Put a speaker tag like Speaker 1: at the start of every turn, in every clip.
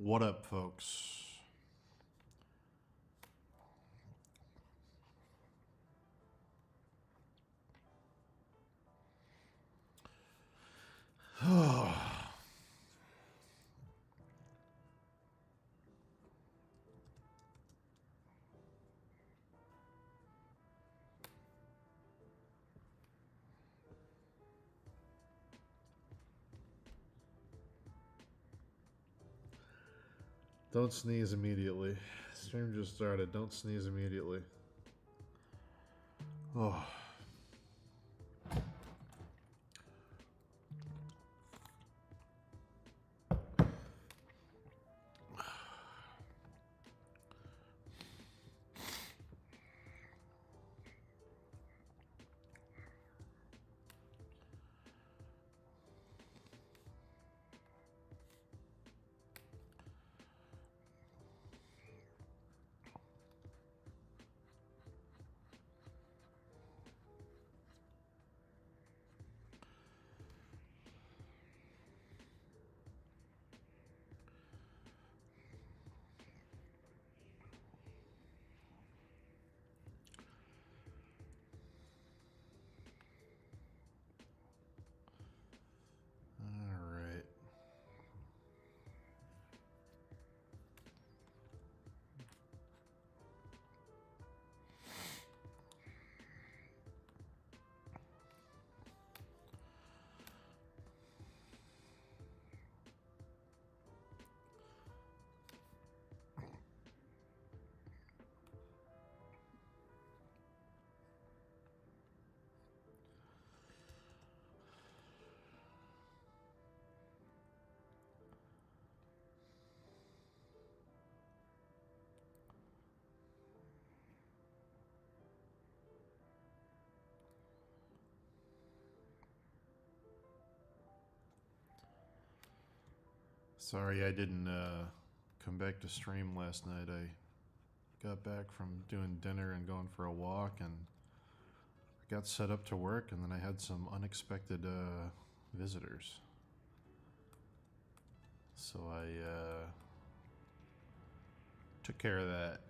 Speaker 1: What up, folks? Don't sneeze immediately. Stream just started. Don't sneeze immediately. Oh. All right. Sorry I didn't come back to stream last night. I got back from doing dinner and going for a walk, and got set up to work, and then I had some unexpected visitors. So I took care of that.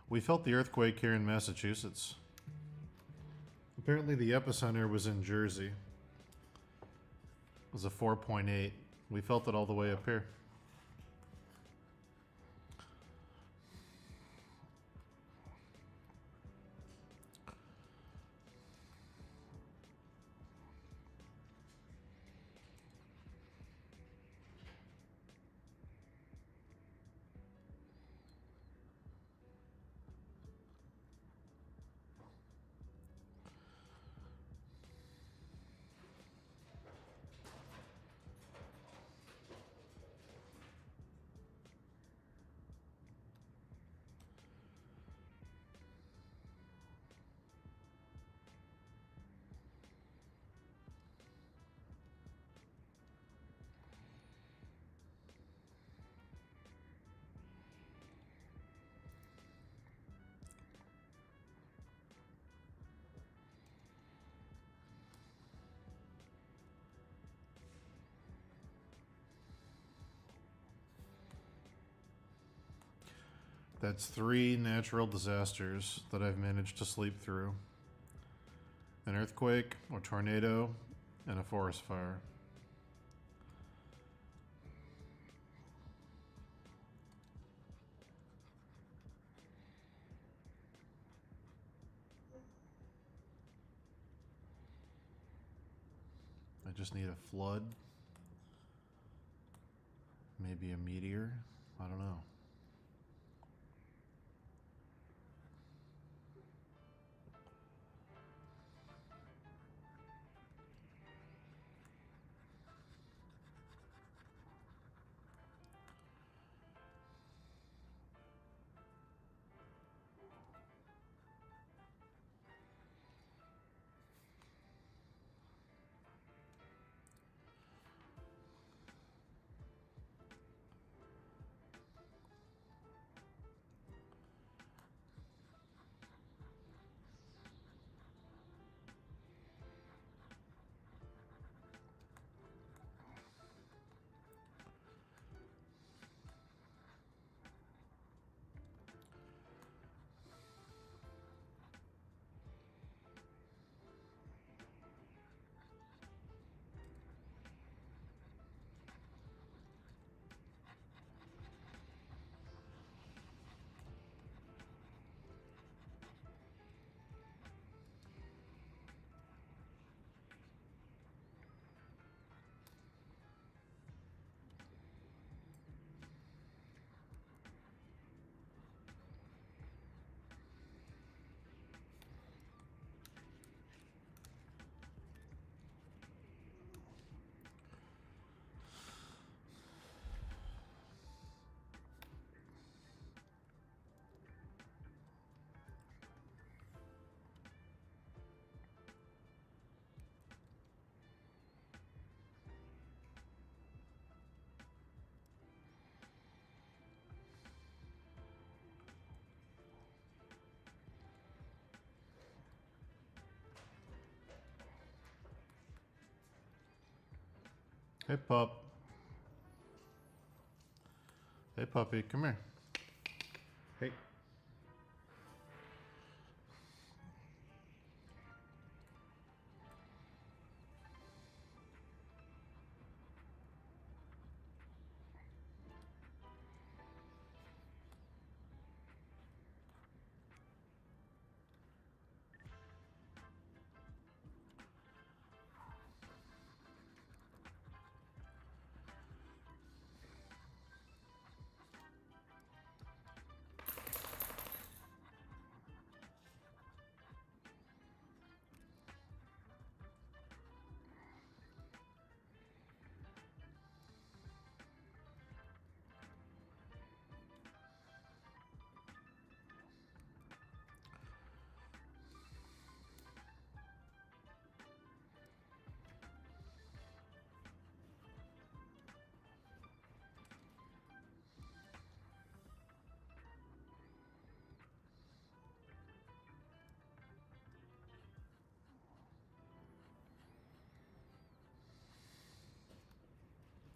Speaker 1: We felt the earthquake here in Massachusetts. Apparently the epicenter was in Jersey. It was a 4.8. We felt it all the way up here. That's 3 natural disasters that I've managed to sleep through. An earthquake, a tornado, and a forest fire. I just need a flood. Maybe a meteor. I don't know. Hey, pup. Hey, puppy, come here. Hey.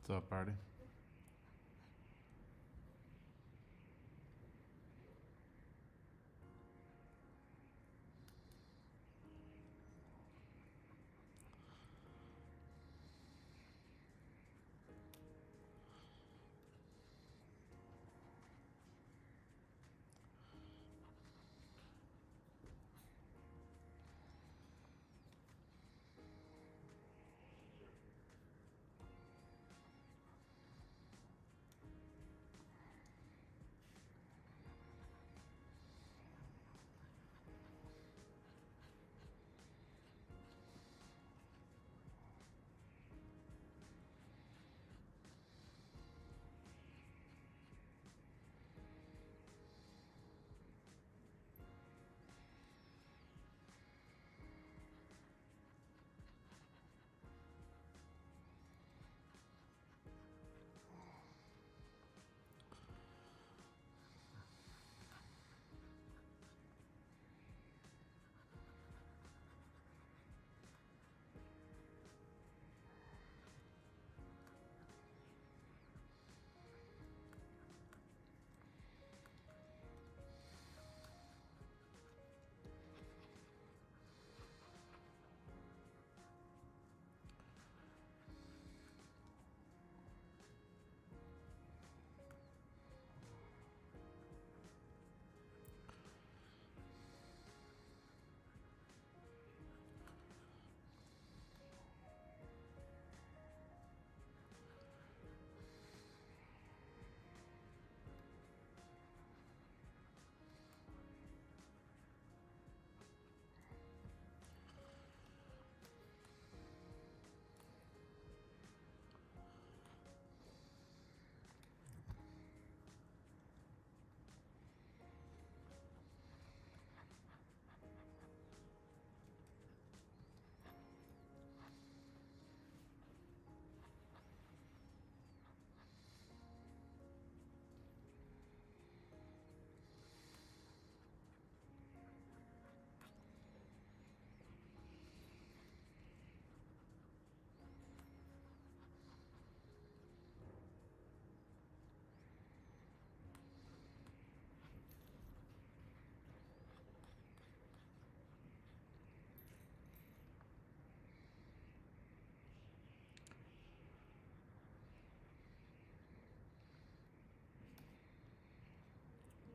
Speaker 1: What's up, party?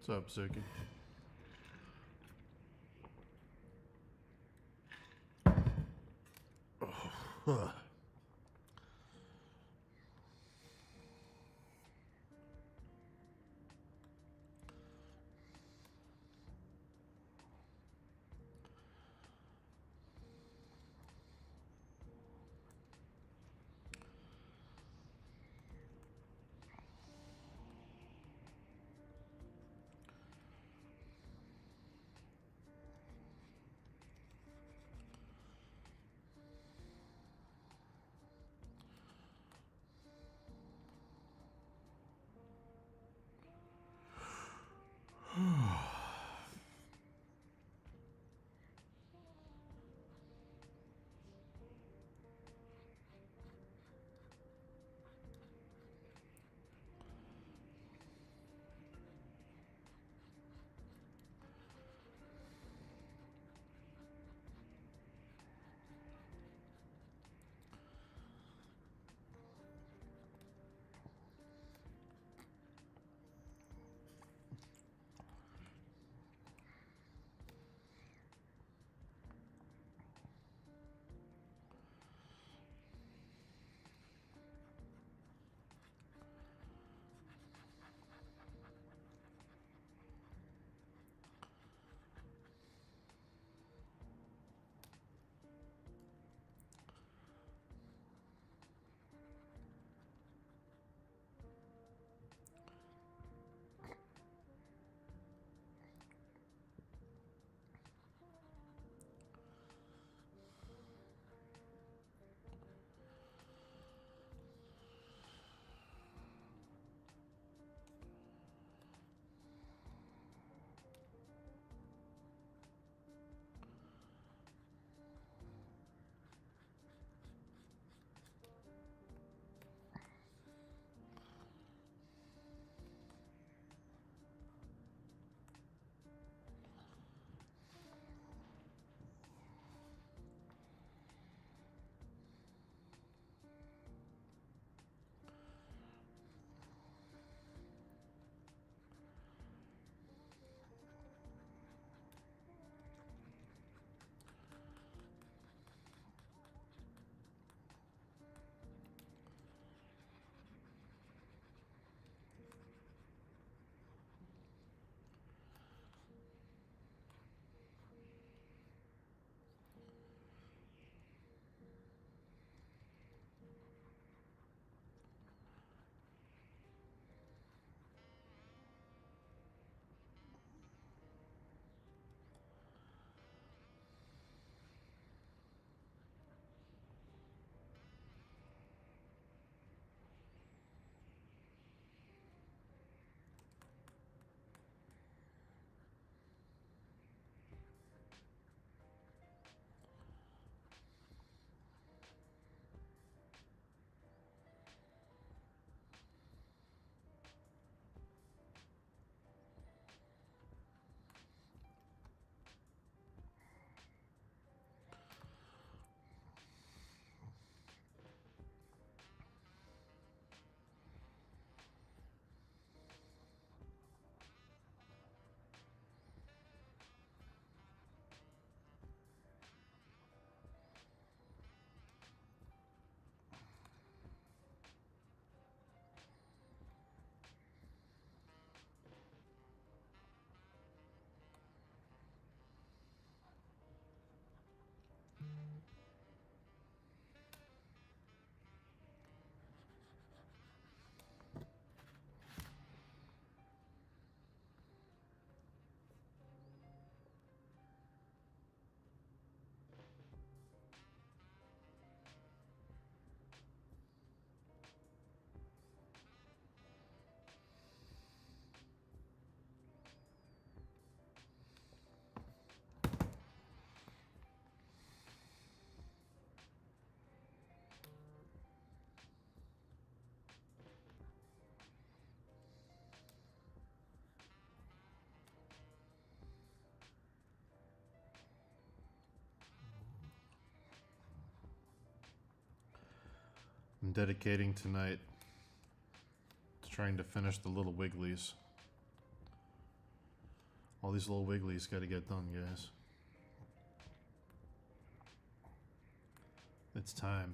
Speaker 1: What's up, Suki? Oh, I'm dedicating tonight to trying to finish the little wigglies. All these little wigglies gotta get done, guys. It's time.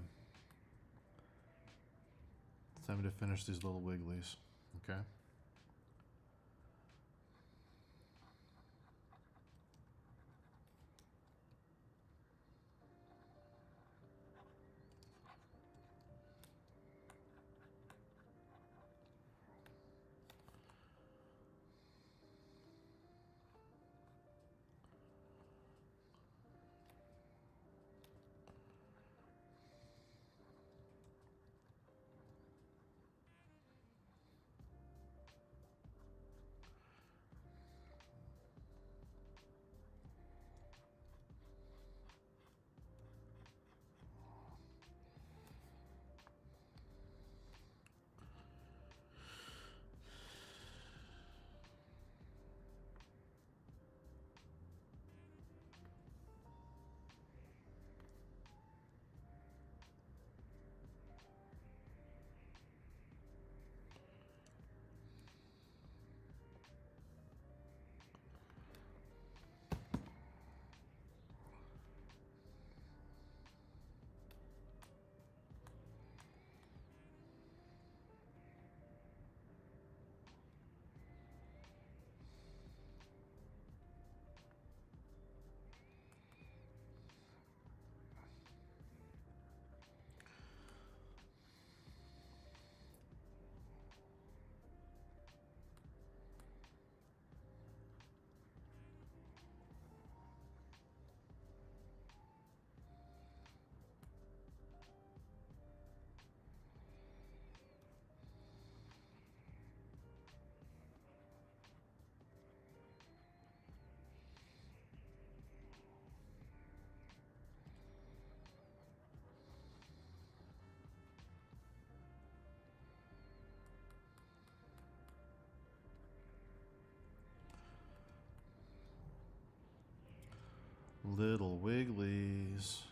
Speaker 1: It's time to finish these little wigglies, okay? Little wigglies.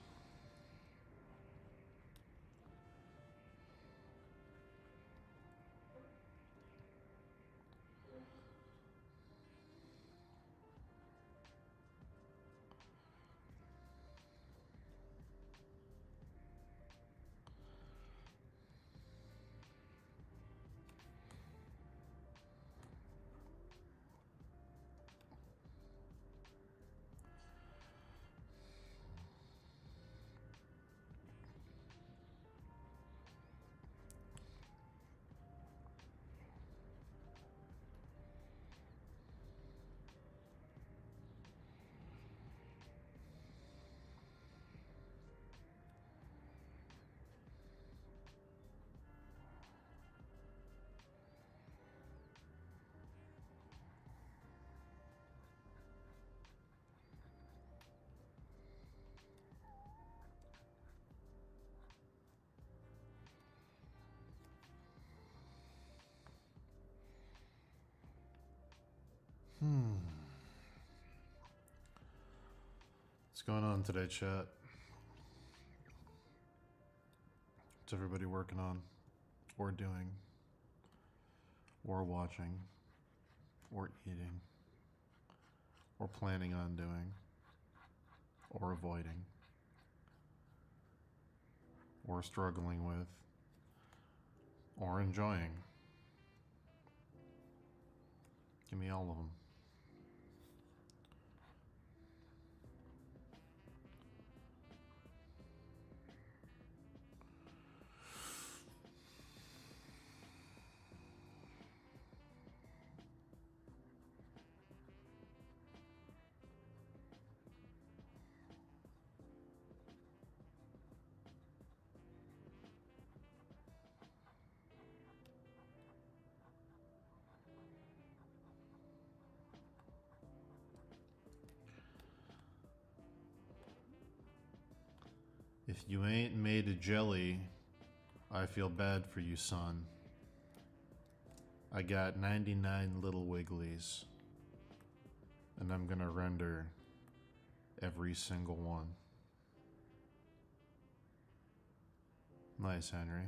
Speaker 1: What's going on today, chat? What's everybody working on, or doing, or watching, or eating, or planning on doing, or avoiding, or struggling with, or enjoying? Give me all of them. If you ain't made of jelly, I feel bad for you, son. I got 99 little wigglies, and I'm gonna render every single one. Nice, Henry.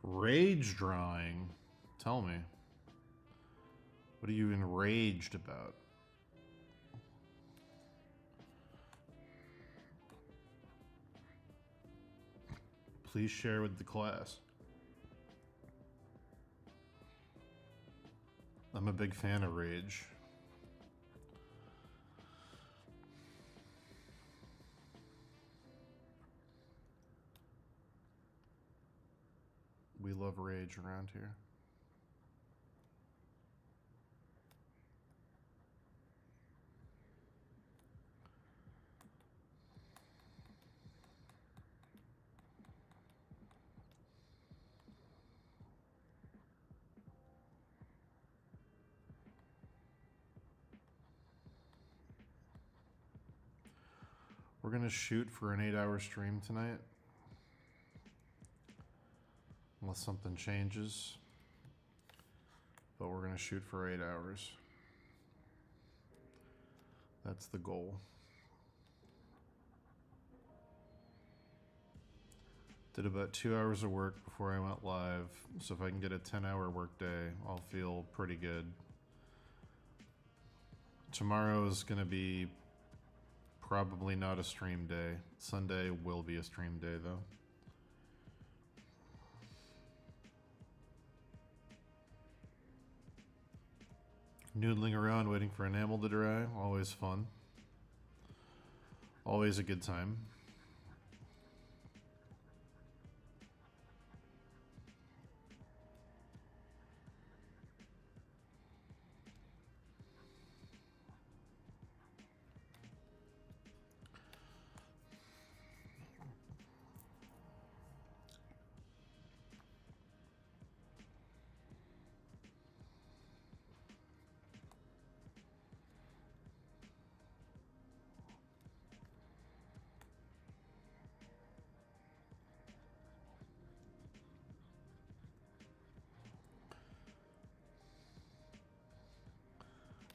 Speaker 1: Rage drawing. Tell me. What are you enraged about? Please share with the class. I'm a big fan of Rage. We love Rage around here. We're gonna shoot for an 8-hour stream tonight. Unless something changes. But we're gonna shoot for 8 hours. That's the goal. Did about 2 hours of work before I went live. So if I can get a 10-hour work day, I'll feel pretty good. Tomorrow is gonna be probably not a stream day. Sunday will be a stream day though. Noodling around waiting for enamel to dry, always fun. Always a good time.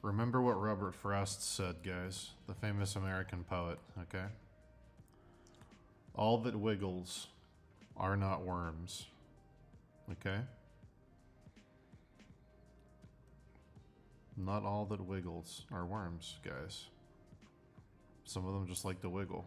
Speaker 1: Remember what Robert Frost said, guys. The famous American poet, okay? All that wiggles are not worms, okay? Not all that wiggles are worms, guys. Some of them just like to wiggle.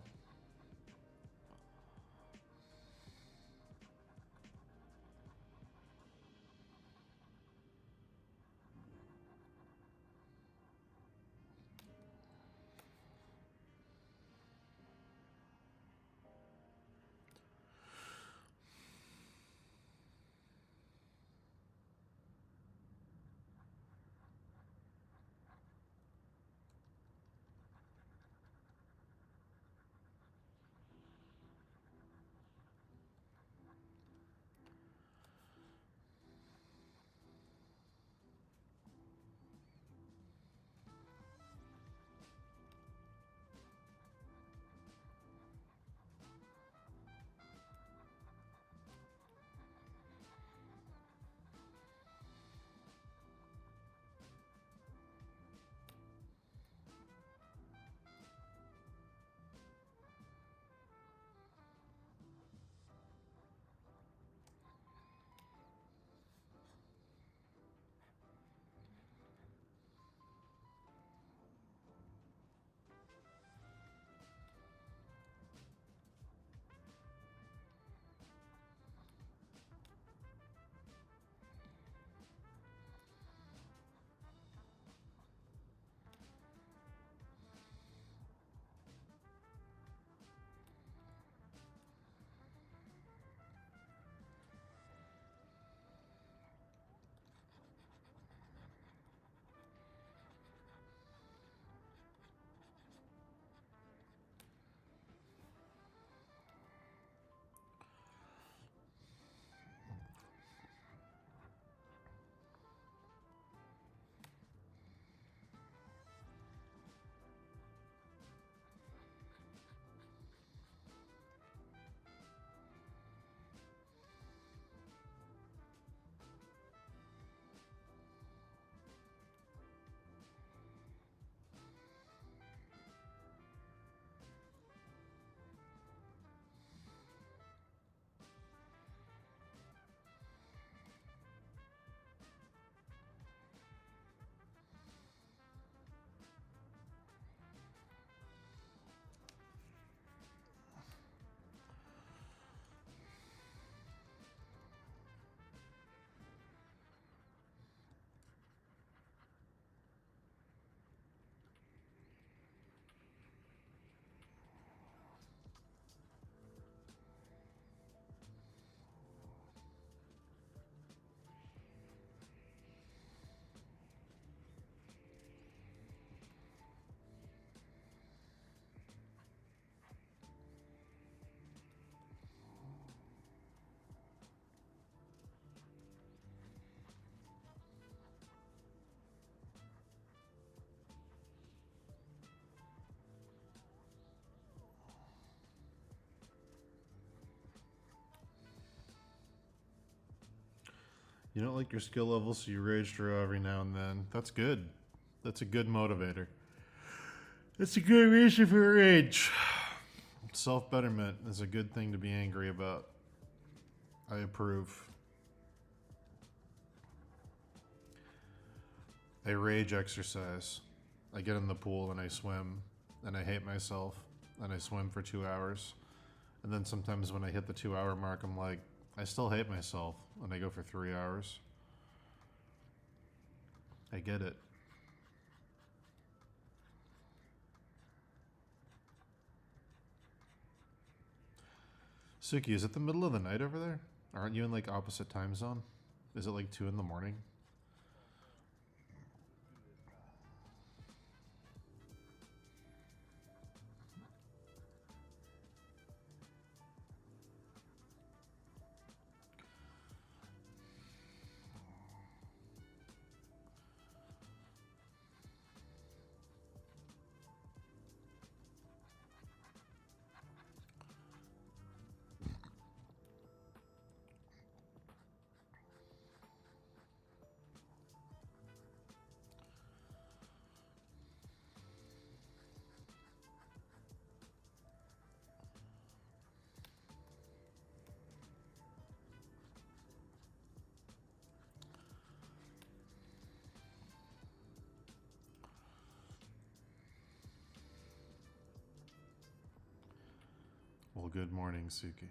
Speaker 1: You don't like your skill level, so you rage through every now and then. That's good. That's a good motivator. That's a good reason for rage. Self-betterment is a good thing to be angry about. I approve. I rage exercise. I get in the pool and I swim, and I hate myself, and I swim for 2 hours. And then sometimes when I hit the 2 hour mark, I'm like, I still hate myself, and I go for 3 hours. I get it. Suki, is it the middle of the night over there? Aren't you in like opposite time zone? Is it like 2 in the morning? Well, good morning, Suki.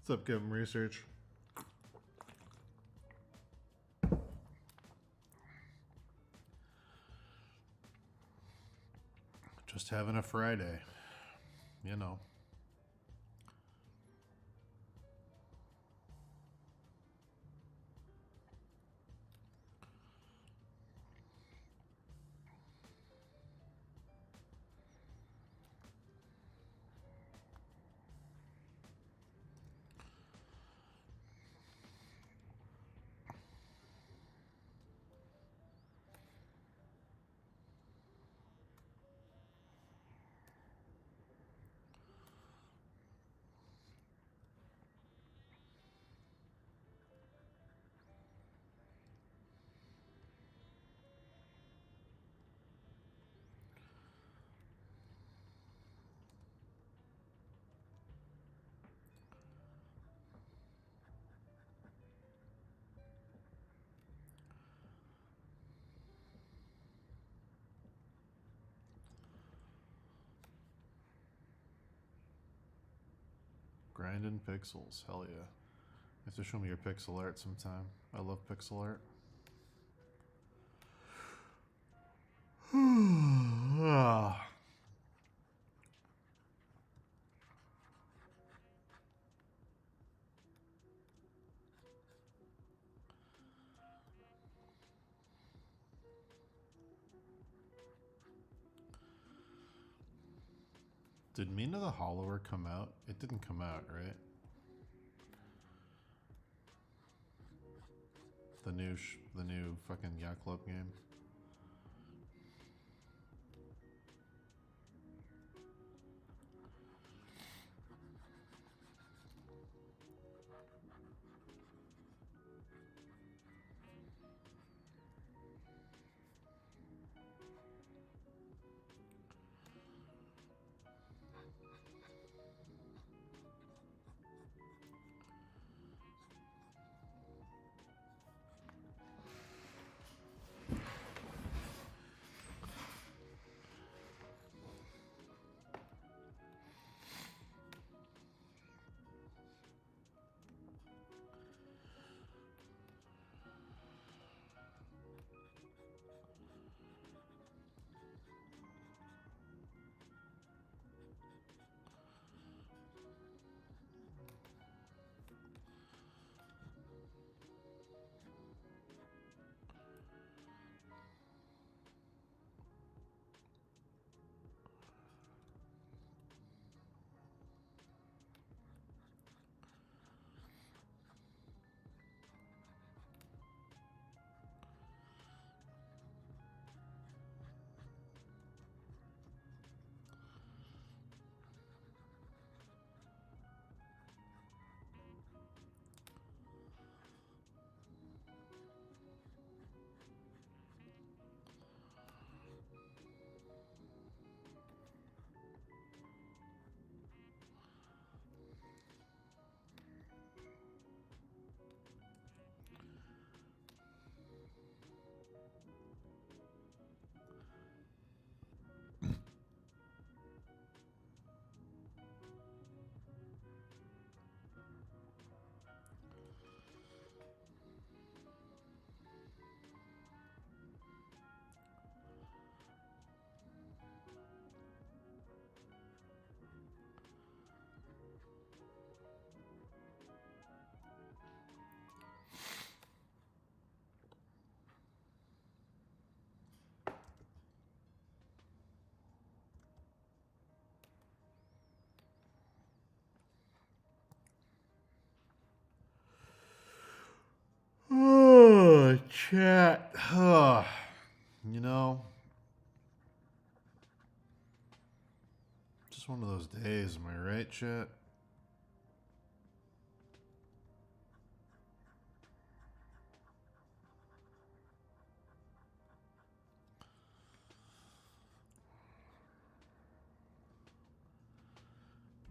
Speaker 1: What's up, Kevin Research? Just having a Friday, you know. Grinding pixels, hell yeah. You have to show me your pixel art sometime. I love pixel art. Did Mina the Hollower come out? It didn't come out, right? The new fucking Yacht Club game. Oh, chat. You know, just one of those days, am I right, chat?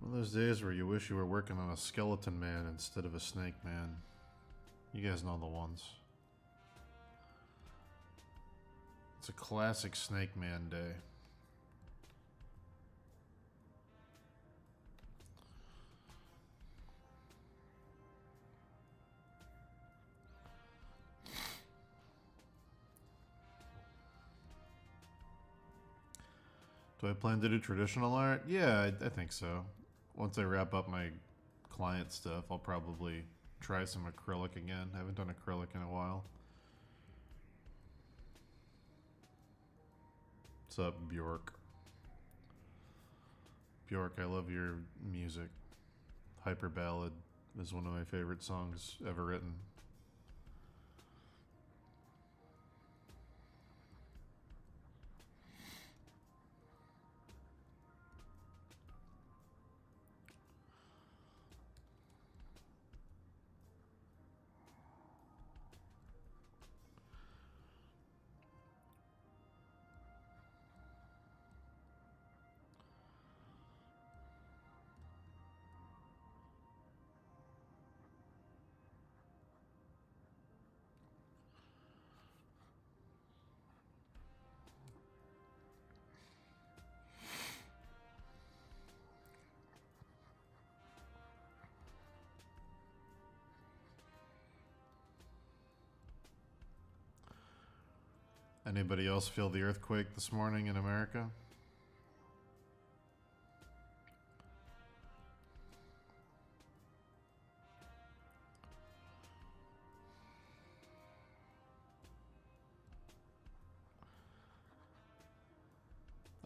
Speaker 1: One of those days where you wish you were working on a skeleton man instead of a snake man. You guys know the ones. It's a classic snake man day. Do I plan to do traditional art? Yeah, I think so. Once I wrap up my client stuff, I'll probably try some acrylic again. I haven't done acrylic in a while. What's up, Bjork? Bjork, I love your music. Hyper Ballad is one of my favorite songs ever written. Anybody else feel the earthquake this morning in America?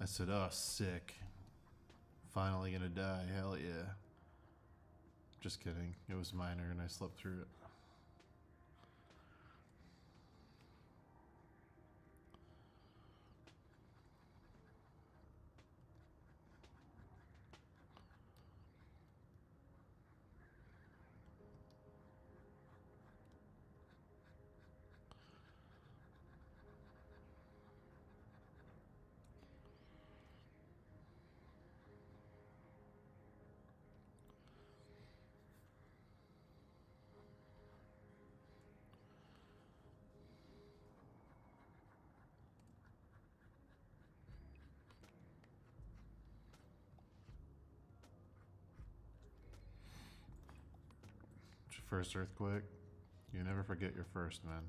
Speaker 1: I said, oh, sick. finally gonna die. Hell yeah. Just kidding. It was minor and I slept through it. First earthquake? You never forget your first, man.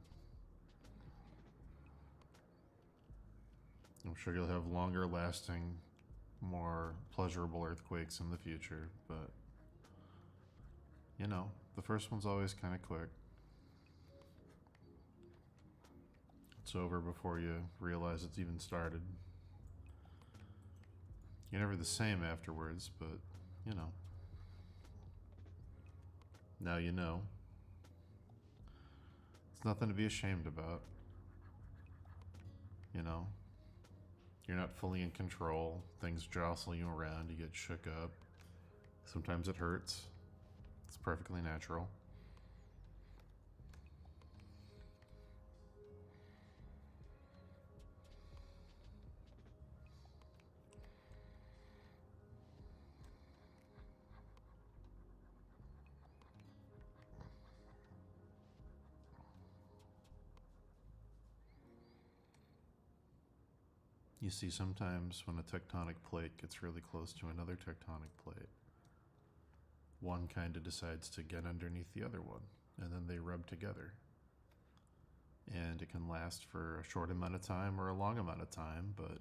Speaker 1: I'm sure you'll have longer lasting, more pleasurable earthquakes in the future, but you know, the first one's always kind of quick. It's over before you realize it's even started. You're never the same afterwards, but you know. Now you know. It's nothing to be ashamed about. You know, you're not fully in control. Things jostle you around. You get shook up. Sometimes it hurts. It's perfectly natural. You see, sometimes when a tectonic plate gets really close to another tectonic plate, one kind of decides to get underneath the other one, and then they rub together. And it can last for a short amount of time or a long amount of time, but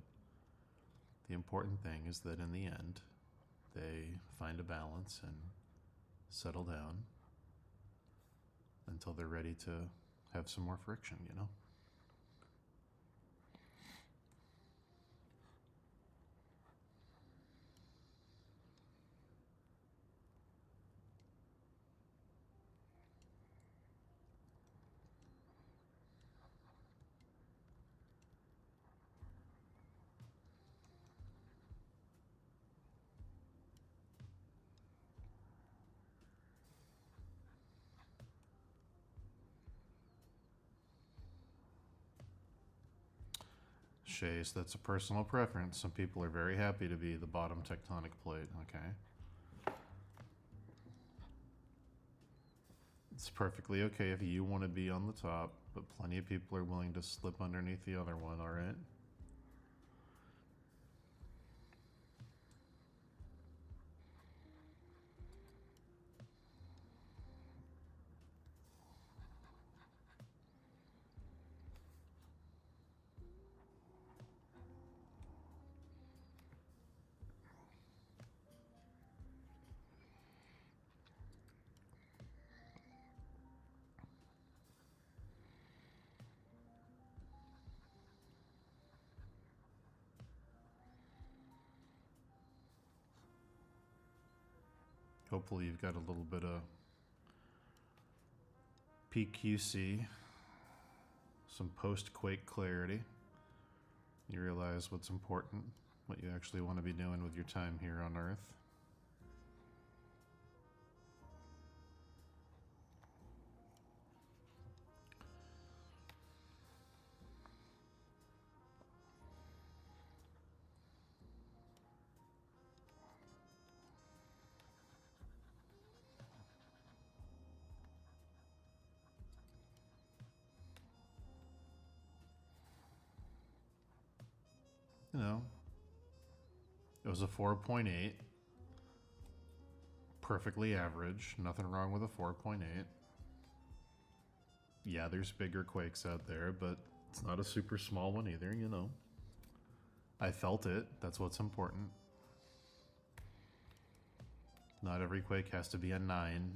Speaker 1: the important thing is that in the end, they find a balance and settle down until they're ready to have some more friction, you know? Shays, that's a personal preference. Some people are very happy to be the bottom tectonic plate, okay? It's perfectly okay if you want to be on the top, but plenty of people are willing to slip underneath the other one, alright? Hopefully you've got a little bit of PQC, some post-quake clarity. You realize what's important, what you actually want to be doing with your time here on Earth. You know, it was a 4.8. Perfectly average. Nothing wrong with a 4.8. Yeah, there's bigger quakes out there, but it's not a super small one either, you know. I felt it. That's what's important. Not every quake has to be a 9.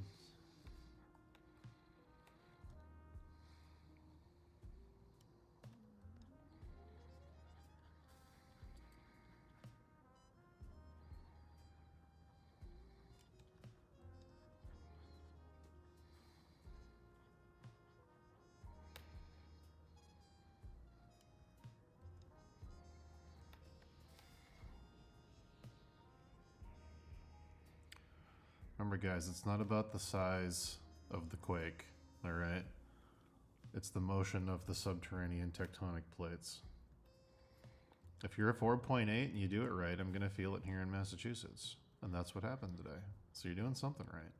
Speaker 1: Remember, guys, it's not about the size of the quake, alright? It's the motion of the subterranean tectonic plates. If you're a 4.8 and you do it right, I'm gonna feel it here in Massachusetts. And that's what happened today. So you're doing something right.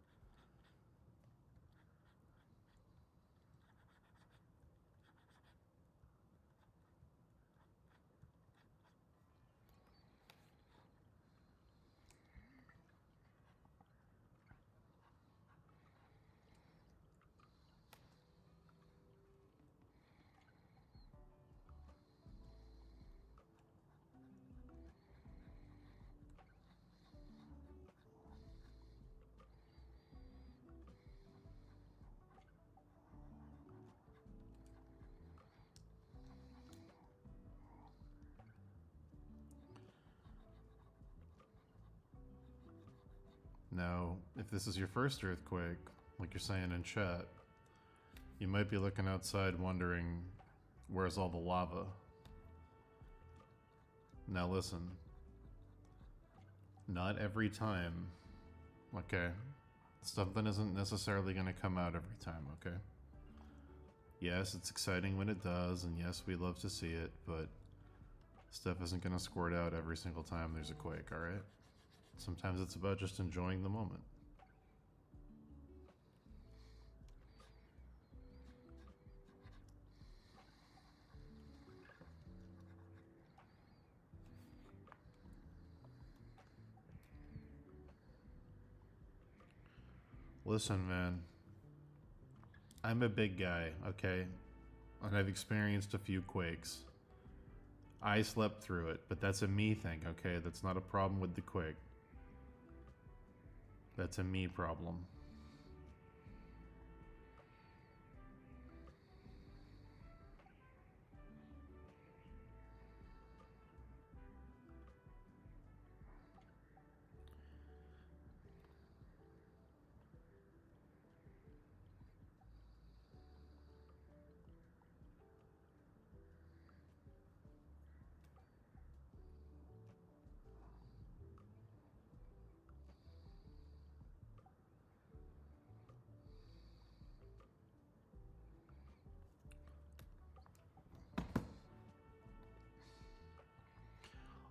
Speaker 1: Now, if this is your first earthquake, like you're saying in chat, you might be looking outside wondering, where's all the lava? Now listen, not every time, okay? Something isn't necessarily going to come out every time, okay? Yes, it's exciting when it does, and yes, we love to see it, but stuff isn't going to squirt out every single time there's a quake, alright? Sometimes it's about just enjoying the moment. Listen, man. I'm a big guy, okay? And I've experienced a few quakes. I slept through it, but that's a me thing, okay? That's not a problem with the quake. That's a me problem.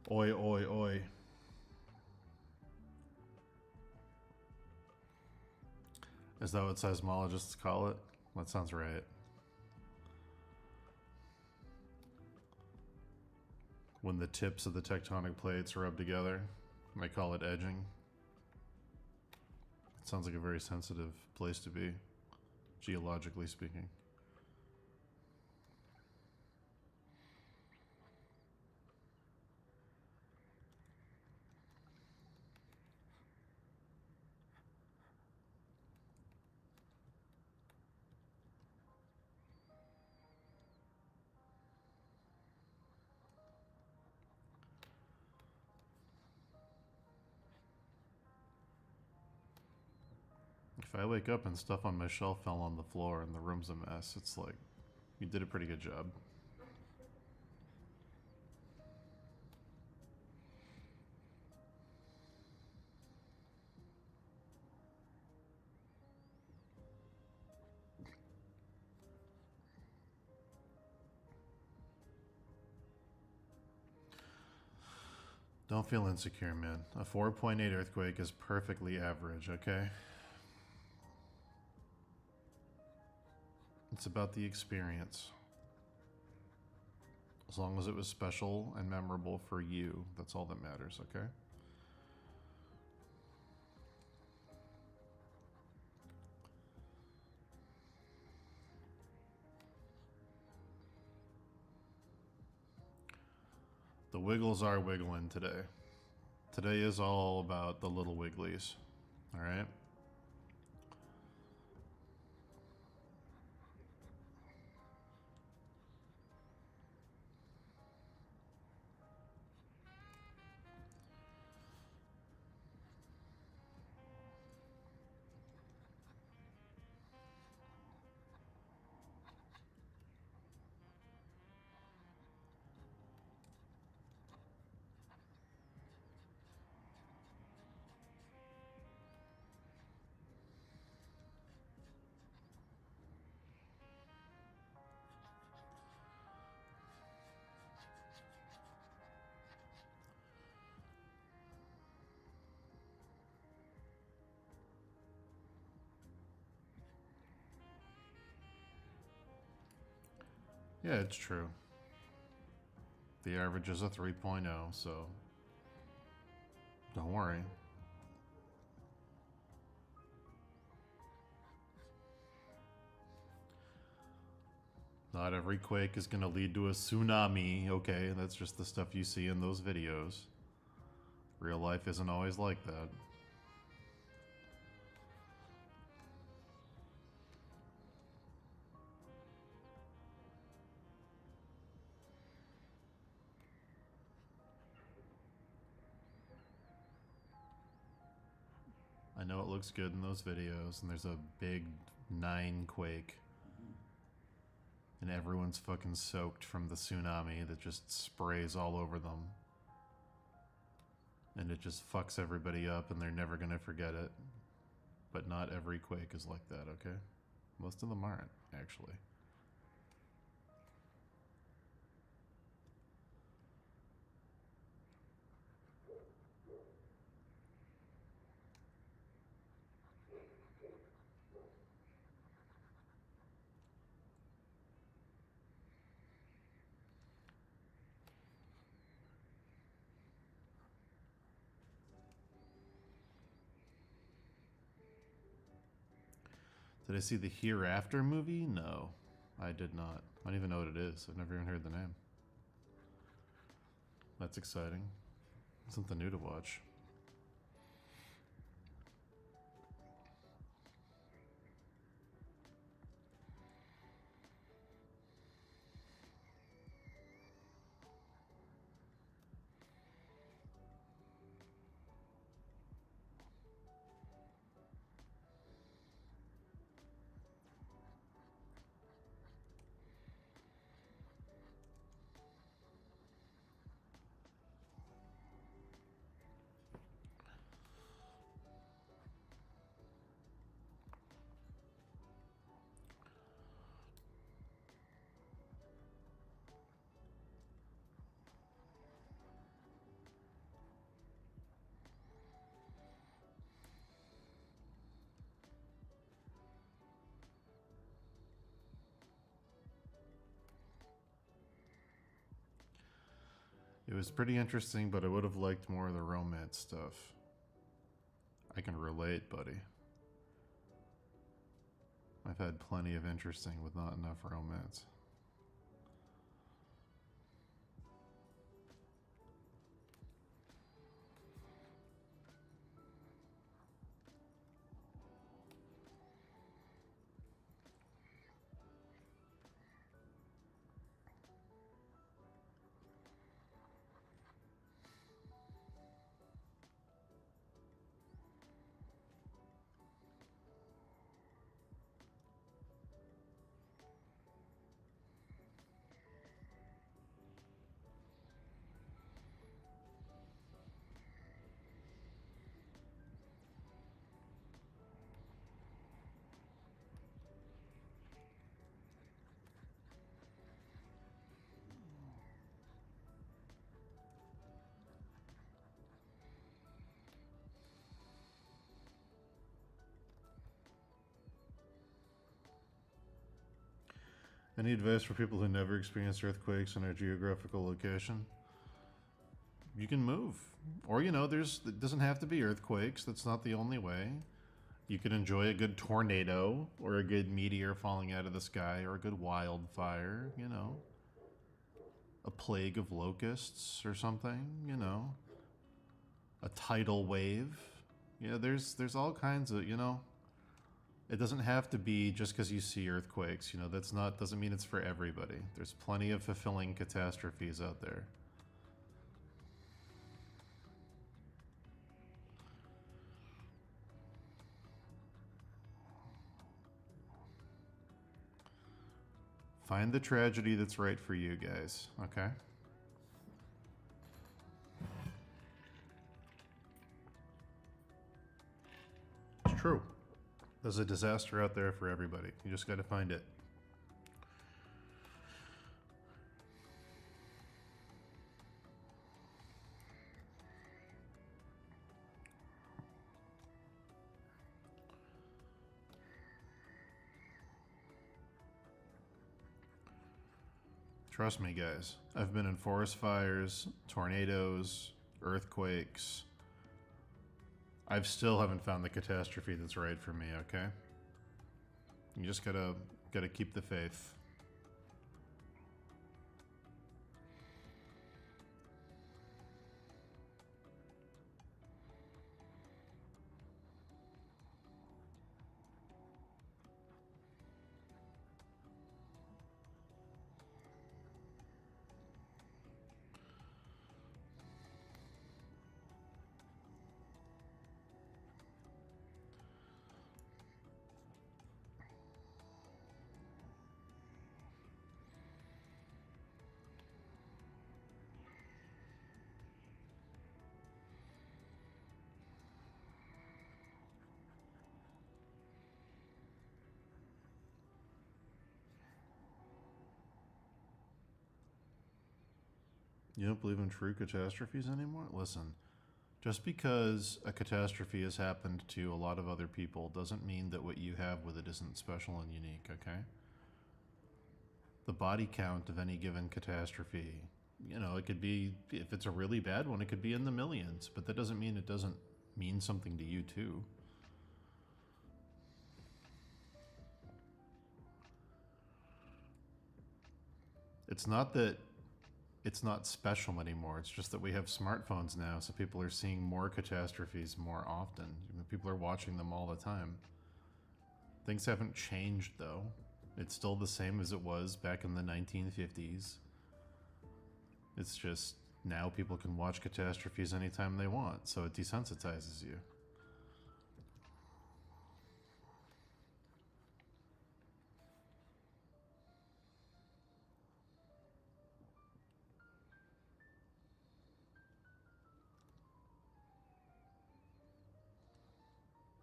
Speaker 1: Oi, oi, oi. Is that what seismologists call it? That sounds right. When the tips of the tectonic plates rub together, they call it edging. It sounds like a very sensitive place to be, geologically speaking. If I wake up and stuff on my shelf fell on the floor and the room's a mess, it's like, you did a pretty good job. Don't feel insecure, man. A 4.8 earthquake is perfectly average, okay? It's about the experience. As long as it was special and memorable for you, that's all that matters, okay? The wiggles are wiggling today. Today is all about the little wigglies, alright? Yeah, it's true. The average is a 3.0, so don't worry. Not every quake is going to lead to a tsunami, okay? That's just the stuff you see in those videos. Real life isn't always like that. I know it looks good in those videos, and there's a big 9 quake. And everyone's fucking soaked from the tsunami that just sprays all over them. And it just fucks everybody up, and they're never gonna forget it. But not every quake is like that, okay? Most of them aren't, actually. Did I see the Hereafter movie? No, I did not. I don't even know what it is. I've never even heard the name. That's exciting. Something new to watch. It was pretty interesting, but I would have liked more of the romance stuff. I can relate, buddy. I've had plenty of interesting with not enough romance. Any advice for people who never experienced earthquakes in our geographical location? You can move. Or, you know, it doesn't have to be earthquakes. That's not the only way. You can enjoy a good tornado, or a good meteor falling out of the sky, or a good wildfire, you know. A plague of locusts or something, you know. A tidal wave. Yeah, there's all kinds of, you know. It doesn't have to be just because you see earthquakes, you know, doesn't mean it's for everybody. There's plenty of fulfilling catastrophes out there. Find the tragedy that's right for you guys, okay? It's true. There's a disaster out there for everybody. You just gotta find it. Trust me, guys. I've been in forest fires, tornadoes, earthquakes. I still haven't found the catastrophe that's right for me, okay? You just gotta keep the faith. You don't believe in true catastrophes anymore? Listen, just because a catastrophe has happened to a lot of other people doesn't mean that what you have with it isn't special and unique, okay? The body count of any given catastrophe, you know, it could be, if it's a really bad one, it could be in the millions, but that doesn't mean it doesn't mean something to you too. It's not that it's not special anymore. It's just that we have smartphones now, so people are seeing more catastrophes more often. People are watching them all the time. Things haven't changed, though. It's still the same as it was back in the 1950s. It's just now people can watch catastrophes anytime they want, so it desensitizes you.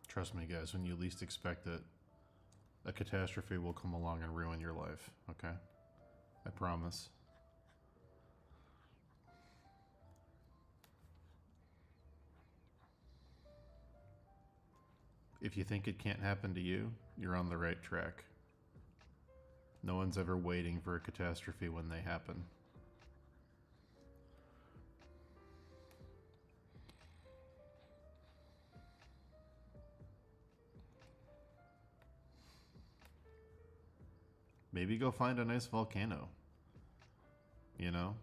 Speaker 1: Trust me, guys, when you least expect it, a catastrophe will come along and ruin your life, okay? I promise. If you think it can't happen to you, you're on the right track. No one's ever waiting for a catastrophe when they happen. Maybe go find a nice volcano. You know?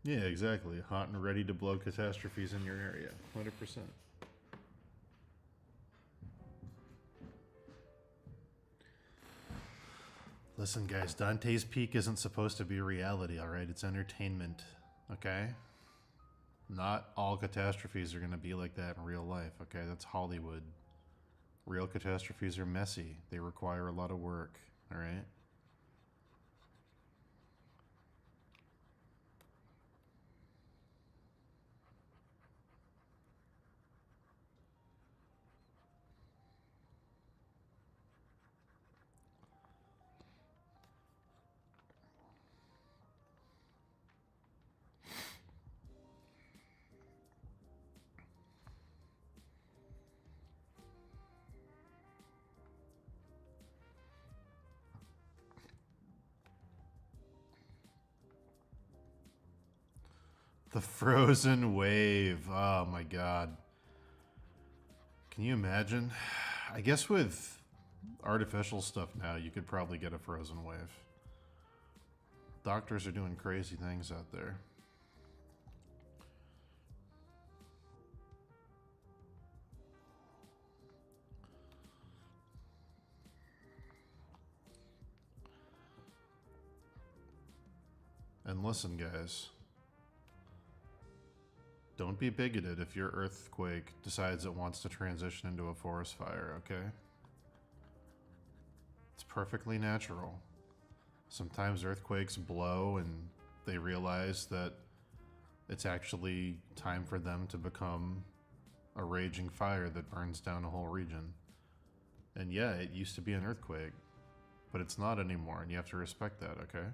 Speaker 1: Yeah, exactly. Hot and ready to blow catastrophes in your area. 100%. Listen, guys, Dante's Peak isn't supposed to be reality, alright? It's entertainment, okay? Not all catastrophes are going to be like that in real life, okay? That's Hollywood. Real catastrophes are messy. They require a lot of work, alright? The frozen wave. Oh my god. Can you imagine? I guess with artificial stuff now, you could probably get a frozen wave. Doctors are doing crazy things out there. And listen, guys. Don't be bigoted if your earthquake decides it wants to transition into a forest fire, okay? It's perfectly natural. Sometimes earthquakes blow and they realize that it's actually time for them to become a raging fire that burns down a whole region. And yeah, it used to be an earthquake, but it's not anymore, and you have to respect that, okay?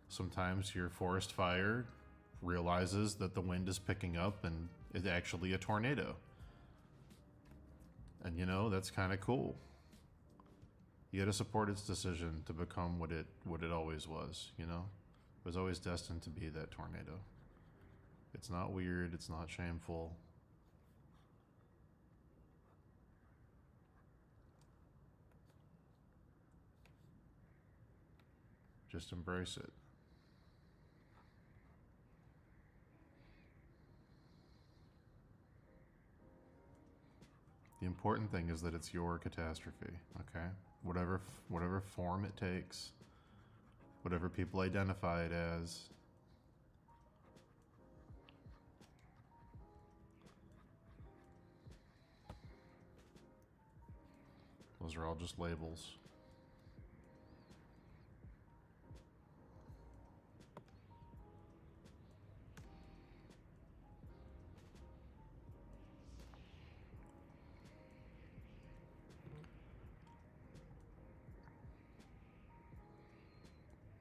Speaker 1: Sometimes your forest fire realizes that the wind is picking up and it's actually a tornado. And you know, that's kind of cool. You got to support its decision to become what it always was, you know? It was always destined to be that tornado. It's not weird, it's not shameful. Just embrace it. The important thing is that it's your catastrophe, okay? Whatever form it takes, whatever people identify it as. Those are all just labels.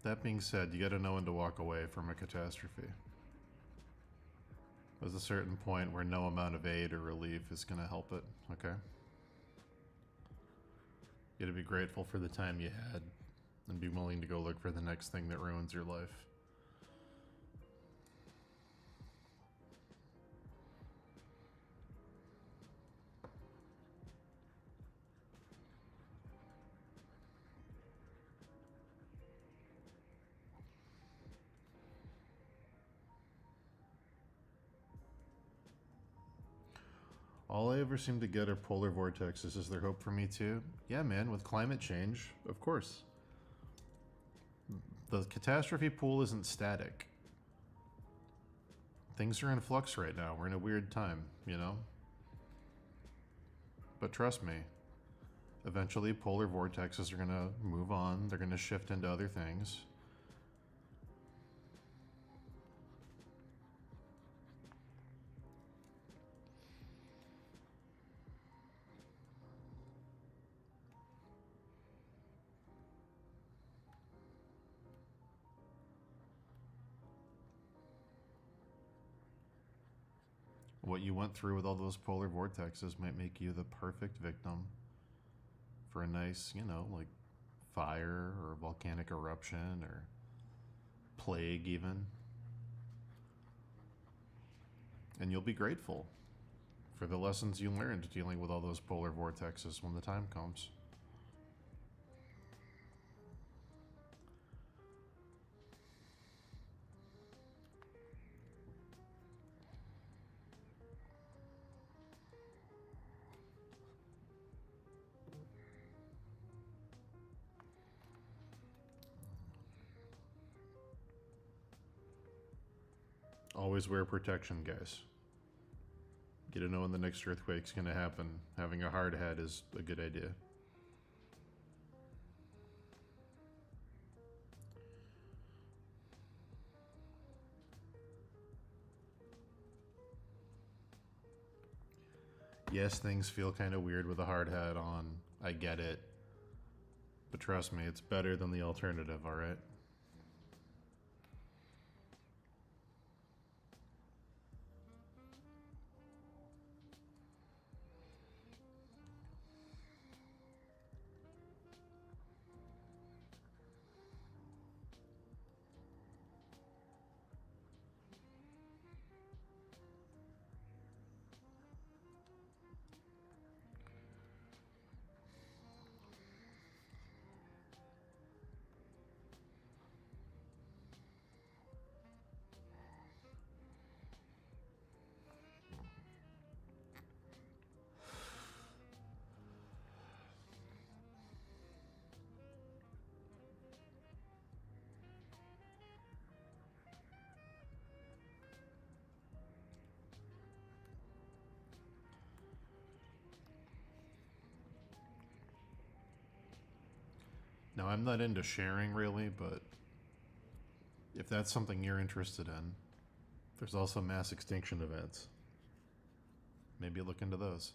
Speaker 1: That being said, you gotta know when to walk away from a catastrophe. There's a certain point where no amount of aid or relief is gonna help it, okay? You gotta be grateful for the time you had and be willing to go look for the next thing that ruins your life. All I ever seem to get are polar vortexes. Is there hope for me too? Yeah, man, with climate change, of course. The catastrophe pool isn't static. Things are in flux right now. We're in a weird time, you know? But trust me, eventually polar vortexes are gonna move on. They're gonna shift into other things. What you went through with all those polar vortexes might make you the perfect victim for a nice, you know, like fire or volcanic eruption or plague even. And you'll be grateful for the lessons you learned dealing with all those polar vortexes when the time comes. Always wear protection, guys. Get to know when the next earthquake's gonna happen. Having a hard hat is a good idea. Yes, things feel kind of weird with a hard hat on. I get it. But trust me, it's better than the alternative, alright? Now, I'm not into sharing really, but if that's something you're interested in, there's also mass extinction events. Maybe look into those.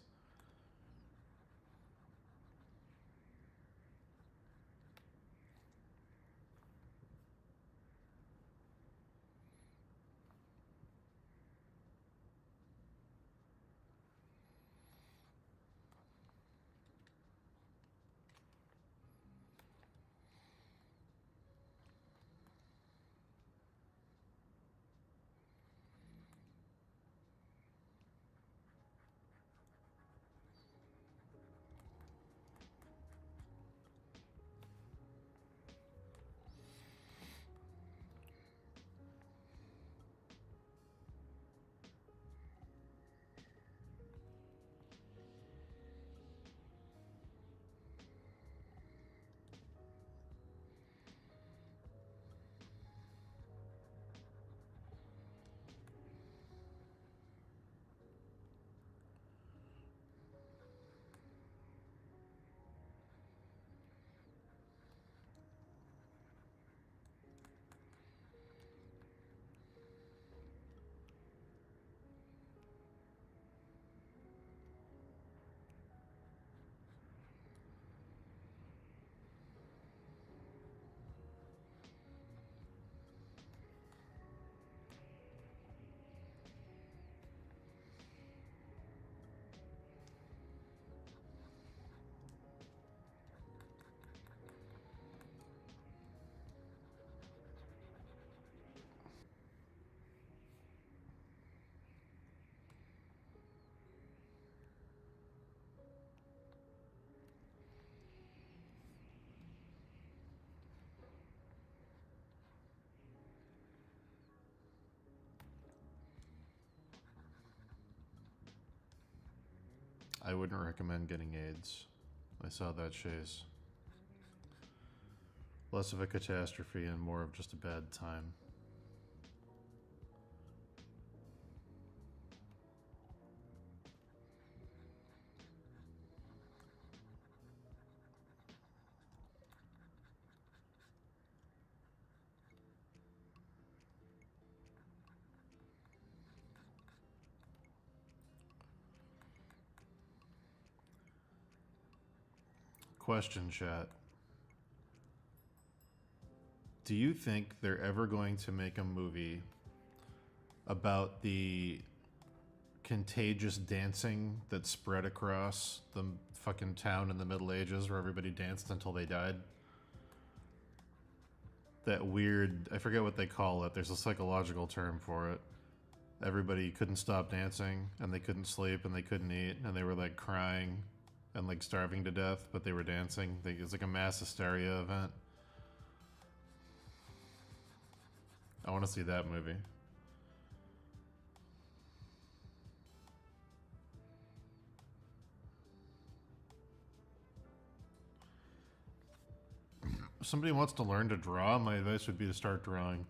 Speaker 1: I wouldn't recommend getting AIDS. I saw that chase. Less of a catastrophe and more of just a bad time. Question, chat. Do you think they're ever going to make a movie about the contagious dancing that spread across the fucking town in the Middle Ages where everybody danced until they died? That weird, I forget what they call it. There's a psychological term for it. Everybody couldn't stop dancing and they couldn't sleep and they couldn't eat and they were like crying and like starving to death, but they were dancing. It's like a mass hysteria event. I want to see that movie. If somebody wants to learn to draw, my advice would be to start drawing.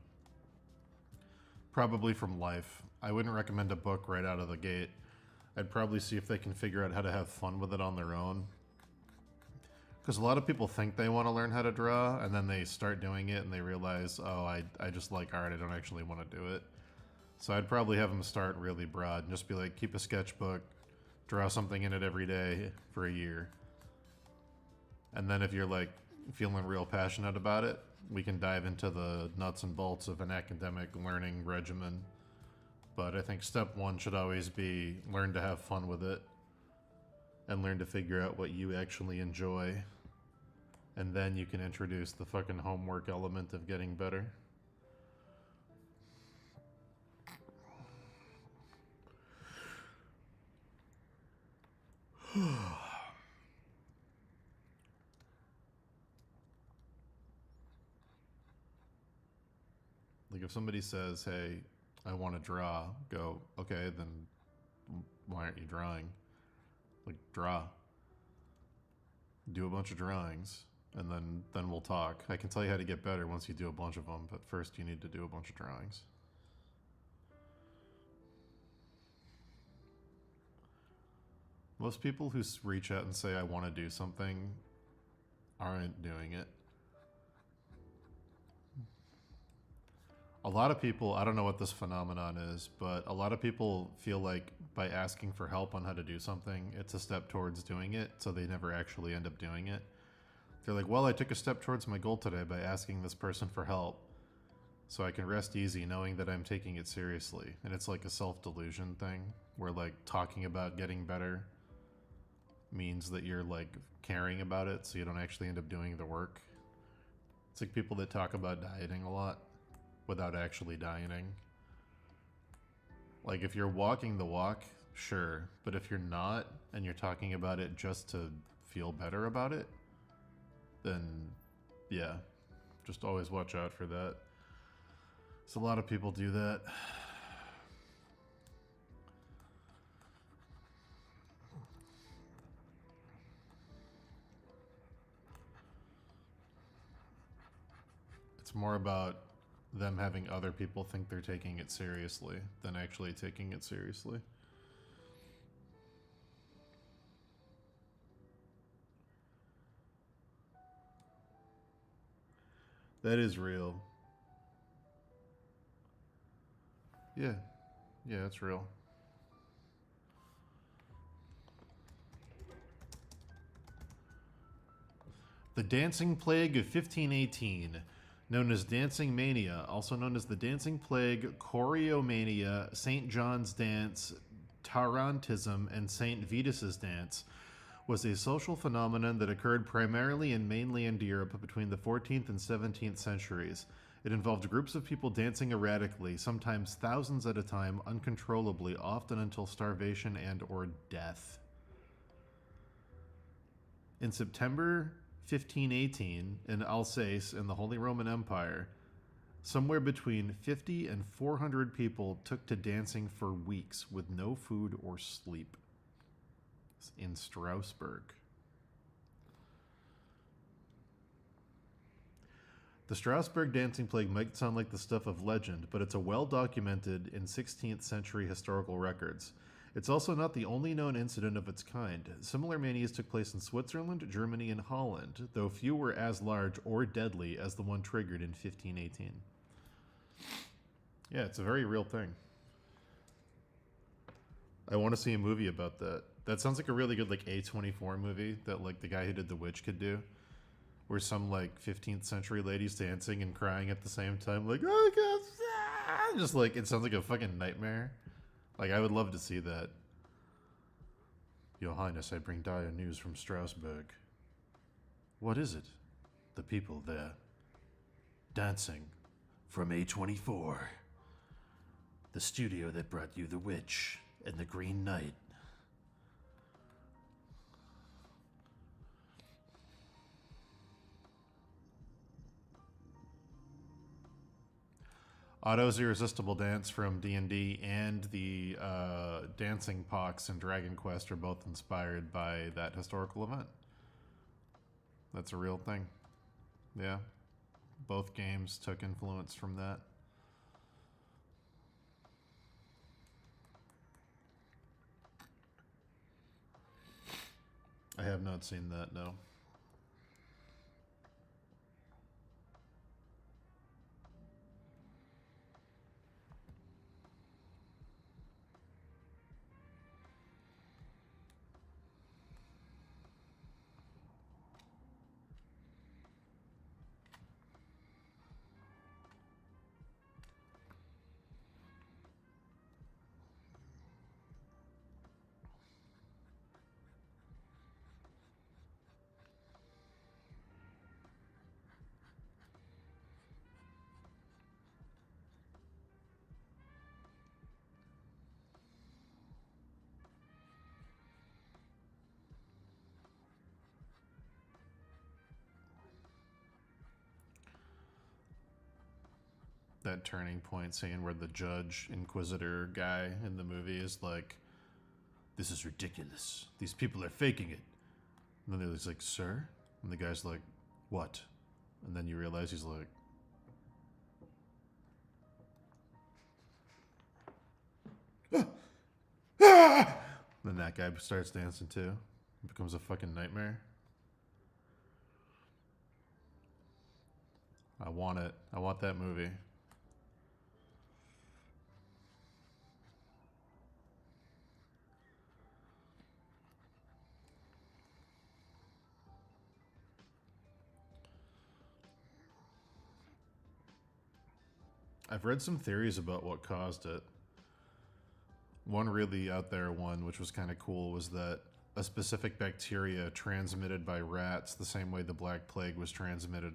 Speaker 1: Probably from life. I wouldn't recommend a book right out of the gate. I'd probably see if they can figure out how to have fun with it on their own. Because a lot of people think they want to learn how to draw, and then they start doing it and they realize, oh, I just like art, I don't actually want to do it. So I'd probably have them start really broad and just be like, keep a sketchbook, draw something in it every day for a year. And then if you're like feeling real passionate about it, we can dive into the nuts and bolts of an academic learning regimen. But I think step one should always be learn to have fun with it and learn to figure out what you actually enjoy. And then you can introduce the fucking homework element of getting better. Like if somebody says, hey, I want to draw, go, okay, then why aren't you drawing? Like, draw. Do a bunch of drawings, and then we'll talk. I can tell you how to get better once you do a bunch of them, but first you need to do a bunch of drawings. Most people who reach out and say, I want to do something, aren't doing it. A lot of people, I don't know what this phenomenon is, but a lot of people feel like by asking for help on how to do something, it's a step towards doing it, so they never actually end up doing it. They're like, well, I took a step towards my goal today by asking this person for help, so I can rest easy knowing that I'm taking it seriously. And it's like a self-delusion thing, where like talking about getting better means that you're like caring about it, so you don't actually end up doing the work. It's like people that talk about dieting a lot without actually dieting. Like if you're walking the walk, sure, but if you're not and you're talking about it just to feel better about it, then yeah, just always watch out for that. So a lot of people do that. It's more about them having other people think they're taking it seriously than actually taking it seriously. That is real. Yeah. Yeah, it's real. The Dancing Plague of 1518, known as Dancing Mania, also known as the Dancing Plague, Choreomania, St. John's Dance, Tarantism, and St. Vitus's Dance, was a social phenomenon that occurred primarily in mainland Europe between the 14th and 17th centuries. It involved groups of people dancing erratically, sometimes thousands at a time, uncontrollably, often until starvation and or death. In September 1518, in Alsace in the Holy Roman Empire, somewhere between 50 and 400 people took to dancing for weeks with no food or sleep. in Strasbourg. The Strasbourg dancing plague might sound like the stuff of legend, but it's a well documented in 16th century historical records. It's also not the only known incident of its kind. Similar manias took place in Switzerland, Germany, and Holland, though few were as large or deadly as the one triggered in 1518. Yeah, it's a very real thing. I want to see a movie about that. That sounds like a really good like A24 movie that like the guy who did The Witch could do. Where some like 15th century ladies dancing and crying at the same time, like, oh god, just like it sounds like a fucking nightmare. Like I would love to see that. Your Highness, I bring dire news from Strasbourg. What is it? The people there. Dancing. From A24. The studio that brought you The Witch and The Green Knight. Otto's Irresistible Dance from D&D and the Dancing Pox in Dragon Quest are both inspired by that historical event. That's a real thing. Yeah. Both games took influence from that. I have not seen that, no. That turning point scene where the judge inquisitor guy in the movie is like, this is ridiculous, these people are faking it, and then he's like, sir, and the guy's like, what? And then you realize he's like, then that guy starts dancing too. It becomes a fucking nightmare. I want it. I want that movie. I've read some theories about what caused it. One really out there one, which was kind of cool, was that a specific bacteria transmitted by rats, the same way the Black Plague was transmitted,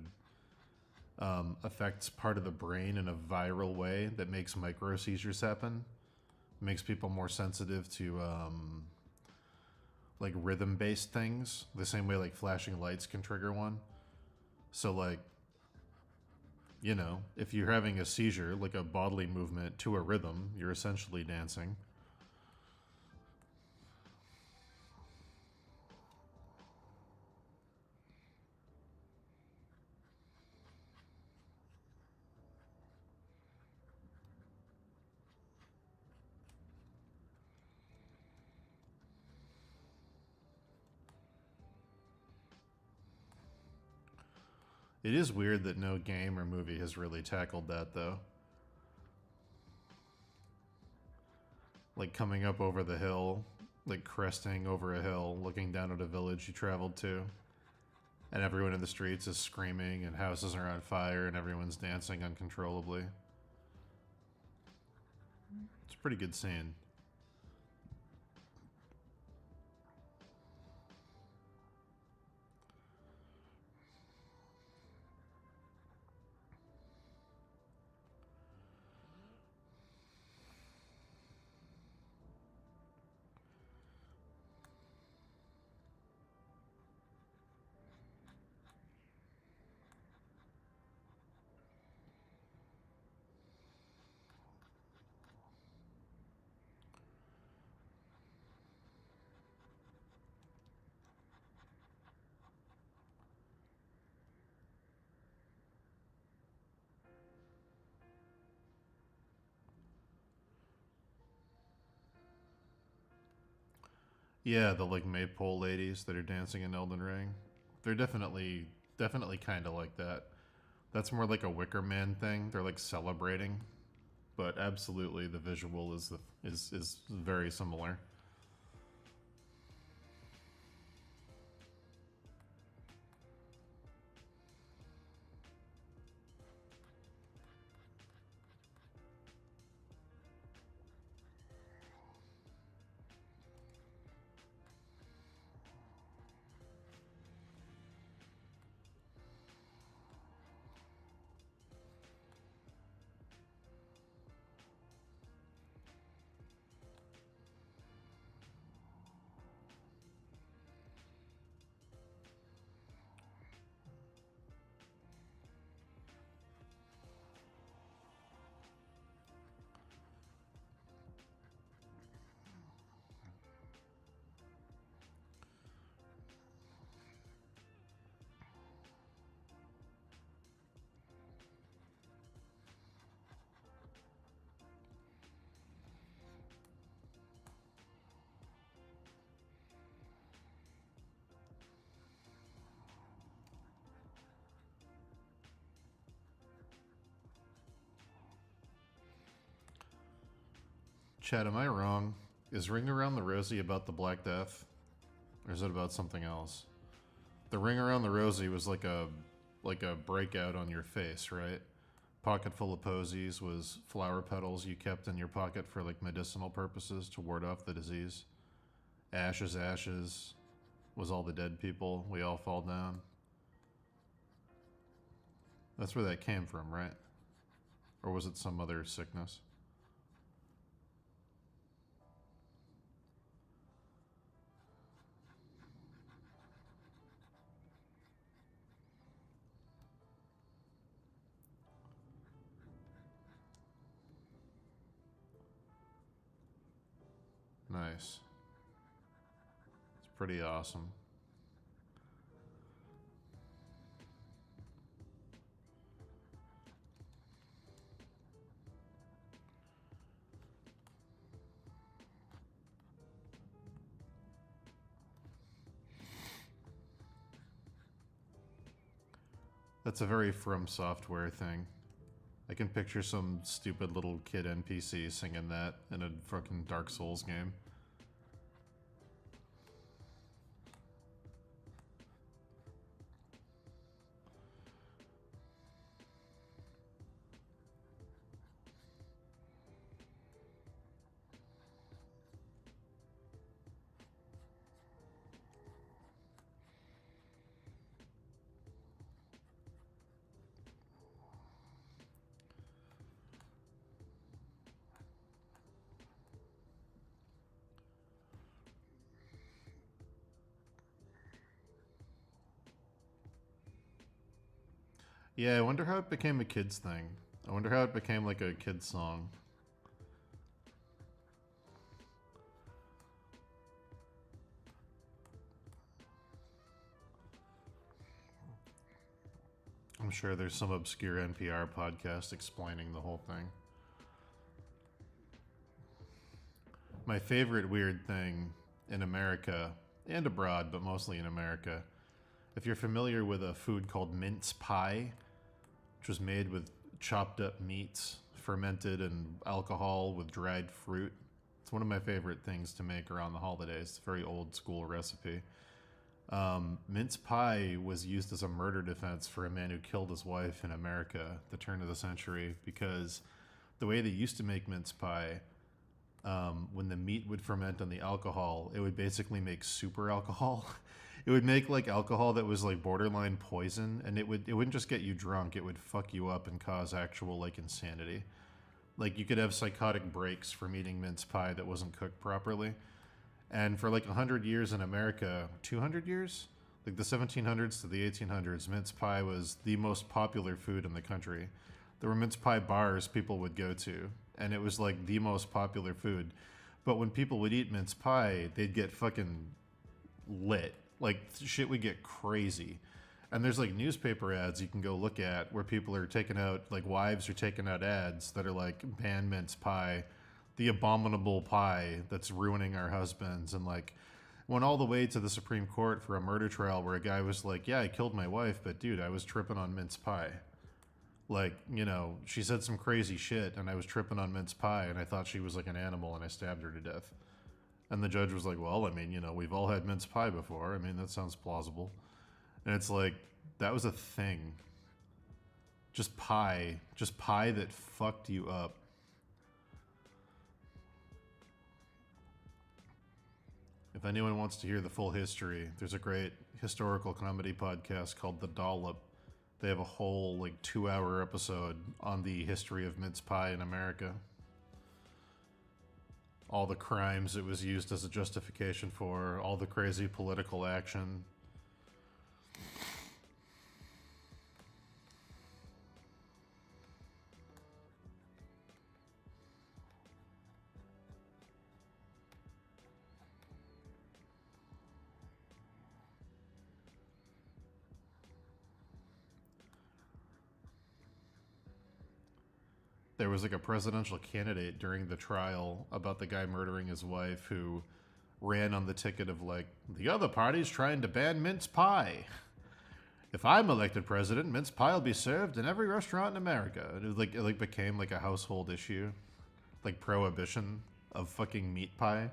Speaker 1: affects part of the brain in a viral way that makes micro seizures happen. Makes people more sensitive to like rhythm-based things, the same way like flashing lights can trigger one. So like, you know, if you're having a seizure, like a bodily movement to a rhythm, you're essentially dancing. It is weird that no game or movie has really tackled that, though. Like coming up over the hill, like cresting over a hill, looking down at a village you traveled to, and everyone in the streets is screaming, and houses are on fire, and everyone's dancing uncontrollably. It's a pretty good scene. Yeah, the like maypole ladies that are dancing in Elden Ring. They're definitely kind of like that. That's more like a Wicker Man thing. They're like celebrating, but absolutely the visual is very similar. Chad, am I wrong? Is Ring Around the Rosie about the Black Death, or is it about something else? The Ring Around the Rosie was like a breakout on your face, right? Pocket full of posies was flower petals you kept in your pocket for like medicinal purposes to ward off the disease. Ashes, ashes was all the dead people. We all fall down. That's where that came from, right? Or was it some other sickness? Nice. It's pretty awesome. That's a very From Software thing. I can picture some stupid little kid NPC singing that in a fucking Dark Souls game. Yeah, I wonder how it became a kid's thing. I wonder how it became like a kid's song. I'm sure there's some obscure NPR podcast explaining the whole thing. My favorite weird thing in America and abroad, but mostly in America, if you're familiar with a food called mince pie, which was made with chopped up meats, fermented in alcohol with dried fruit. It's one of my favorite things to make around the holidays. It's a very old school recipe. Mince pie was used as a murder defense for a man who killed his wife in America at the turn of the century because the way they used to make mince pie, when the meat would ferment on the alcohol, it would basically make super alcohol. It would make like alcohol that was like borderline poison, and it wouldn't just get you drunk, it would fuck you up and cause actual like insanity. Like you could have psychotic breaks from eating mince pie that wasn't cooked properly. And for like 100 years in America, 200 years, like the 1700s to the 1800s, mince pie was the most popular food in the country. There were mince pie bars people would go to, and it was like the most popular food. But when people would eat mince pie, they'd get fucking lit. Like shit would get crazy. And there's like newspaper ads you can go look at where people are taking out, like wives are taking out ads that are like ban mince pie, the abominable pie that's ruining our husbands, and like went all the way to the Supreme Court for a murder trial where a guy was like, yeah, I killed my wife, but dude, I was tripping on mince pie. Like, you know, she said some crazy shit and I was tripping on mince pie and I thought she was like an animal and I stabbed her to death. And the judge was like, well, I mean, you know, we've all had mince pie before. I mean, that sounds plausible. And it's like, that was a thing. Just pie that fucked you up. If anyone wants to hear the full history, there's a great historical comedy podcast called The Dollop. They have a whole, like, 2-hour episode on the history of mince pie in America. All the crimes it was used as a justification for, all the crazy political action. There was like a presidential candidate during the trial about the guy murdering his wife who ran on the ticket of like, the other party's trying to ban mince pie. If I'm elected president, mince pie will be served in every restaurant in America. It became like a household issue, like prohibition of fucking meat pie.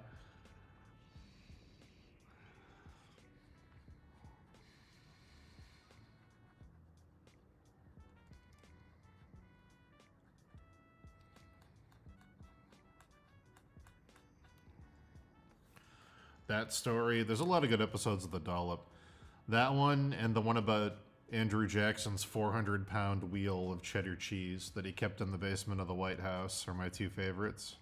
Speaker 1: That story, there's a lot of good episodes of The Dollop. That one and the one about Andrew Jackson's 400-pound wheel of cheddar cheese that he kept in the basement of the White House are my two favorites.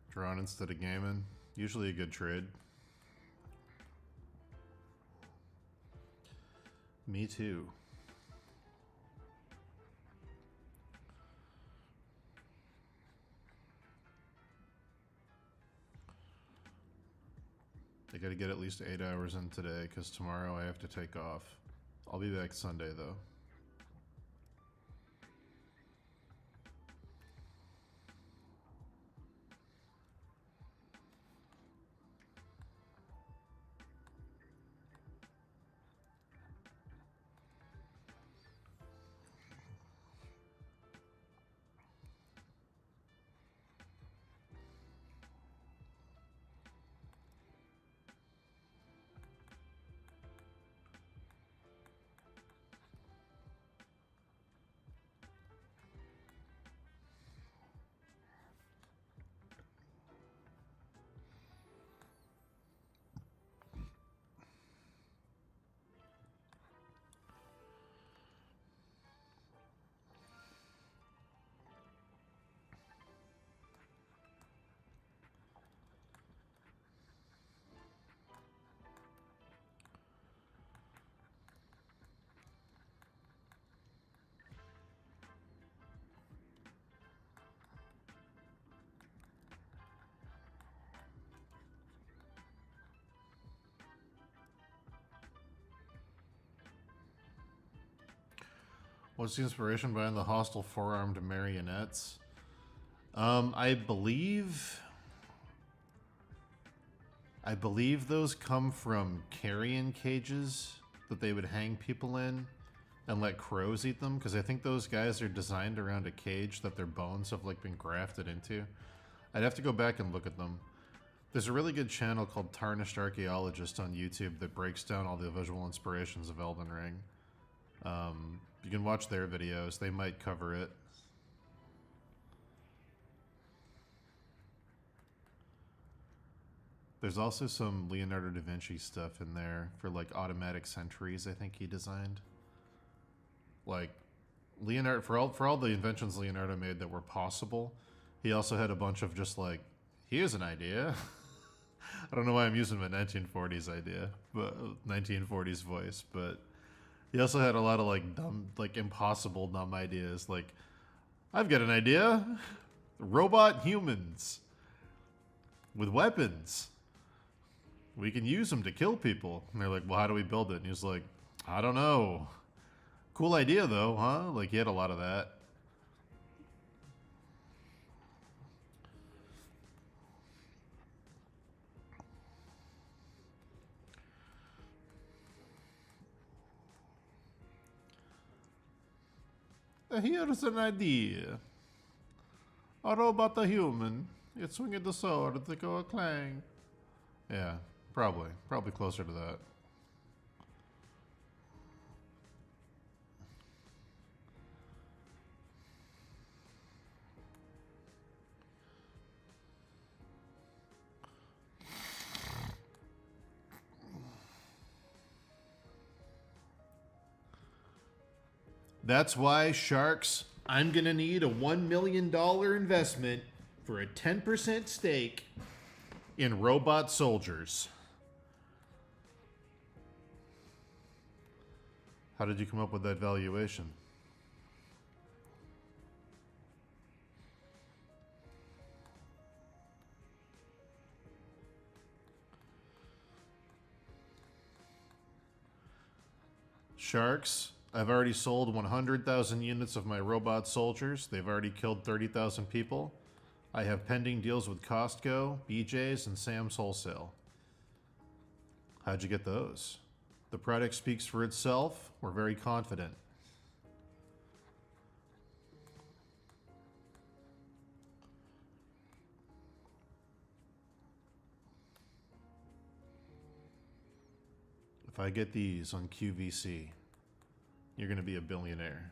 Speaker 1: Drawing instead of gaming. Usually a good trade. Me too. I gotta get at least 8 hours in today because tomorrow I have to take off. I'll be back Sunday though. What's the inspiration behind the hostile four-armed marionettes? I believe those come from carrion cages that they would hang people in and let crows eat them, because I think those guys are designed around a cage that their bones have like been grafted into. I'd have to go back and look at them. There's a really good channel called Tarnished Archaeologist on YouTube that breaks down all the visual inspirations of Elden Ring. You can watch their videos. They might cover it. There's also some Leonardo da Vinci stuff in there for like automatic sentries I think he designed. Like Leonardo, for all the inventions Leonardo made that were possible, he also had a bunch of just like, here's an idea. I don't know why I'm using my 1940s idea, but 1940s voice, but he also had a lot of like dumb, like impossible dumb ideas. Like, I've got an idea. Robot humans with weapons. We can use them to kill people. And they're like, well, how do we build it? And he was like, I don't know. Cool idea though, huh? Like he had a lot of that. Here's an idea. A robot, a human. It's swinging the sword to go a clang. Yeah, probably. Probably closer to that. That's why, Sharks, I'm gonna need a $1 million investment for a 10% stake in robot soldiers. How did you come up with that valuation? Sharks, I've already sold 100,000 units of my robot soldiers. They've already killed 30,000 people. I have pending deals with Costco, BJ's, and Sam's Wholesale. How'd you get those? The product speaks for itself. We're very confident. If I get these on QVC, you're going to be a billionaire.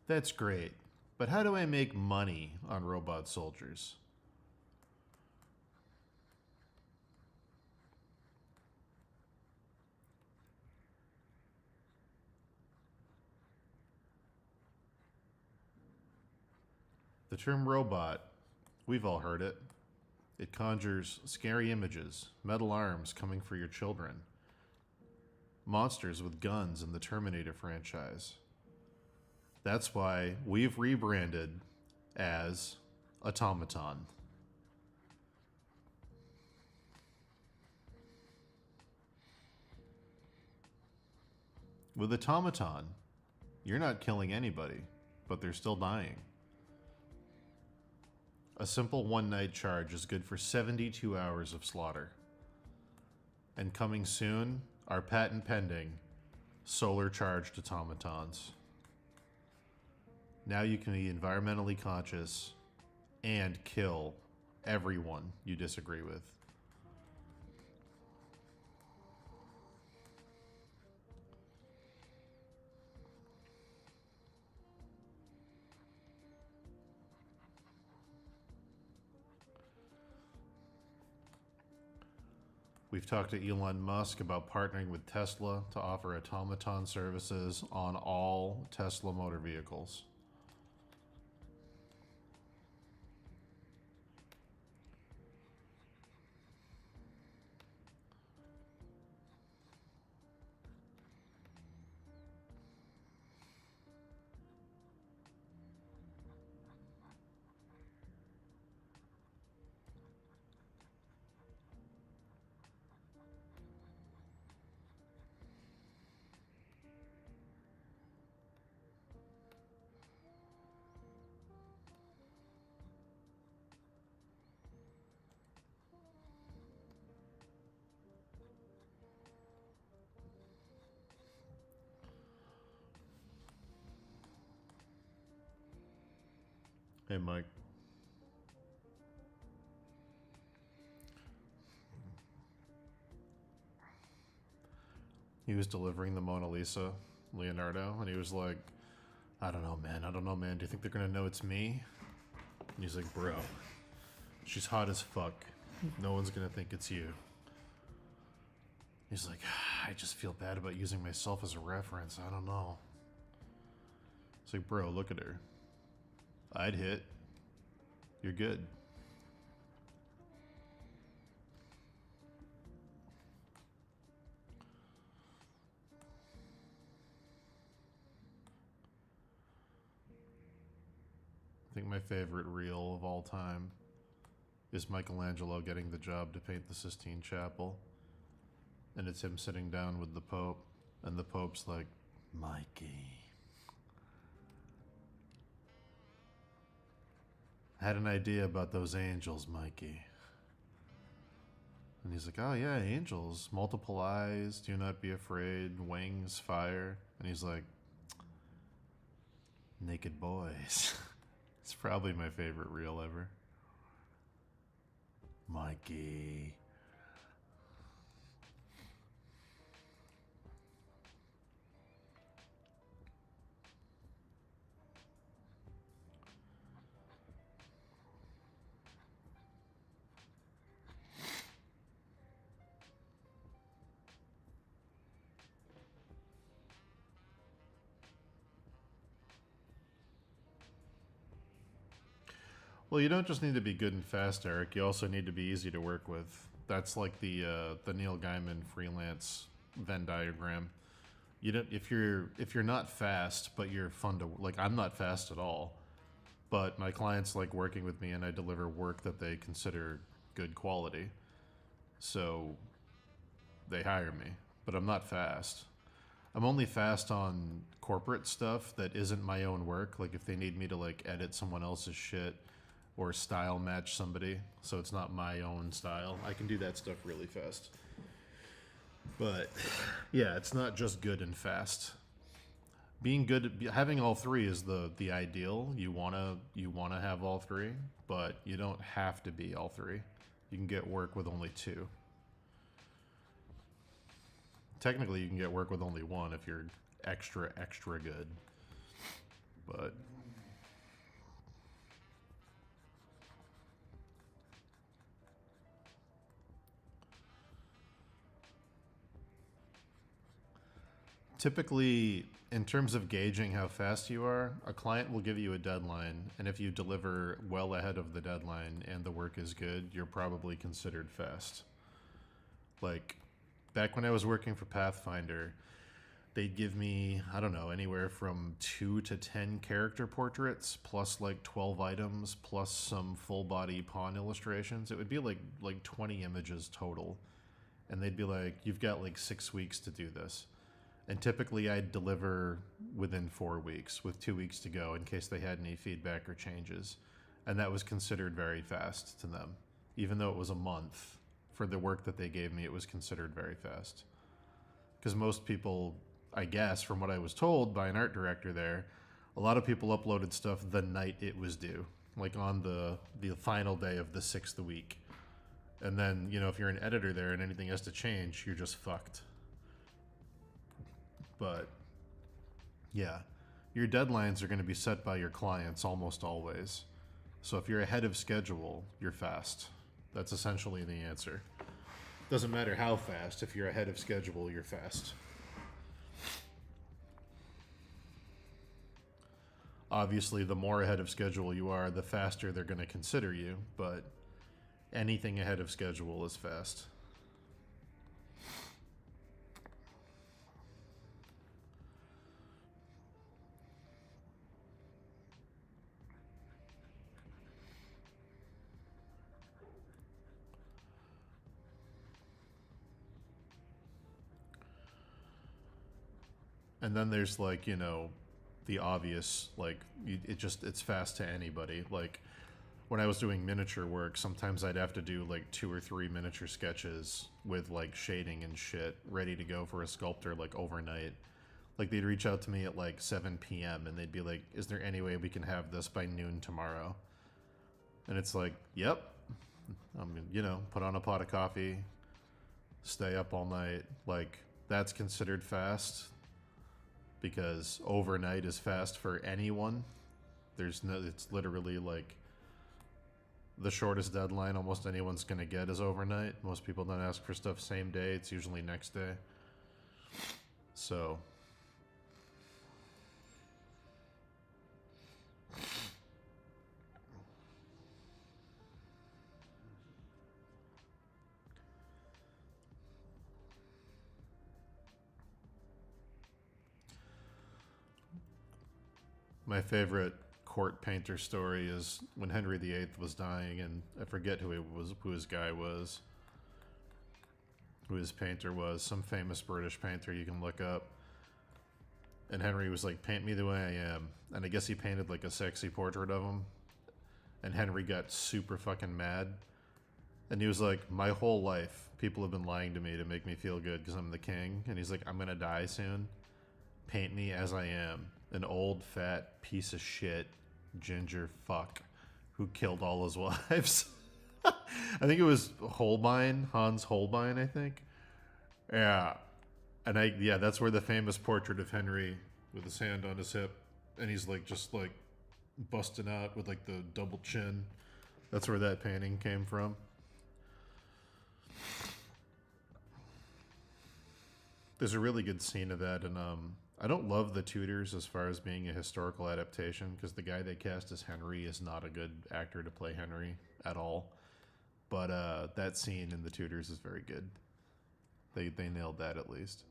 Speaker 1: That's great, but how do I make money on robot soldiers? The term robot, we've all heard it. It conjures scary images, metal arms coming for your children, monsters with guns in the Terminator franchise. That's why we've rebranded as Automaton. With Automaton, you're not killing anybody, but they're still dying. A simple one-night charge is good for 72 hours of slaughter. And coming soon, our patent pending solar-charged automatons. Now you can be environmentally conscious and kill everyone you disagree with. We've talked to Elon Musk about partnering with Tesla to offer automaton services on all Tesla motor vehicles. Hey, Mike. He was delivering the Mona Lisa, Leonardo, and he was like, I don't know, man. I don't know, man. Do you think they're gonna know it's me? And he's like, bro, she's hot as fuck. No one's gonna think it's you. He's like, I just feel bad about using myself as a reference. I don't know. It's like, bro, look at her. I'd hit. You're good. I think my favorite reel of all time is Michelangelo getting the job to paint the Sistine Chapel. And it's him sitting down with the Pope, and the Pope's like, Mikey. I had an idea about those angels, Mikey. And he's like, oh yeah, angels. Multiple eyes, do not be afraid, wings, fire. And he's like, naked boys. It's probably my favorite reel ever. Mikey. Well, you don't just need to be good and fast, Eric. You also need to be easy to work with. That's like the Neil Gaiman freelance Venn diagram. You don't if you're not fast, but you're fun to like. I'm not fast at all, but my clients like working with me, and I deliver work that they consider good quality. So they hire me, but I'm not fast. I'm only fast on corporate stuff that isn't my own work. Like if they need me to like edit someone else's shit or style match somebody, so it's not my own style, I can do that stuff really fast. But yeah, it's not just good and fast. Being good, having all three is the ideal. You wanna have all three, but you don't have to be all three. You can get work with only two. Technically, you can get work with only one if you're extra good. But typically, in terms of gauging how fast you are, a client will give you a deadline, and if you deliver well ahead of the deadline and the work is good, you're probably considered fast. Like, back when I was working for Pathfinder, they'd give me, I don't know, anywhere from 2 to 10 character portraits, plus like 12 items, plus some full body pawn illustrations. It would be like 20 images total. And they'd be like, you've got like 6 weeks to do this. And typically I'd deliver within 4 weeks, with 2 weeks to go in case they had any feedback or changes. And that was considered very fast to them. Even though it was a month, for the work that they gave me, it was considered very fast. Because most people, I guess, from what I was told by an art director there, a lot of people uploaded stuff the night it was due, like on the final day of the 6th week. And then, you know, if you're an editor there and anything has to change, you're just fucked. But yeah, your deadlines are going to be set by your clients almost always. So if you're ahead of schedule, you're fast. That's essentially the answer. Doesn't matter how fast, if you're ahead of schedule, you're fast. Obviously, the more ahead of schedule you are, the faster they're going to consider you, but anything ahead of schedule is fast. And then there's like, you know, the obvious, like, it's fast to anybody. Like, when I was doing miniature work, sometimes I'd have to do like 2 or 3 miniature sketches with like shading and shit ready to go for a sculptor like overnight. Like they'd reach out to me at like 7 p.m. and they'd be like, "Is there any way we can have this by noon tomorrow?" And it's like, "Yep." I'm gonna, put on a pot of coffee, stay up all night. Like that's considered fast because overnight is fast for anyone. It's literally like the shortest deadline almost anyone's gonna get is overnight. Most people don't ask for stuff same day. It's usually next day. So my favorite court painter story is when Henry VIII was dying, and I forget who his guy was, who his painter was, some famous British painter you can look up. And Henry was like, "Paint me the way I am," and I guess he painted like a sexy portrait of him. And Henry got super fucking mad, and he was like, "My whole life, people have been lying to me to make me feel good because I'm the king." And he's like, "I'm gonna die soon. Paint me as I am, an old, fat piece of shit, ginger fuck who killed all his wives." I think it was Hans Holbein, I think. Yeah. And that's where the famous portrait of Henry with his hand on his hip and he's like just like busting out with like the double chin. That's where that painting came from. There's a really good scene of that, and I don't love The Tudors as far as being a historical adaptation because the guy they cast as Henry is not a good actor to play Henry at all. But that scene in The Tudors is very good. They nailed that at least.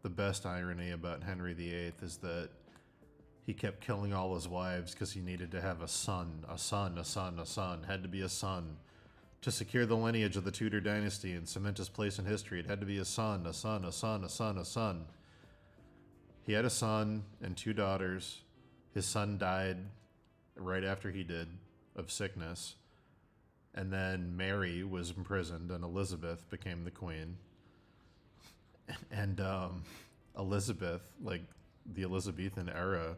Speaker 1: The best irony about Henry VIII is that he kept killing all his wives because he needed to have a son, a son, a son, a son. Had to be a son. To secure the lineage of the Tudor dynasty and cement his place in history, it had to be a son, a son, a son, a son, a son. He had a son and two daughters. His son died right after he did of sickness. And then Mary was imprisoned and Elizabeth became the queen. And Elizabeth, like the Elizabethan era,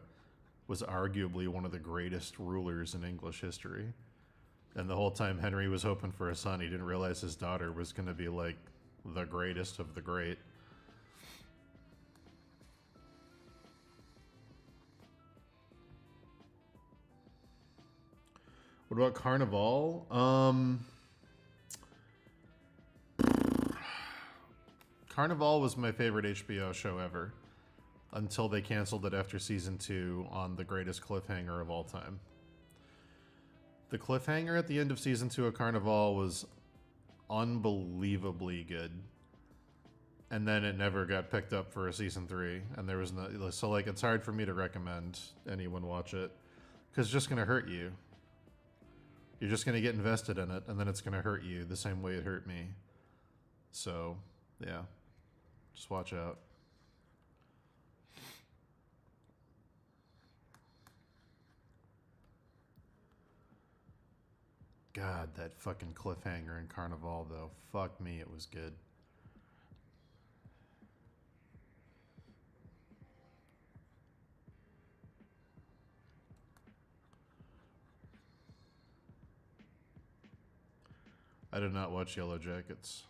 Speaker 1: was arguably one of the greatest rulers in English history. And the whole time Henry was hoping for a son, he didn't realize his daughter was going to be like the greatest of the great. What about Carnival? Carnival was my favorite HBO show ever until they canceled it after season 2 on the greatest cliffhanger of all time. The cliffhanger at the end of season 2 of Carnival was unbelievably good. And then it never got picked up for a season 3, and there was no, so like it's hard for me to recommend anyone watch it because it's just going to hurt you. You're just going to get invested in it, and then it's going to hurt you the same way it hurt me. So, yeah. Just watch out. God, that fucking cliffhanger in Carnival, though. Fuck me, it was good. I did not watch Yellow Jackets.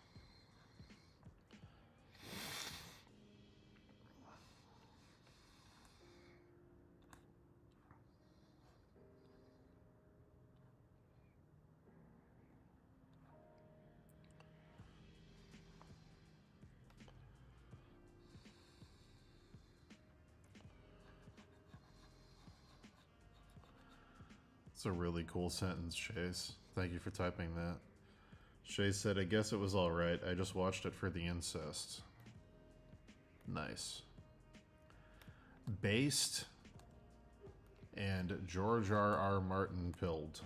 Speaker 1: It's a really cool sentence, Chase. Thank you for typing that. Shay said, I guess it was alright. I just watched it for the incest. Nice. Based and George R.R. Martin pilled.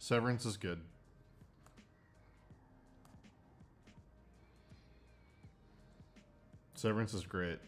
Speaker 1: Severance is good. Severance is great.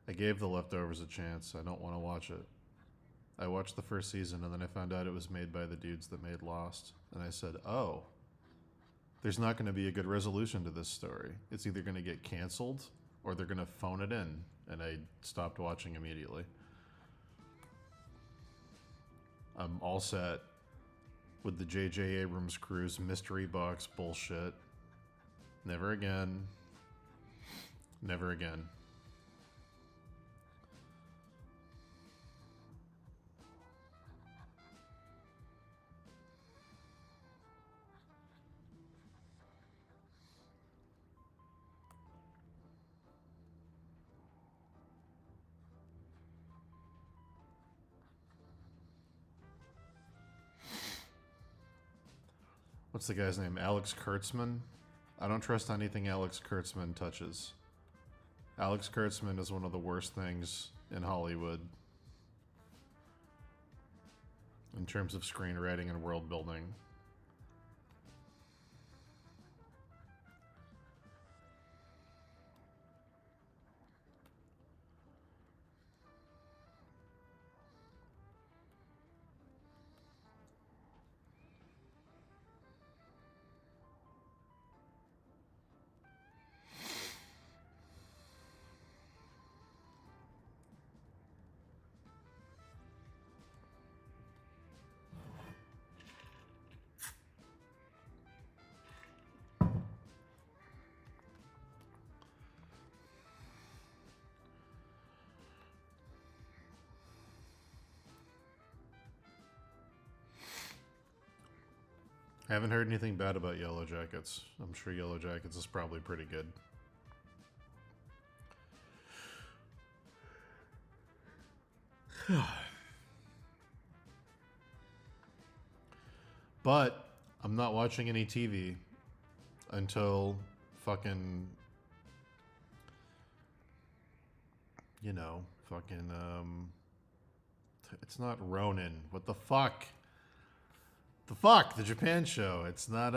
Speaker 1: I gave The Leftovers a chance. I don't want to watch it. I watched the first season and then I found out it was made by the dudes that made Lost. And I said, oh, there's not going to be a good resolution to this story. It's either going to get canceled or they're going to phone it in. And I stopped watching immediately. I'm all set with the J.J. Abrams crew's mystery box bullshit. Never again. Never again. What's the guy's name? Alex Kurtzman? I don't trust anything Alex Kurtzman touches. Alex Kurtzman is one of the worst things in Hollywood in terms of screenwriting and world building. I haven't heard anything bad about Yellow Jackets. I'm sure Yellow Jackets is probably pretty good. But I'm not watching any TV until fucking, you know, fucking, it's not Ronin. What the fuck? The fuck? The Japan show. It's not,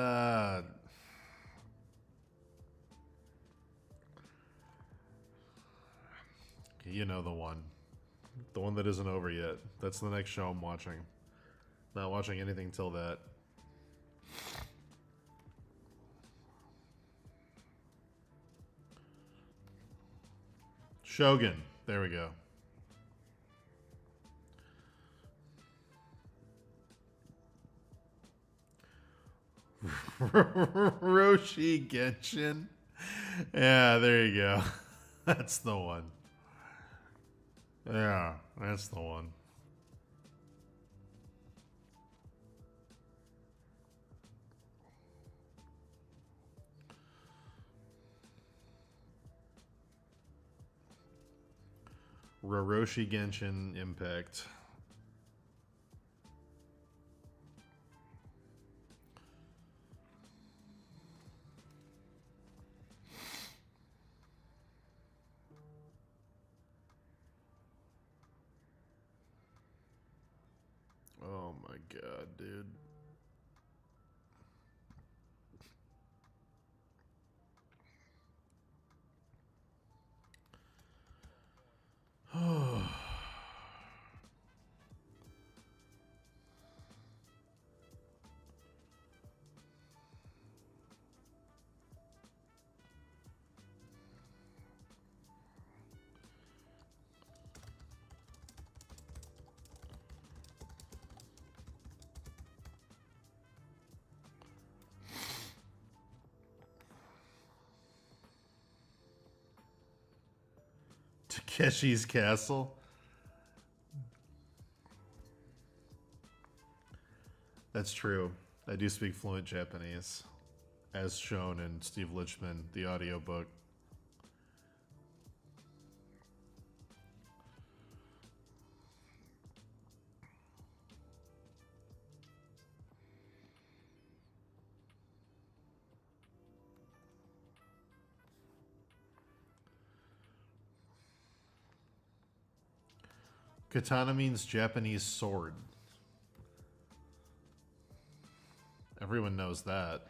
Speaker 1: you know the one. The one that isn't over yet. That's the next show I'm watching. Not watching anything till that. Shogun. There we go. Roshi Genshin. Yeah, there you go. That's the one. Yeah, that's the one. Roroshi Genshin Impact. god, dude. Takeshi's Castle. That's true. I do speak fluent Japanese, as shown in Steve Lichman, the audiobook. Katana means Japanese sword. Everyone knows that.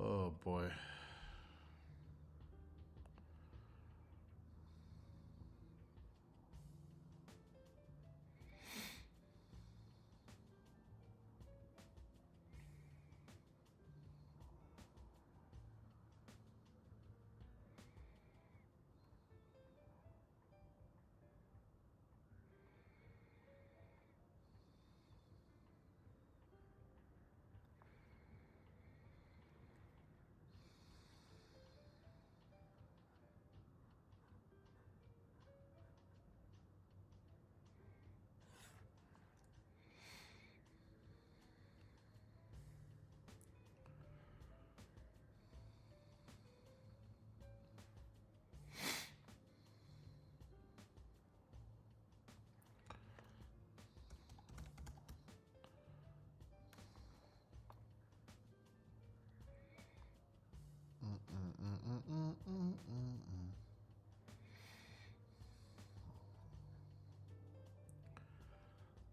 Speaker 1: Oh boy.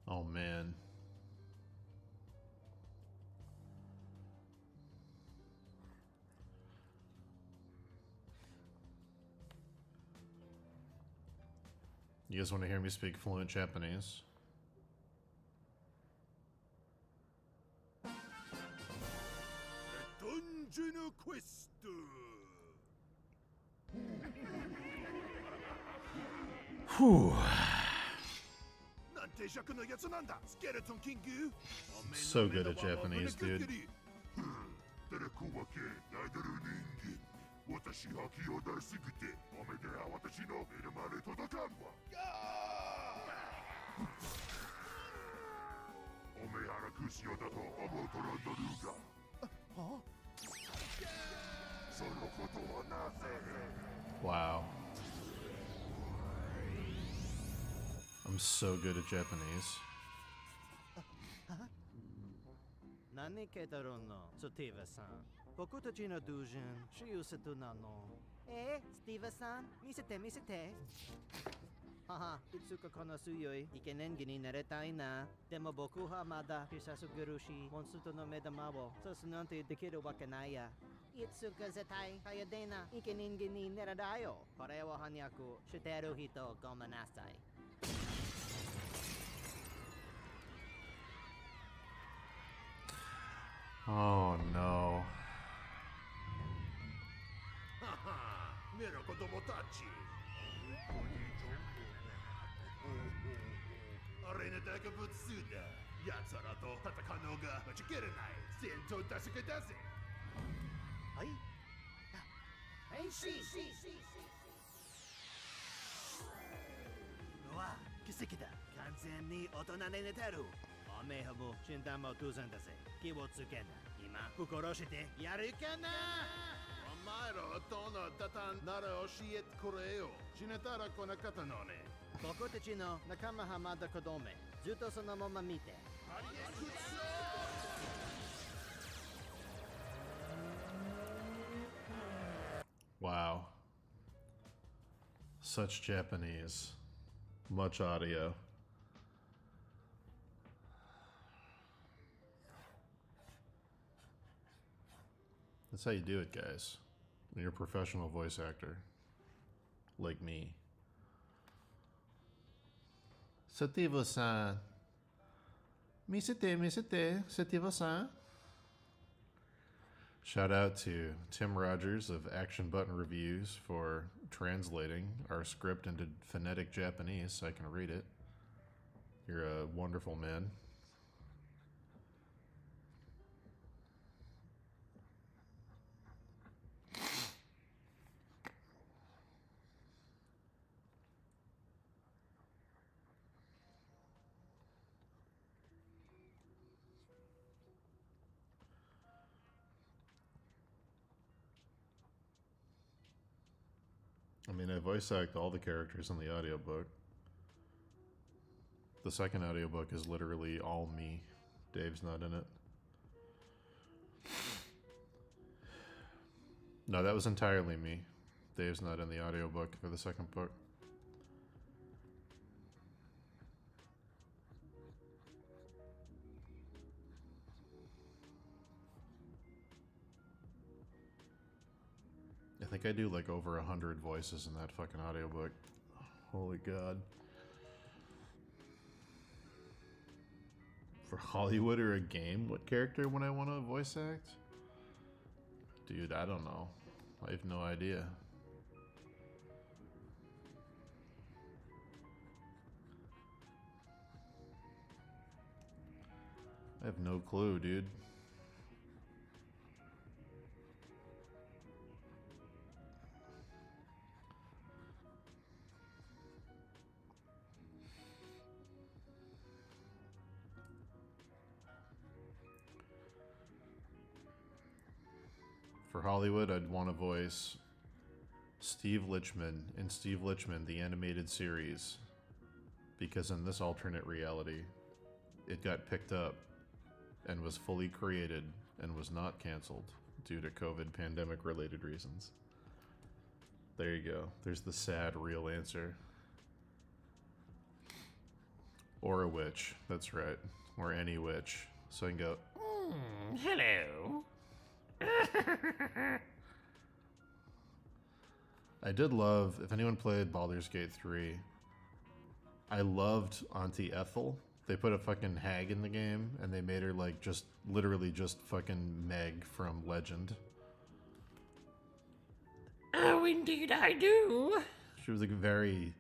Speaker 1: Oh man. You guys want to hear me speak fluent Japanese? Whew. So good at Japanese, dude. Wow. I'm so good at Japanese.
Speaker 2: 何ケタロンのスティーブさん僕たちのドゥジンシユセトなのスティーブさん見せて見せて母いつかこの強いイケメンになりたいなでも僕はまだ必殺グルシモンストの目玉を刺すなんてできるわけないやいつか絶対早出なイケメンにならだよこれを翻訳してる人ごめんなさい
Speaker 1: Oh no.
Speaker 2: わ奇跡だ完全に大人で寝てるおめえも死んだも当然だぜ気をつけな今心してやるかな
Speaker 3: お前らどのダタンなら教えてくれよ死ねたら来なかったのね
Speaker 2: 僕たちの仲間はまだ子供ずっとそのまま見て
Speaker 3: ありえくそ
Speaker 1: Wow. Such Japanese. Much audio. That's how you do it, guys. When you're a professional voice actor. Like me. Sativa-san. Misete, Sativa-san. Shout out to Tim Rogers of Action Button Reviews for translating our script into phonetic Japanese so I can read it. You're a wonderful man. I mean, I voice act all the characters in the audiobook. The second audiobook is literally all me. Dave's not in it. No, that was entirely me. Dave's not in the audiobook for the second book. I think I do like over 100 voices in that fucking audiobook. Holy God. For Hollywood or a game, what character would I want to voice act? Dude, I don't know. I have no idea. I have no clue, dude. For Hollywood, I'd want to voice Steve Lichtman in Steve Lichtman, the animated series. Because in this alternate reality, it got picked up and was fully created and was not canceled due to COVID pandemic related reasons. There you go. There's the sad real answer. Or a witch. That's right. Or any witch. So I can go, hello. I did love, if anyone played Baldur's Gate 3, I loved Auntie Ethel. They put a fucking hag in the game, and they made her like just, literally just fucking Meg from Legend. Oh, indeed I do. She was like very,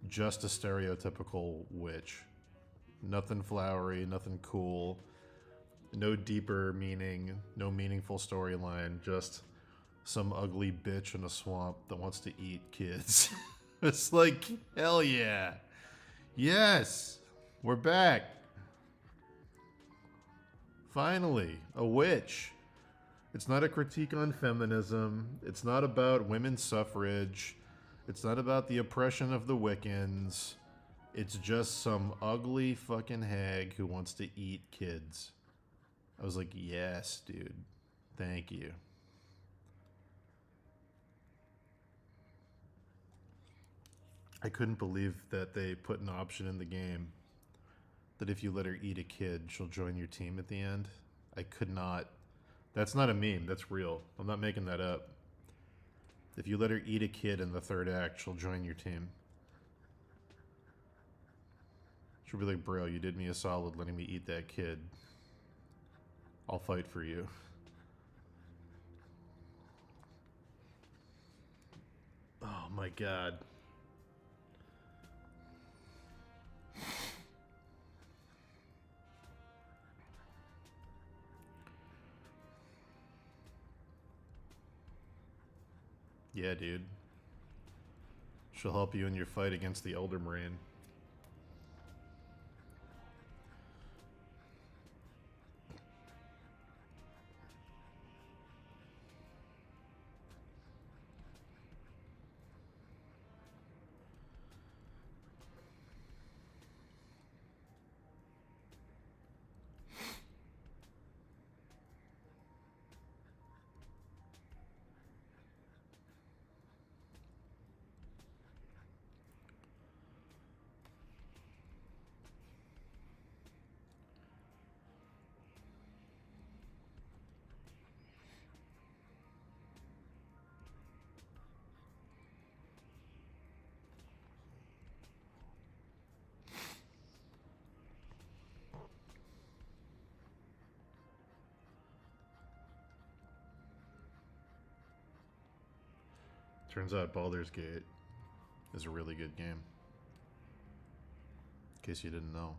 Speaker 1: just a stereotypical witch. Nothing flowery, nothing cool. No deeper meaning, no meaningful storyline, just some ugly bitch in a swamp that wants to eat kids. It's like, hell yeah. Yes, we're back. Finally, a witch. It's not a critique on feminism. It's not about women's suffrage. It's not about the oppression of the Wiccans. It's just some ugly fucking hag who wants to eat kids. I was like, yes, dude. Thank you. I couldn't believe that they put an option in the game that if you let her eat a kid, she'll join your team at the end. I could not. That's not a meme. That's real. I'm not making that up. If you let her eat a kid in the third act, she'll join your team. She'll be like, bro, you did me a solid letting me eat that kid. I'll fight for you. Oh my God. Yeah, dude. She'll help you in your fight against the Elder Marine. Turns out Baldur's Gate is a really good game. In case you didn't know.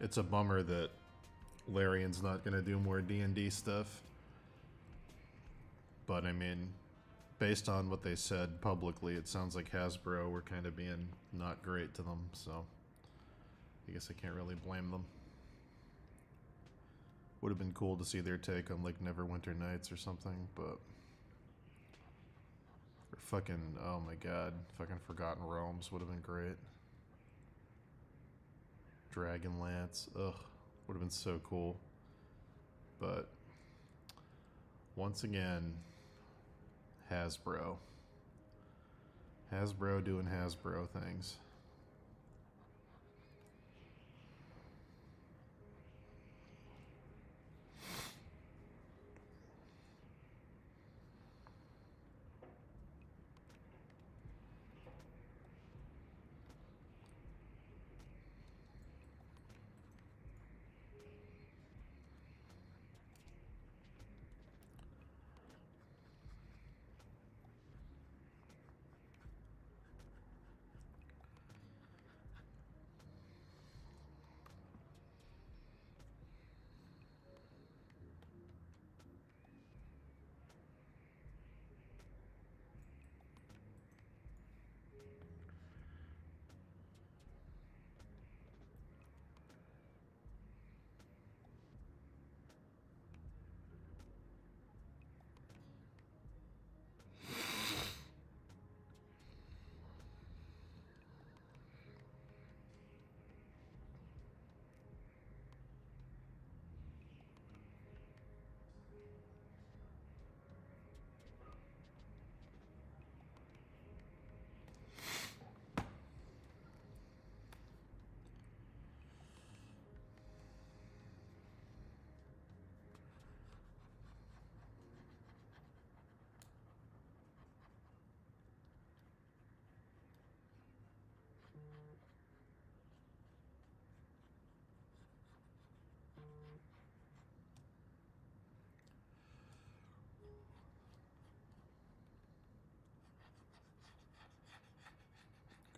Speaker 1: It's a bummer that Larian's not going to do more D&D stuff. But I mean, based on what they said publicly, it sounds like Hasbro were kind of being not great to them, so I guess I can't really blame them. Would have been cool to see their take on like Neverwinter Nights or something, but or fucking, oh my god, fucking Forgotten Realms would have been great. Dragonlance, ugh, would have been so cool. But once again, Hasbro doing Hasbro things.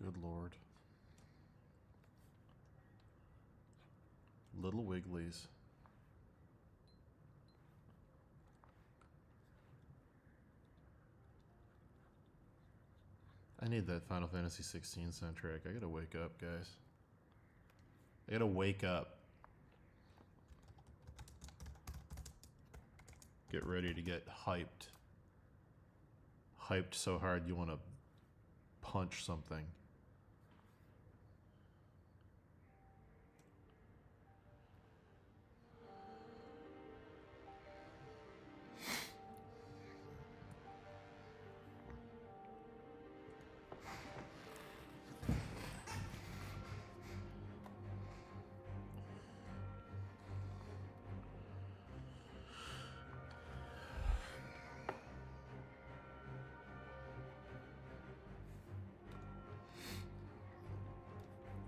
Speaker 1: Good lord. Little wigglies. I need that Final Fantasy 16 soundtrack. I gotta wake up, guys. I gotta wake up. Get ready to get hyped. Hyped so hard you wanna punch something.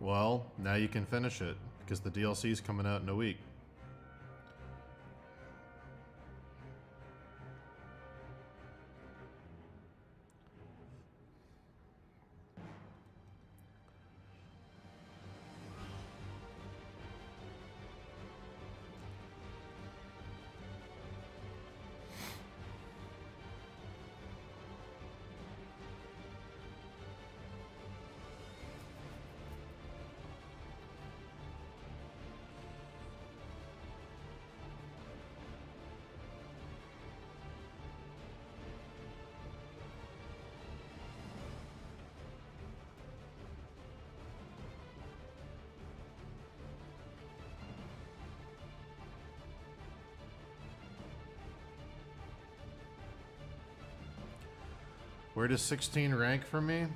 Speaker 1: Well, now you can finish it, because the DLC's coming out in a week. Where does 16 rank for me?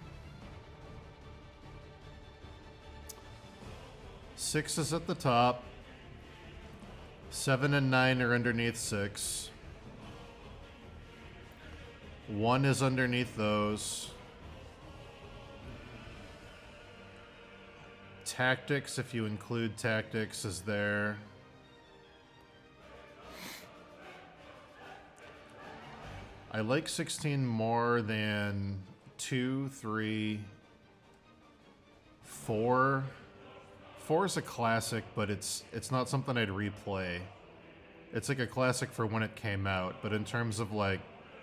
Speaker 1: 6 is at the top. 7 and 9 are underneath 6. 1 is underneath those. Tactics, if you include tactics, is there. I like 16 more than 2, 3, 4. 4 is a classic, but it's not something I'd replay. It's like a classic for when it came out, but in terms of like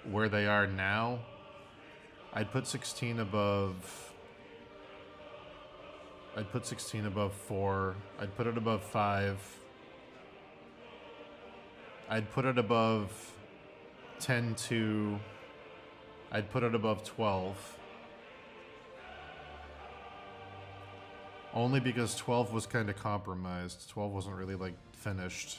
Speaker 1: where they are now, I'd put 16 above. I'd put 16 above 4. I'd put it above 5. I'd put it above 10-2. I'd put it above 12. Only because 12 was kind of compromised. 12 wasn't really, like, finished.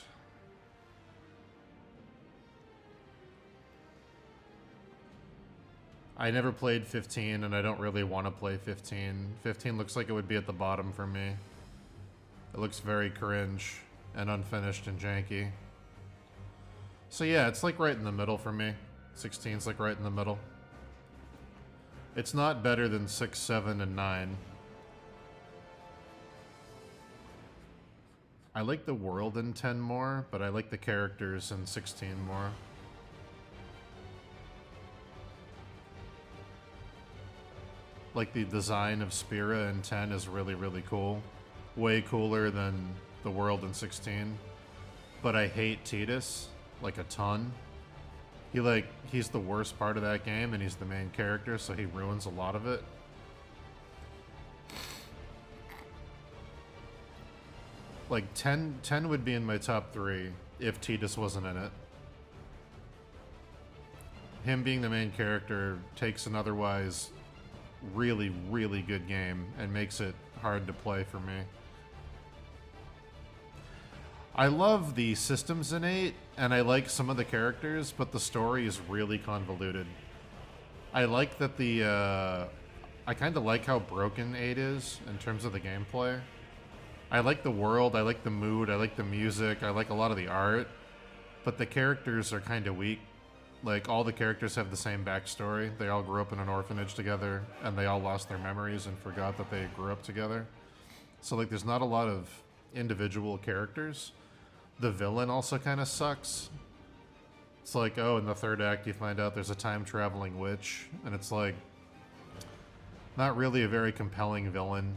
Speaker 1: I never played 15, and I don't really want to play 15. 15 looks like it would be at the bottom for me. It looks very cringe and unfinished and janky. So yeah, it's like right in the middle for me. 16's like right in the middle. It's not better than 6, 7, and 9. I like the world in 10 more, but I like the characters in 16 more. Like the design of Spira in 10 is really, really cool. Way cooler than the world in 16. But I hate Tidus. Like a ton. He's the worst part of that game, and he's the main character, so he ruins a lot of it. Like 10 would be in my top 3 if Tidus wasn't in it. Him being the main character takes an otherwise really, really good game and makes it hard to play for me. I love the systems in 8, and I like some of the characters, but the story is really convoluted. I like that I kind of like how broken 8 is in terms of the gameplay. I like the world, I like the mood, I like the music, I like a lot of the art, but the characters are kind of weak. Like, all the characters have the same backstory. They all grew up in an orphanage together, and they all lost their memories and forgot that they grew up together. So, like, there's not a lot of individual characters. The villain also kind of sucks. It's like, oh, in the third act you find out there's a time-traveling witch, and it's like, not really a very compelling villain.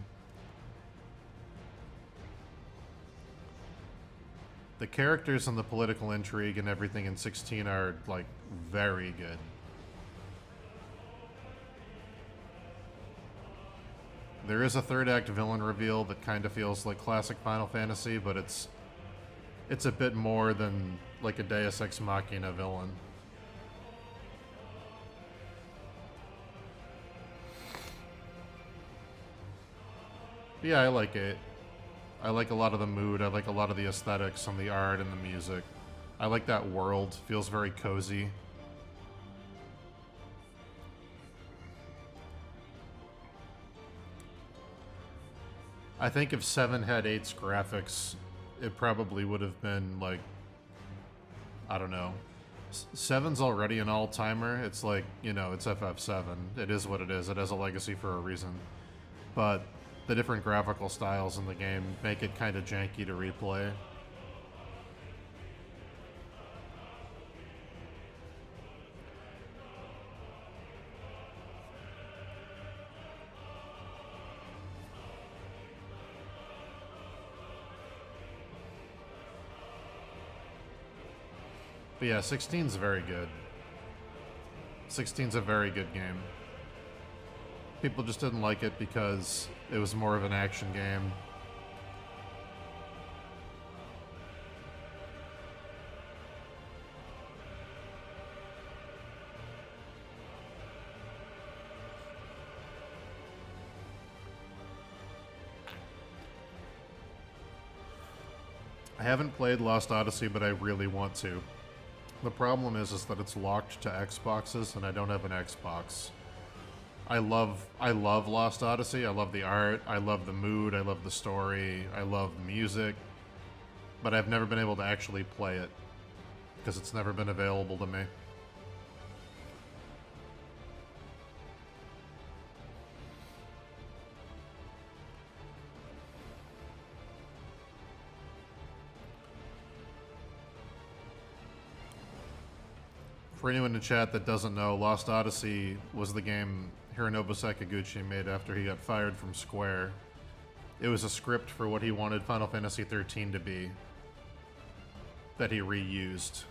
Speaker 1: The characters and the political intrigue and everything in 16 are, like, very good. There is a third act villain reveal that kind of feels like classic Final Fantasy, but it's a bit more than like a Deus Ex Machina villain. But yeah, I like it. I like a lot of the mood, I like a lot of the aesthetics and the art and the music. I like that world, feels very cozy. I think if 7 had 8's graphics, it probably would have been like, I don't know. 7's already an all-timer. It's like, you know, it's FF7. It is what it is. It has a legacy for a reason. But the different graphical styles in the game make it kind of janky to replay. But yeah, 16's very good. 16's a very good game. People just didn't like it because it was more of an action game. I haven't played Lost Odyssey, but I really want to. The problem is that it's locked to Xboxes, and I don't have an Xbox. I love Lost Odyssey. I love the art. I love the mood. I love the story. I love the music. But I've never been able to actually play it because it's never been available to me. For anyone in chat that doesn't know, Lost Odyssey was the game Hironobu Sakaguchi made after he got fired from Square. It was a script for what he wanted Final Fantasy XIII to be that he reused.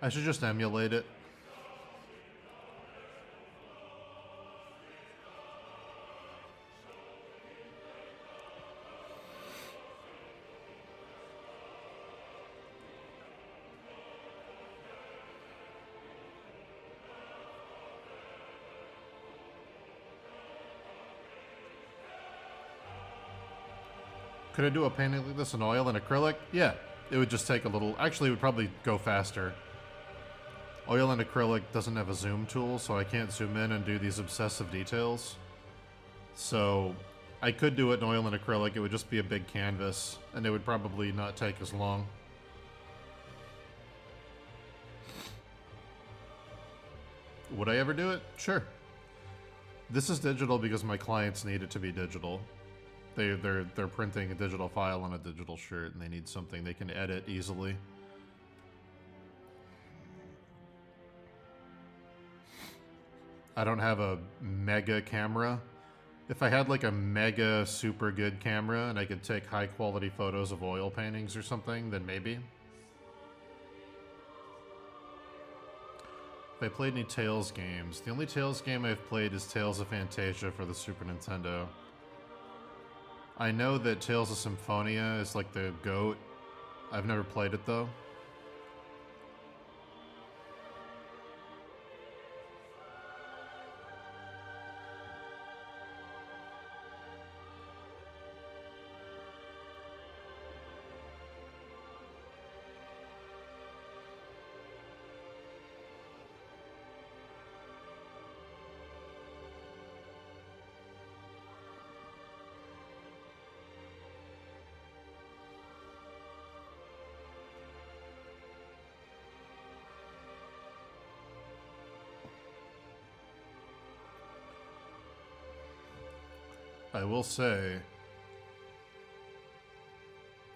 Speaker 1: I should just emulate it. Could I do a painting like this in oil and acrylic? Yeah, it would just take a little... Actually, it would probably go faster. Oil and acrylic doesn't have a zoom tool, so I can't zoom in and do these obsessive details. So I could do it in oil and acrylic. It would just be a big canvas, and it would probably not take as long. Would I ever do it? Sure. This is digital because my clients need it to be digital. They're printing a digital file on a digital shirt, and they need something they can edit easily. I don't have a mega camera. If I had like a mega super good camera and I could take high quality photos of oil paintings or something, then maybe. If I played any Tales games, the only Tales game I've played is Tales of Fantasia for the Super Nintendo. I know that Tales of Symphonia is like the GOAT. I've never played it though. I will say,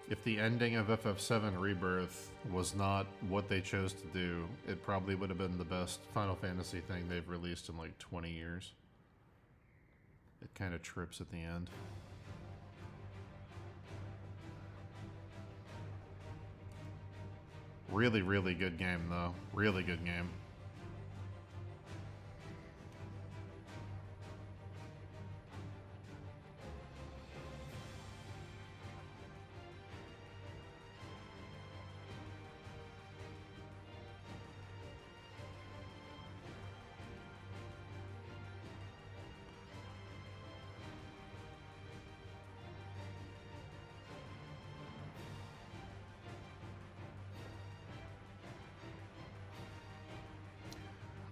Speaker 1: if the ending of FF7 Rebirth was not what they chose to do, it probably would have been the best Final Fantasy thing they've released in like 20 years. It kind of trips at the end. Really, really good game, though. Really good game.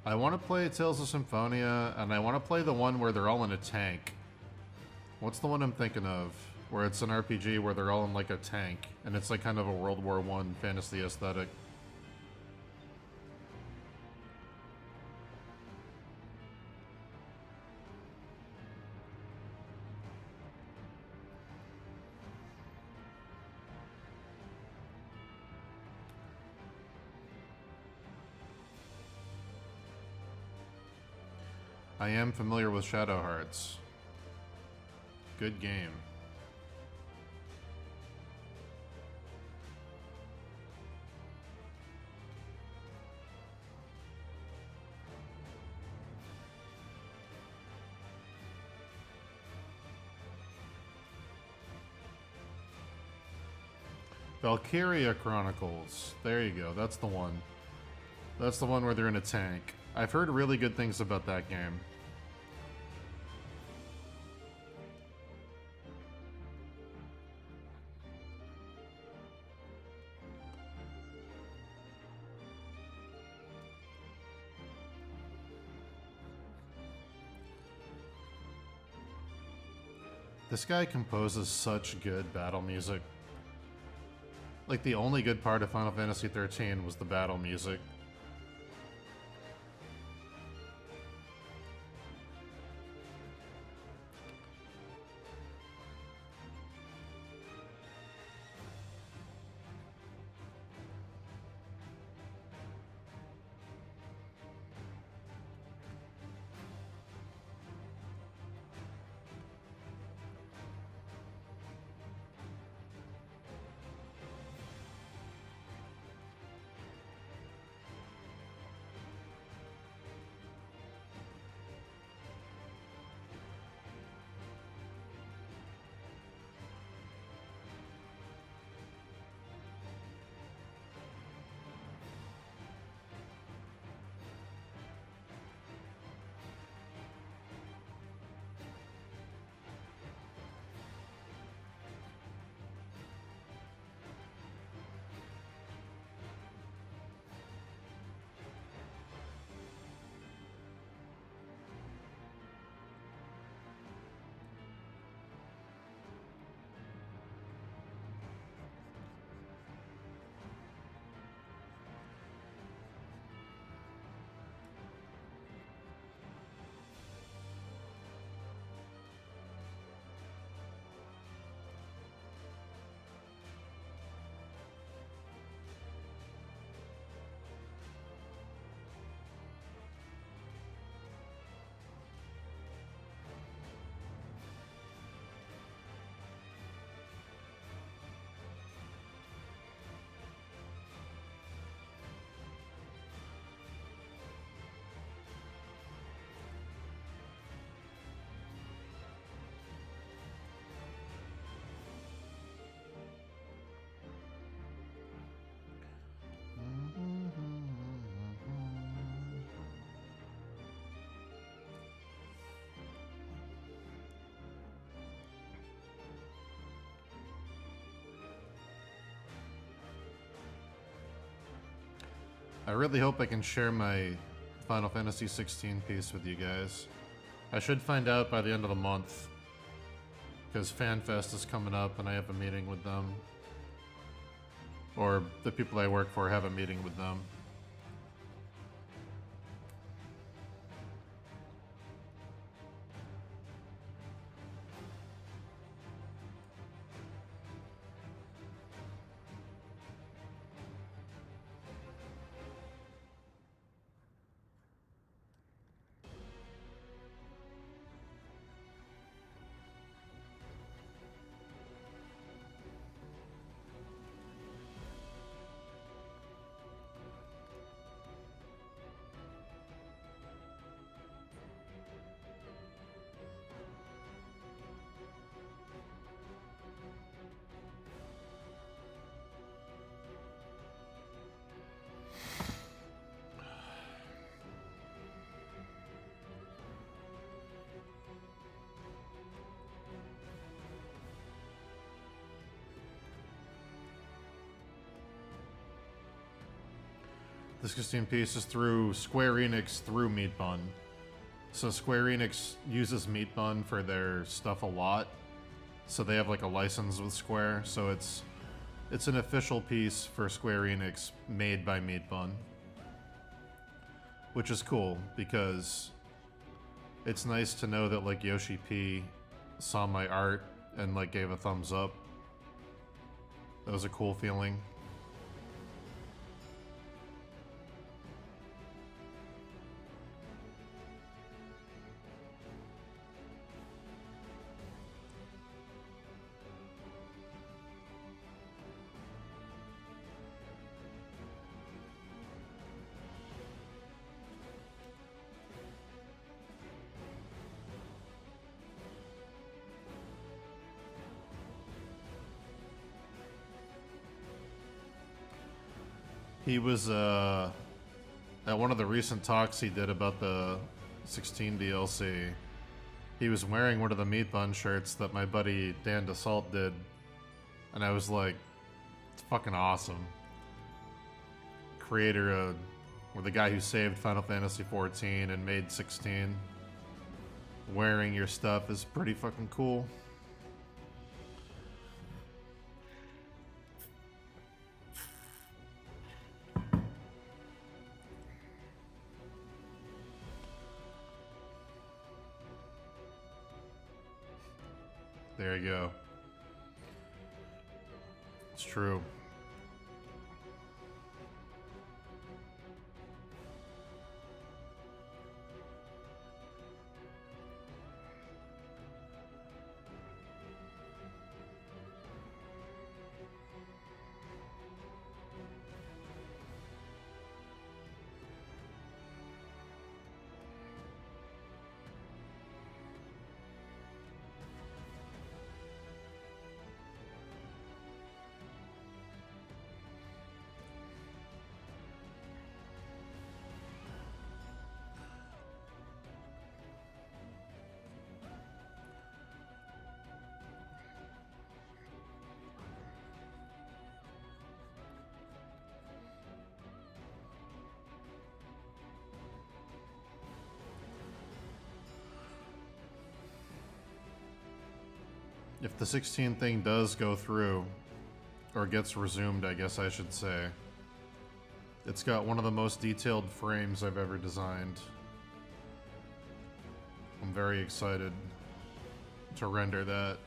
Speaker 1: I want to play Tales of Symphonia, and I want to play the one where they're all in a tank. What's the one I'm thinking of? Where it's an RPG where they're all in like a tank, and it's like kind of a World War I fantasy aesthetic. I am familiar with Shadow Hearts. Good game. Valkyria Chronicles. There you go. That's the one. That's the one where they're in a tank. I've heard really good things about that game. This guy composes such good battle music. Like, the only good part of Final Fantasy XIII was the battle music. I really hope I can share my Final Fantasy 16 piece with you guys. I should find out by the end of the month, because FanFest is coming up and I have a meeting with them. Or the people I work for have a meeting with them. The 16 piece is through Square Enix through Meat Bun. So Square Enix uses Meat Bun for their stuff a lot. So they have like a license with Square. So it's an official piece for Square Enix made by Meat Bun. Which is cool because it's nice to know that like Yoshi P saw my art and like gave a thumbs up. That was a cool feeling. He was at one of the recent talks he did about the 16 DLC. He was wearing one of the Meat Bun shirts that my buddy Dan DeSalt did, and I was like, it's fucking awesome. Creator or the guy who saved Final Fantasy 14 and made 16, wearing your stuff is pretty fucking cool. There you go. It's true. If the 16 thing does go through, or gets resumed, I guess I should say, it's got one of the most detailed frames I've ever designed. I'm very excited to render that.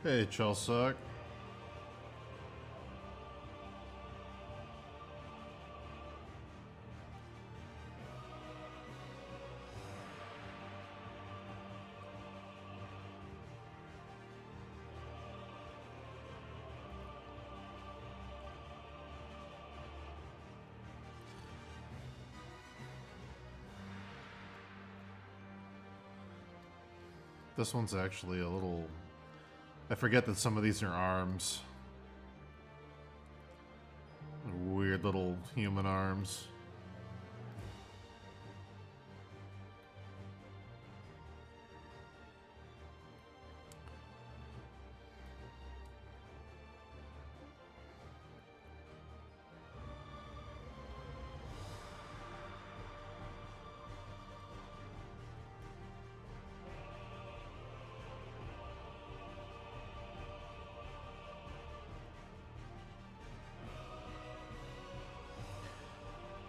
Speaker 1: Hey, Chelsuck. This one's actually a little... I forget that some of these are arms. Weird little human arms.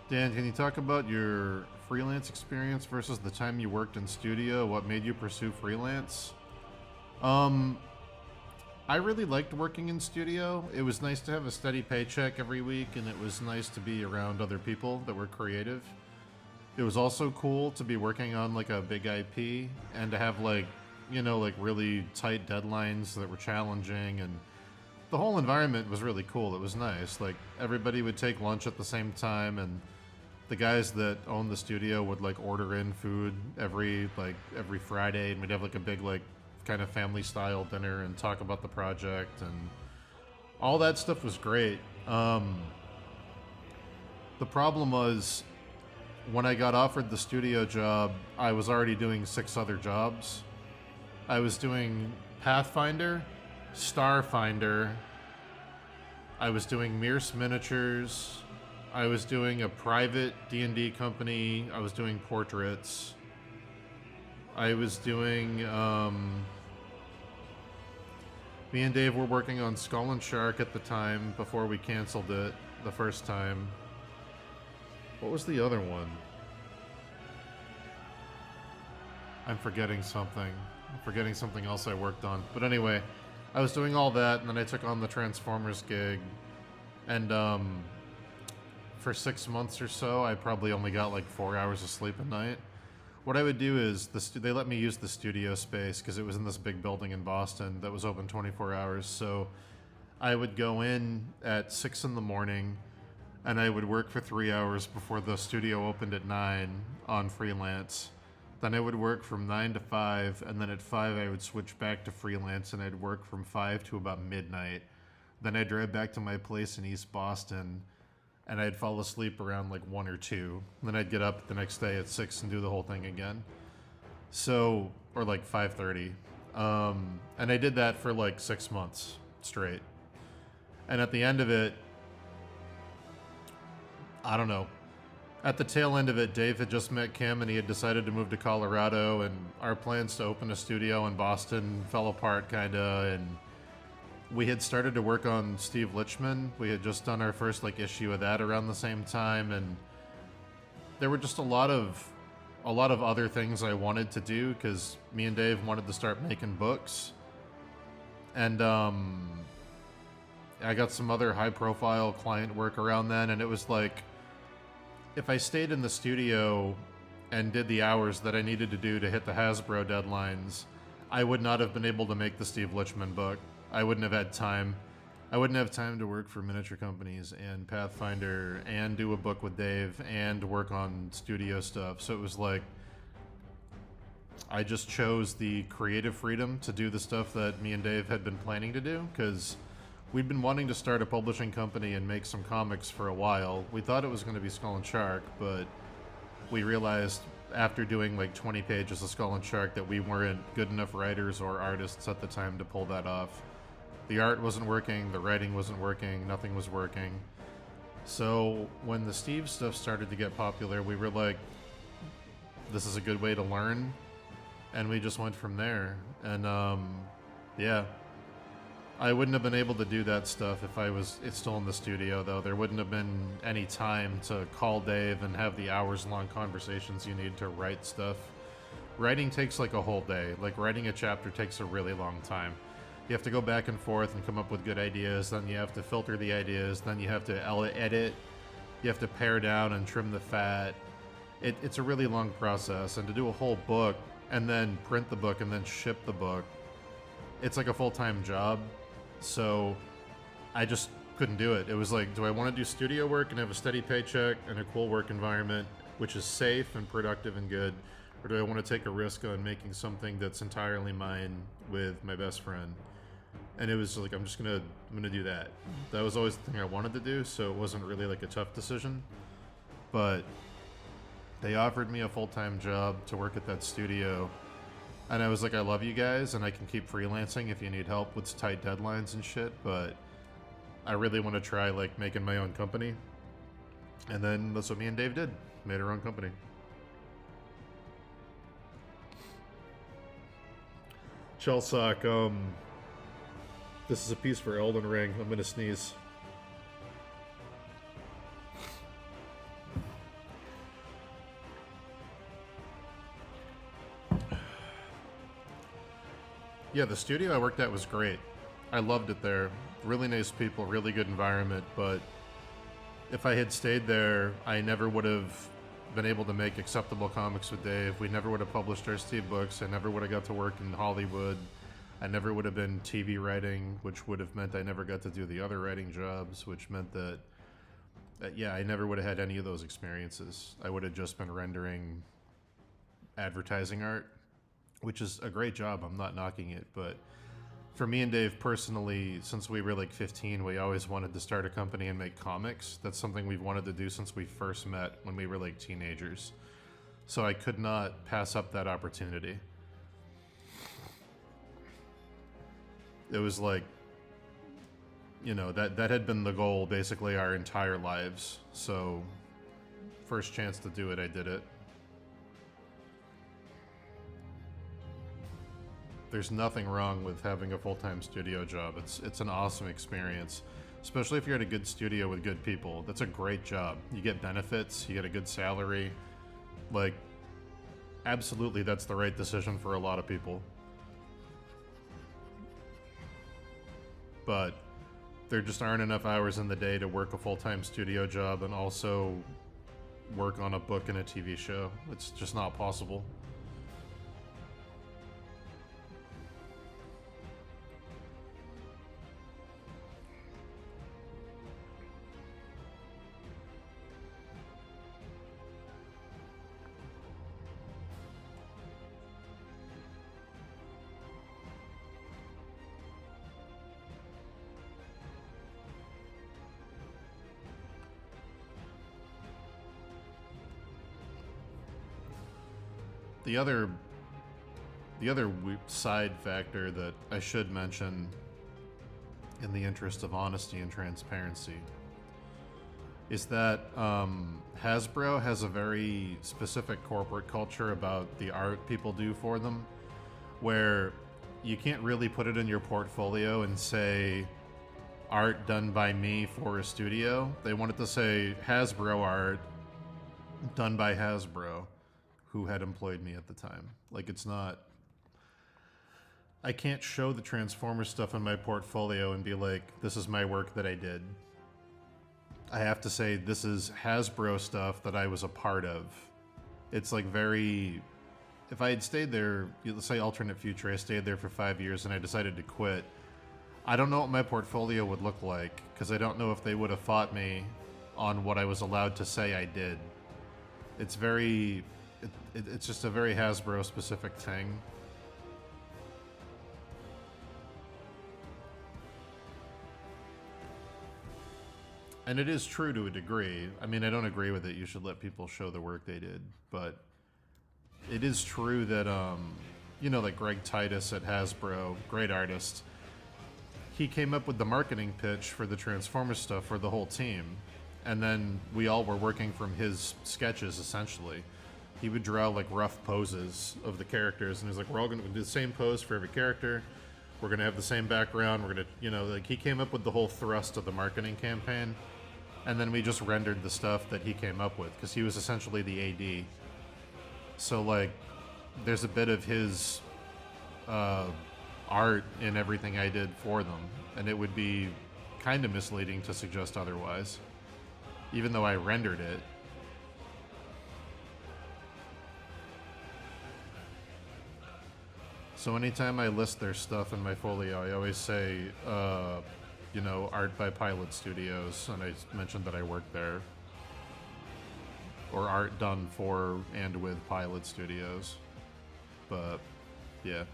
Speaker 1: Dan, can you talk about your freelance experience versus the time you worked in studio? What made you pursue freelance? I really liked working in studio. It was nice to have a steady paycheck every week, and it was nice to be around other people that were creative. It was also cool to be working on like a big IP and to have like, you know, like really tight deadlines that were challenging, and the whole environment was really cool. It was nice. Like everybody would take lunch at the same time, and the guys that owned the studio would like order in food every Friday, and we'd have like a big like kind of family style dinner and talk about the project, and all that stuff was great. The problem was when I got offered the studio job, I was already doing 6 other jobs. I was doing Pathfinder, Starfinder, I was doing Mearse Miniatures, I was doing a private D&D company, I was doing portraits, I was doing, me and Dave were working on Skull and Shark at the time before we canceled it the first time. What was the other one? I'm forgetting something. I'm forgetting something else I worked on. But anyway, I was doing all that, and then I took on the Transformers gig. And for 6 months or so, I probably only got like 4 hours of sleep a night. What I would do is, they let me use the studio space because it was in this big building in Boston that was open 24 hours. So I would go in at 6 in the morning, and I would work for 3 hours before the studio opened at 9 on freelance. Then I would work from 9 to 5, and then at 5 I would switch back to freelance, and I'd work from 5 to about midnight. Then I'd drive back to my place in East Boston, and I'd fall asleep around like 1 or 2. Then I'd get up the next day at 6 and do the whole thing again. So, or like 5:30. And I did that for like 6 months straight. And at the end of it, I don't know. At the tail end of it, Dave had just met Kim, and he had decided to move to Colorado, and our plans to open a studio in Boston fell apart kinda, and we had started to work on Steve Lichman. We had just done our first like issue of that around the same time, and there were just a lot of other things I wanted to do because me and Dave wanted to start making books, and I got some other high-profile client work around then, and it was like, if I stayed in the studio and did the hours that I needed to do to hit the Hasbro deadlines, I would not have been able to make the Steve Lichman book. I wouldn't have had time. I wouldn't have time to work for miniature companies and Pathfinder and do a book with Dave and work on studio stuff. So it was like, I just chose the creative freedom to do the stuff that me and Dave had been planning to do, because we'd been wanting to start a publishing company and make some comics for a while. We thought it was going to be Skull and Shark, but we realized after doing like 20 pages of Skull and Shark that we weren't good enough writers or artists at the time to pull that off. The art wasn't working, the writing wasn't working, nothing was working. So when the Steve stuff started to get popular, we were like, this is a good way to learn. And we just went from there. And yeah. I wouldn't have been able to do that stuff if it's still in the studio, though. There wouldn't have been any time to call Dave and have the hours-long conversations you need to write stuff. Writing takes like a whole day. Like writing a chapter takes a really long time. You have to go back and forth and come up with good ideas, then you have to filter the ideas, then you have to edit, you have to pare down and trim the fat. It's a really long process, and to do a whole book, and then print the book, and then ship the book, it's like a full-time job. So I just couldn't do it. It was like, do I want to do studio work and have a steady paycheck and a cool work environment, which is safe and productive and good, or do I want to take a risk on making something that's entirely mine with my best friend? And it was like, I'm gonna do that. That was always the thing I wanted to do, so it wasn't really like a tough decision. But they offered me a full-time job to work at that studio, and I was like, I love you guys, and I can keep freelancing if you need help with tight deadlines and shit, but I really want to try like making my own company. And then that's what me and Dave did. Made our own company. Chelsock, this is a piece for Elden Ring. I'm gonna sneeze. Yeah, the studio I worked at was great. I loved it there. Really nice people, really good environment, but if I had stayed there, I never would have been able to make acceptable comics with Dave. We never would have published our Steve books. I never would have got to work in Hollywood. I never would have been TV writing, which would have meant I never got to do the other writing jobs, which meant that yeah, I never would have had any of those experiences. I would have just been rendering advertising art, which is a great job. I'm not knocking it, but for me and Dave personally, since we were like 15, we always wanted to start a company and make comics. That's something we've wanted to do since we first met when we were like teenagers. So I could not pass up that opportunity. It was like, you know, that had been the goal basically our entire lives. So first chance to do it, I did it. There's nothing wrong with having a full-time studio job. It's an awesome experience, especially if you're at a good studio with good people. That's a great job. You get benefits, you get a good salary. Like, absolutely, that's the right decision for a lot of people. But there just aren't enough hours in the day to work a full-time studio job and also work on a book and a TV show. It's just not possible. The other side factor that I should mention in the interest of honesty and transparency is that Hasbro has a very specific corporate culture about the art people do for them, where you can't really put it in your portfolio and say art done by me for a studio. They wanted to say Hasbro art done by Hasbro, who had employed me at the time. Like, it's not... I can't show the Transformers stuff in my portfolio and be like, this is my work that I did. I have to say, this is Hasbro stuff that I was a part of. It's like very... If I had stayed there, let's say alternate future, I stayed there for 5 years and I decided to quit, I don't know what my portfolio would look like, because I don't know if they would have fought me on what I was allowed to say I did. It's very... It's just a very Hasbro-specific thing. And it is true to a degree. I mean, I don't agree with it. You should let people show the work they did. But it is true that, you know, like Greg Titus at Hasbro, great artist, he came up with the marketing pitch for the Transformers stuff for the whole team. And then we all were working from his sketches, essentially. He would draw like rough poses of the characters, and he's like, we're all going to do the same pose for every character. We're going to have the same background. We're going to, you know, like, he came up with the whole thrust of the marketing campaign, and then we just rendered the stuff that he came up with, because he was essentially the AD. So, like, there's a bit of his art in everything I did for them, and it would be kind of misleading to suggest otherwise, even though I rendered it. So anytime I list their stuff in my folio, I always say, you know, art by Pilot Studios, and I mentioned that I worked there. or art done for and with Pilot Studios. But yeah.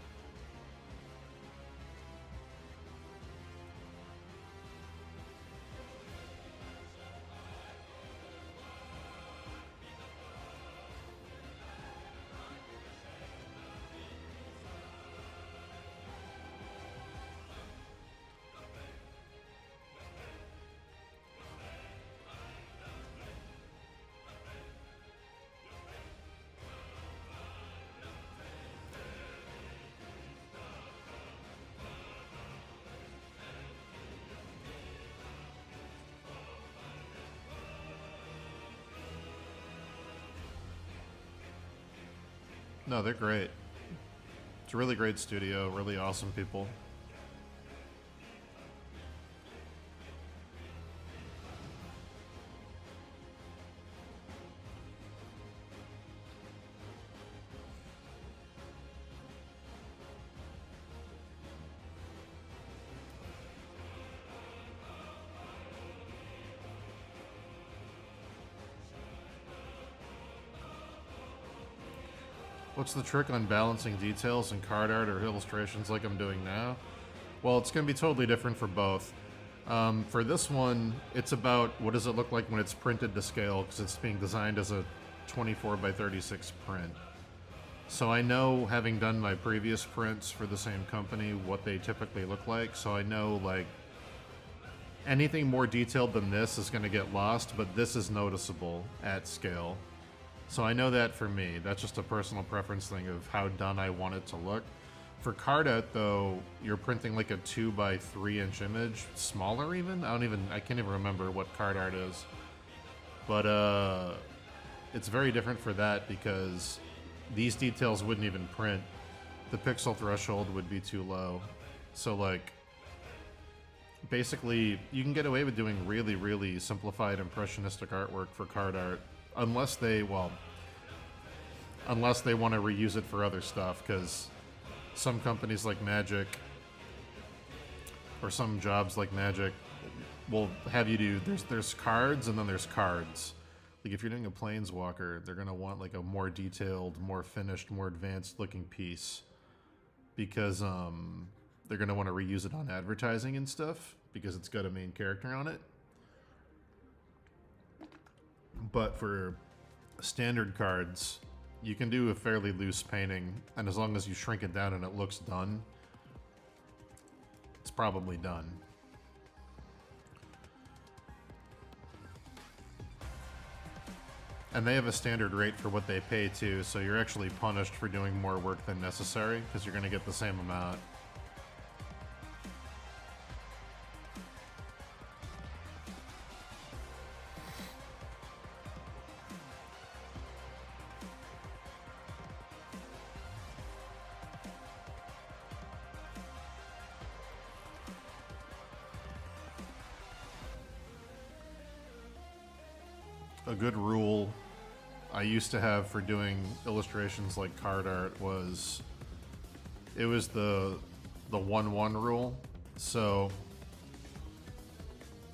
Speaker 1: No, they're great. It's a really great studio, really awesome people. What's the trick on balancing details in card art or illustrations like I'm doing now? Well, it's going to be totally different for both. For this one, it's about what does it look like when it's printed to scale, because it's being designed as a 24 by 36 print. So I know, having done my previous prints for the same company, what they typically look like. So I know, like, anything more detailed than this is going to get lost, but this is noticeable at scale. So I know that for me. That's just a personal preference thing of how done I want it to look. For card art, though, you're printing like a 2 by 3 inch image, smaller even. I can't even remember what card art is. But it's very different for that because these details wouldn't even print. The pixel threshold would be too low. So like, basically, you can get away with doing really, really simplified impressionistic artwork for card art. Unless they want to reuse it for other stuff, because some companies like Magic, or some jobs like Magic, will have you do, there's cards and then there's cards. Like if you're doing a Planeswalker, they're going to want like a more detailed, more finished, more advanced looking piece, because they're going to want to reuse it on advertising and stuff, because it's got a main character on it. But for standard cards, you can do a fairly loose painting, and as long as you shrink it down and it looks done, it's probably done. And they have a standard rate for what they pay too, so you're actually punished for doing more work than necessary, because you're going to get the same amount. A good rule I used to have for doing illustrations like card art was, it was the 1-1 rule. So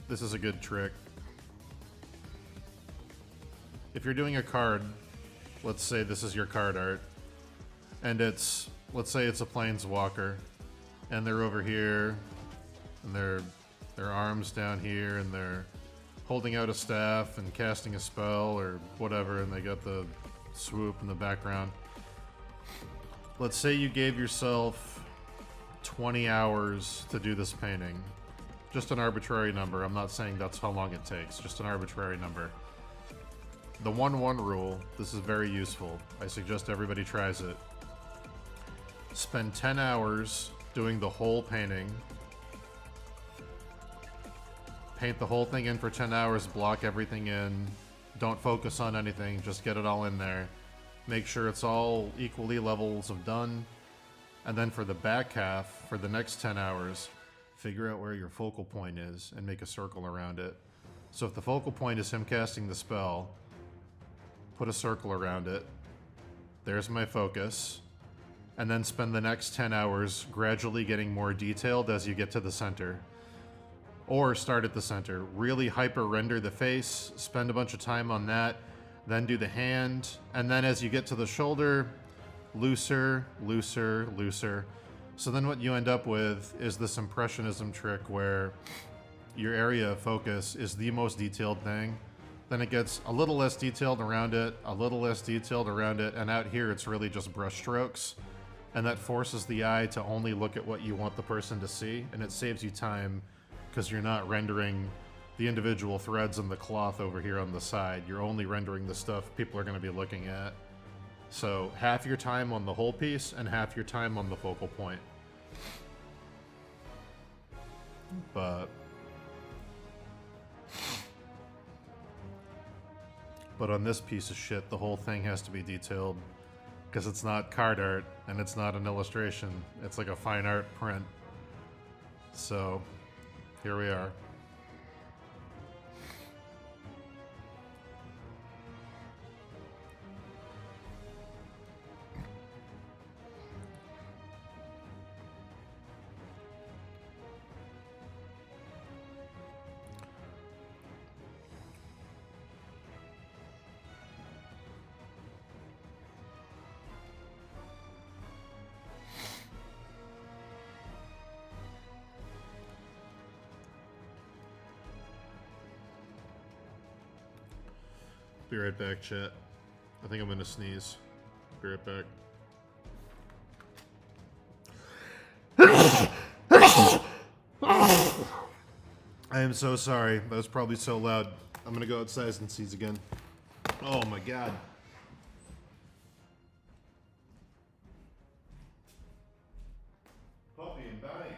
Speaker 1: this is a good trick. If you're doing a card, let's say this is your card art, and let's say it's a Planeswalker, and they're over here, and their arms down here, and they're holding out a staff and casting a spell or whatever, and they got the swoop in the background. Let's say you gave yourself 20 hours to do this painting. Just an arbitrary number. I'm not saying that's how long it takes, just an arbitrary number. The 1-1 rule, this is very useful. I suggest everybody tries it. Spend 10 hours doing the whole painting. Paint the whole thing in for 10 hours, block everything in. Don't focus on anything, just get it all in there. Make sure it's all equally levels of done. And then for the back half, for the next 10 hours, figure out where your focal point is and make a circle around it. So if the focal point is him casting the spell, put a circle around it. There's my focus. And then spend the next 10 hours gradually getting more detailed as you get to the center. Or start at the center. Really hyper render the face, spend a bunch of time on that, then do the hand, and then as you get to the shoulder, looser, looser, looser. So then what you end up with is this impressionism trick where your area of focus is the most detailed thing. Then it gets a little less detailed around it, a little less detailed around it, and out here it's really just brush strokes. And that forces the eye to only look at what you want the person to see, and it saves you time because you're not rendering the individual threads in the cloth over here on the side. You're only rendering the stuff people are going to be looking at. So half your time on the whole piece and half your time on the focal point. But on this piece of shit, the whole thing has to be detailed because it's not card art and it's not an illustration. It's like a fine art print. So here we are. Be right back, chat. I think I'm gonna sneeze. Be right back. I am so sorry. That was probably so loud. I'm gonna go outside and sneeze again. Oh my god. Puppy and dying.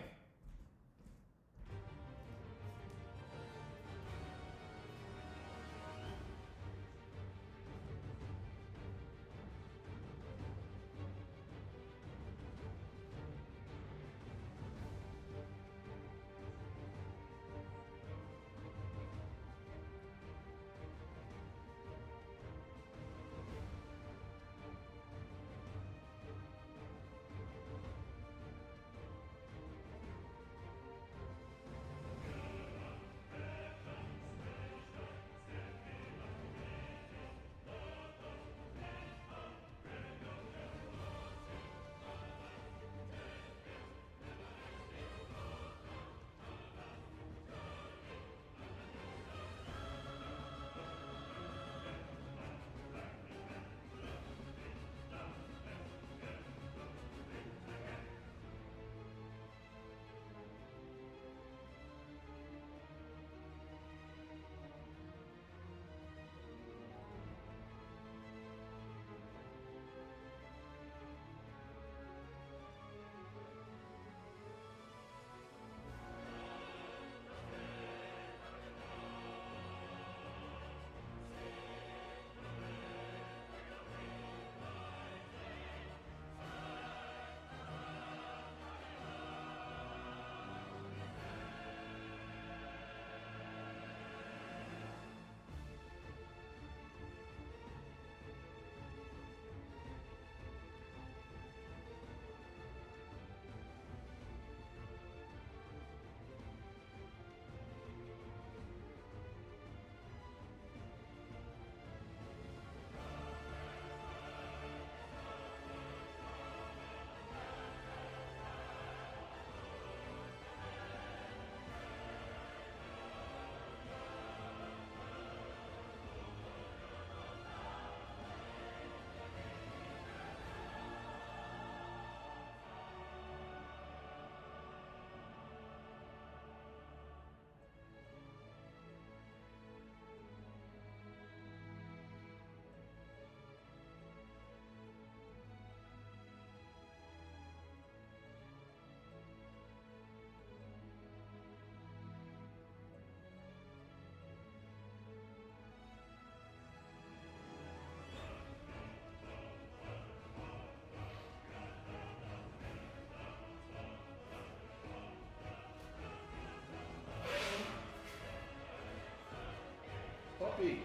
Speaker 1: Puppy,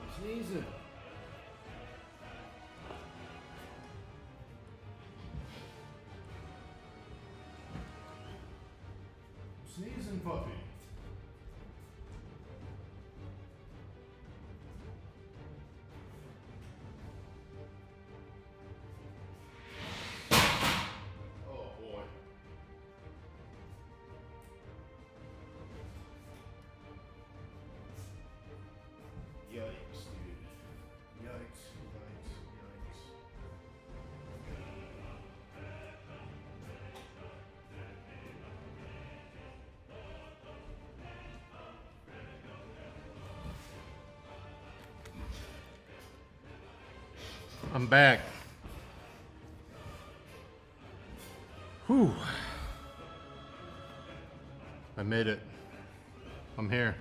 Speaker 1: I'm sneezing. Sneezing, puppy. I'm back. Whew. I made it. I'm here.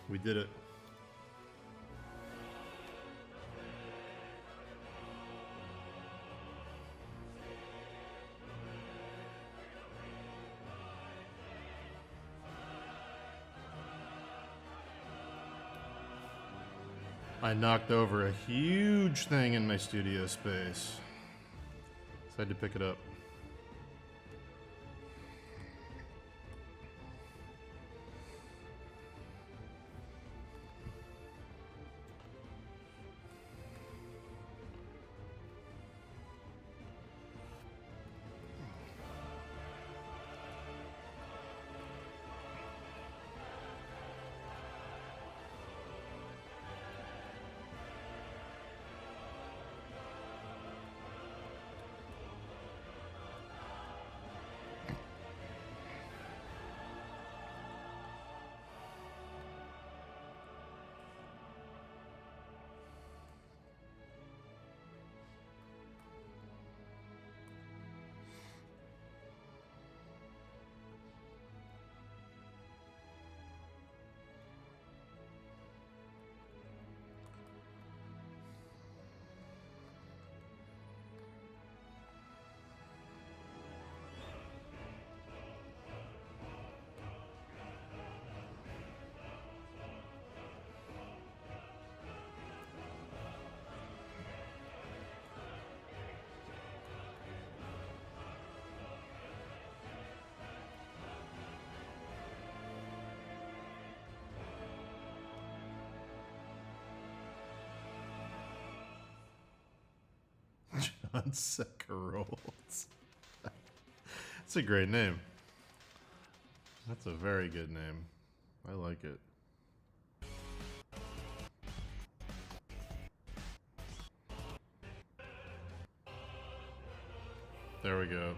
Speaker 1: We did it. I knocked over a huge thing in my studio space. So I had to pick it up. John Sekarols. That's a great name. That's a very good name. I like it. There we go.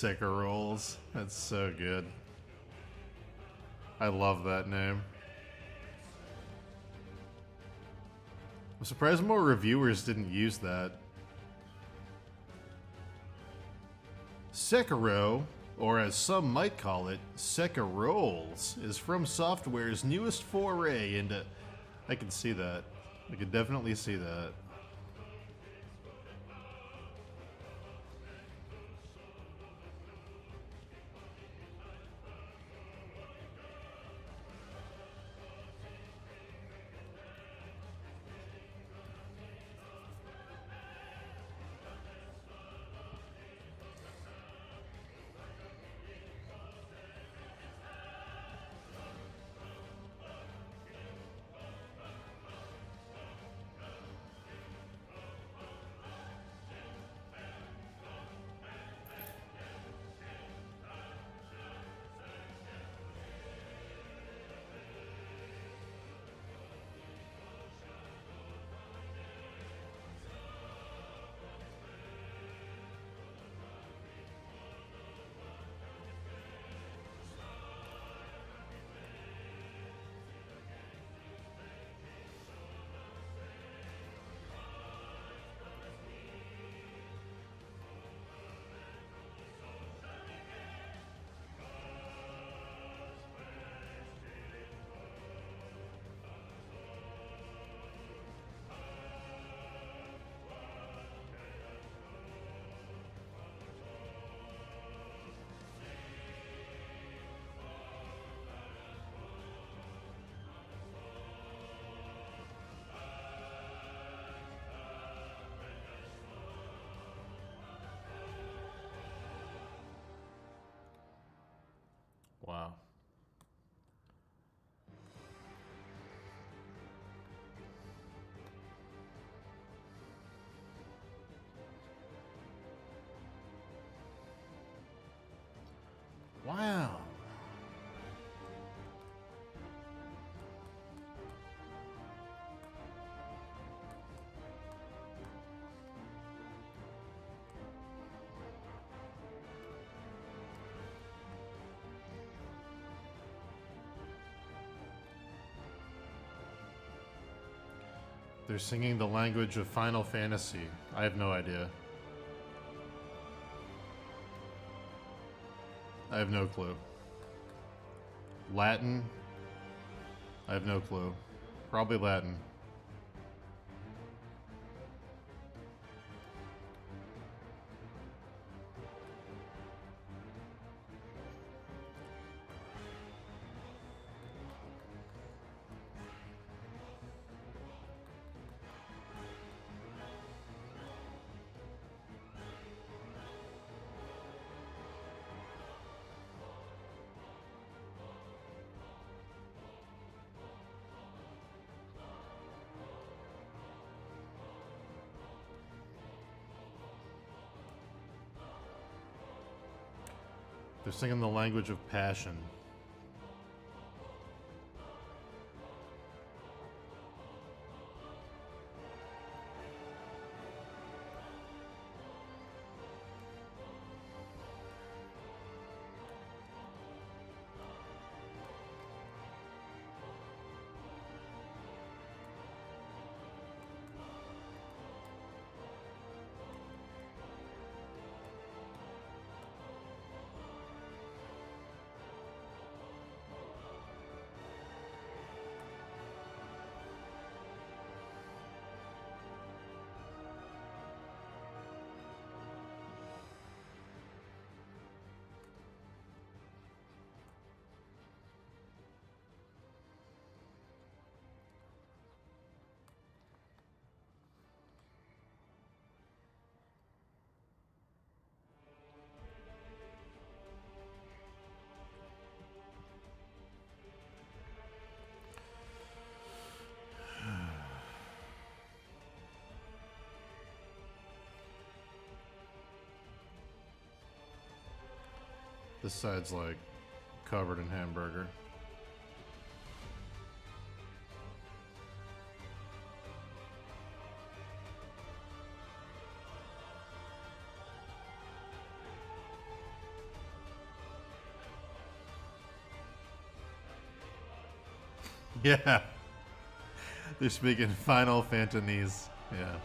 Speaker 1: Sekarols. That's so good. I love that name. I'm surprised more reviewers didn't use that. Sekiro, or as some might call it, Sekarols, is From Software's newest foray into... I can see that. I can definitely see that. Wow. They're singing the language of Final Fantasy. I have no idea. I have no clue. Latin? I have no clue. Probably Latin. They're singing the language of passion. This side's like covered in hamburger. Yeah. They're speaking Final Fantanese. Yeah.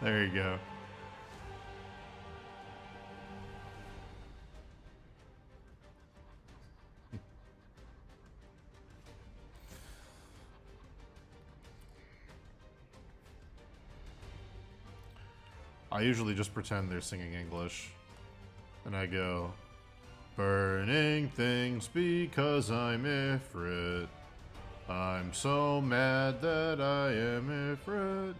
Speaker 1: There you go. I usually just pretend they're singing English. And I go, burning things because I'm Ifrit. I'm so mad that I am Ifrit.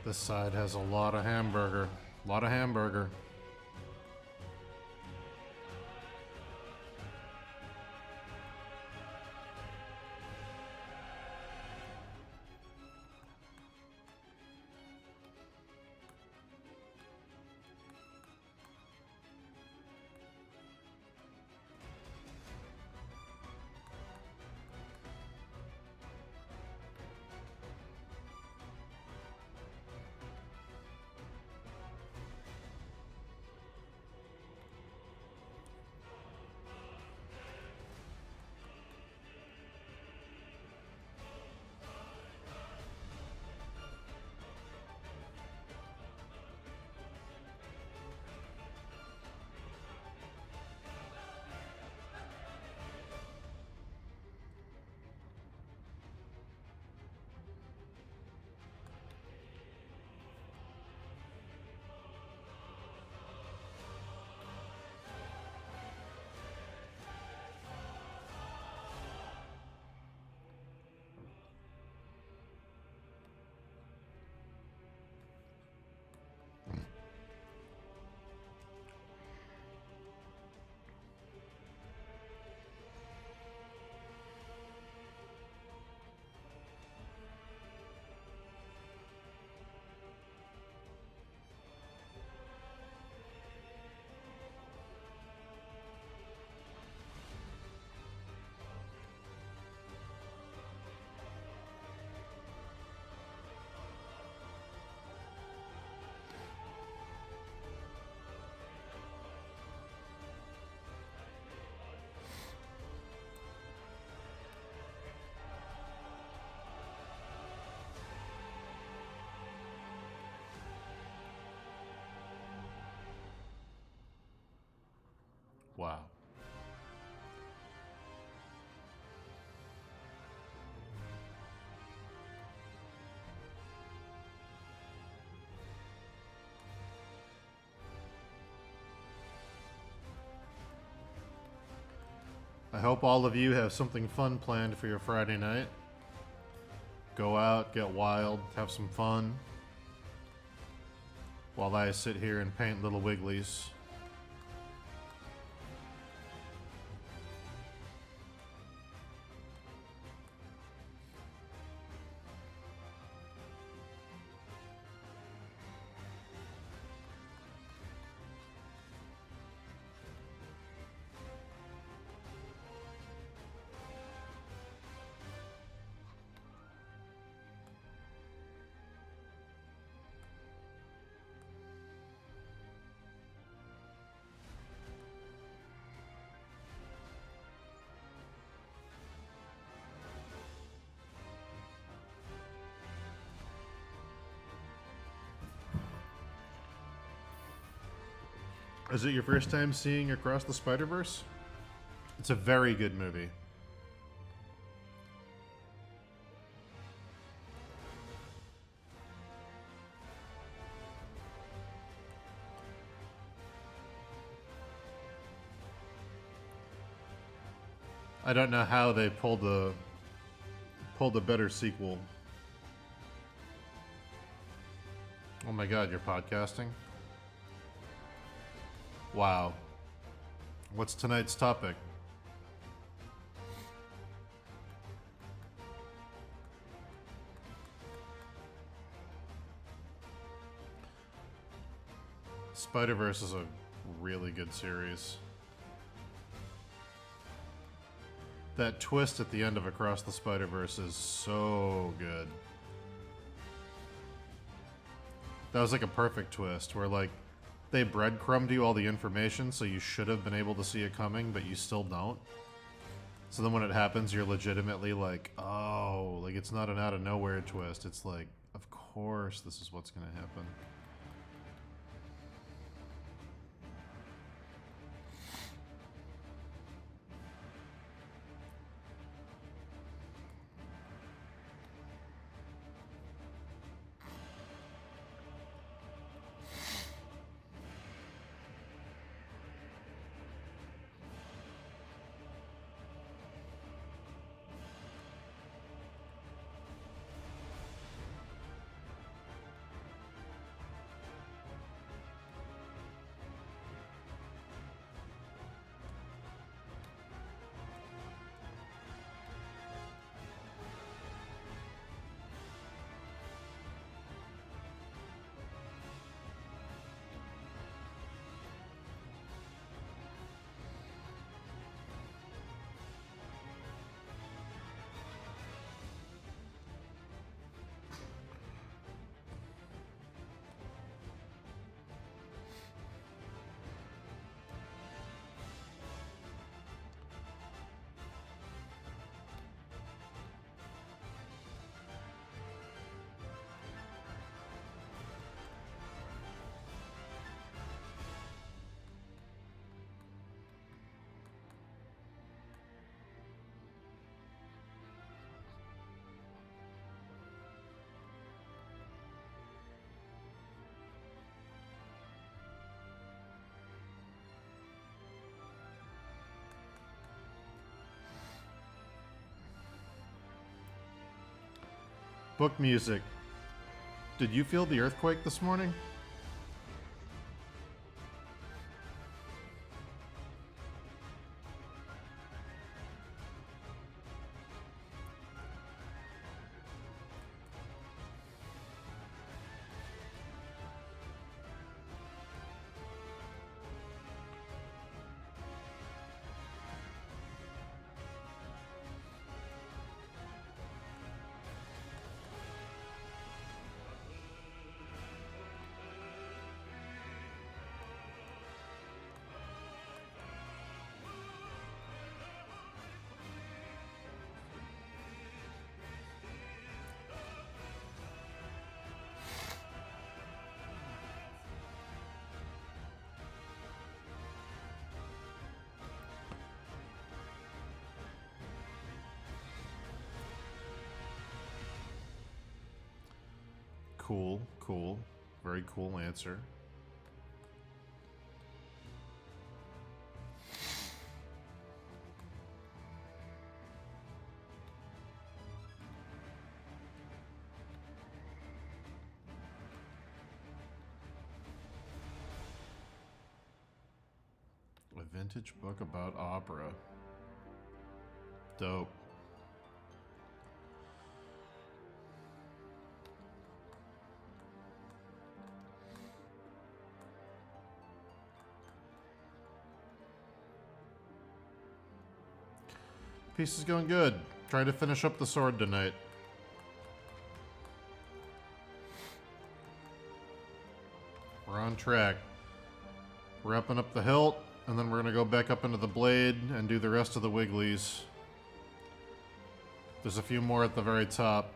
Speaker 1: This side has a lot of hamburger. A lot of hamburger. Wow. I hope all of you have something fun planned for your Friday night. Go out, get wild, have some fun. While I sit here and paint little wigglies. Is it your first time seeing Across the Spider-Verse? It's a very good movie. I don't know how they pulled a better sequel. Oh my god, you're podcasting? Wow. What's tonight's topic? Spider-Verse is a really good series. That twist at the end of Across the Spider-Verse is so good. That was like a perfect twist where like they breadcrumbed you all the information so you should have been able to see it coming, but you still don't. So then when it happens, you're legitimately like, oh, like it's not an out of nowhere twist. It's like, of course this is what's going to happen. Book music. Did you feel the earthquake this morning? Cool, cool. Very cool answer. A vintage book about opera. Dope. Piece is going good. Trying to finish up the sword tonight. We're on track. We're upping up the hilt, and then we're gonna go back up into the blade and do the rest of the wigglies. There's a few more at the very top.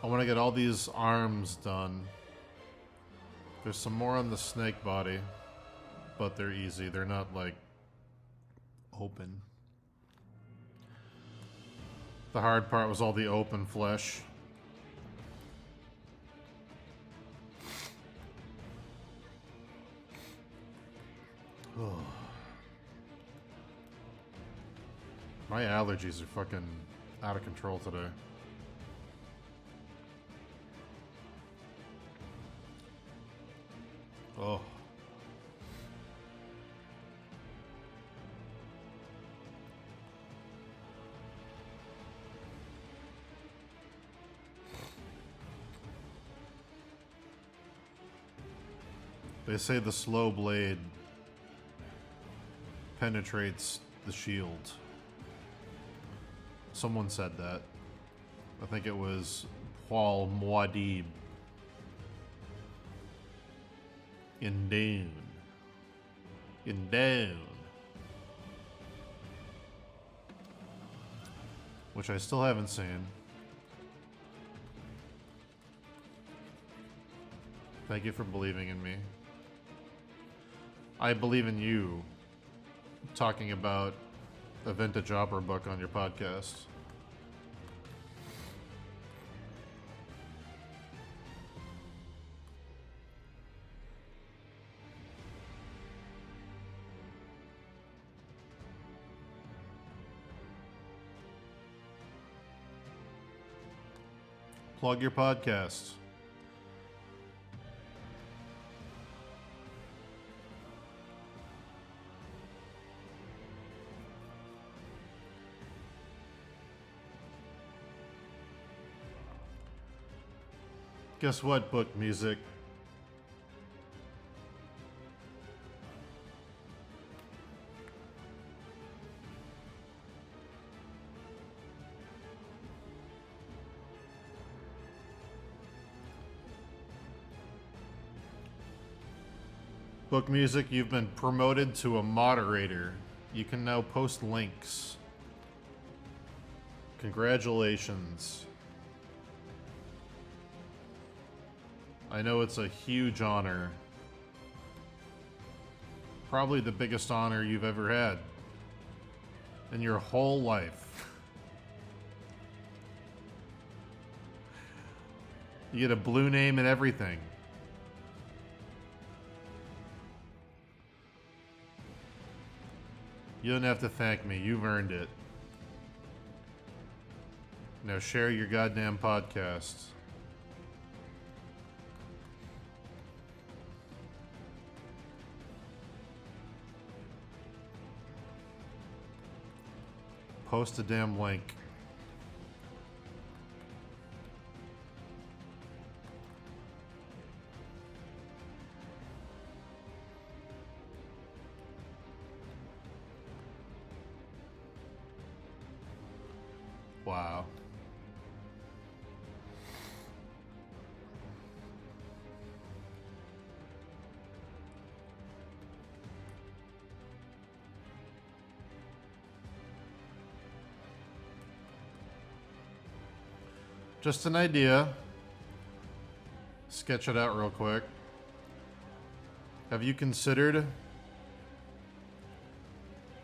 Speaker 1: I want to get all these arms done. There's some more on the snake body, but they're easy. They're not, like, open. The hard part was all the open flesh. My allergies are fucking out of control today. Oh. They say the slow blade penetrates the shield. Someone said that. I think it was Paul Muad'Dib. In Dune. In Dune. Which I still haven't seen. Thank you for believing in me. I believe in you talking about a vintage opera book on your podcast. Plug your podcast. Guess what, book music? Book music, you've been promoted to a moderator. You can now post links. Congratulations. I know it's a huge honor. Probably the biggest honor you've ever had in your whole life. You get a blue name and everything. You don't have to thank me. You've earned it. Now share your goddamn podcast. Post a damn link. Wow. Just an idea. Sketch it out real quick. Have you considered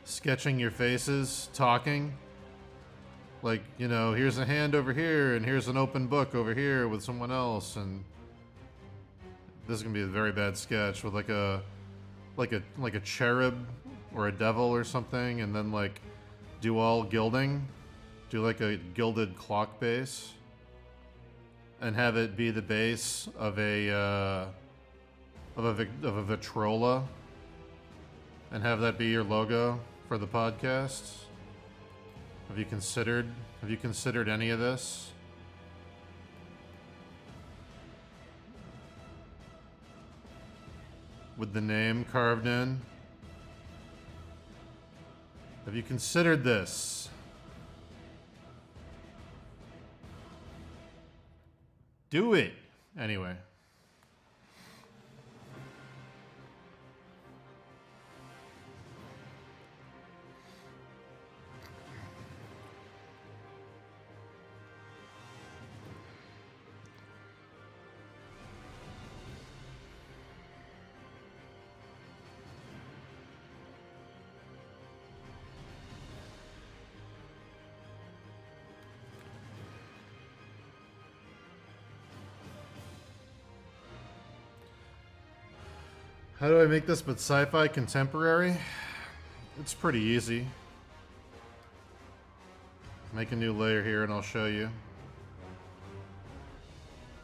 Speaker 1: sketching your faces, talking? Like, you know, here's a hand over here, and here's an open book over here with someone else, and this is gonna be a very bad sketch with like a cherub or a devil or something, and then like do all gilding, do like a gilded clock base, and have it be the base of a Victrola, and have that be your logo for the podcast. Have you considered any of this? With the name carved in? Have you considered this? Do it! Anyway. How do I make this but sci-fi contemporary? It's pretty easy. Make a new layer here and I'll show you.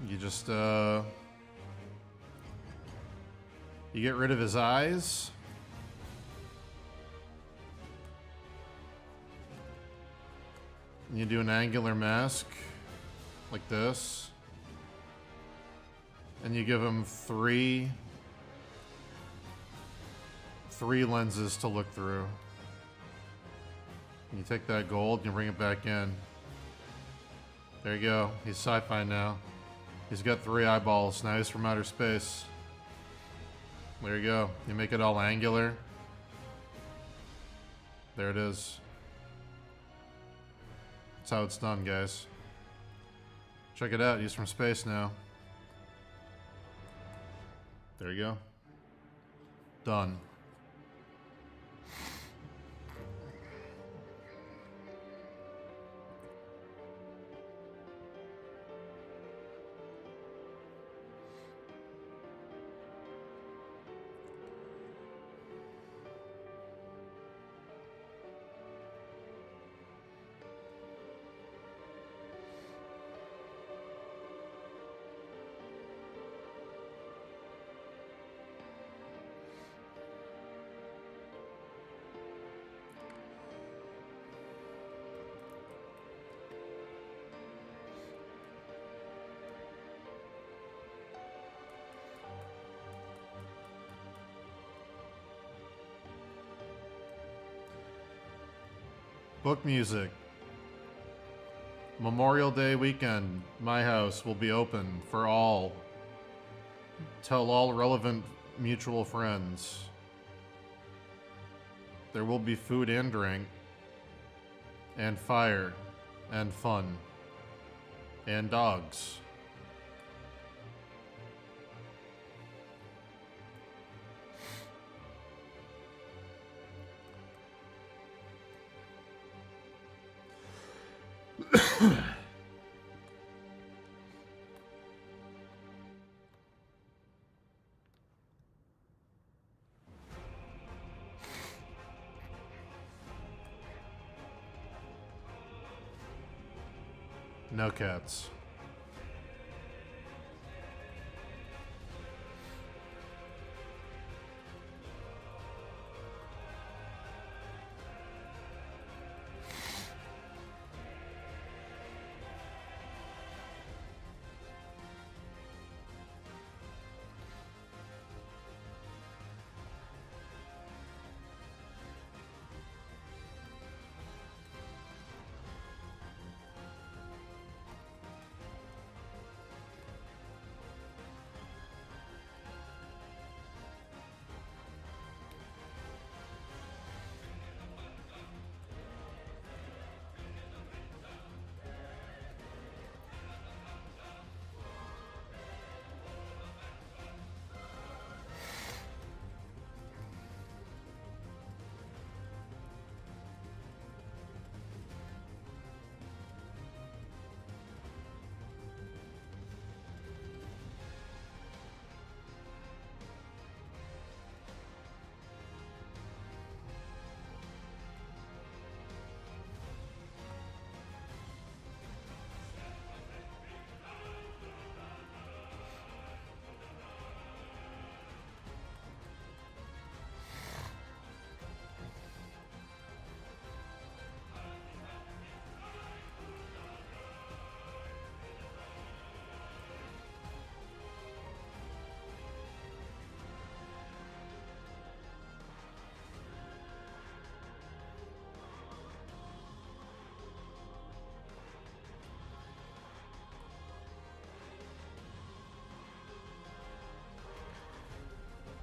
Speaker 1: You just, you get rid of his eyes. And you do an angular mask, like this. And you give him three lenses to look through. And you take that gold and you bring it back in. There you go. He's sci-fi now. He's got 3 eyeballs. Now he's from outer space. There you go. You make it all angular. There it is. That's how it's done, guys. Check it out. He's from space now. There you go. Done. Book music. Memorial Day weekend, my house will be open for all. Tell all relevant mutual friends. There will be food and drink, and fire, and fun, and dogs. No cats.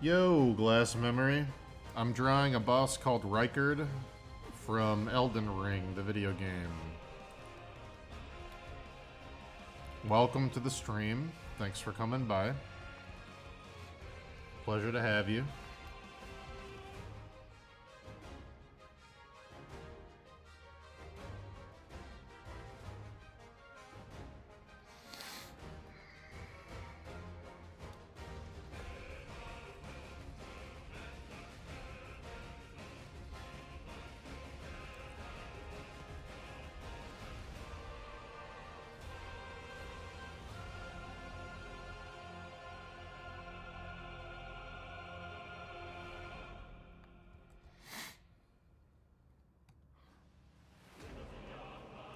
Speaker 1: Yo, Glass Memory. I'm drawing a boss called Rykard from Elden Ring, the video game. Welcome to the stream. Thanks for coming by. Pleasure to have you.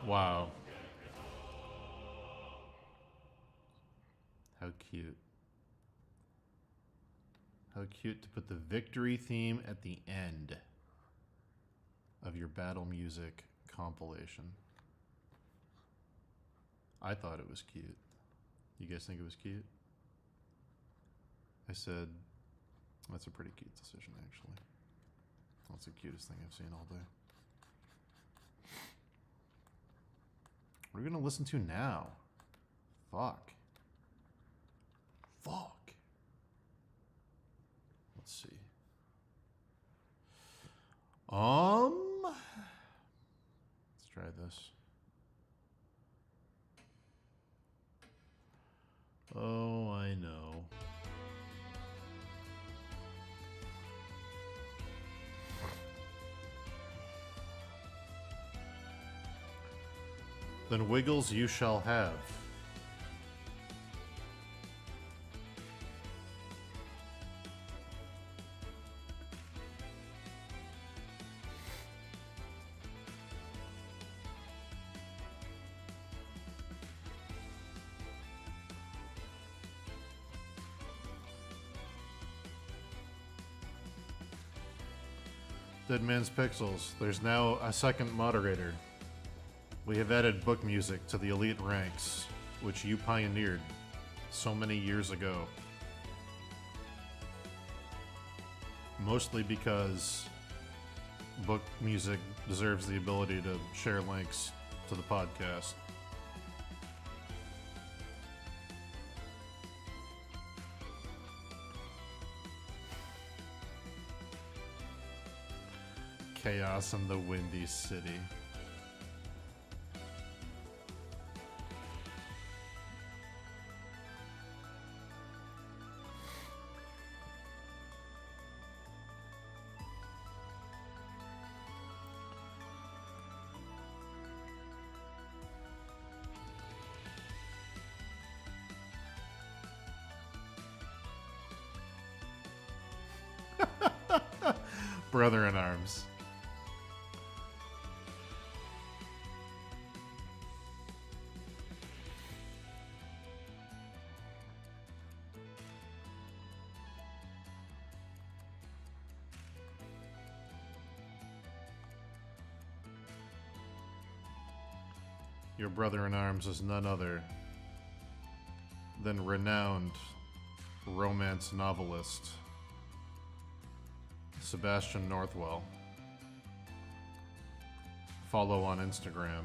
Speaker 1: Wow. How cute. How cute to put the victory theme at the end of your battle music compilation. I thought it was cute. You guys think it was cute? I said, that's a pretty cute decision, actually. That's the cutest thing I've seen all day. What are we gonna listen to now? Fuck. Fuck. Let's see. Let's try this. Oh, I know. Then Wiggles you shall have. Dead Man's Pixels. There's now a second moderator. We have added book music to the elite ranks, which you pioneered so many years ago. Mostly because book music deserves the ability to share links to the podcast. Chaos in the Windy City. Brother in arms. Your brother in arms is none other than renowned romance novelist Sebastian Northwell. Follow on Instagram.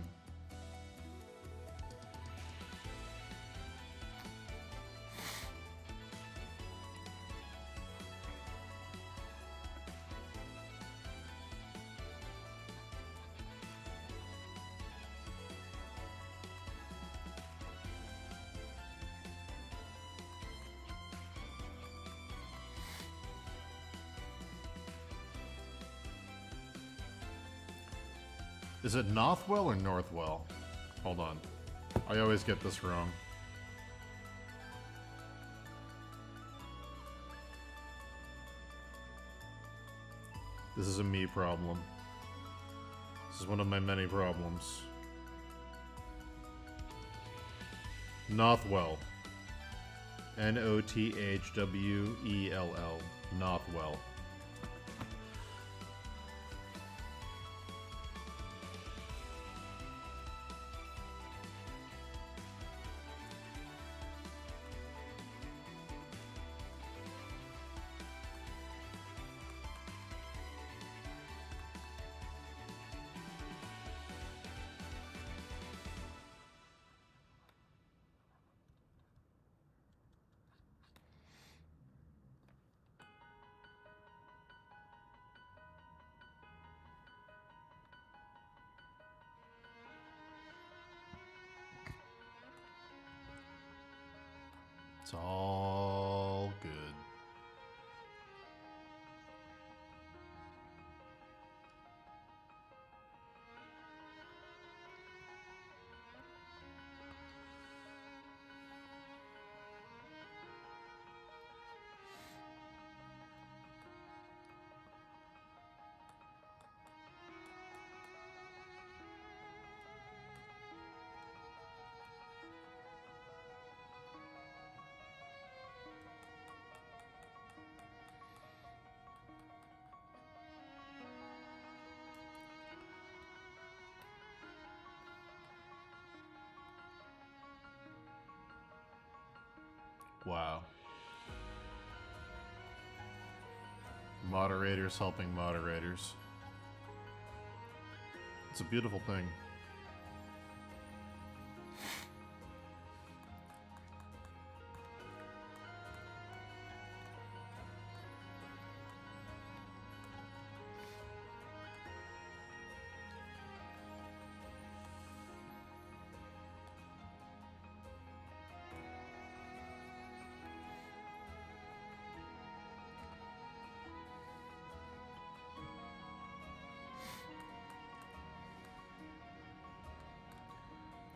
Speaker 1: Is it Northwell or Northwell? Hold on. I always get this wrong. This is a me problem. This is one of my many problems. Northwell. N-O-T-H-W-E-L-L. Northwell. It's all good. Wow. Moderators helping moderators. It's a beautiful thing.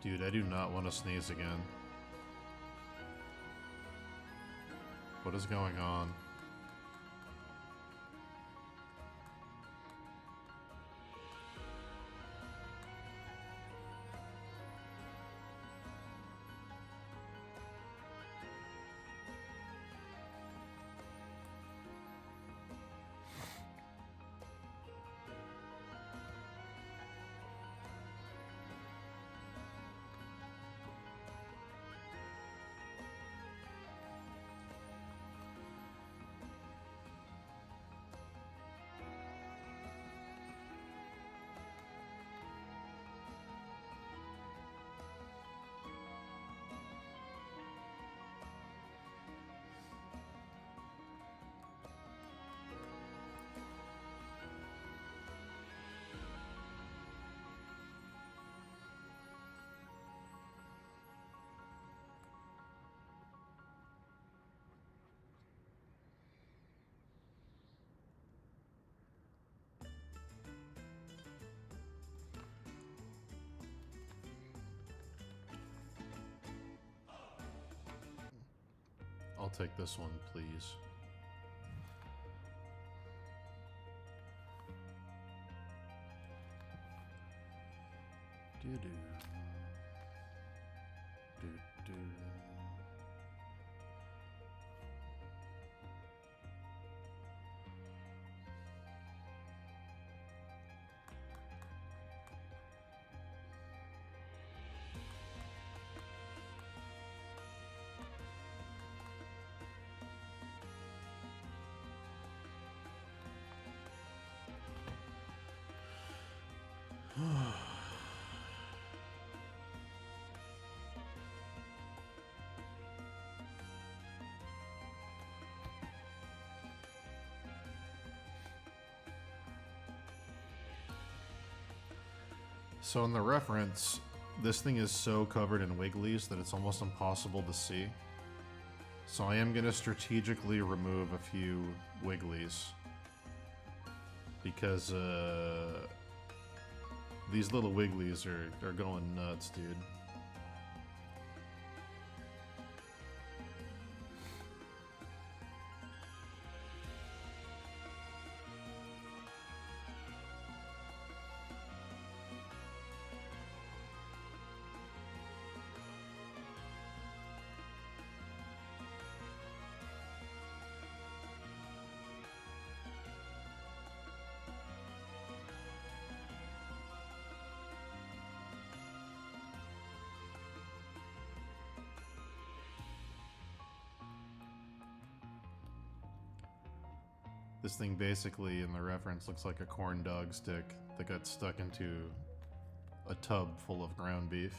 Speaker 1: Dude, I do not want to sneeze again. What is going on? I'll take this one, please. So in the reference, this thing is so covered in wigglies that it's almost impossible to see. So I am going to strategically remove a few wigglies. Because these little wigglies are going nuts, dude. This thing basically, in the reference, looks like a corn dog stick that got stuck into a tub full of ground beef.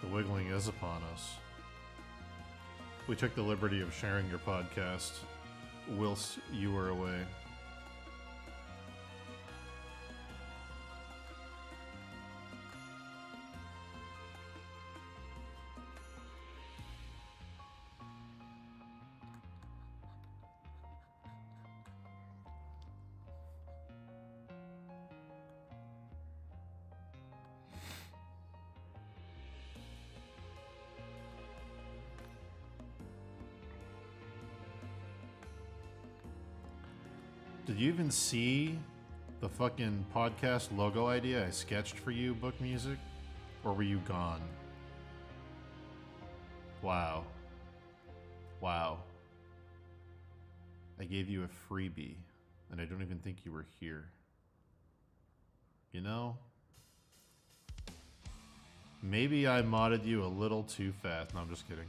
Speaker 1: The wiggling is upon us. We took the liberty of sharing your podcast whilst you were away. Did you even see the fucking podcast logo idea I sketched for you, Book Music? Or were you gone? Wow. Wow. I gave you a freebie, and I don't even think you were here. You know? Maybe I modded you a little too fast. No, I'm just kidding.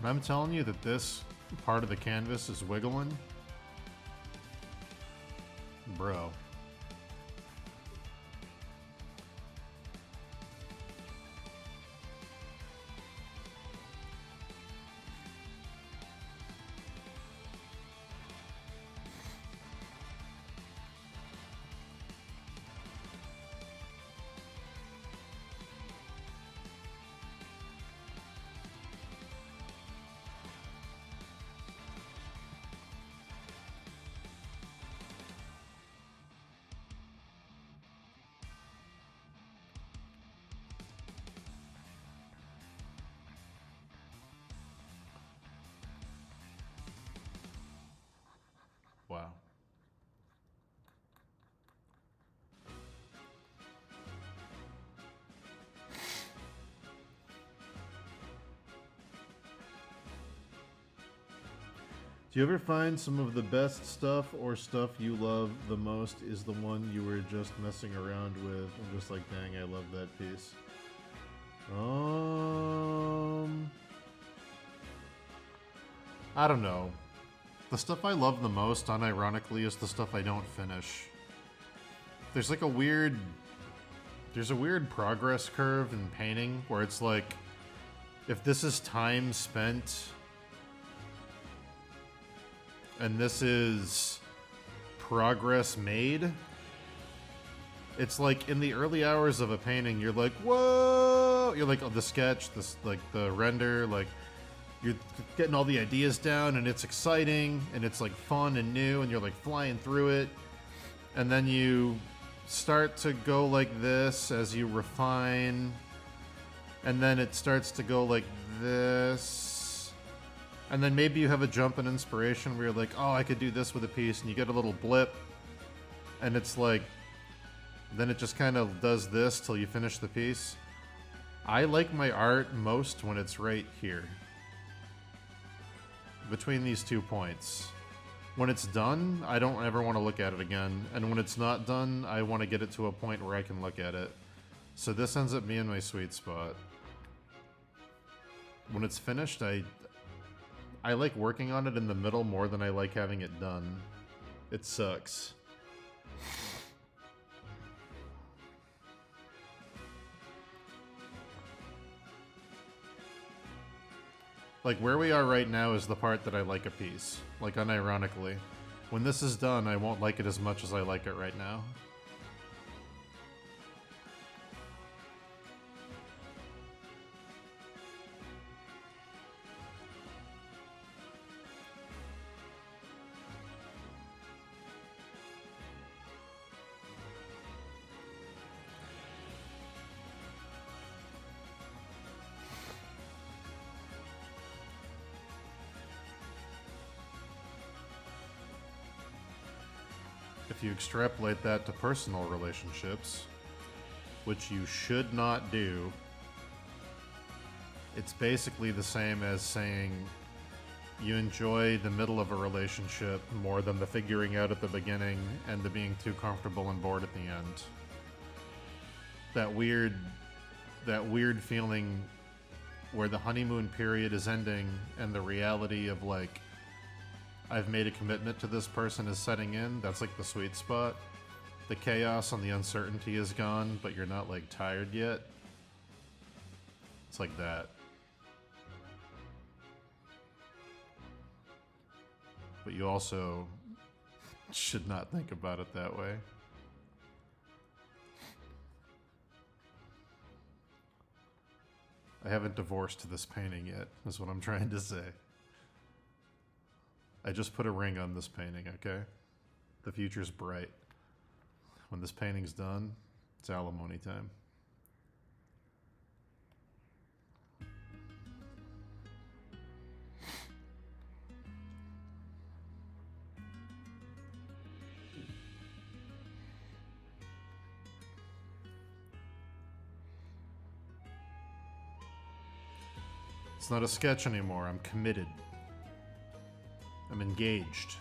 Speaker 1: When I'm telling you that this part of the canvas is wiggling, bro. Wow. Do you ever find some of the best stuff or stuff you love the most is the one you were just messing around with and just like, dang, I love that piece? I don't know. The stuff I love the most, unironically, is the stuff I don't finish. There's like a weird progress curve in painting where it's like, if this is time spent and this is progress made, it's like in the early hours of a painting, you're like, whoa! You're like, oh, the sketch, this, like the render, like you're getting all the ideas down and it's exciting and it's like fun and new and you're like flying through it. And then you start to go like this as you refine, and then it starts to go like this, and then maybe you have a jump in inspiration where you're like, oh, I could do this with a piece, and you get a little blip, and it's like, then it just kind of does this till you finish the piece. I like my art most when it's right here, between these 2 points. When it's done, I don't ever want to look at it again. And when it's not done, I want to get it to a point where I can look at it. So this ends up being my sweet spot. When it's finished, I like working on it in the middle more than I like having it done. It sucks. Like, where we are right now is the part that I like a piece. Like, unironically. When this is done, I won't like it as much as I like it right now. If you extrapolate that to personal relationships, which you should not do, it's basically the same as saying you enjoy the middle of a relationship more than the figuring out at the beginning and the being too comfortable and bored at the end. That weird feeling where the honeymoon period is ending and the reality of like, I've made a commitment to this person is setting in. That's like the sweet spot. The chaos and the uncertainty is gone, but you're not like tired yet. It's like that. But you also should not think about it that way. I haven't divorced this painting yet, is what I'm trying to say. I just put a ring on this painting, okay? The future's bright. When this painting's done, it's alimony time. It's not a sketch anymore. I'm committed. I'm engaged.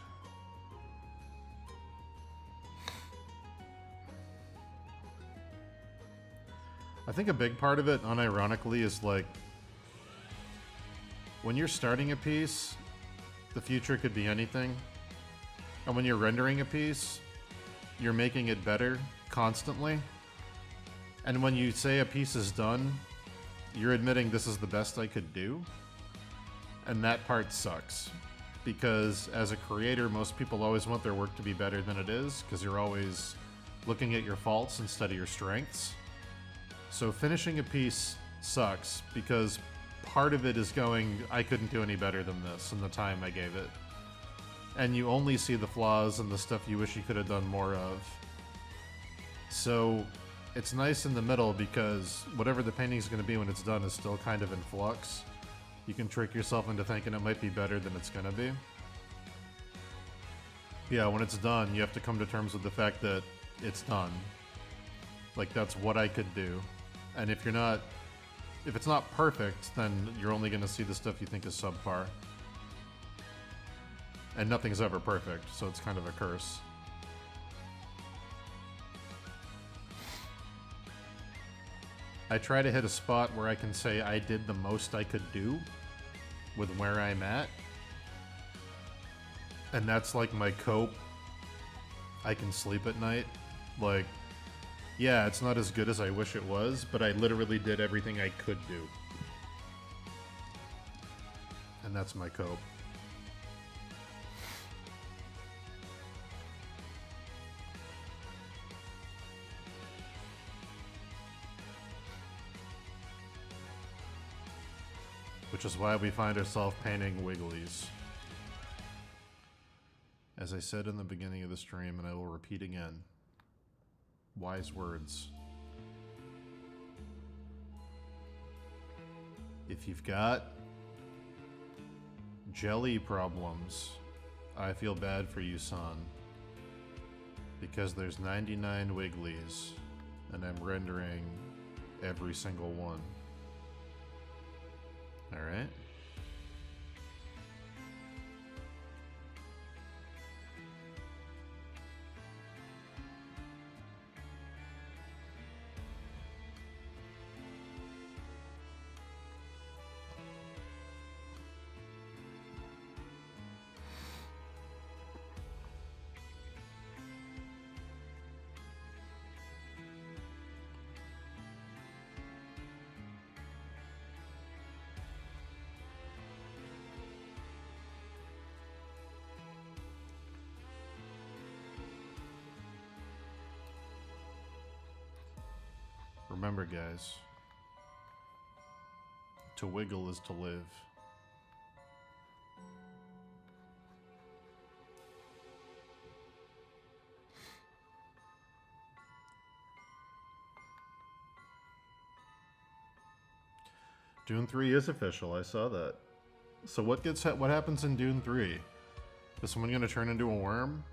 Speaker 1: I think a big part of it, unironically, is like when you're starting a piece, the future could be anything. And when you're rendering a piece, you're making it better constantly. And when you say a piece is done, you're admitting this is the best I could do. And that part sucks. Because as a creator, most people always want their work to be better than it is, because you're always looking at your faults instead of your strengths. So finishing a piece sucks, because part of it is going, I couldn't do any better than this in the time I gave it. And you only see the flaws and the stuff you wish you could have done more of. So it's nice in the middle, because whatever the painting's going to be when it's done is still kind of in flux. You can trick yourself into thinking it might be better than it's going to be. Yeah, when it's done, you have to come to terms with the fact that it's done. Like, that's what I could do. And if it's not perfect, then you're only going to see the stuff you think is subpar. And nothing's ever perfect, so it's kind of a curse. I try to hit a spot where I can say I did the most I could do with where I'm at. And that's like my cope. I can sleep at night. Like, yeah, it's not as good as I wish it was, but I literally did everything I could do. And that's my cope. Which is why we find ourselves painting wigglies. As I said in the beginning of the stream, and I will repeat again, wise words. If you've got jelly problems, I feel bad for you, son. Because there's 99 wigglies, and I'm rendering every single one. Alright? Remember, guys, to wiggle is to live. Dune 3 is official, I saw that. So what happens in Dune 3? Is someone gonna turn into a worm?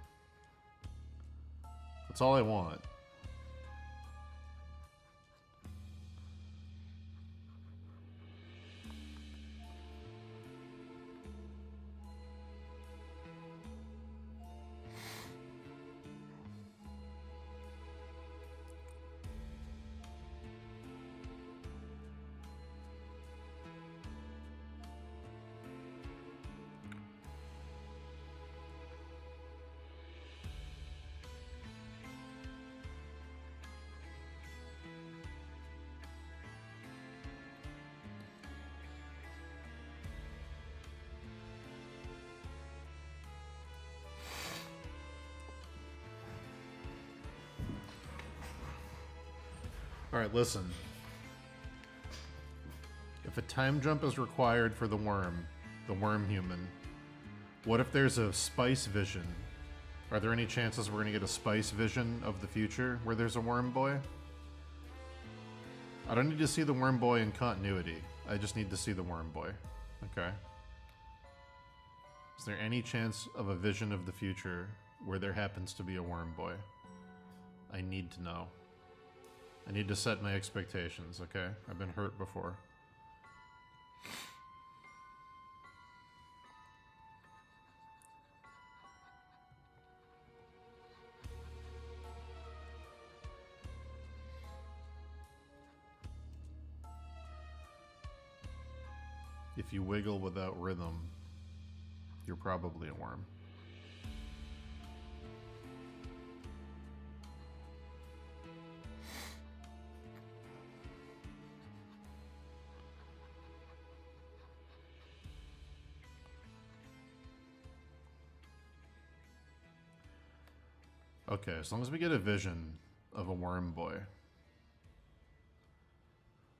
Speaker 1: That's all I want. Alright, listen. If a time jump is required for the worm human, what if there's a spice vision? Are there any chances we're gonna get a spice vision of the future where there's a worm boy? I don't need to see the worm boy in continuity. I just need to see the worm boy. Okay. Is there any chance of a vision of the future where there happens to be a worm boy? I need to know. I need to set my expectations, okay? I've been hurt before. If you wiggle without rhythm, you're probably a worm. Okay, as long as we get a vision of a worm boy.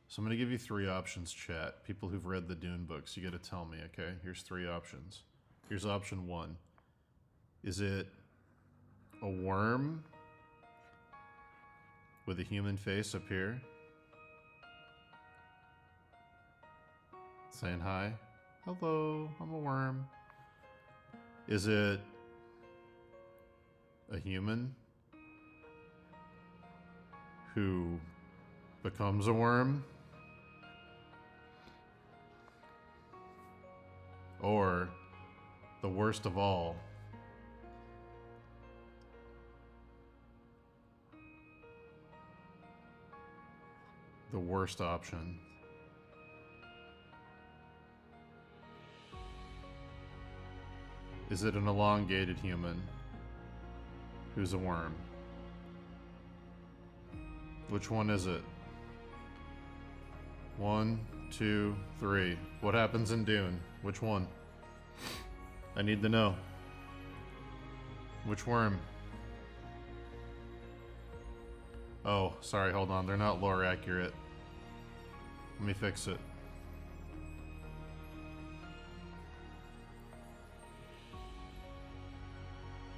Speaker 1: So I'm going to give you 3 options, chat. People who've read the Dune books, you got to tell me, okay? Here's 3 options. Here's option 1. Is it a worm with a human face up here? Saying hi. Hello, I'm a worm. Is it a human who becomes a worm? Or, the worst of all, the worst option. Is it an elongated human who's a worm? Which one is it? 1, 2, 3. What happens in Dune? Which one? I need to know. Which worm? Oh, sorry, hold on. They're not lore accurate. Let me fix it.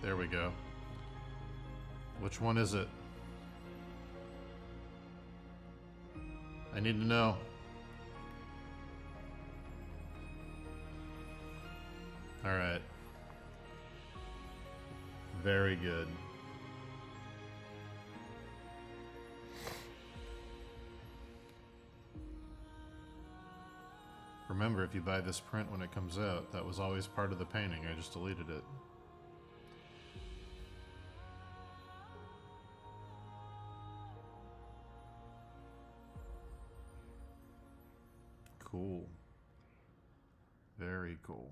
Speaker 1: There we go. Which one is it? I need to know. Alright. Very good. Remember, if you buy this print when it comes out, that was always part of the painting. I just deleted it. Cool. Very cool.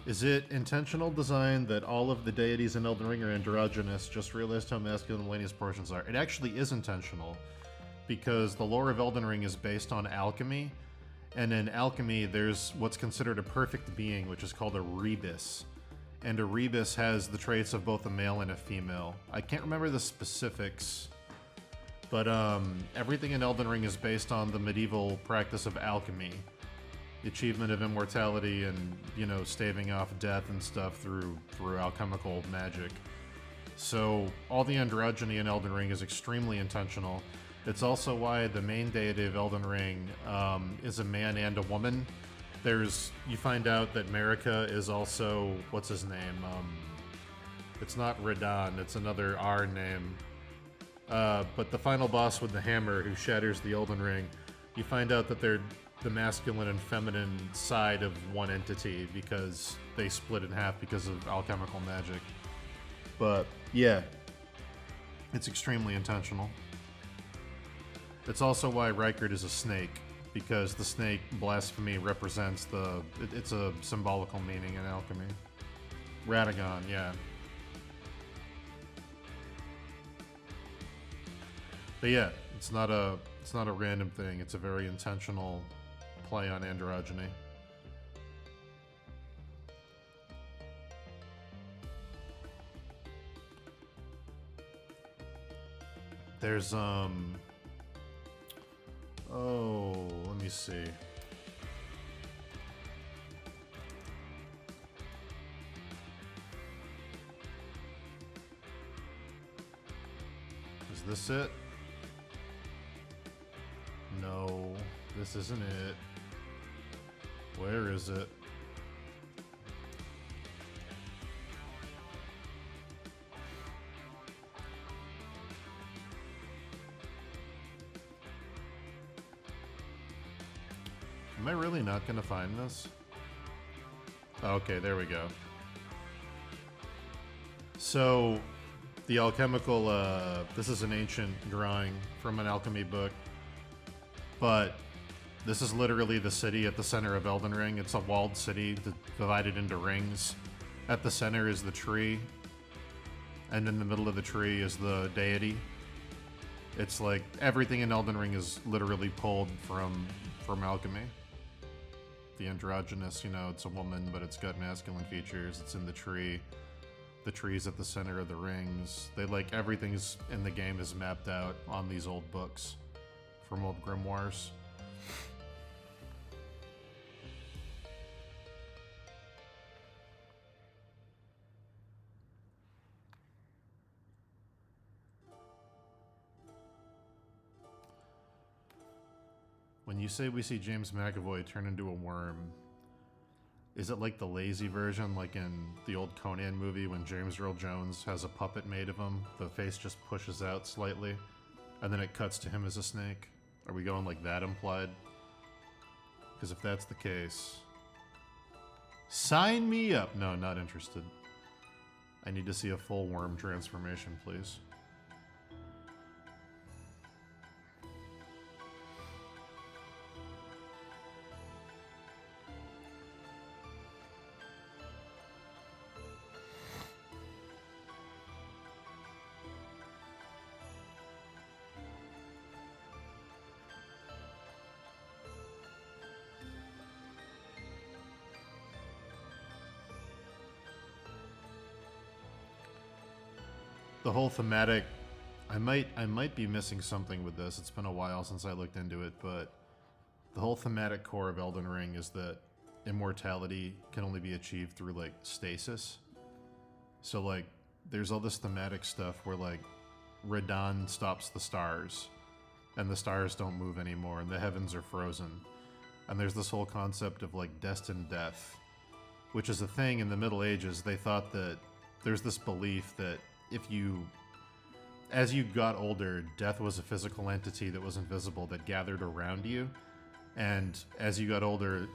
Speaker 1: Is it intentional design that all of the deities in Elden Ring are androgynous? Just realized how masculine and Elenius portions are. It actually is intentional, because the lore of Elden Ring is based on alchemy, and in alchemy there's what's considered a perfect being, which is called a rebus. And a rebus has the traits of both a male and a female. I can't remember the specifics, but everything in Elden Ring is based on the medieval practice of alchemy. The achievement of immortality and, you know, staving off death and stuff through alchemical magic. So all the androgyny in Elden Ring is extremely intentional. It's also why the main deity of Elden Ring is a man and a woman. You find out that Marika is also, what's his name? It's not Radon, it's another R name. But the final boss with the hammer who shatters the Elden Ring, you find out that they're the masculine and feminine side of one entity because they split in half because of alchemical magic. But yeah, it's extremely intentional. It's also why Rykard is a snake, because the snake blasphemy represents it's a symbolical meaning in alchemy. Radagon, yeah. But yeah, it's not a random thing. It's a very intentional play on androgyny. There's oh, let me see. Is this it? No, this isn't it. Where is it? Am I really not gonna find this? Okay, there we go. So, the alchemical, this is an ancient drawing from an alchemy book, but this is literally the city at the center of Elden Ring. It's a walled city divided into rings. At the center is the tree, and in the middle of the tree is the deity. It's like everything in Elden Ring is literally pulled from alchemy. The androgynous, you know, it's a woman, but it's got masculine features. It's in the tree. The tree's at the center of the rings. They like everything's in the game is mapped out on these old books from old grimoires. When you say we see James McAvoy turn into a worm, is it like the lazy version, like in the old Conan movie when James Earl Jones has a puppet made of him? The face just pushes out slightly, and then it cuts to him as a snake? Are we going like that implied? Because if that's the case, sign me up! No, not interested. I need to see a full worm transformation, please. The whole thematic, I might be missing something with this. It's been a while since I looked into it, but the whole thematic core of Elden Ring is that immortality can only be achieved through like stasis. So like there's all this thematic stuff where like Radon stops the stars and the stars don't move anymore and the heavens are frozen. And there's this whole concept of like destined death, which is a thing in the Middle Ages. They thought that there's this belief that as you got older, death was a physical entity that was invisible that gathered around you, and as you got older,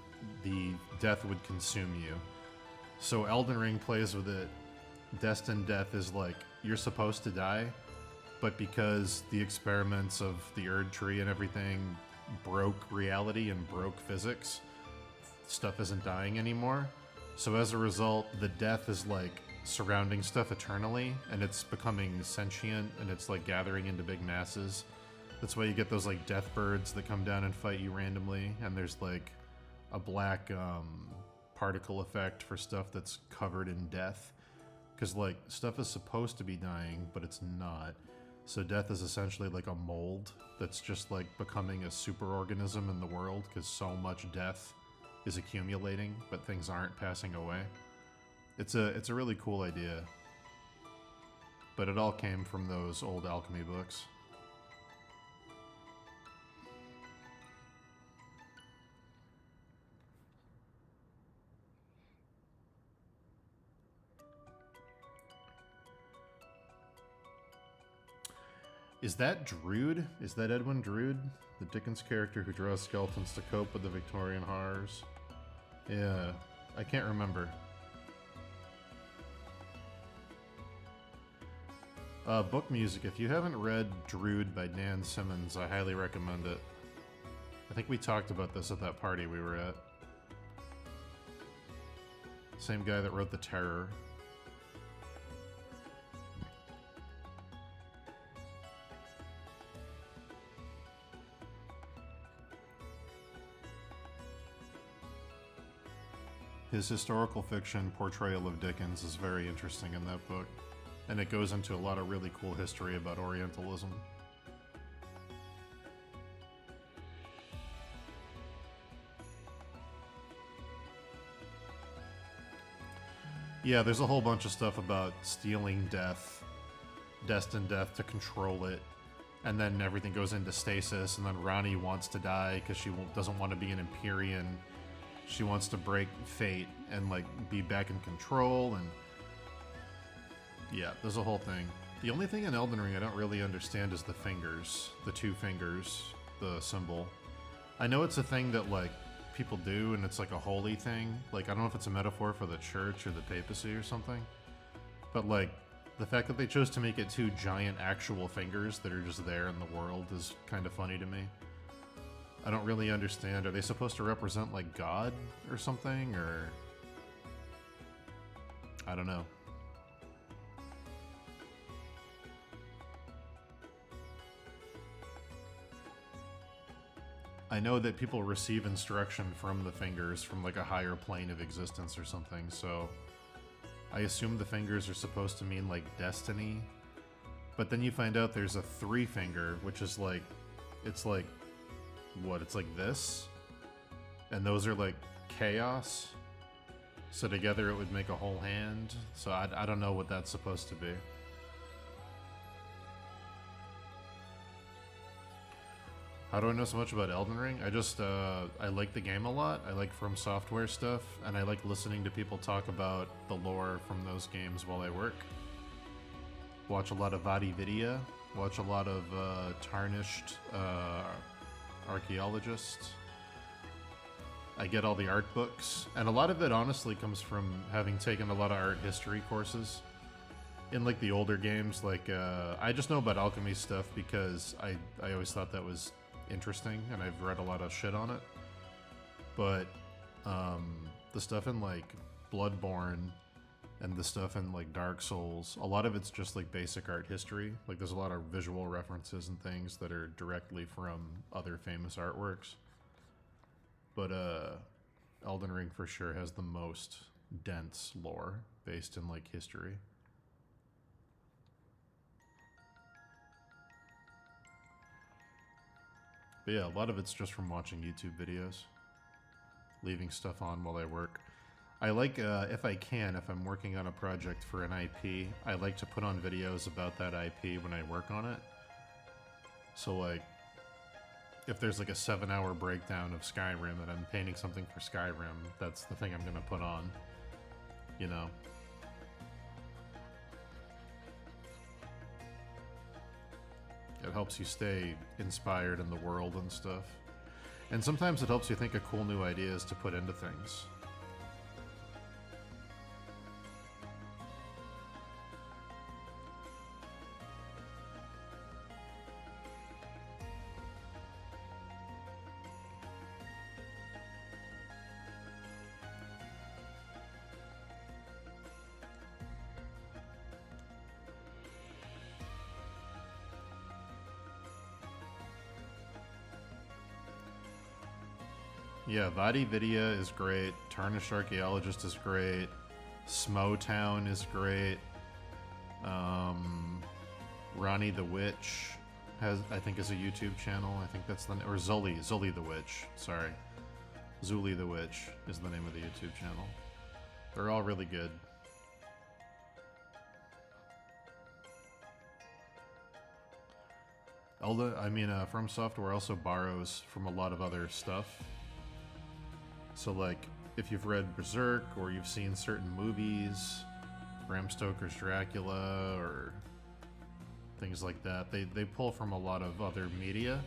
Speaker 1: the death would consume you. So Elden Ring plays with it. Destined death is like, you're supposed to die, but because the experiments of the Erd Tree and everything broke reality and broke physics, stuff isn't dying anymore. So as a result, the death is like surrounding stuff eternally, and it's becoming sentient, and it's like gathering into big masses. That's why you get those like death birds that come down and fight you randomly, and there's like a black particle effect for stuff that's covered in death, because like stuff is supposed to be dying, but it's not. So death is essentially like a mold that's just like becoming a superorganism in the world, because so much death is accumulating, but things aren't passing away. It's a really cool idea, but it all came from those old alchemy books. Is that Drood? Is that Edwin Drood? The Dickens character who draws skeletons to cope with the Victorian horrors? Yeah, I can't remember. Book music. If you haven't read Drood by Dan Simmons, I highly recommend it. I think we talked about this at that party we were at. Same guy that wrote The Terror. His historical fiction portrayal of Dickens is very interesting in that book, and it goes into a lot of really cool history about Orientalism. Yeah, there's a whole bunch of stuff about stealing death, destined death to control it, and then everything goes into stasis, and then Rani wants to die because she doesn't want to be an Empyrean. She wants to break fate and like be back in control, and yeah, there's a whole thing. The only thing in Elden Ring I don't really understand is the fingers, the two fingers, the symbol. I know it's a thing that like people do, and it's like a holy thing. Like I don't know if it's a metaphor for the church or the papacy or something, but like the fact that they chose to make it two giant actual fingers that are just there in the world is kind of funny to me. I don't really understand. Are they supposed to represent like God or something, or I don't know. I know that people receive instruction from the fingers from like a higher plane of existence or something, so I assume the fingers are supposed to mean like destiny. But then you find out there's a 3 finger, which is like, it's like, what? It's like this? And those are like chaos. So together it would make a whole hand. So I don't know what that's supposed to be. How do I know so much about Elden Ring? I like the game a lot. I like From Software stuff, and I like listening to people talk about the lore from those games while I work. Watch a lot of Vadividya. Watch a lot of Tarnished Archaeologists. I get all the art books, and a lot of it honestly comes from having taken a lot of art history courses. In like the older games, like I just know about alchemy stuff because I always thought that was interesting, and I've read a lot of shit on it. But the stuff in like Bloodborne and the stuff in like Dark Souls, a lot of it's just like basic art history. Like there's a lot of visual references and things that are directly from other famous artworks. But Elden Ring for sure has the most dense lore based in like history. But yeah, a lot of it's just from watching YouTube videos, leaving stuff on while I work. I like, if I can, if I'm working on a project for an IP, I like to put on videos about that IP when I work on it. So like, if there's like a 7-hour breakdown of Skyrim and I'm painting something for Skyrim, that's the thing I'm gonna put on, you know? It helps you stay inspired in the world and stuff. And sometimes it helps you think of cool new ideas to put into things. Yeah, Vadividya is great. Tarnished Archaeologist is great. Smotown is great. Ronnie the Witch I think is a YouTube channel. I think that's or Zully the Witch. Sorry, Zuli the Witch is the name of the YouTube channel. They're all really good. From Software also borrows from a lot of other stuff. So like, if you've read Berserk or you've seen certain movies, Bram Stoker's Dracula or things like that, they pull from a lot of other media,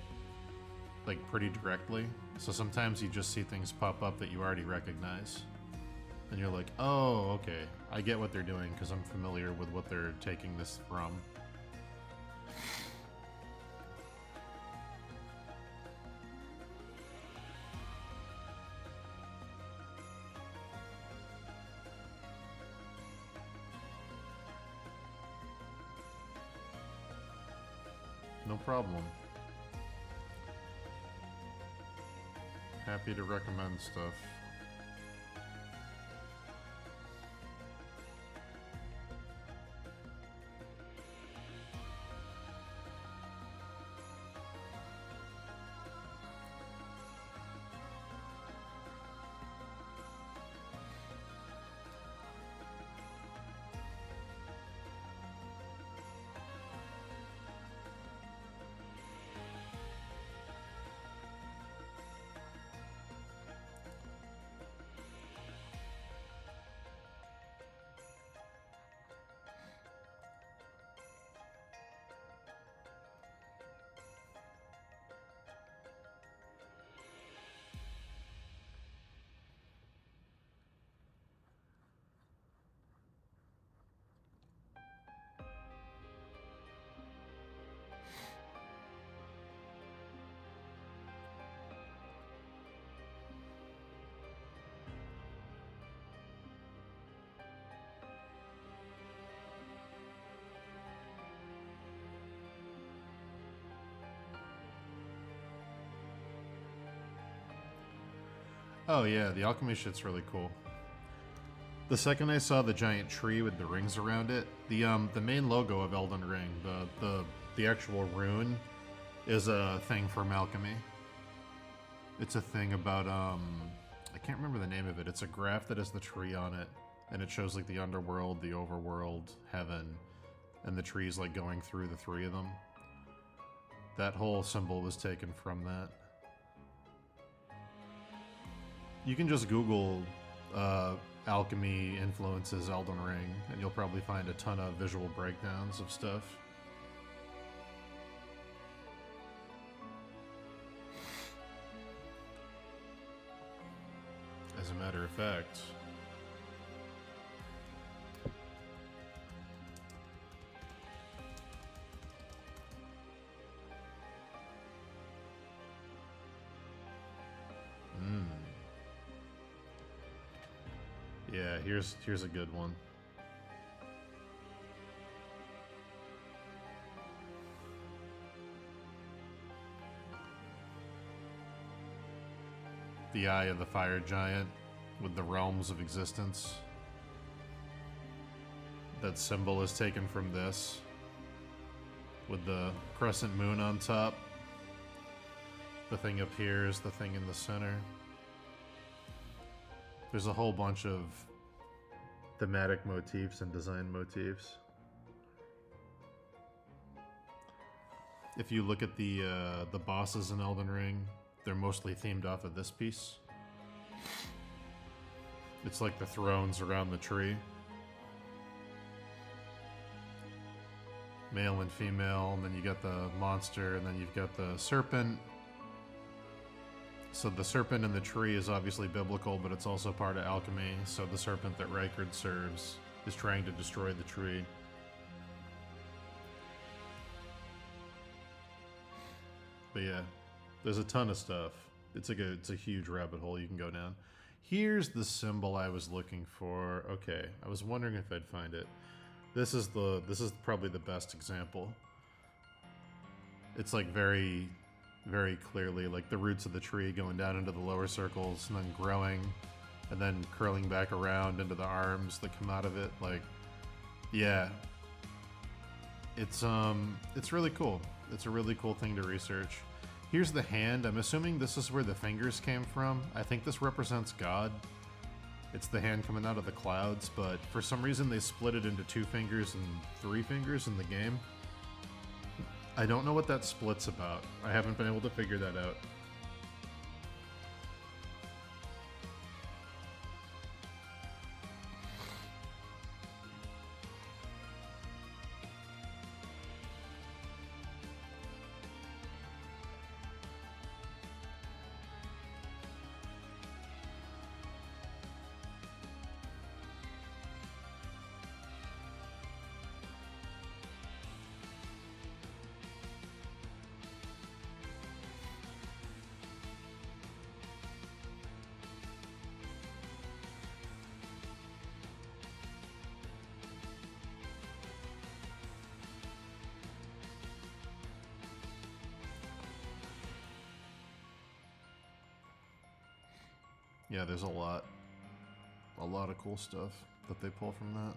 Speaker 1: like pretty directly. So sometimes you just see things pop up that you already recognize. And you're like, oh, okay, I get what they're doing because I'm familiar with what they're taking this from. No problem. Happy to recommend stuff. Oh yeah, the alchemy shit's really cool. The second I saw the giant tree with the rings around it, the main logo of Elden Ring, the actual rune, is a thing from alchemy. It's a thing about I can't remember the name of it. It's a graph that has the tree on it, and it shows like the underworld, the overworld, heaven, and the trees like going through the three of them. That whole symbol was taken from that. You can just Google alchemy influences Elden Ring, and you'll probably find a ton of visual breakdowns of stuff. As a matter of fact, yeah, here's a good one. The Eye of the Fire Giant with the realms of existence. That symbol is taken from this, with the crescent moon on top. The thing up here is the thing in the center. There's a whole bunch of thematic motifs and design motifs. If you look at the bosses in Elden Ring, they're mostly themed off of this piece. It's like the thrones around the tree. Male and female, and then you got the monster, and then you've got the serpent. So the serpent in the tree is obviously biblical, but it's also part of alchemy. So the serpent that Rykard serves is trying to destroy the tree. But yeah, there's a ton of stuff. It's a huge rabbit hole you can go down. Here's the symbol I was looking for. Okay, I was wondering if I'd find it. This is probably the best example. It's like very, very clearly like the roots of the tree going down into the lower circles and then growing and then curling back around into the arms that come out of it. Like, yeah, it's really cool. It's a really cool thing to research. Here's the hand. I'm assuming this is where the fingers came from. I think this represents God. It's the hand coming out of the clouds, but for some reason they split it into 2 fingers and 3 fingers in the game. I don't know what that split's about. I haven't been able to figure that out. Yeah, there's a lot of cool stuff that they pull from that.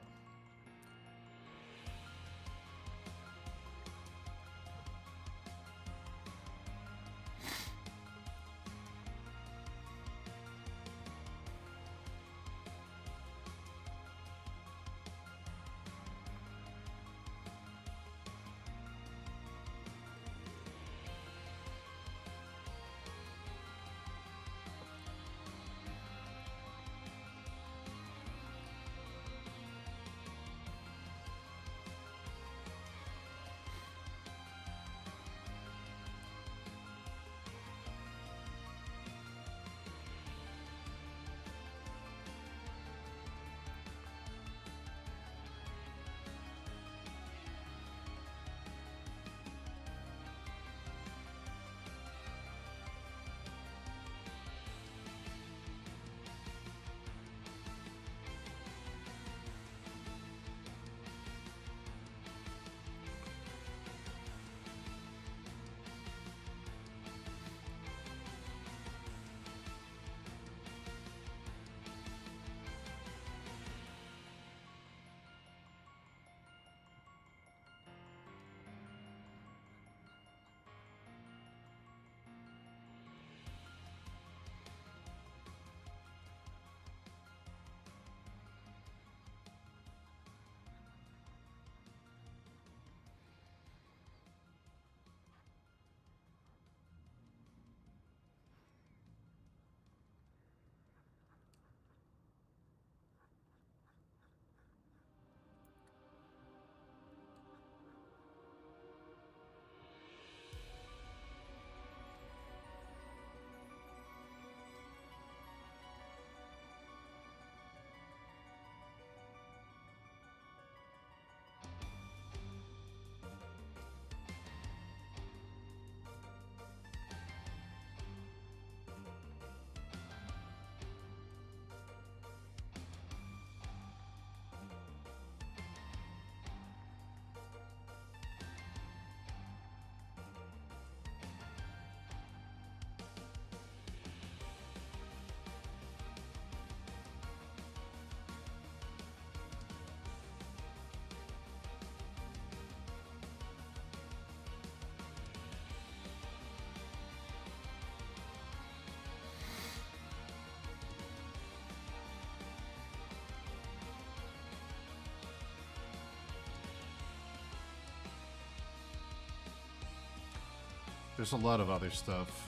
Speaker 1: there's a lot of other stuff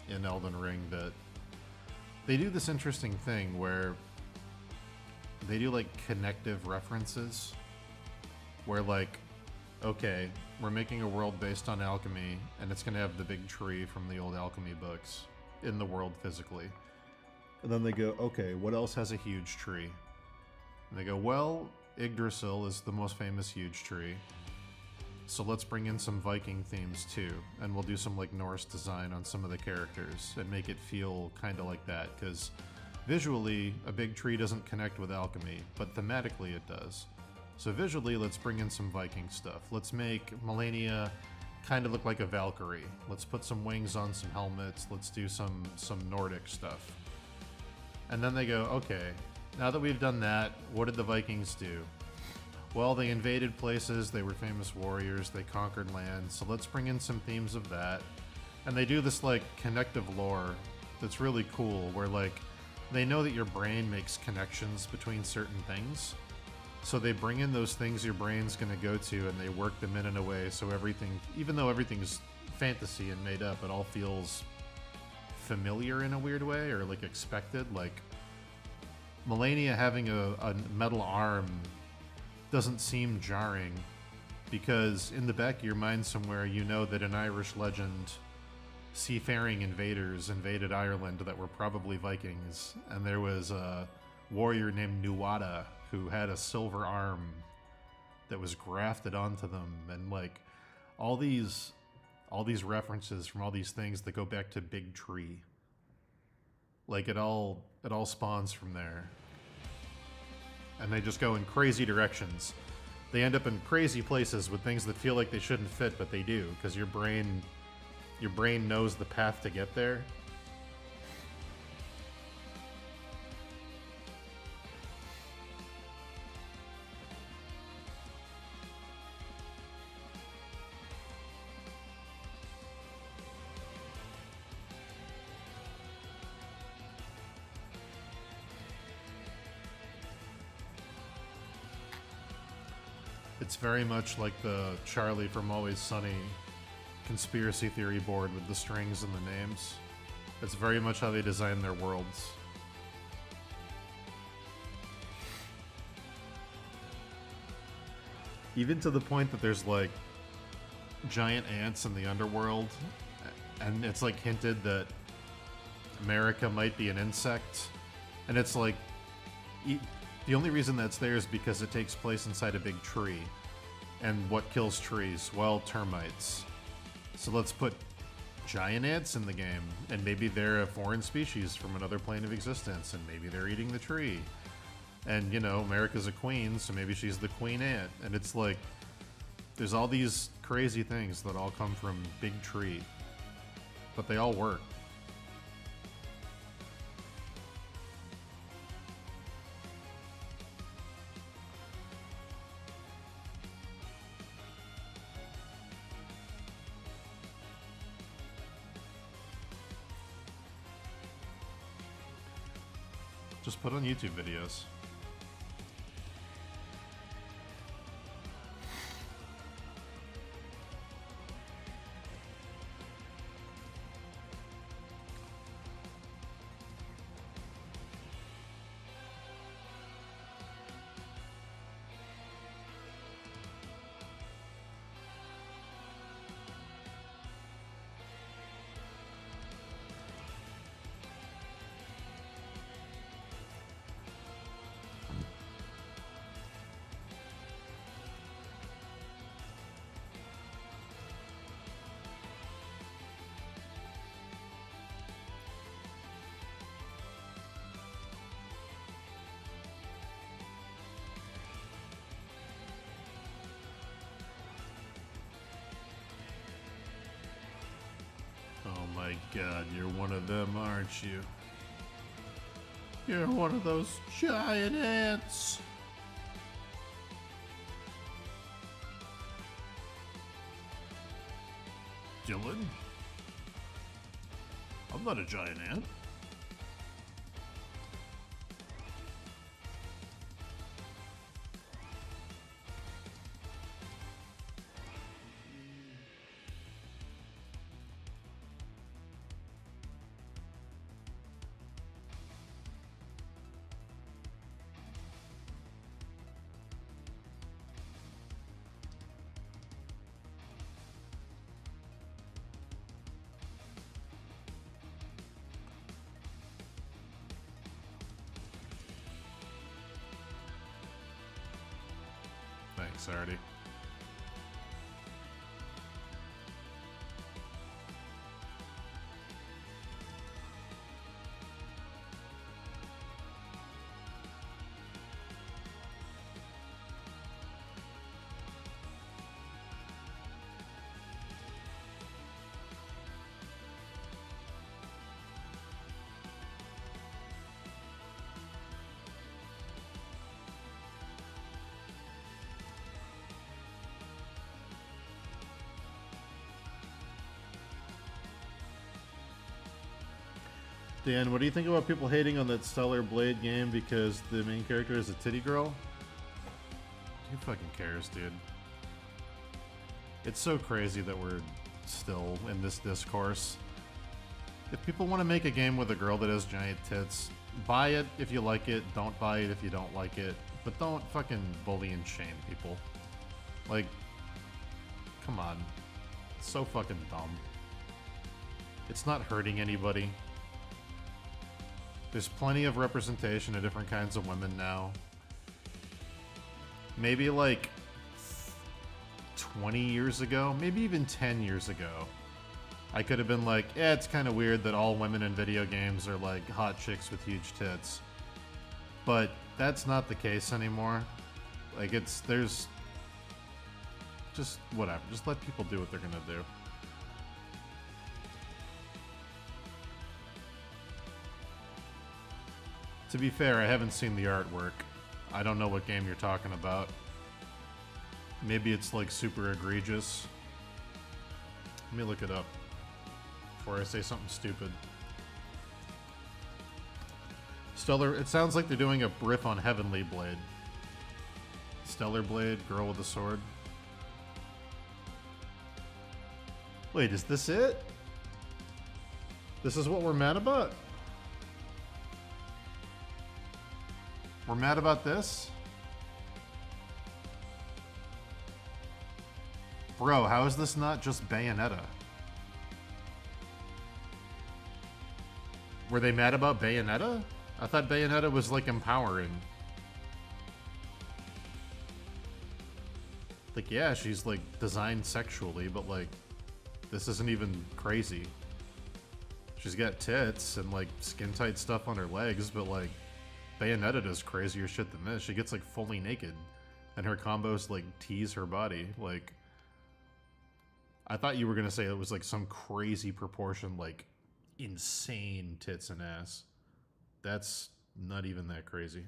Speaker 1: in Elden Ring that they do this interesting thing where they do like connective references where like, okay, we're making a world based on alchemy and it's gonna have the big tree from the old alchemy books in the world physically. And then they go, okay, what else has a huge tree? And they go, well, Yggdrasil is the most famous huge tree. So let's bring in some Viking themes too, and we'll do some like Norse design on some of the characters and make it feel kind of like that, because visually a big tree doesn't connect with alchemy, but thematically it does. So visually, let's bring in some Viking stuff. Let's make Melania kind of look like a Valkyrie. Let's put some wings on some helmets. Let's do some Nordic stuff. And then they go, okay, now that we've done that, what did the Vikings do? Well, they invaded places, they were famous warriors, they conquered lands, so let's bring in some themes of that. And they do this like connective lore that's really cool, where like they know that your brain makes connections between certain things. So they bring in those things your brain's gonna go to and they work them in a way so everything, even though everything's fantasy and made up, it all feels familiar in a weird way, or like expected. Like Melania having a metal arm doesn't seem jarring, because in the back of your mind somewhere you know that in Irish legend, seafaring invaders invaded Ireland that were probably Vikings, and there was a warrior named Nuada who had a silver arm that was grafted onto them, and like all these references from all these things that go back to Big Tree. Like it all spawns from there. And they just go in crazy directions. They end up in crazy places with things that feel like they shouldn't fit, but they do, because your brain knows the path to get there. It's very much like the Charlie from Always Sunny conspiracy theory board with the strings and the names. It's very much how they design their worlds. Even to the point that there's like giant ants in the underworld, and it's like hinted that America might be an insect, and it's like the only reason that's there is because it takes place inside a big tree. And what kills trees? Well, termites. So let's put giant ants in the game, and maybe they're a foreign species from another plane of existence, and maybe they're eating the tree. And, you know, America's a queen, so maybe she's the queen ant. And it's like, there's all these crazy things that all come from Big Tree, but they all work. Just put on YouTube videos. Oh my god, you're one of them, aren't you? You're one of those giant ants! Dylan? I'm not a giant ant. sucks already. Dan, what do you think about people hating on that Stellar Blade game because the main character is a titty girl? Who fucking cares, dude? It's so crazy that we're still in this discourse. If people want to make a game with a girl that has giant tits, buy it if you like it, don't buy it if you don't like it, but don't fucking bully and shame people. Like, come on. It's so fucking dumb. It's not hurting anybody. There's plenty of representation of different kinds of women now. Maybe like 20 years ago, maybe even 10 years ago, I could have been like, yeah, it's kind of weird that all women in video games are like hot chicks with huge tits. But that's not the case anymore. Like, there's just whatever. Just let people do what they're gonna do. To be fair, I haven't seen the artwork. I don't know what game you're talking about. Maybe it's like super egregious. Let me look it up before I say something stupid. Stellar, it sounds like they're doing a riff on Heavenly Blade. Stellar Blade, girl with a sword. Wait, is this it? This is what we're mad about? We're mad about this? Bro, how is this not just Bayonetta? Were they mad about Bayonetta? I thought Bayonetta was like empowering. Like, yeah, she's like designed sexually, but like, this isn't even crazy. She's got tits and like skin tight stuff on her legs, but like, Bayonetta does crazier shit than this. She gets like fully naked and her combos like tease her body. Like, I thought you were gonna say it was like some crazy proportion, like insane tits and ass. That's not even that crazy.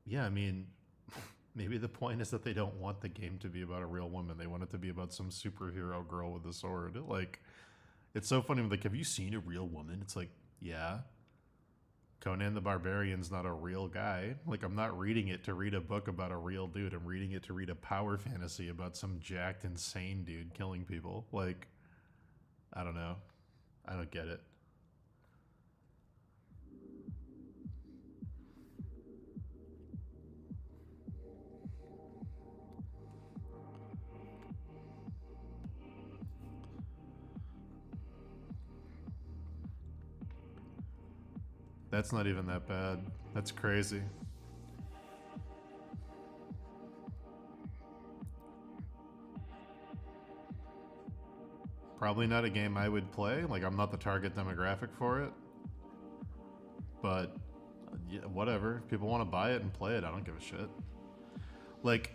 Speaker 1: Yeah, I mean, maybe the point is that they don't want the game to be about a real woman. They want it to be about some superhero girl with a sword. Like, it's so funny. Like, have you seen a real woman? It's like, yeah. Conan the Barbarian's not a real guy. Like, I'm not reading it to read a book about a real dude. I'm reading it to read a power fantasy about some jacked, insane dude killing people. Like, I don't know. I don't get it. That's not even that bad. That's crazy. Probably not a game I would play. Like, I'm not the target demographic for it. But, yeah, whatever. If people want to buy it and play it, I don't give a shit. Like,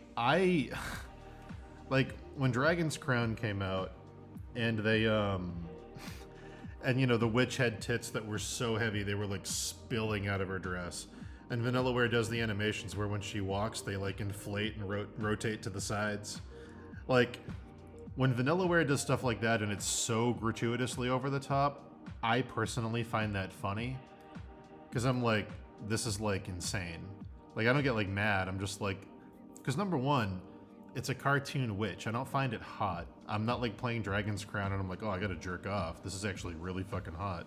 Speaker 1: like, when Dragon's Crown came out, and they, and, you know, the witch had tits that were so heavy they were, like, spilling out of her dress. And Vanillaware does the animations where when she walks, they, like, inflate and rotate to the sides. Like, when Vanillaware does stuff like that and it's so gratuitously over the top, I personally find that funny. Because I'm like, this is, like, insane. Like, I don't get, like, mad. I'm just like... Because, number one, it's a cartoon witch. I don't find it hot. I'm not like playing Dragon's Crown and I'm like, oh, I gotta jerk off. This is actually really fucking hot.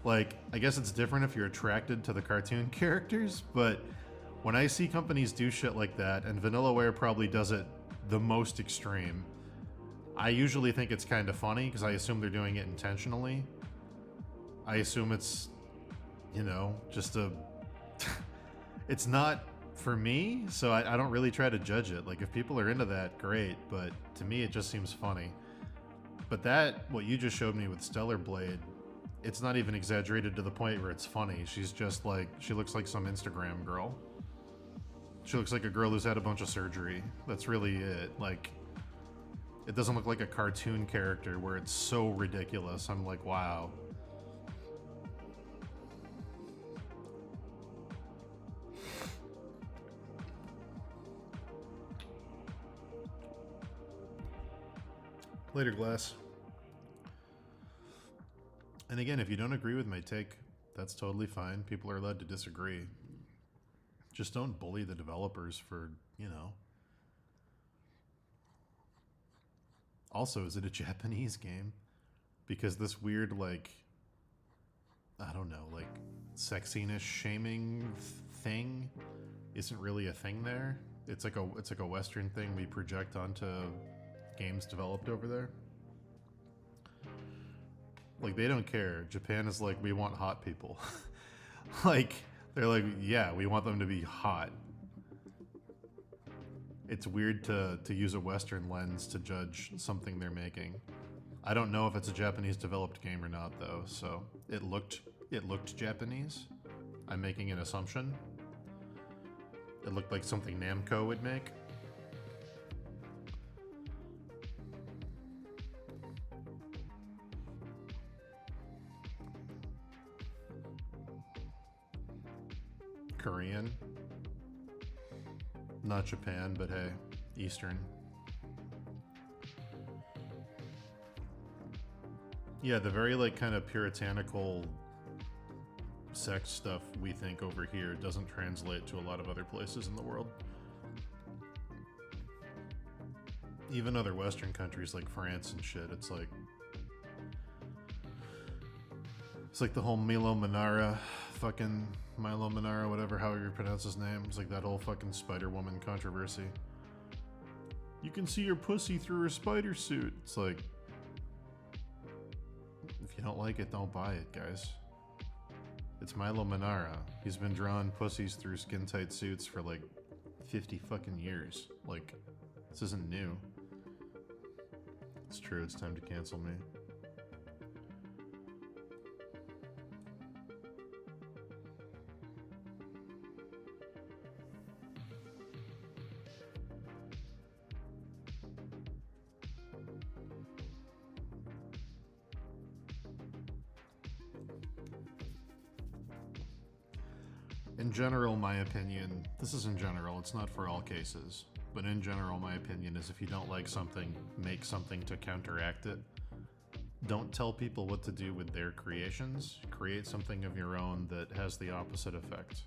Speaker 1: Like, I guess it's different if you're attracted to the cartoon characters, but when I see companies do shit like that, and Vanillaware probably does it the most extreme, I usually think it's kind of funny because I assume they're doing it intentionally. I assume it's, you know, just a... It's not for me, so I don't really try to judge it. Like, if people are into that, great, but to me it just seems funny. But that, what you just showed me with Stellar Blade, it's not even exaggerated to the point where it's funny. She's just like, she looks like some Instagram girl. She looks like a girl who's had a bunch of surgery. That's really it. Like, it doesn't look like a cartoon character where it's so ridiculous. I'm like, wow. Later, Glass. And again, if you don't agree with my take, that's totally fine. People are allowed to disagree. Just don't bully the developers for, you know. Also, is it a Japanese game? Because this weird, like, I don't know, like, sexiness shaming thing isn't really a thing there. It's like a Western thing we project onto games developed over there. Like, they don't care. Japan is like, we want hot people. Like, they're like, yeah, we want them to be hot. It's weird to use a Western lens to judge something they're making. I don't know if it's a Japanese developed game or not, though, so it looked Japanese. I'm making an assumption. It looked like something Namco would make. Korean. Not Japan, but hey, Eastern. Yeah, the very like kind of puritanical sex stuff we think over here doesn't translate to a lot of other places in the world. Even other Western countries like France and shit, it's like the whole Milo Manara, whatever, however you pronounce his name. It's like that whole fucking Spider-Woman controversy. You can see your pussy through her spider suit. It's like, if you don't like it, don't buy it, guys. It's Milo Manara. He's been drawing pussies through skin-tight suits for like 50 fucking years. Like, this isn't new. It's true, it's time to cancel me. In general, my opinion, this is in general, it's not for all cases, but in general, my opinion is if you don't like something, make something to counteract it. Don't tell people what to do with their creations. Create something of your own that has the opposite effect.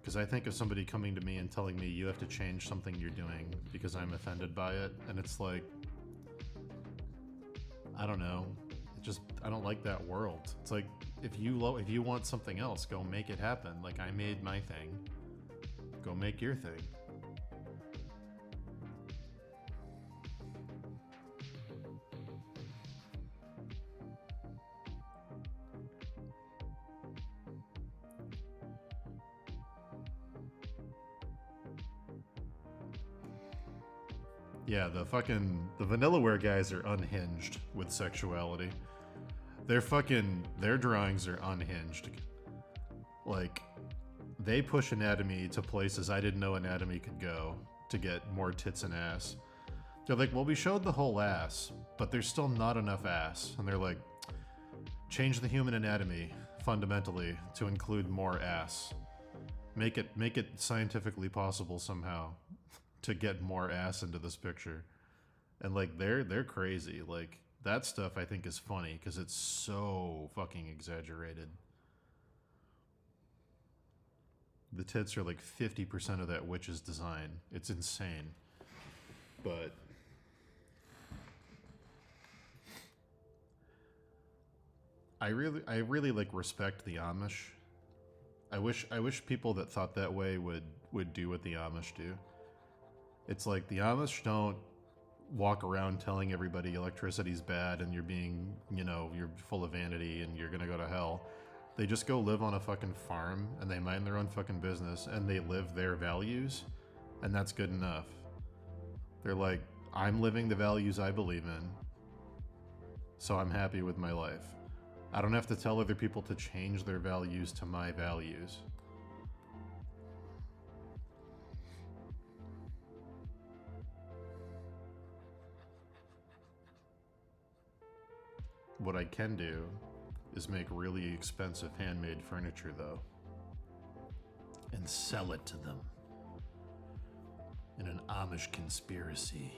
Speaker 1: Because I think of somebody coming to me and telling me you have to change something you're doing because I'm offended by it, and it's like, I don't know. I don't like that world. It's like, if you want something else, go make it happen. Like, I made my thing. Go make your thing. Yeah, the Vanillaware guys are unhinged with sexuality. Their drawings are unhinged. Like, they push anatomy to places I didn't know anatomy could go to get more tits and ass. They're like, well, we showed the whole ass, but there's still not enough ass. And they're like, change the human anatomy fundamentally to include more ass. Make it scientifically possible somehow to get more ass into this picture. And like, they're crazy. Like, that stuff I think is funny because it's so fucking exaggerated. The tits are like 50% of that witch's design. It's insane. But I really like respect the Amish I wish people that thought that way would do what the Amish do. It's like the Amish don't walk around telling everybody electricity's bad and you're being, you're full of vanity and you're gonna go to hell. They just go live on a fucking farm and they mind their own fucking business and they live their values, and that's good enough. They're like, I'm living the values I believe in, so I'm happy with my life. I don't have to tell other people to change their values to my values. What I can do is make really expensive handmade furniture, though, and sell it to them in an Amish conspiracy.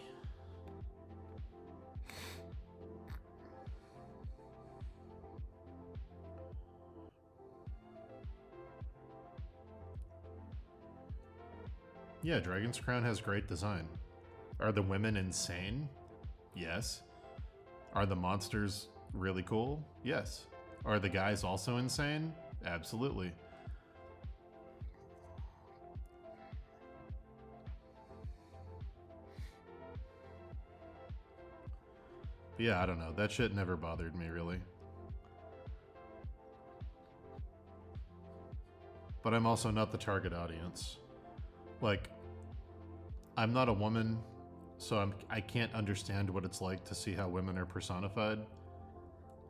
Speaker 1: Yeah, Dragon's Crown has great design. Are the women insane? Yes. Are the monsters really cool? Yes. Are the guys also insane? Absolutely. But yeah, I don't know. That shit never bothered me, really. But I'm also not the target audience. Like, I'm not a woman, so I can't understand what it's like to see how women are personified.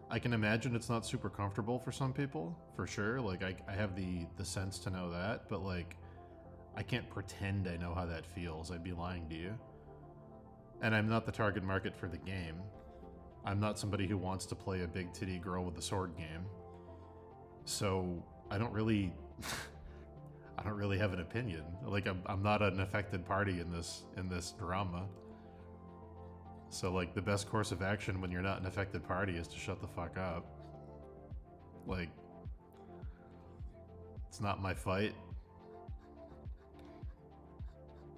Speaker 1: I can imagine it's not super comfortable for some people, for sure. Like, I have the sense to know that, but like, I can't pretend I know how that feels. I'd be lying to you. And I'm not the target market for the game. I'm not somebody who wants to play a big titty girl with a sword game. So I don't really I don't really have an opinion. Like, I'm not an affected party in this drama. So like, the best course of action when you're not an affected party is to shut the fuck up. Like, it's not my fight.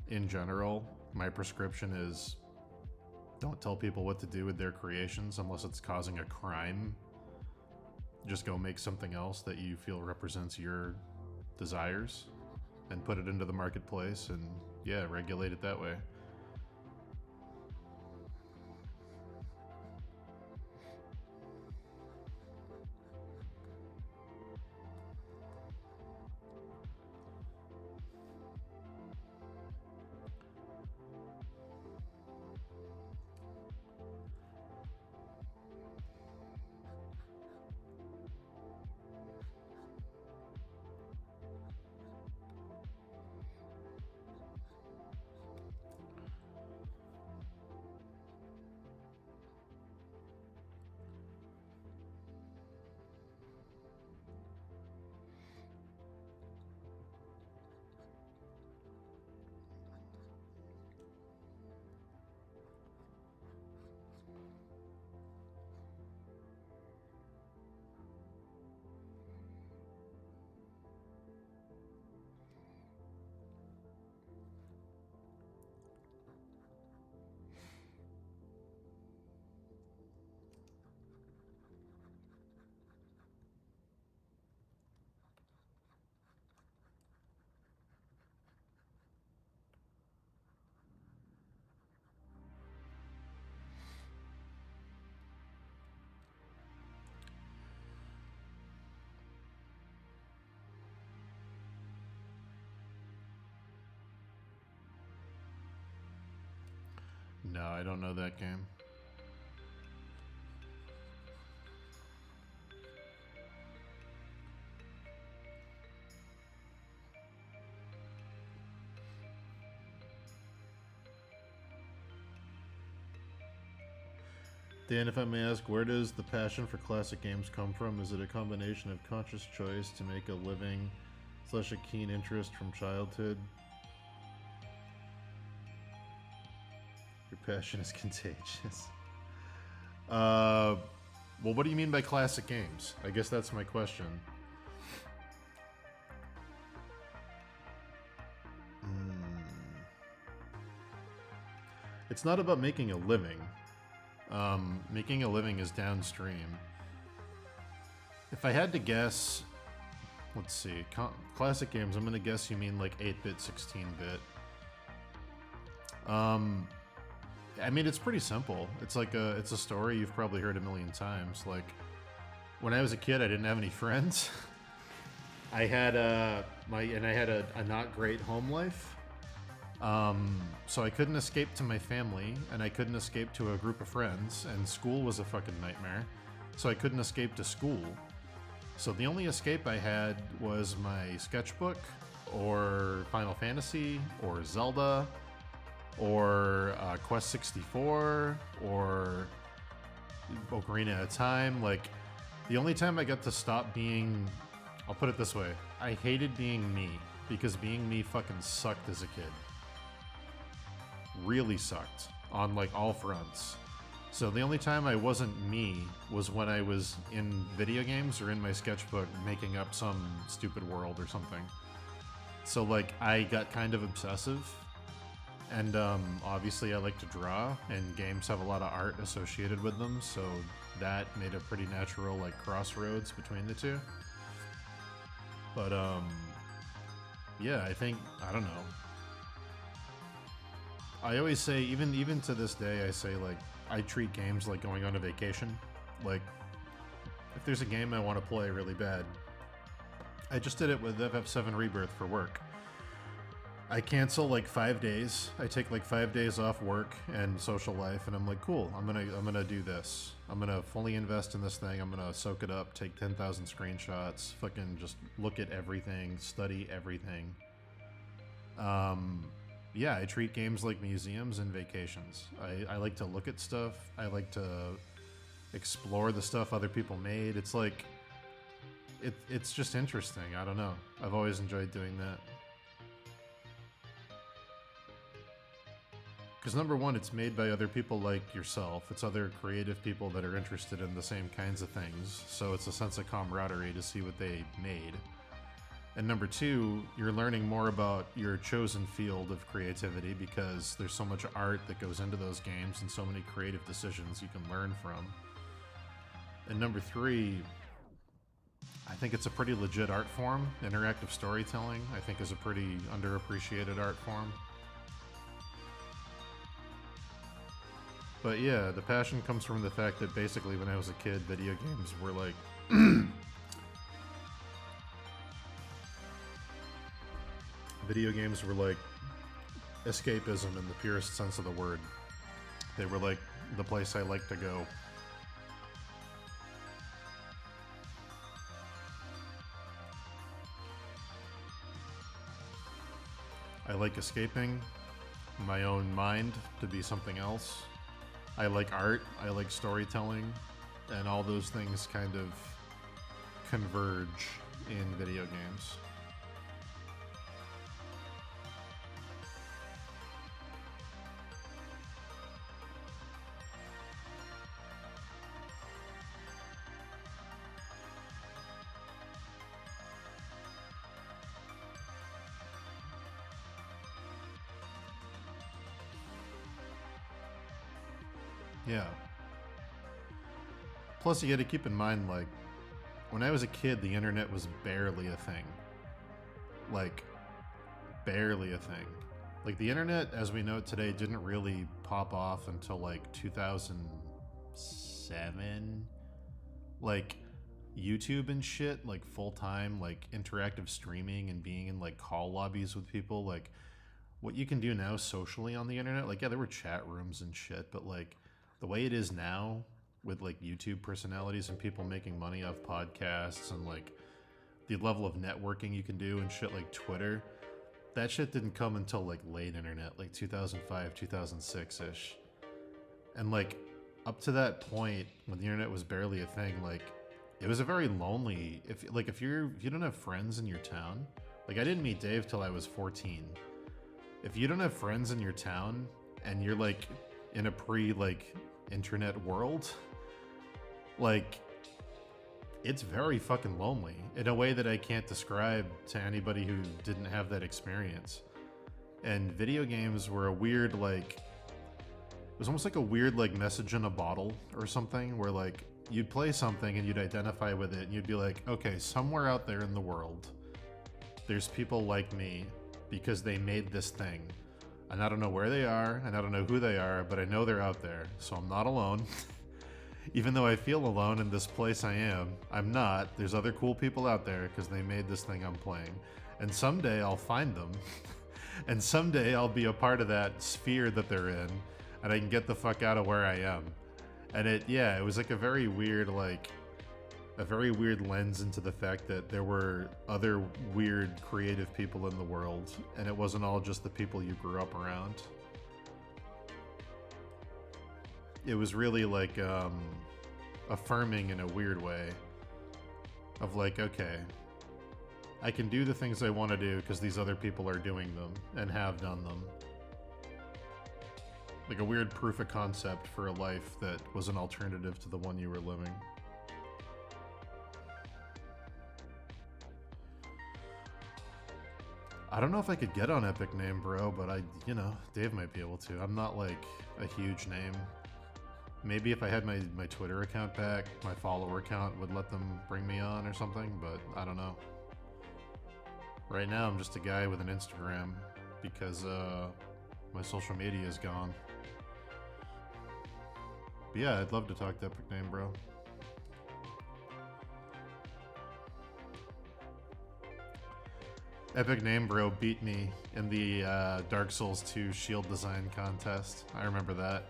Speaker 1: In general, my prescription is don't tell people what to do with their creations unless it's causing a crime. Just go make something else that you feel represents your desires and put it into the marketplace and, yeah, regulate it that way. No, I don't know that game. Dan, if I may ask, where does the passion for classic games come from? Is it a combination of conscious choice to make a living / a keen interest from childhood? Your passion is contagious. Well, what do you mean by classic games? I guess that's my question. It's not about making a living. Making a living is downstream. If I had to guess, let's see. Classic games, I'm gonna guess you mean like 8-bit, 16-bit. I mean, it's pretty simple. It's like it's a story you've probably heard a million times. Like, when I was a kid, I didn't have any friends. I had a not great home life. So I couldn't escape to my family, and I couldn't escape to a group of friends, and school was a fucking nightmare. So I couldn't escape to school. So the only escape I had was my sketchbook, or Final Fantasy, or Zelda, or Quest 64, or Ocarina of Time. Like, the only time I got to stop being... I'll put it this way. I hated being me, because being me fucking sucked as a kid. Really sucked on like all fronts. So the only time I wasn't me was when I was in video games or in my sketchbook making up some stupid world or something. So like I got kind of obsessive, and obviously I like to draw, and games have a lot of art associated with them, so that made a pretty natural like crossroads between the two. But yeah, I think, I don't know. I always say, even to this day, I say, like, I treat games like going on a vacation. Like, if there's a game I want to play really bad, I just did it with FF7 Rebirth for work. I cancel like 5 days. I take like 5 days off work and social life, and I'm like, cool, I'm gonna do this. I'm gonna fully invest in this thing. I'm gonna soak it up, take 10,000 screenshots, fucking just look at everything, study everything. Yeah, I treat games like museums and vacations. I like to look at stuff. I like to explore the stuff other people made. It's like, it's just interesting. I don't know. I've always enjoyed doing that. Because number one, it's made by other people like yourself. It's other creative people that are interested in the same kinds of things. So it's a sense of camaraderie to see what they made. And number two, you're learning more about your chosen field of creativity, because there's so much art that goes into those games and so many creative decisions you can learn from. And number three, I think it's a pretty legit art form. Interactive storytelling, I think, is a pretty underappreciated art form. But yeah, the passion comes from the fact that basically when I was a kid, video games were like... video games were like escapism in the purest sense of the word. They were like the place I liked to go. I like escaping my own mind to be something else. I like art, I like storytelling, and all those things kind of converge in video games. Yeah. Plus, you gotta keep in mind, like, when I was a kid, the internet was barely a thing. Like, barely a thing. Like, the internet, as we know it today, didn't really pop off until, like, 2007. Like, YouTube and shit, like, full-time, like, interactive streaming and being in, like, call lobbies with people, like, what you can do now socially on the internet, like, yeah, there were chat rooms and shit, but, like, the way it is now, with like YouTube personalities and people making money off podcasts, and like the level of networking you can do and shit like Twitter, that shit didn't come until like late internet, like 2005, 2006-ish. And like up to that point, when the internet was barely a thing, like it was a very lonely, if you don't have friends in your town, like I didn't meet Dave till I was 14. If you don't have friends in your town and you're like in a pre-like internet world, like it's very fucking lonely in a way that I can't describe to anybody who didn't have that experience. And video games were a weird, like, it was almost like a weird like message in a bottle or something, where like you'd play something and you'd identify with it and you'd be like, okay, somewhere out there in the world, there's people like me because they made this thing. And I don't know where they are and I don't know who they are, but I know they're out there. So I'm not alone. Even though I feel alone in this place I am, I'm not. There's other cool people out there because they made this thing I'm playing. And someday I'll find them. And someday I'll be a part of that sphere that they're in. And I can get the fuck out of where I am. And it was like a very weird lens into the fact that there were other weird creative people in the world. And it wasn't all just the people you grew up around. It was really like affirming in a weird way of like, okay, I can do the things I want to do because these other people are doing them and have done them. Like a weird proof of concept for a life that was an alternative to the one you were living. I don't know if I could get on Epic Name, bro, but Dave might be able to. I'm not like a huge name. Maybe if I had my Twitter account back, my follower count would let them bring me on or something, but I don't know. Right now, I'm just a guy with an Instagram because my social media is gone. But yeah, I'd love to talk to Epic Name, bro. Epic Name Bro beat me in the Dark Souls 2 shield design contest. I remember that.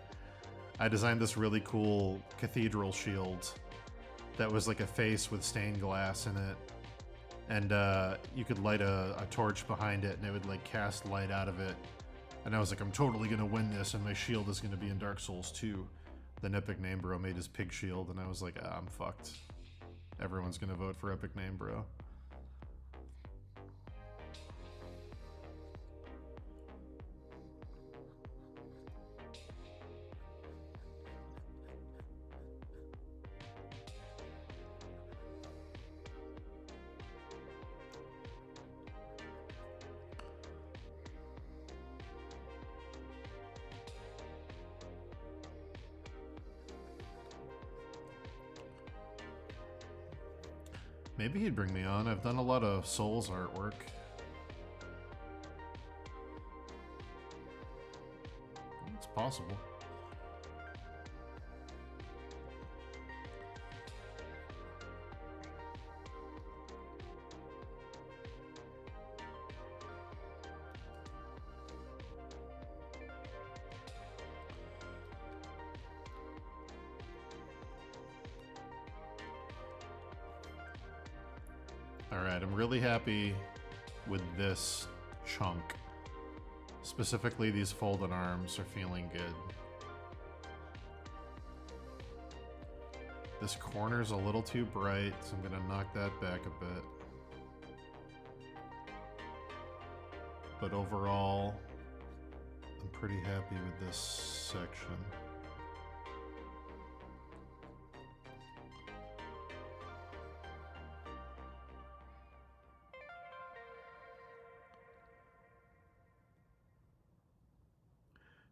Speaker 1: I designed this really cool cathedral shield that was like a face with stained glass in it. And you could light a torch behind it and it would like cast light out of it. And I was like, I'm totally gonna win this and my shield is gonna be in Dark Souls 2. Then Epic Name Bro made his pig shield and I was like, I'm fucked. Everyone's gonna vote for Epic Name Bro. Maybe he'd bring me on. I've done a lot of Souls artwork. It's possible. Alright, I'm really happy with this chunk. Specifically, these folded arms are feeling good. This corner's a little too bright, so I'm gonna knock that back a bit. But overall, I'm pretty happy with this section.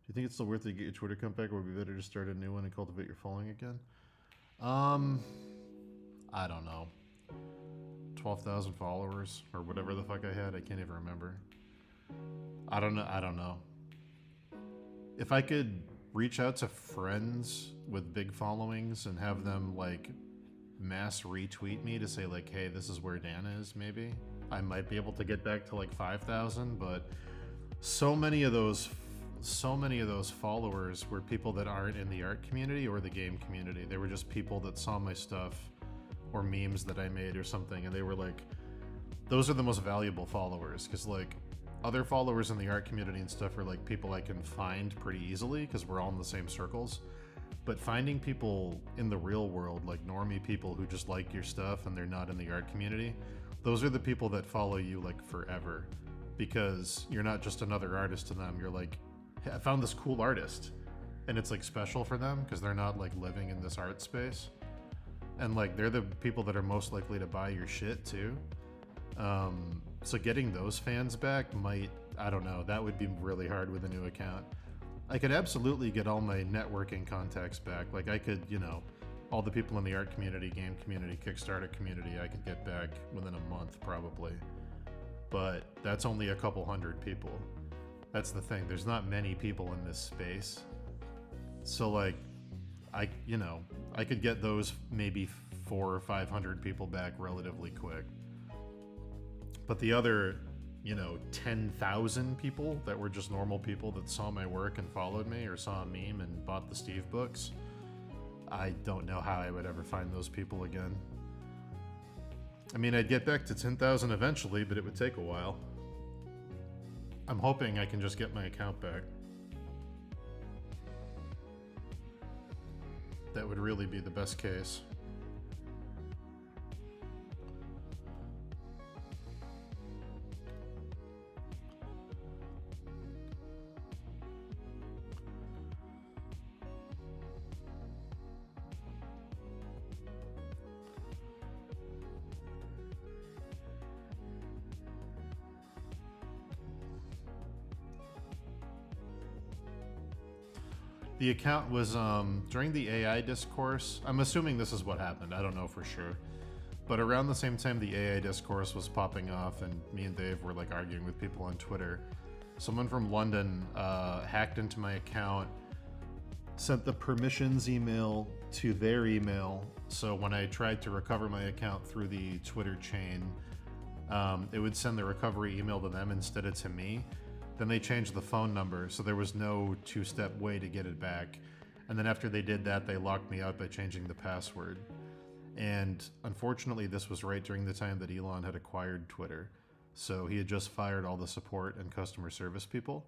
Speaker 1: Do you think it's still worth it to get your Twitter account back, or would it be better to start a new one and cultivate your following again? I don't know. 12,000 followers, or whatever the fuck I had, I can't even remember. I don't know. If I could reach out to friends with big followings and have them, like, mass retweet me to say, like, hey, this is where Dan is, maybe, I might be able to get back to, like, 5,000, but so many of those followers were people that aren't in the art community or the game community. They were just people that saw my stuff or memes that I made or something, and they were like, those are the most valuable followers, because like other followers in the art community and stuff are like people I can find pretty easily because we're all in the same circles. But finding people in the real world, like normie people who just like your stuff and they're not in the art community, those are the people that follow you like forever, because you're not just another artist to them. You're like, I found this cool artist, and it's like special for them because they're not like living in this art space, and like they're the people that are most likely to buy your shit too. So getting those fans back might, I don't know, that would be really hard with a new account. I could absolutely get all my networking contacts back. Like I could, all the people in the art community, game community, Kickstarter community, I could get back within a month probably. But that's only a couple hundred people. That's the thing. There's not many people in this space. So like, I could get those maybe 400 or 500 people back relatively quick. But the other, 10,000 people that were just normal people that saw my work and followed me or saw a meme and bought the Steve books, I don't know how I would ever find those people again. I mean, I'd get back to 10,000 eventually, but it would take a while. I'm hoping I can just get my account back. That would really be the best case. The account was, during the AI discourse, I'm assuming this is what happened, I don't know for sure. But around the same time the AI discourse was popping off and me and Dave were like arguing with people on Twitter, someone from London hacked into my account, sent the permissions email to their email, so when I tried to recover my account through the Twitter chain, it would send the recovery email to them instead of to me. Then they changed the phone number, so there was no two-step way to get it back. And then after they did that, they locked me out by changing the password. And unfortunately, this was right during the time that Elon had acquired Twitter. So he had just fired all the support and customer service people.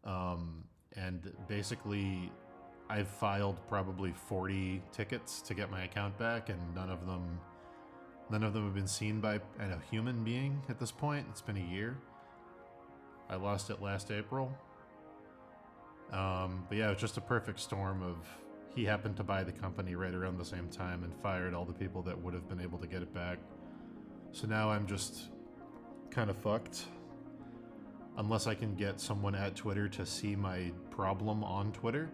Speaker 1: And basically, I've filed probably 40 tickets to get my account back, and none of them have been seen by a human being at this point. It's been a year. I lost it last April. But yeah, it was just a perfect storm of he happened to buy the company right around the same time and fired all the people that would have been able to get it back. So now I'm just kind of fucked. Unless I can get someone at Twitter to see my problem on Twitter.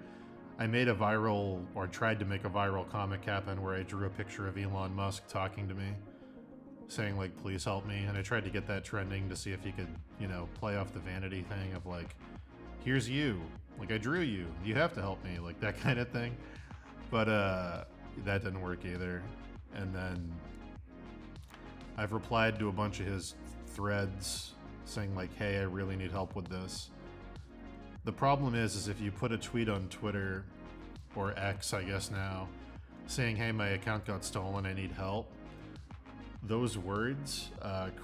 Speaker 1: I made a viral, or tried to make a viral comic happen where I drew a picture of Elon Musk talking to me, saying like, please help me. And I tried to get that trending to see if he could, play off the vanity thing of like, here's you, like I drew you, you have to help me, like that kind of thing. But that didn't work either. And then I've replied to a bunch of his threads saying like, hey, I really need help with this. The problem is if you put a tweet on Twitter, or X I guess now, saying, hey, my account got stolen, I need help, those words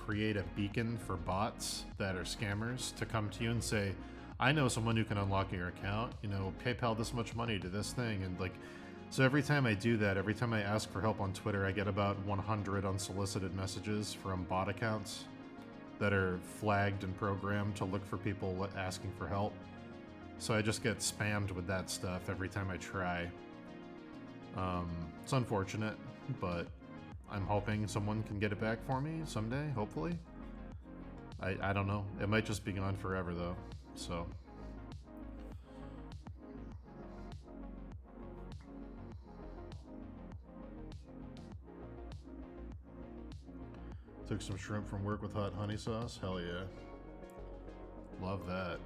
Speaker 1: create a beacon for bots that are scammers to come to you and say, I know someone who can unlock your account, PayPal this much money to this thing. And like, so every time I do that, every time I ask for help on Twitter, I get about 100 unsolicited messages from bot accounts that are flagged and programmed to look for people asking for help. So I just get spammed with that stuff every time I try. It's unfortunate, but I'm hoping someone can get it back for me someday, hopefully. I don't know. It might just be gone forever, though, so. Took some shrimp from work with hot honey sauce? Hell yeah. Love that.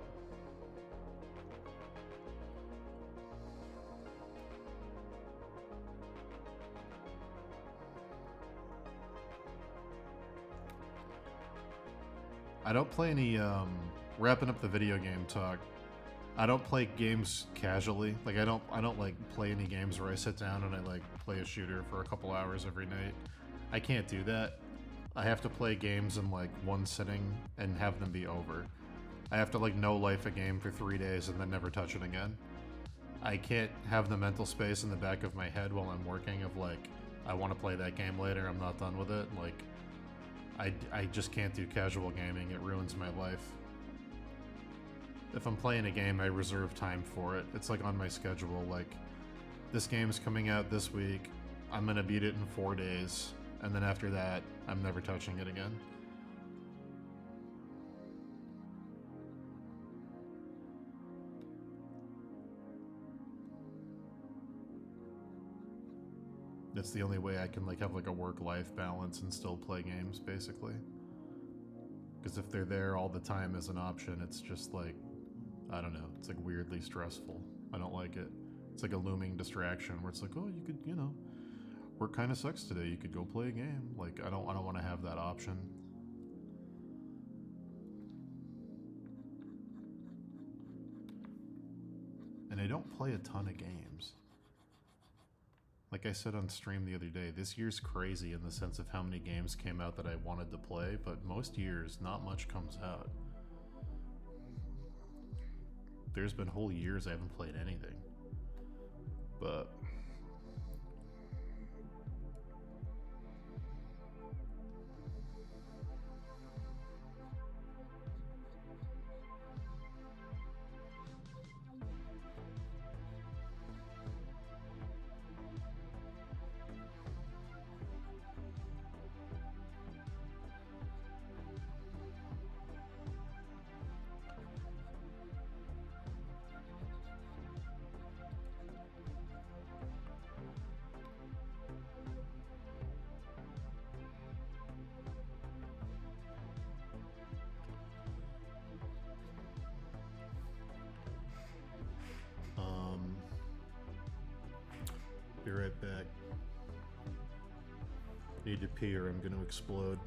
Speaker 1: I don't play any, wrapping up the video game talk, I don't play games casually. Like, I don't like play any games where I sit down and I like play a shooter for a couple hours every night. I can't do that. I have to play games in like one sitting and have them be over. I have to like no life a game for 3 days and then never touch it again. I can't have the mental space in the back of my head while I'm working of like, I want to play that game later, I'm not done with it. Like, I just can't do casual gaming, it ruins my life. If I'm playing a game, I reserve time for it. It's like on my schedule, like, this game's coming out this week, I'm gonna beat it in 4 days, and then after that, I'm never touching it again. That's the only way I can like have like a work-life balance and still play games, basically. Because if they're there all the time as an option, it's just like, I don't know, it's like weirdly stressful. I don't like it. It's like a looming distraction where it's like, oh, you could, you know, work kind of sucks today. You could go play a game. Like, I don't want to have that option. And I don't play a ton of games. Like I said on stream the other day, this year's crazy in the sense of how many games came out that I wanted to play, but most years, not much comes out. There's been whole years I haven't played anything. But be right back. Need to pee or I'm gonna explode.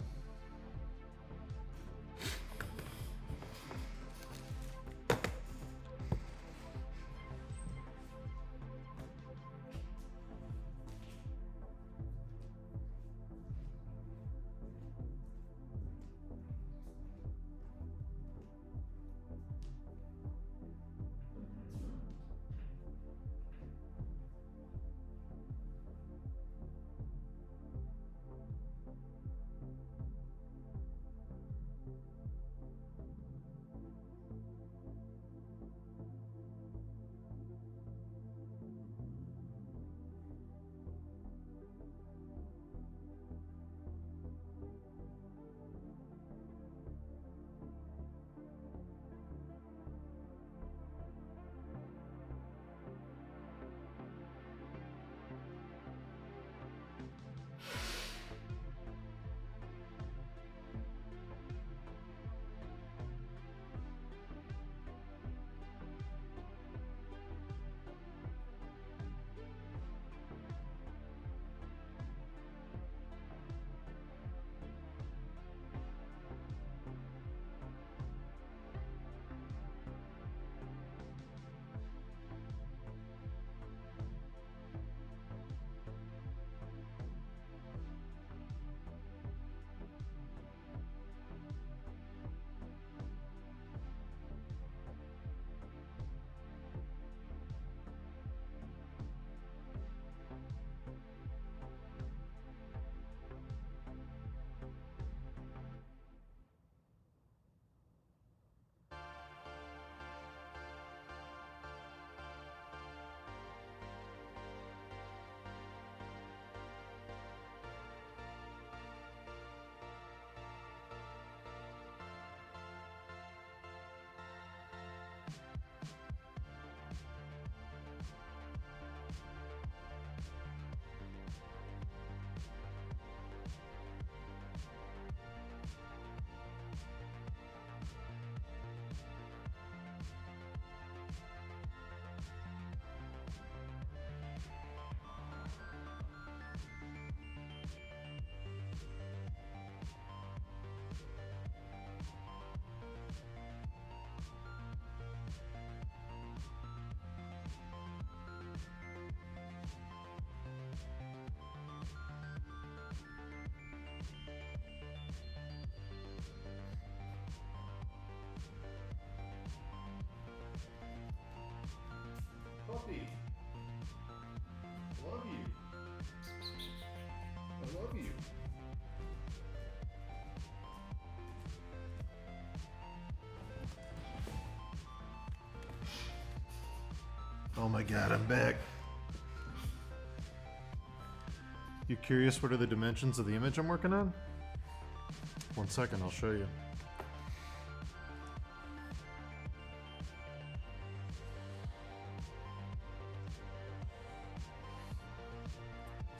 Speaker 1: Puppy. Love you. I love you. Oh my god, I'm back. You curious what are the dimensions of the image I'm working on? 1 second, I'll show you.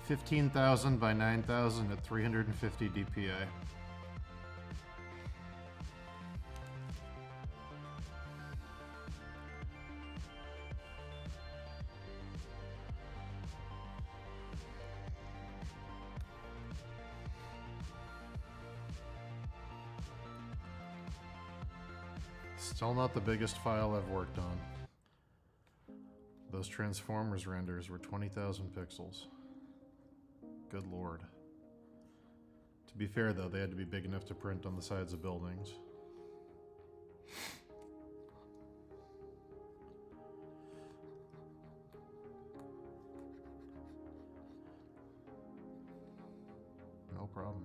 Speaker 1: 15,000 by 9,000 at 350 DPI. Still not the biggest file I've worked on. Those Transformers renders were 20,000 pixels. Good lord. To be fair though, they had to be big enough to print on the sides of buildings. No problem.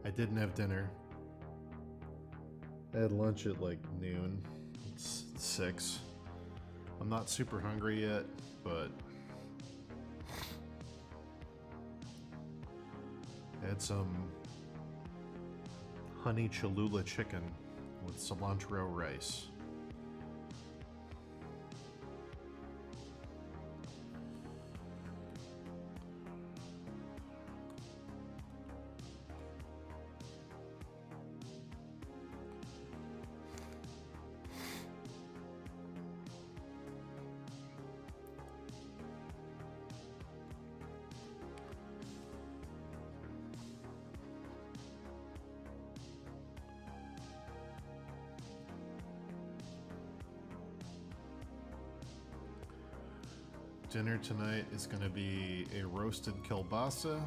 Speaker 1: I didn't have dinner. I had lunch at like noon. It's 6. I'm not super hungry yet, but I had some honey Cholula chicken with cilantro rice. Dinner tonight is going to be a roasted kielbasa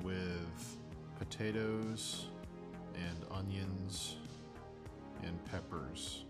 Speaker 1: with potatoes and onions and peppers.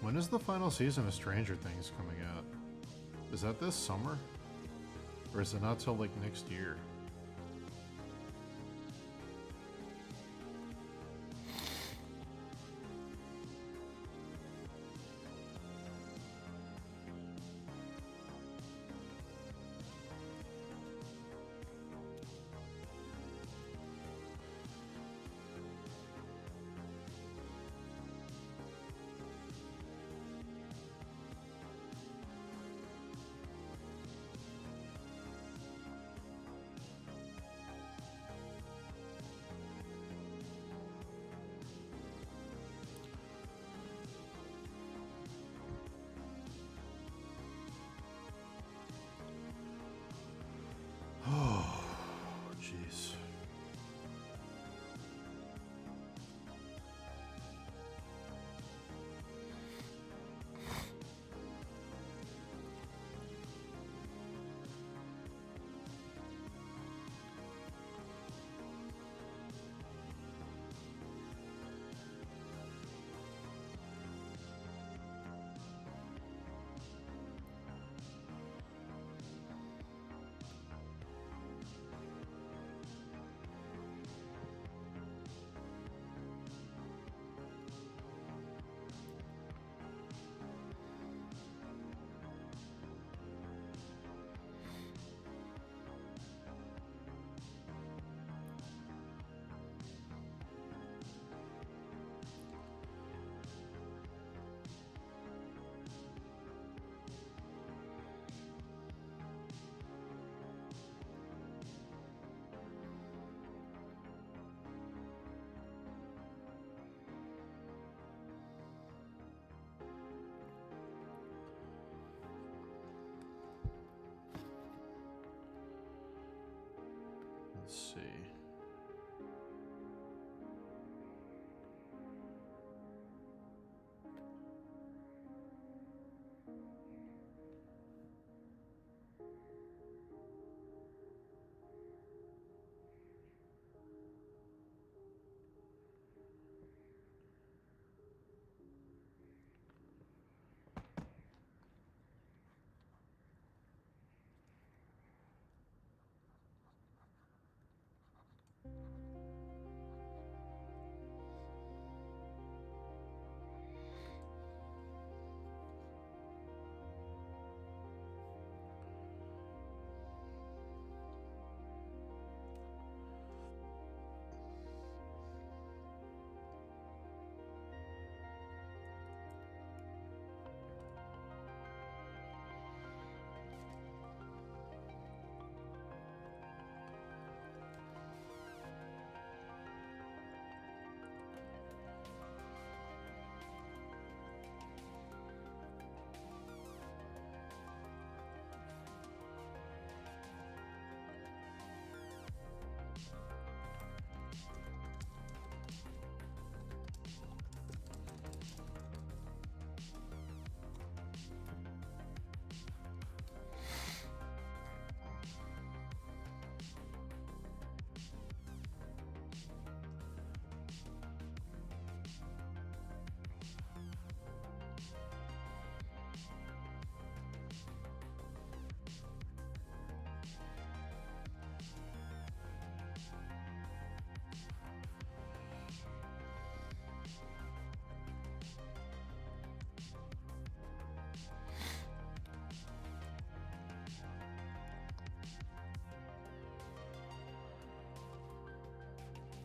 Speaker 1: When is the final season of Stranger Things coming out? Is that this summer? Or is it not till like next year? Oh, jeez. Let's see.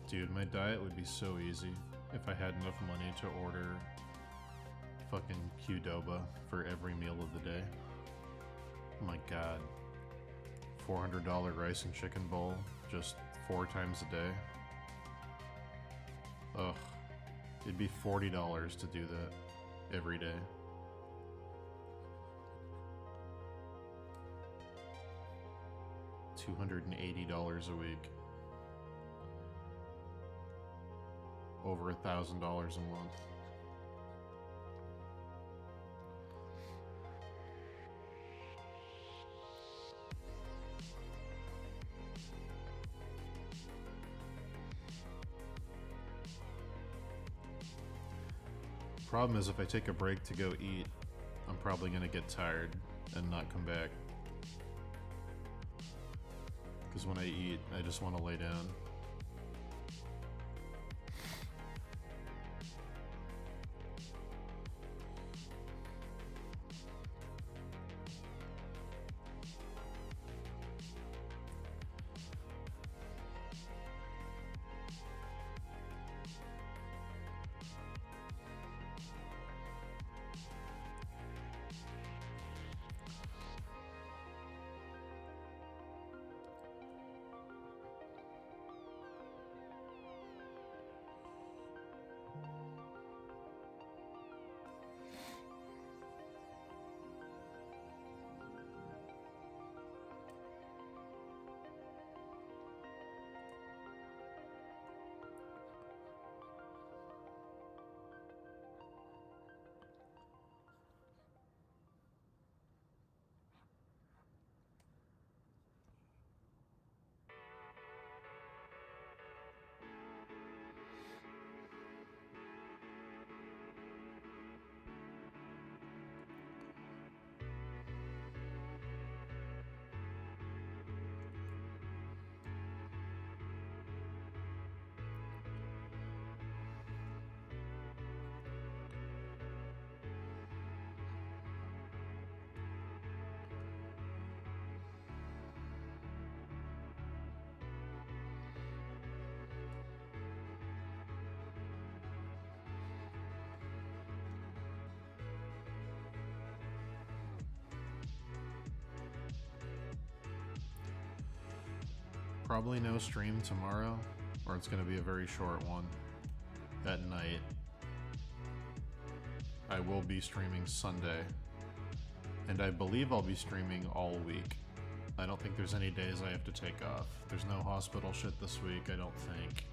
Speaker 1: Dude, my diet would be so easy if I had enough money to order fucking Qdoba for every meal of the day. Oh my god. $400 rice and chicken bowl just 4 times a day. Ugh. It'd be $40 to do that every day. $280 a week. Over $1,000 a month. Problem is, if I take a break to go eat, I'm probably gonna get tired and not come back. Because when I eat, I just want to lay down. Probably no stream tomorrow, or it's going to be a very short one at night. I will be streaming Sunday, and I believe I'll be streaming all week. I don't think there's any days I have to take off. There's no hospital shit this week, I don't think.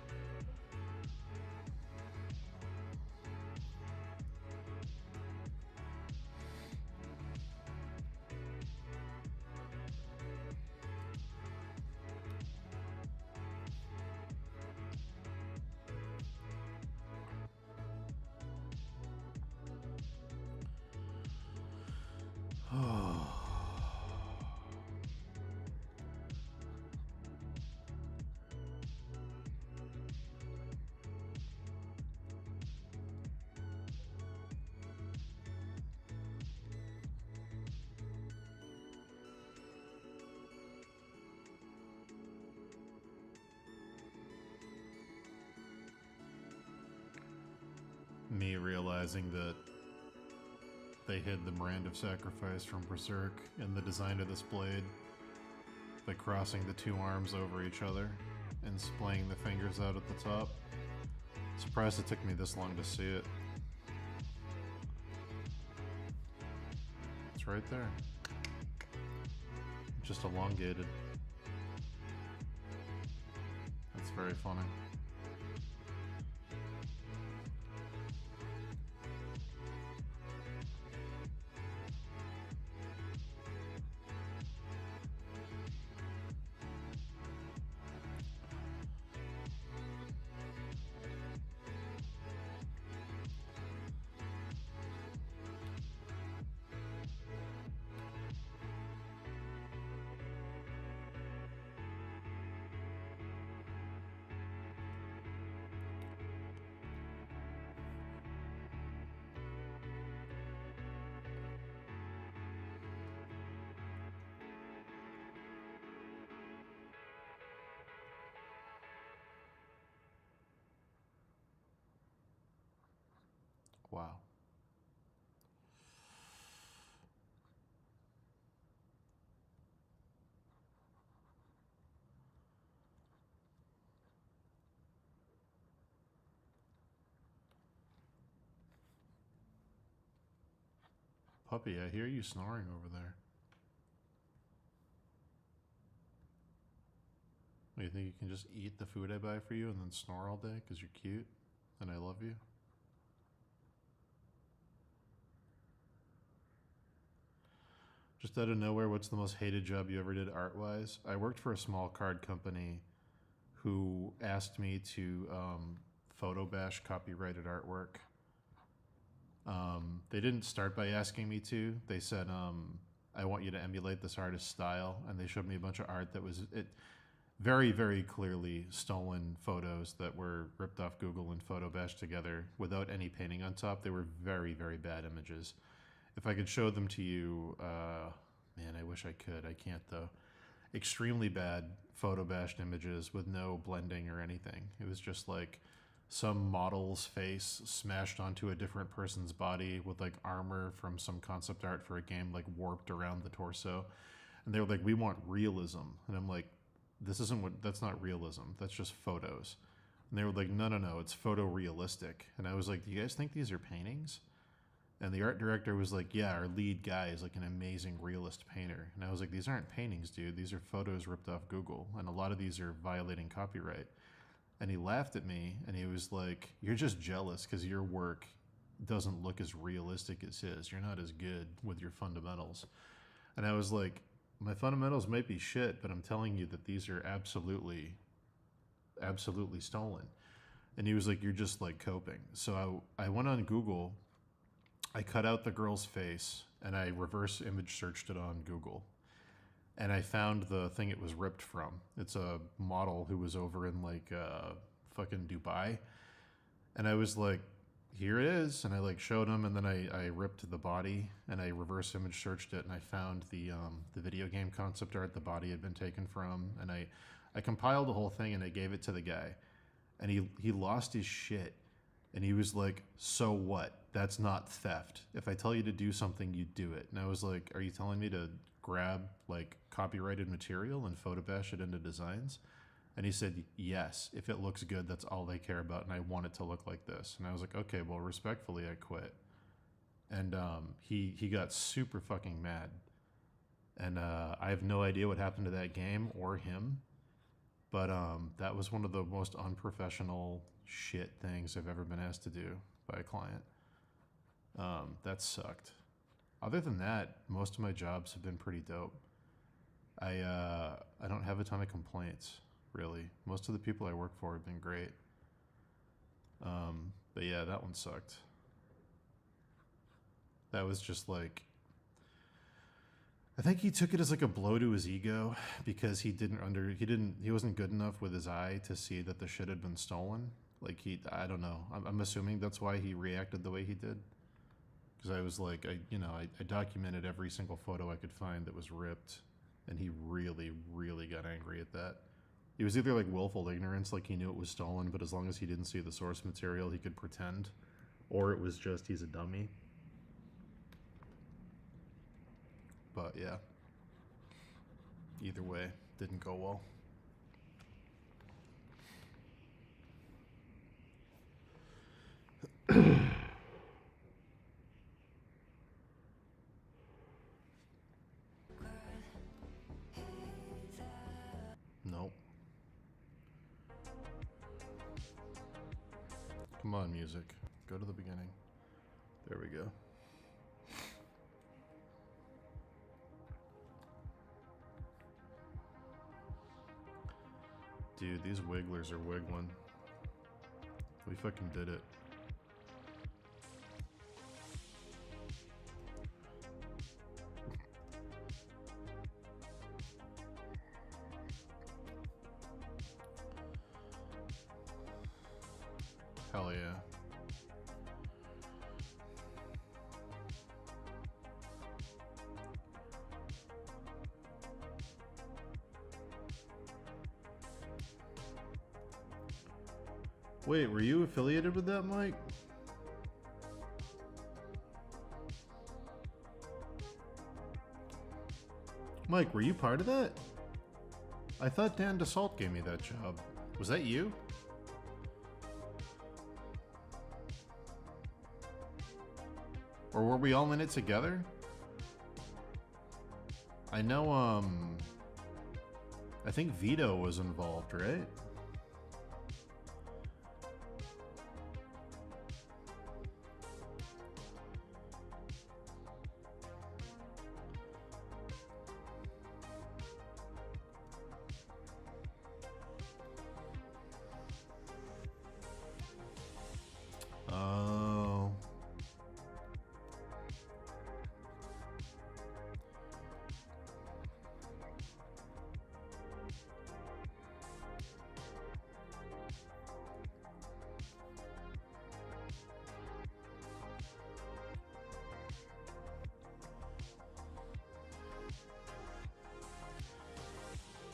Speaker 1: Me realizing that they hid the brand of sacrifice from Berserk in the design of this blade by crossing the two arms over each other and splaying the fingers out at the top. Surprised it took me this long to see it. It's right there. Just elongated. That's very funny. Wow. Puppy, I hear you snoring over there. What, you think you can just eat the food I buy for you and then snore all day because you're cute and I love you? Just out of nowhere, what's the most hated job you ever did art-wise? I worked for a small card company who asked me to photo bash copyrighted artwork. They didn't start by asking me to. They said, I want you to emulate this artist's style. And they showed me a bunch of art that was very, very clearly stolen photos that were ripped off Google and photo bashed together without any painting on top. They were very, very bad images. If I could show them to you, man, I wish I could. I can't, though. Extremely bad photo bashed images with no blending or anything. It was just like some model's face smashed onto a different person's body with like armor from some concept art for a game like warped around the torso. And they were like, we want realism. And I'm like, that's not realism. That's just photos. And they were like, no, it's photorealistic. And I was like, do you guys think these are paintings? And the art director was like, yeah, our lead guy is like an amazing realist painter. And I was like, these aren't paintings, dude. These are photos ripped off Google. And a lot of these are violating copyright. And he laughed at me and he was like, you're just jealous because your work doesn't look as realistic as his. You're not as good with your fundamentals. And I was like, my fundamentals might be shit, but I'm telling you that these are absolutely stolen. And he was like, you're just like coping. So I went on Google, I cut out the girl's face and I reverse image searched it on Google. And I found the thing it was ripped from. It's a model who was over in like fucking Dubai. And I was like, here it is. And I like showed him and then I ripped the body and I reverse image searched it and I found the video game concept art the body had been taken from. And I compiled the whole thing and I gave it to the guy. And he lost his shit. And he was like, so what? That's not theft. If I tell you to do something, you do it. And I was like, are you telling me to grab like copyrighted material and photo bash it into designs? And he said, yes, if it looks good, that's all they care about. And I want it to look like this. And I was like, okay, well, respectfully, I quit. And he got super fucking mad. And I have no idea what happened to that game or him, but that was one of the most unprofessional shit things I've ever been asked to do by a client. That sucked. Other than that, most of my jobs have been pretty dope. I don't have a ton of complaints, really. Most of the people I work for have been great. But yeah, that one sucked. That was just like, I think he took it as like a blow to his ego because he wasn't good enough with his eye to see that the shit had been stolen. Like I don't know. I'm assuming that's why he reacted the way he did. Because I was like, I documented every single photo I could find that was ripped, and he really, really got angry at that. It was either like willful ignorance, like he knew it was stolen, but as long as he didn't see the source material, he could pretend, or it was just he's a dummy. But yeah, either way, didn't go well. Nope. Come on, music. Go to the beginning. There we go. Dude, these wigglers are wiggling. We fucking did it. Hell yeah. Wait, were you affiliated with that, Mike? Mike, were you part of that? I thought Dan DeSalt gave me that job. Was that you? Or were we all in it together? I know, I think Vito was involved, right? Oh.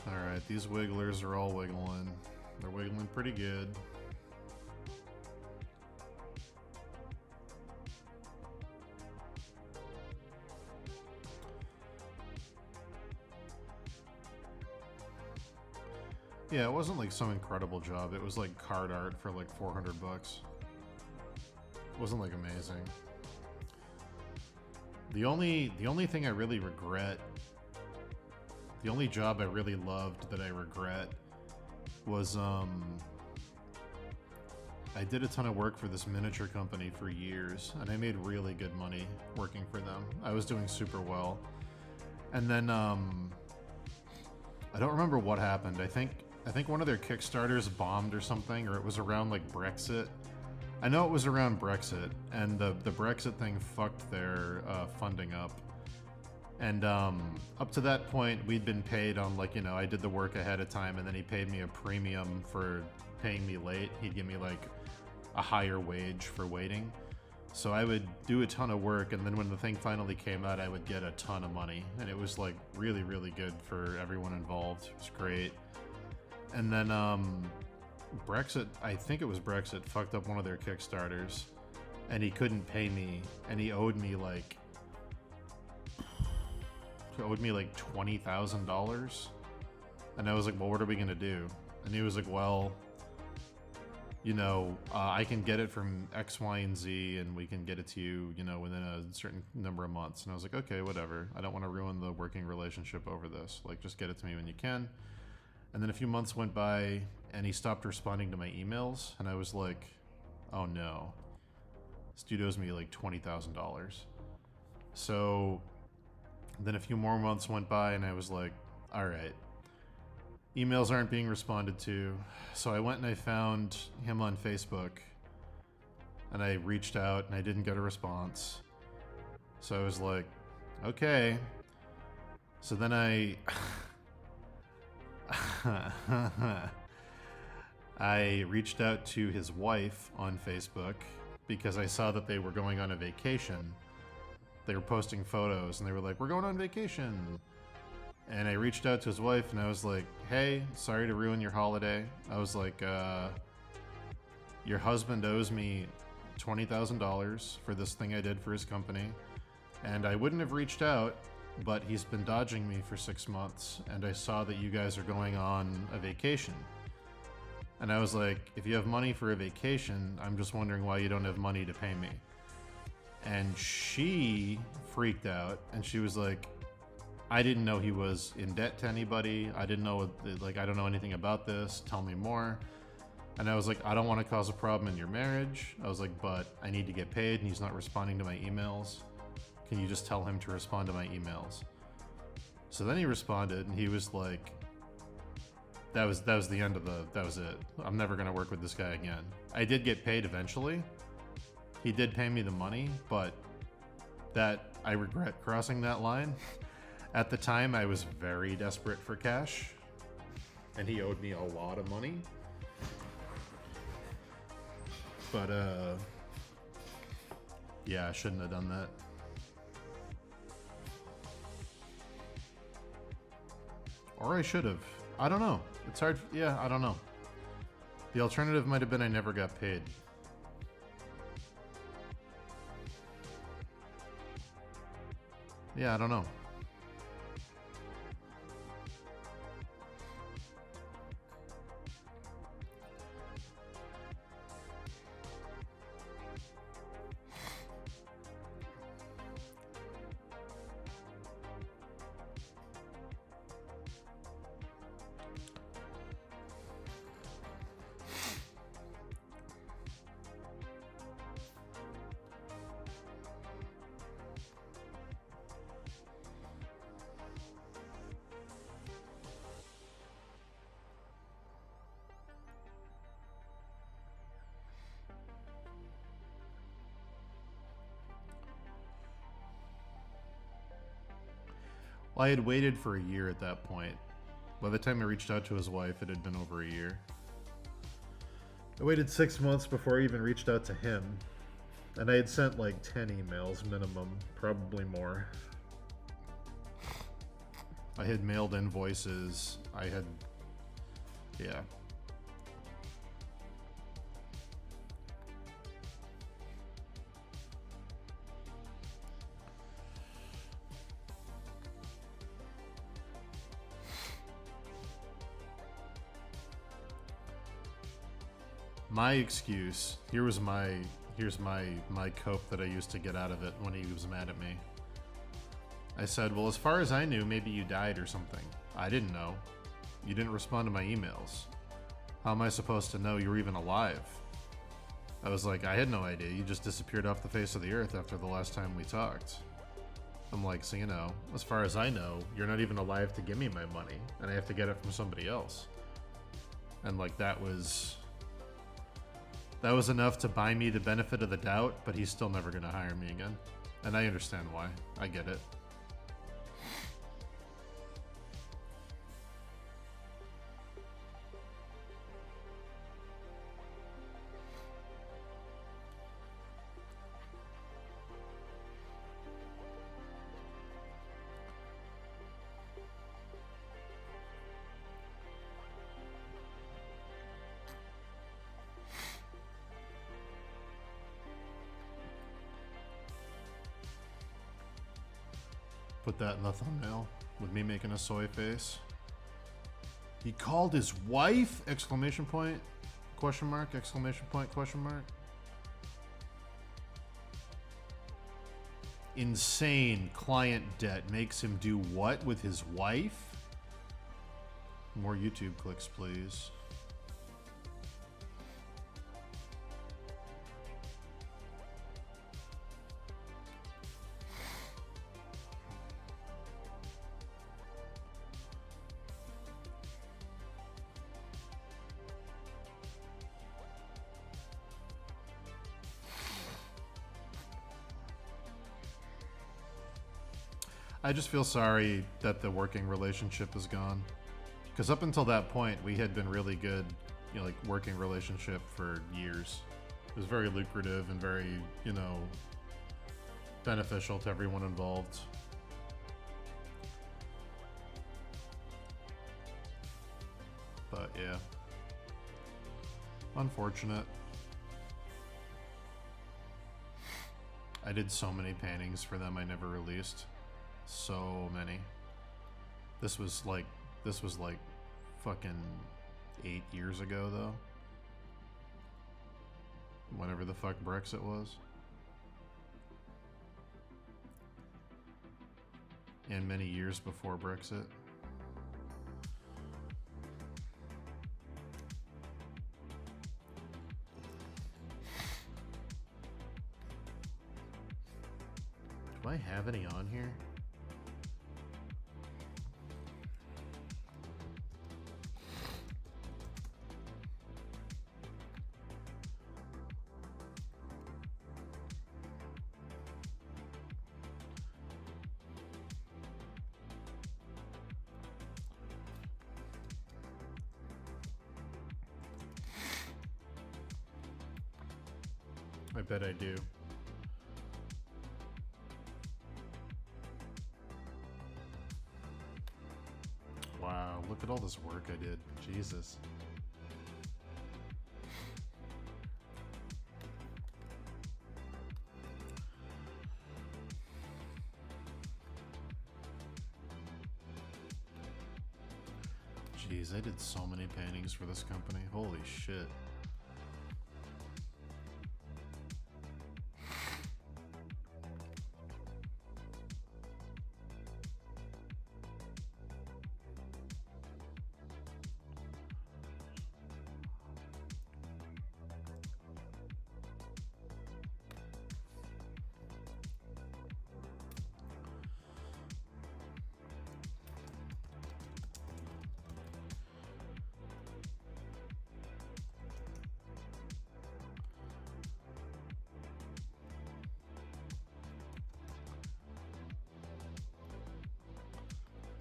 Speaker 1: Alright, these wigglers are all wiggling. They're wiggling pretty good. Yeah, it wasn't like some incredible job. It was like card art for like 400 bucks. It wasn't like amazing. The only thing I really regret, the only job I really loved that I regret was I did a ton of work for this miniature company for years, and I made really good money working for them. I was doing super well. And then I don't remember what happened. I think one of their Kickstarters bombed or something, or it was around like Brexit. I know it was around Brexit, and the Brexit thing fucked their funding up. And up to that point, we'd been paid on, like, I did the work ahead of time, and then he paid me a premium for paying me late. He'd give me like a higher wage for waiting. So I would do a ton of work, and then when the thing finally came out, I would get a ton of money. And it was like really, really good for everyone involved. It was great. And then Brexit, I think it was Brexit, fucked up one of their Kickstarters, and he couldn't pay me, and he owed me like $20,000. And I was like, well, what are we gonna do? And he was like, well, you know, I can get it from X, Y, and Z, and we can get it to you, you know, within a certain number of months. And I was like, okay, whatever. I don't want to ruin the working relationship over this. Like, just get it to me when you can. And then a few months went by, and he stopped responding to my emails, and I was like, oh no. This dude owes me like $20,000. So then a few more months went by, and I was like, all right. Emails aren't being responded to. So I went and I found him on Facebook, and I reached out, and I didn't get a response. So I was like, okay. So then I reached out to his wife on Facebook because I saw that they were going on a vacation. They were posting photos, and they were like, we're going on vacation. And I reached out to his wife, and I was like, hey, sorry to ruin your holiday. I was like, your husband owes me $20,000 for this thing I did for his company. And I wouldn't have reached out, but he's been dodging me for 6 months, and I saw that you guys are going on a vacation. And I was like, if you have money for a vacation, I'm just wondering why you don't have money to pay me. And she freaked out, and she was like, I didn't know he was in debt to anybody. I didn't know, like, I don't know anything about this. Tell me more. And I was like, I don't want to cause a problem in your marriage. I was like, but I need to get paid, and he's not responding to my emails. Can you just tell him to respond to my emails? So then he responded, and he was like, that was the end of that was it. I'm never going to work with this guy again. I did get paid eventually. He did pay me the money, but that I regret crossing that line. At the time, I was very desperate for cash, and he owed me a lot of money. But, yeah, I shouldn't have done that. Or I should have. I don't know. It's hard. Yeah, I don't know. The alternative might have been I never got paid. Yeah, I don't know. Well, I had waited for a year at that point. By the time I reached out to his wife, it had been over a year. I waited 6 months before I even reached out to him. And I had sent like 10 emails minimum, probably more. I had mailed invoices. I had... yeah. My excuse, here's my cope that I used to get out of it when he was mad at me. I said, well, as far as I knew, maybe you died or something. I didn't know. You didn't respond to my emails. How am I supposed to know you were even alive? I was like, I had no idea. You just disappeared off the face of the earth after the last time we talked. I'm like, so you know, as far as I know, you're not even alive to give me my money, and I have to get it from somebody else. And like, that was enough to buy me the benefit of the doubt, but he's still never going to hire me again. And I understand why. I get it. Put that in the thumbnail with me making a soy face. He called his wife! Exclamation point. Question mark? Exclamation point? Question mark? Insane client debt makes him do what with his wife? More YouTube clicks, please. I just feel sorry that the working relationship is gone. Because up until that point, we had been really good, you know, like working relationship for years. It was very lucrative and very, you know, beneficial to everyone involved. But yeah, unfortunate. I did so many paintings for them I never released. So many. This was like fucking 8 years ago though. Whenever the fuck Brexit was. And many years before Brexit. Do I have any on here? I bet I do. Wow, look at all this work I did. Jesus. Jeez, I did so many paintings for this company. Holy shit.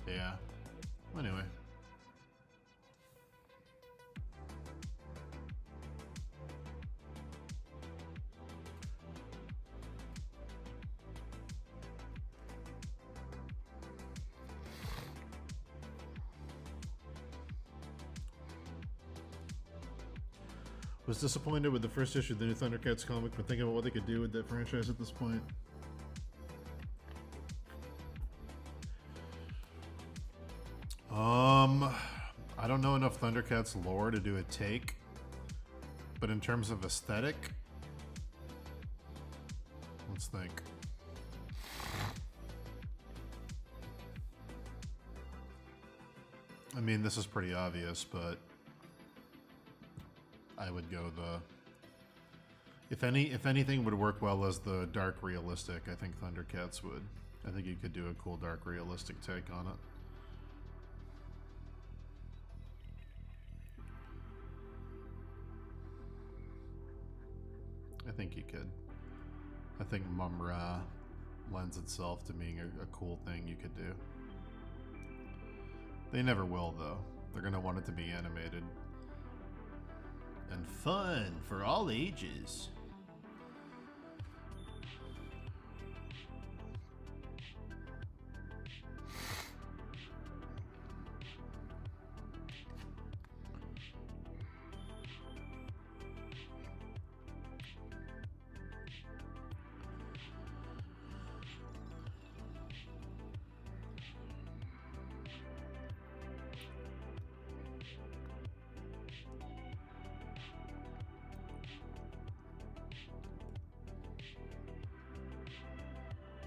Speaker 1: Yeah. Anyway. Was disappointed with the first issue of the new Thundercats comic, but thinking about what they could do with that franchise at this point. I don't know enough Thundercats lore to do a take, but in terms of aesthetic, let's think. I mean, this is pretty obvious, but I would go the... If anything would work well as the dark realistic, I think Thundercats would. I think you could do a cool dark realistic take on it. I think you could. I think Mum-Ra lends itself to being a cool thing you could do. They never will, though. They're gonna want it to be animated. And fun for all ages.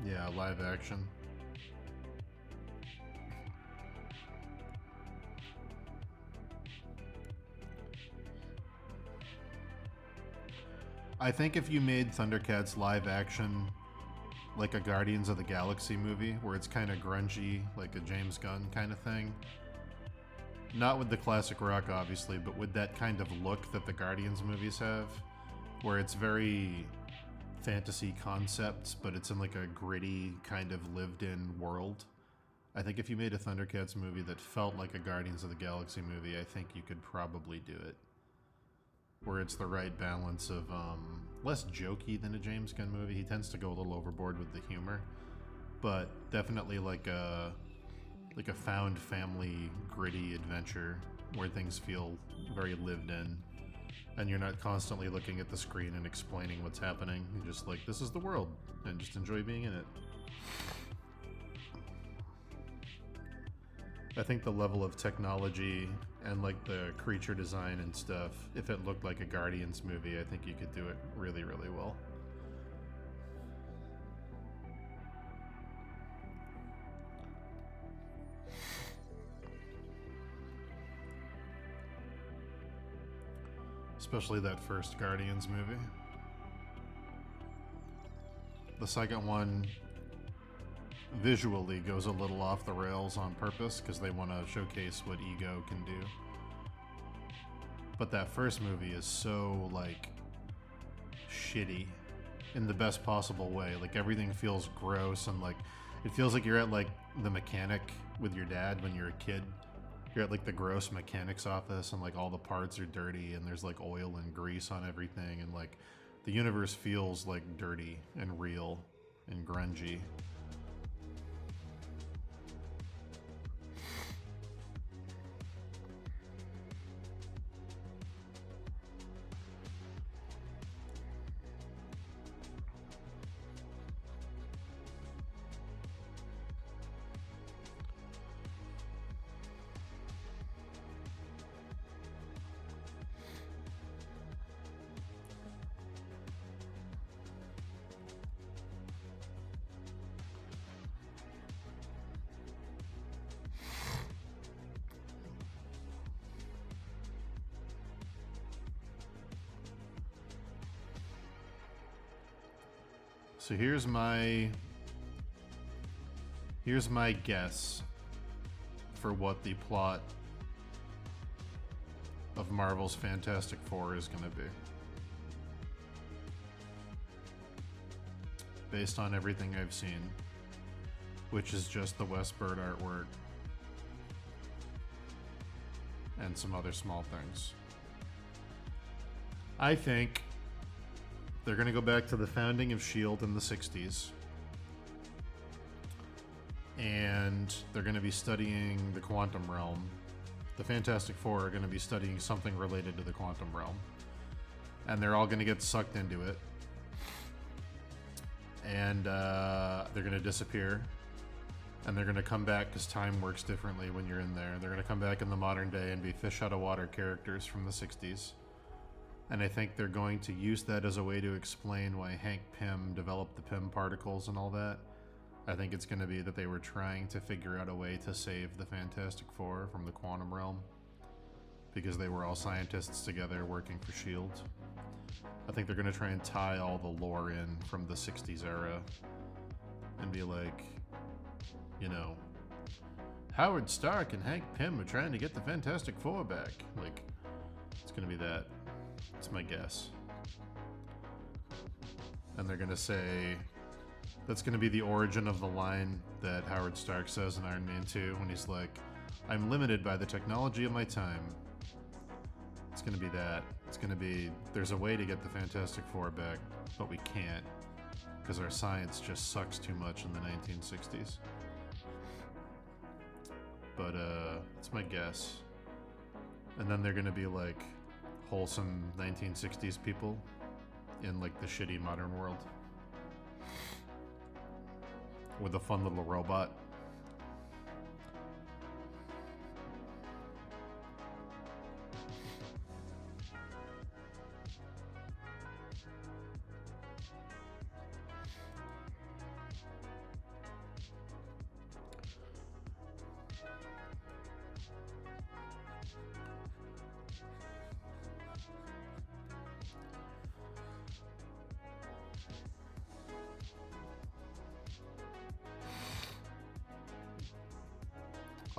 Speaker 1: Yeah, live action. I think if you made Thundercats live action like a Guardians of the Galaxy movie, where it's kind of grungy, like a James Gunn kind of thing, not with the classic rock obviously, but with that kind of look that the Guardians movies have, where it's very fantasy concepts, but it's in like a gritty kind of lived-in world. I think if you made a Thundercats movie that felt like a Guardians of the Galaxy movie, I think you could probably do it. Where it's the right balance of less jokey than a James Gunn movie. He tends to go a little overboard with the humor, but definitely like a found family gritty adventure where things feel very lived in, and you're not constantly looking at the screen and explaining what's happening. You're just like, this is the world, and just enjoy being in it. I think the level of technology and like the creature design and stuff, if it looked like a Guardians movie, I think you could do it really, really well. Especially that first Guardians movie. The second one visually goes a little off the rails on purpose because they want to showcase what ego can do. But that first movie is so like shitty in the best possible way. Like everything feels gross, and like it feels like you're at like the mechanic with your dad when you're a kid. You're at like the gross mechanic's office, and like all the parts are dirty, and there's like oil and grease on everything, and like the universe feels like dirty and real and grungy. So here's my guess for what the plot of Marvel's Fantastic Four is going to be. Based on everything I've seen, which is just the Wes Bird artwork and some other small things. I think they're going to go back to the founding of S.H.I.E.L.D. in the 60s. And they're going to be studying the quantum realm. The Fantastic Four are going to be studying something related to the quantum realm. And they're all going to get sucked into it. And they're going to disappear. And they're going to come back because time works differently when you're in there. They're going to come back in the modern day and be fish out of water characters from the 60s. And I think they're going to use that as a way to explain why Hank Pym developed the Pym particles and all that. I think it's going to be that they were trying to figure out a way to save the Fantastic Four from the quantum realm, because they were all scientists together working for S.H.I.E.L.D. I think they're going to try and tie all the lore in from the 60s era and be like, you know, Howard Stark and Hank Pym are trying to get the Fantastic Four back. Like, it's going to be that. That's my guess. And they're going to say, that's going to be the origin of the line that Howard Stark says in Iron Man 2 when he's like, I'm limited by the technology of my time. It's going to be that. It's going to be, there's a way to get the Fantastic Four back, but we can't because our science just sucks too much in the 1960s. But it's my guess. And then they're going to be like wholesome 1960s people in like the shitty modern world with a fun little robot.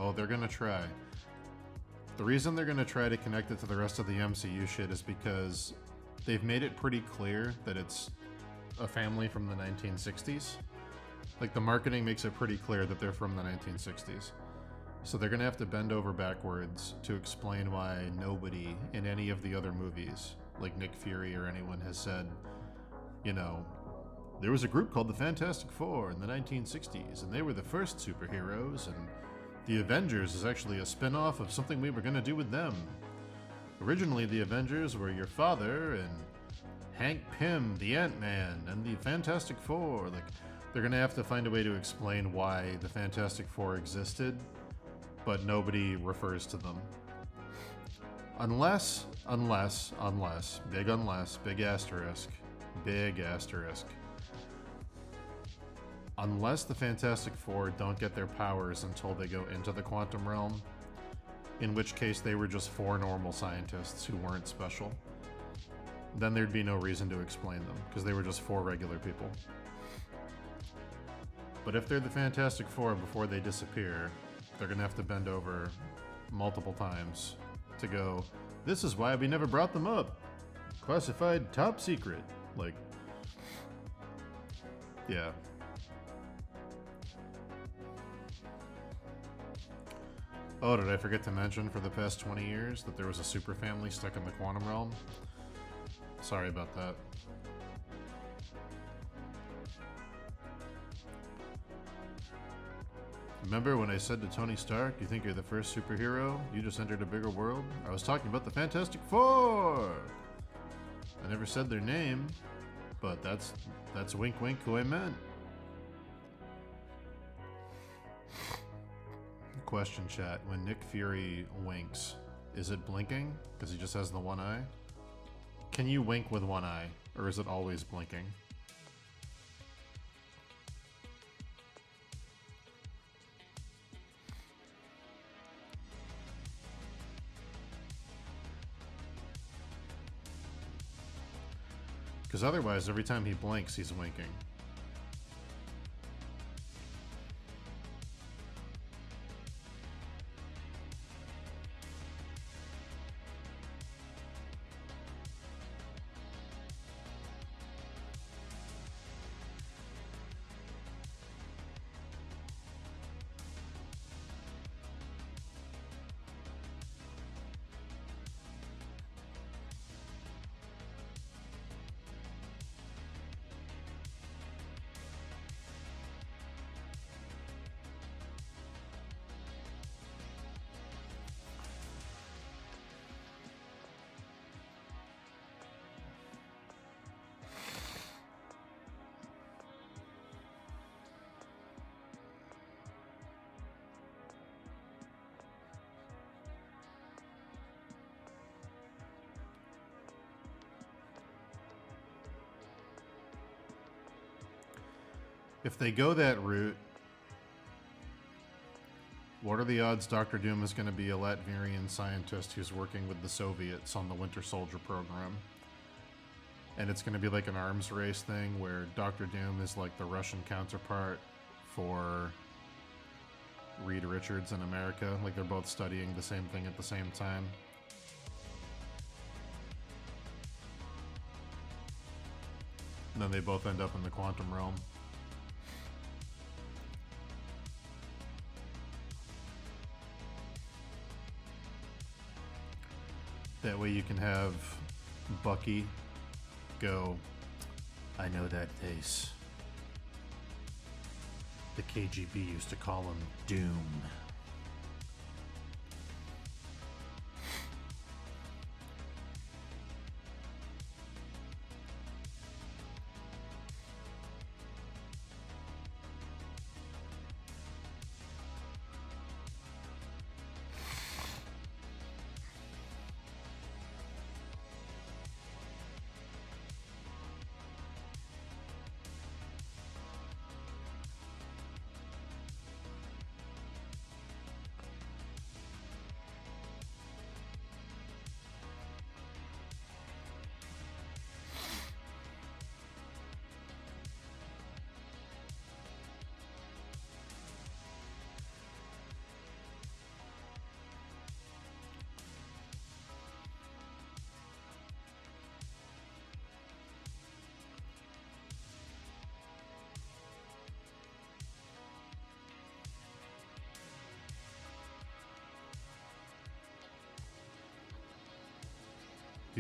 Speaker 1: Oh, they're gonna try. The reason they're gonna try to connect it to the rest of the MCU shit is because they've made it pretty clear that it's a family from the 1960s. Like, the marketing makes it pretty clear that they're from the 1960s. So they're gonna have to bend over backwards to explain why nobody in any of the other movies, like Nick Fury or anyone, has said, you know, there was a group called the Fantastic Four in the 1960s, and they were the first superheroes, and the Avengers is actually a spin-off of something we were gonna do with them. Originally, the Avengers were your father and Hank Pym, the Ant-Man, and the Fantastic Four. Like, they're gonna have to find a way to explain why the Fantastic Four existed, but nobody refers to them. Unless, big asterisk. Unless the Fantastic Four don't get their powers until they go into the quantum realm, in which case they were just four normal scientists who weren't special, then there'd be no reason to explain them, because they were just four regular people. But if they're the Fantastic Four before they disappear, they're gonna have to bend over multiple times to go, this is why we never brought them up. Classified top secret. Like, yeah. Oh, did I forget to mention for the past 20 years that there was a super family stuck in the quantum realm? Sorry about that. Remember when I said to Tony Stark, you think you're the first superhero? You just entered a bigger world? I was talking about the Fantastic Four! I never said their name, but that's wink wink who I meant. Question, chat. When Nick Fury winks, is it blinking? Because he just has the one eye? Can you wink with one eye? Or is it always blinking? Because otherwise, every time he blinks, he's winking. If they go that route, what are the odds Doctor Doom is going to be a Latvian scientist who's working with the Soviets on the Winter Soldier program? And it's going to be like an arms race thing where Doctor Doom is like the Russian counterpart for Reed Richards in America. Like they're both studying the same thing at the same time. And then they both end up in the quantum realm. That way you can have Bucky go, I know that face. The KGB used to call him Doom.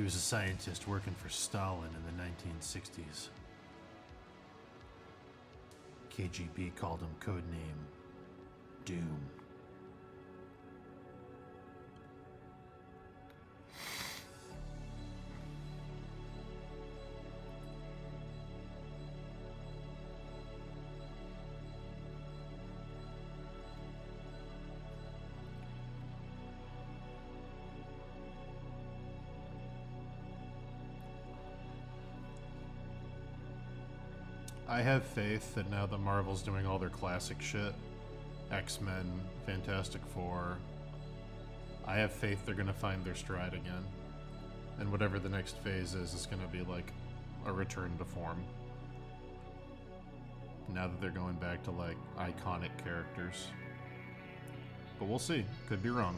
Speaker 1: He was a scientist working for Stalin in the 1960s. KGB called him codename Doom. I have faith that now that Marvel's doing all their classic shit, X-Men, Fantastic Four, I have faith they're gonna find their stride again. And whatever the next phase is gonna be like a return to form. Now that they're going back to like iconic characters. But we'll see. Could be wrong.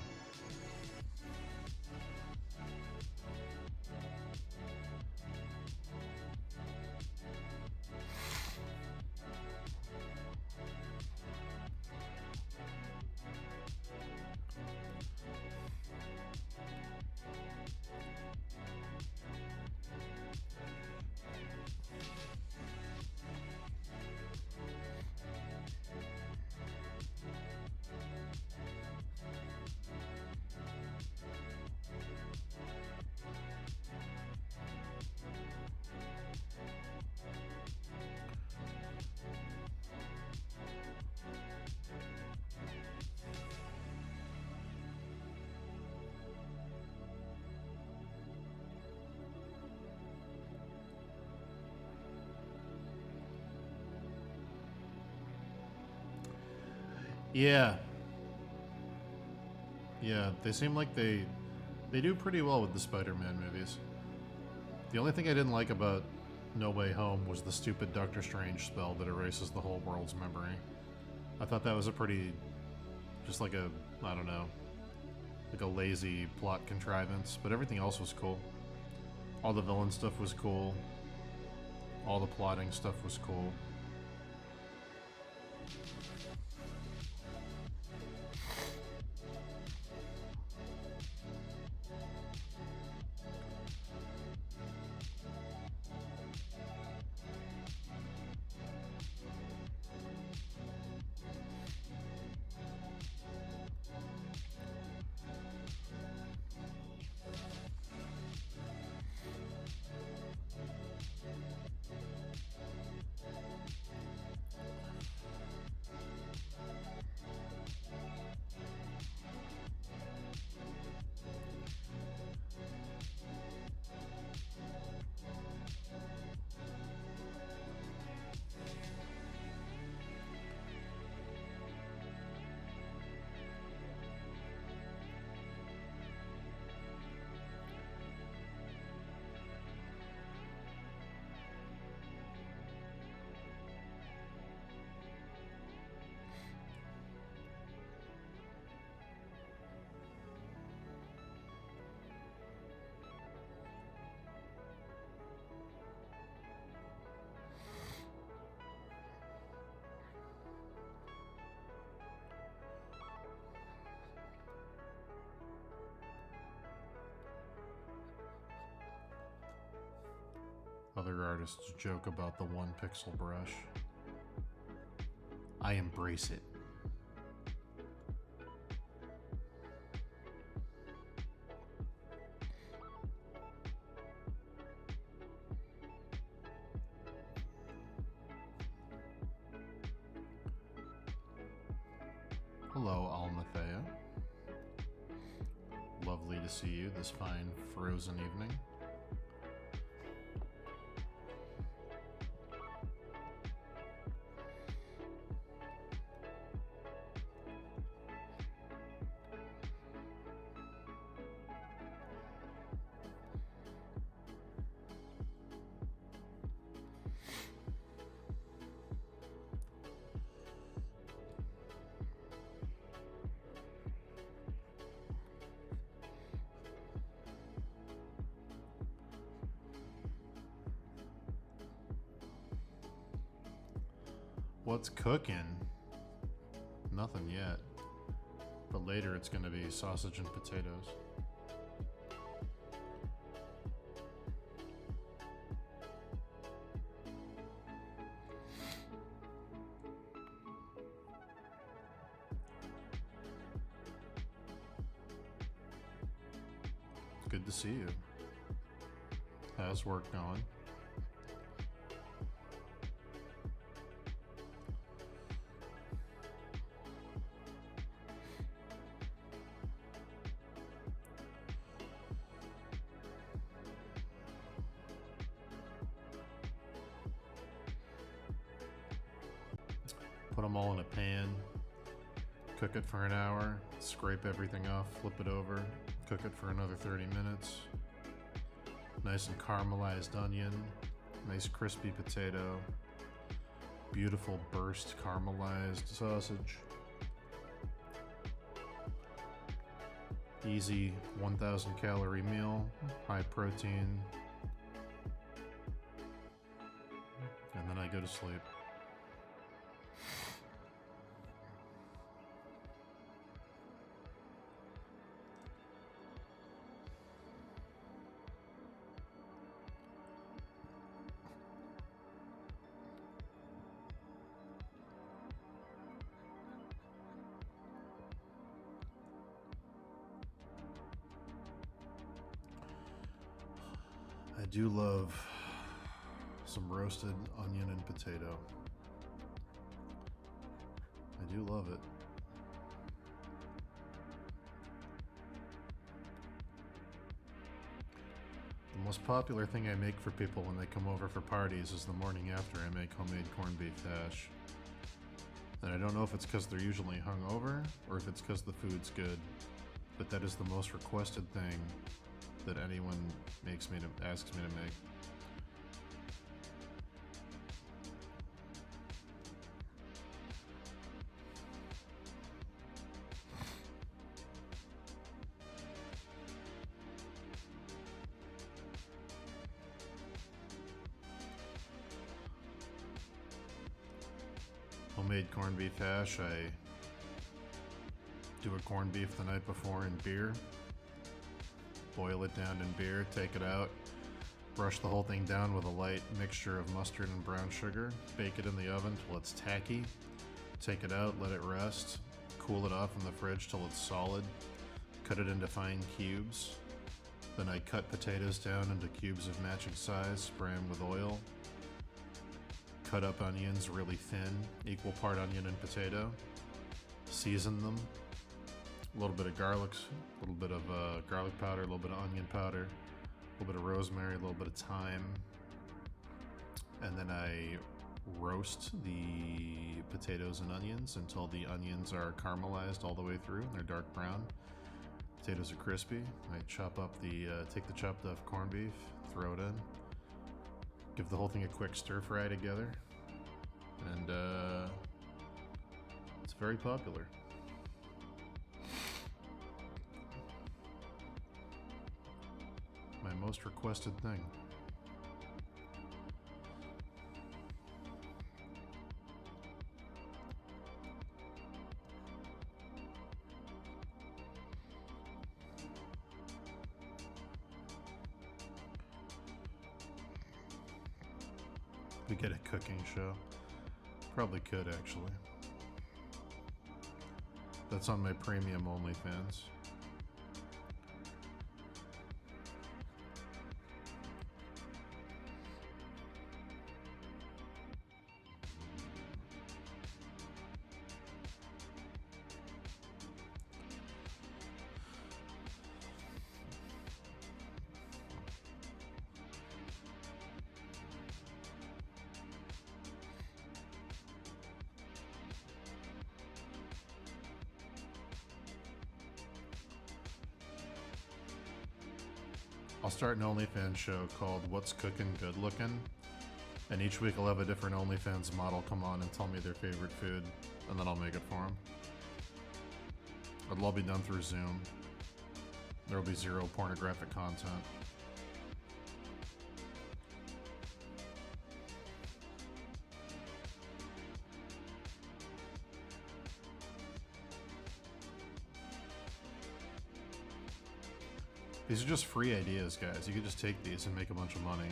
Speaker 1: Yeah. Yeah, they seem like they do pretty well with the Spider-Man movies. The only thing I didn't like about No Way Home was the stupid Doctor Strange spell that erases the whole world's memory. I thought that was a pretty, just like a, I don't know, like a lazy plot contrivance, but everything else was cool. All the villain stuff was cool. All the plotting stuff was cool. Other artists joke about the 1-pixel brush. I embrace it. Hello, Almathea. Lovely to see you this fine frozen evening. What's cooking? Nothing yet. But later it's gonna be sausage and potatoes. good to see you. How's work going? Put them all in a pan, cook it for an hour, scrape everything off, flip it over, cook it for another 30 minutes. Nice and caramelized onion, nice crispy potato, beautiful burst caramelized sausage. Easy 1,000 calorie meal, high protein. And then I go to sleep. I do love some roasted onion and potato. I do love it. The most popular thing I make for people when they come over for parties is the morning after I make homemade corned beef hash. And I don't know if it's because they're usually hungover or if it's because the food's good, but that is the most requested thing that anyone asks me to make. Homemade corned beef hash, I do a corned beef the night before in beer. Boil it down in beer, take it out, brush the whole thing down with a light mixture of mustard and brown sugar, bake it in the oven till it's tacky, take it out, let it rest, cool it off in the fridge till it's solid, cut it into fine cubes. Then I cut potatoes down into cubes of matching size, spray them with oil, cut up onions really thin, equal part onion and potato, season them. A little bit of garlic, a little bit of garlic powder, a little bit of onion powder, a little bit of rosemary, a little bit of thyme. And then I roast the potatoes and onions until the onions are caramelized all the way through. They're dark brown. Potatoes are crispy. I chop up take the chopped up corned beef, throw it in. Give the whole thing a quick stir fry together. And it's very popular. My most requested thing. We get a cooking show. Probably could actually. That's on my premium OnlyFans. I'll start an OnlyFans show called What's Cooking Good Looking, and each week I'll have a different OnlyFans model come on and tell me their favorite food, and then I'll make it for them. It'll all be done through Zoom. There will be zero pornographic content. These are just free ideas, guys. You could just take these and make a bunch of money.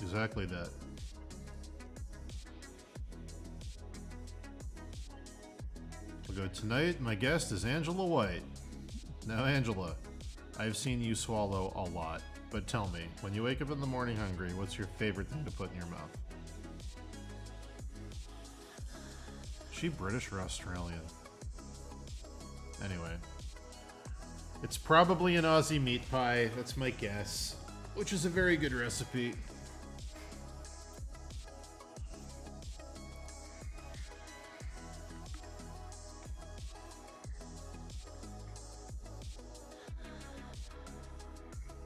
Speaker 1: Exactly that. We'll go tonight. My guest is Angela White. Now, Angela, I've seen you swallow a lot, but tell me, when you wake up in the morning hungry, what's your favorite thing to put in your mouth? Is she British or Australian? Anyway. It's probably an Aussie meat pie, that's my guess. Which is a very good recipe.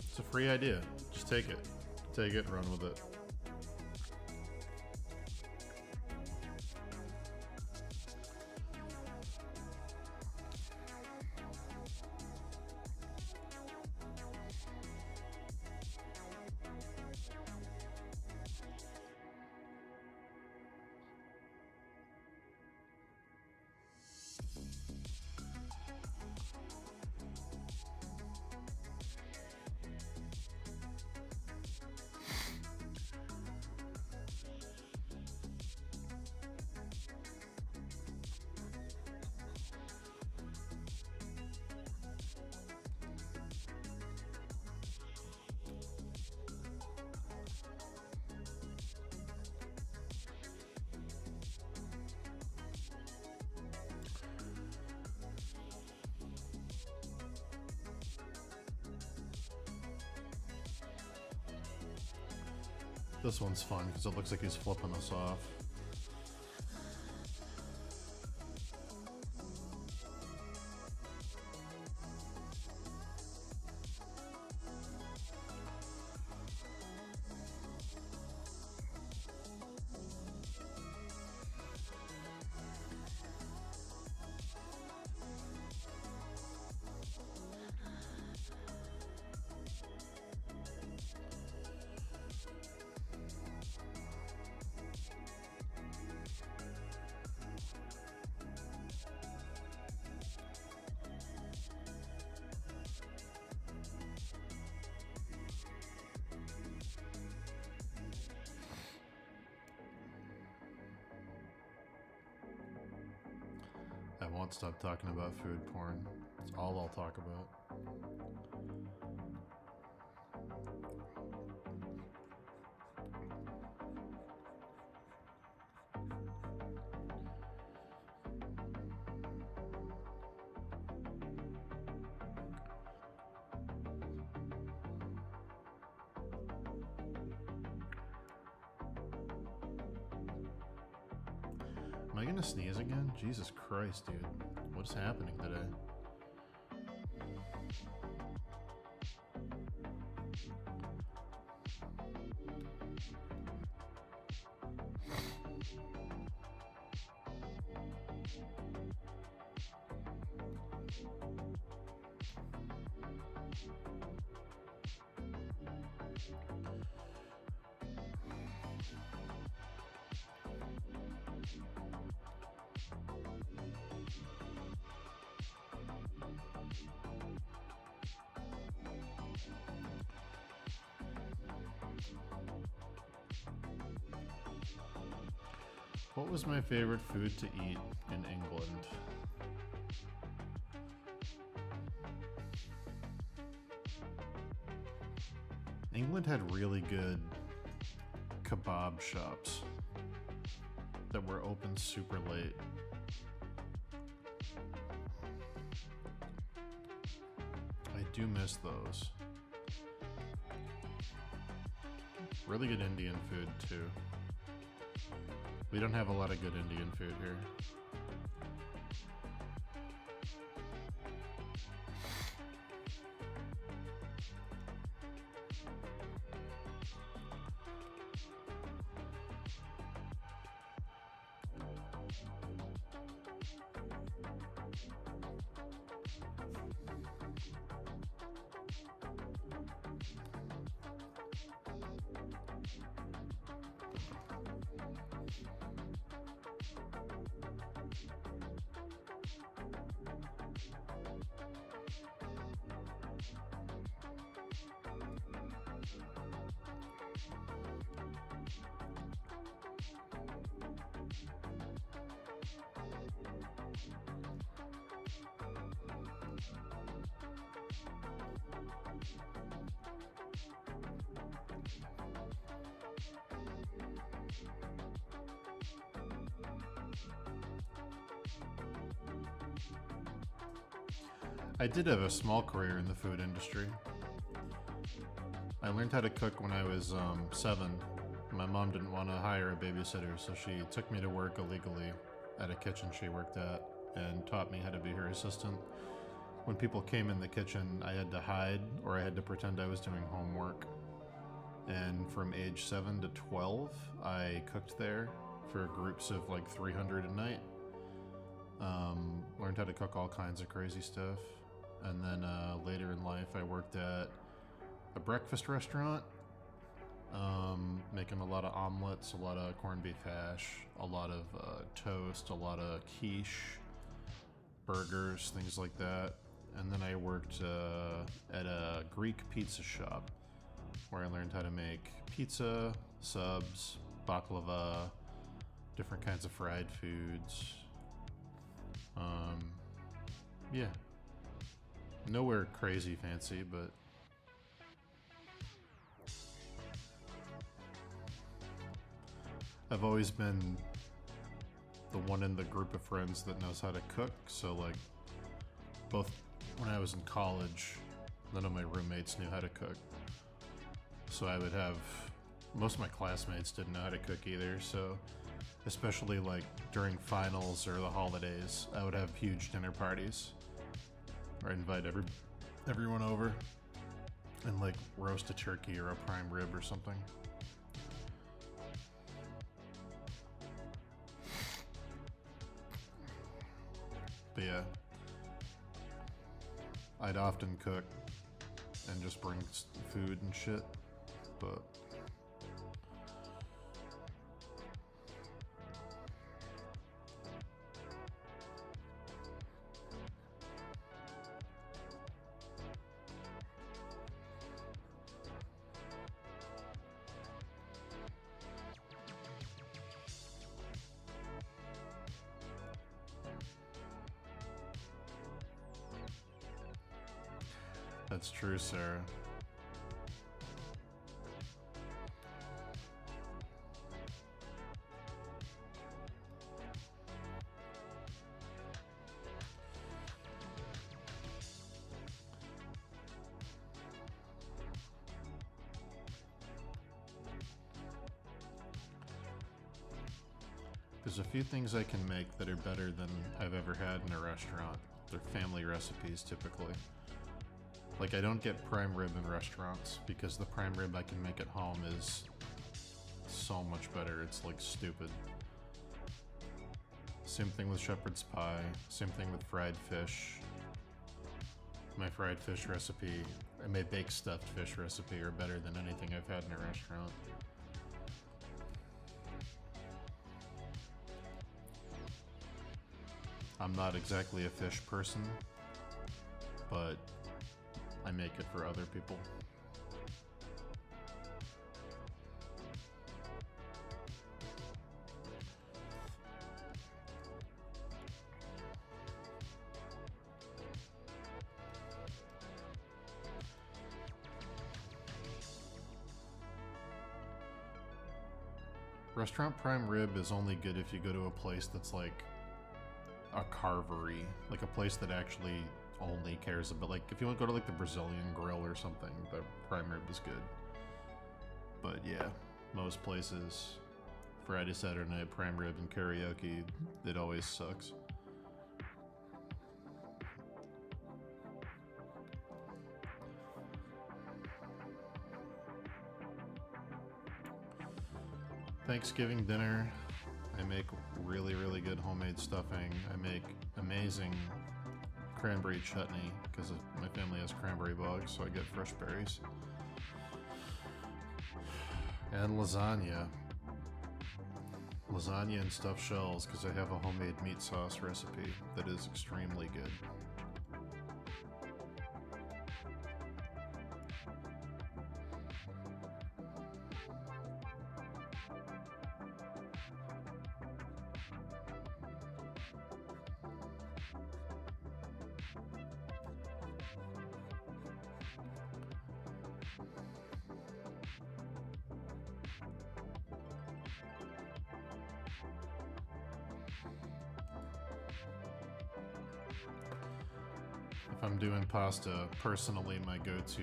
Speaker 1: It's a free idea. Just take it. Take it, run with it. This one's fun because it looks like he's flipping us off. I won't stop talking about food porn. It's all I'll talk about. Am I gonna sneeze again? Jesus Christ, dude. What's happening today? What was my favorite food to eat in England? England had really good kebab shops that were open super late. I do miss those. Really good Indian food too. We don't have a lot of good Indian food here. I did have a small career in the food industry. I learned how to cook when I was 7. My mom didn't want to hire a babysitter, so she took me to work illegally at a kitchen she worked at and taught me how to be her assistant. When people came in the kitchen, I had to hide or I had to pretend I was doing homework. And from age 7 to 12, I cooked there for groups of like 300 a night. Learned how to cook all kinds of crazy stuff. And then later in life, I worked at a breakfast restaurant, making a lot of omelets, a lot of corned beef hash, a lot of toast, a lot of quiche, burgers, things like that. And then I worked at a Greek pizza shop where I learned how to make pizza, subs, baklava, different kinds of fried foods. Yeah. Nowhere crazy fancy, but I've always been the one in the group of friends that knows how to cook. So like, both when I was in college, none of my roommates knew how to cook. So I would have, most of my classmates didn't know how to cook either. So especially like during finals or the holidays, I would have huge dinner parties where I'd invite everyone over and like roast a turkey or a prime rib or something. But yeah, I'd often cook and just bring food and shit, but that's true, Sarah. There's a few things I can make that are better than I've ever had in a restaurant. They're family recipes, typically. Like, I don't get prime rib in restaurants because the prime rib I can make at home is so much better. It's like stupid. Same thing with shepherd's pie. Same thing with fried fish. My fried fish recipe and my baked stuffed fish recipe are better than anything I've had in a restaurant. I'm not exactly a fish person, but I make it for other people. Restaurant prime rib is only good if you go to a place that's like a carvery, like a place that actually only cares about, like, if you want to go to like the Brazilian grill or something, the prime rib is good. But yeah, most places, Friday, Saturday night, prime rib and karaoke, it always sucks. Thanksgiving dinner, I make really, really good homemade stuffing. I make amazing cranberry chutney because my family has cranberry bogs, so I get fresh berries. And lasagna. Lasagna and stuffed shells because I have a homemade meat sauce recipe that is extremely good. if I'm doing pasta, personally my go-to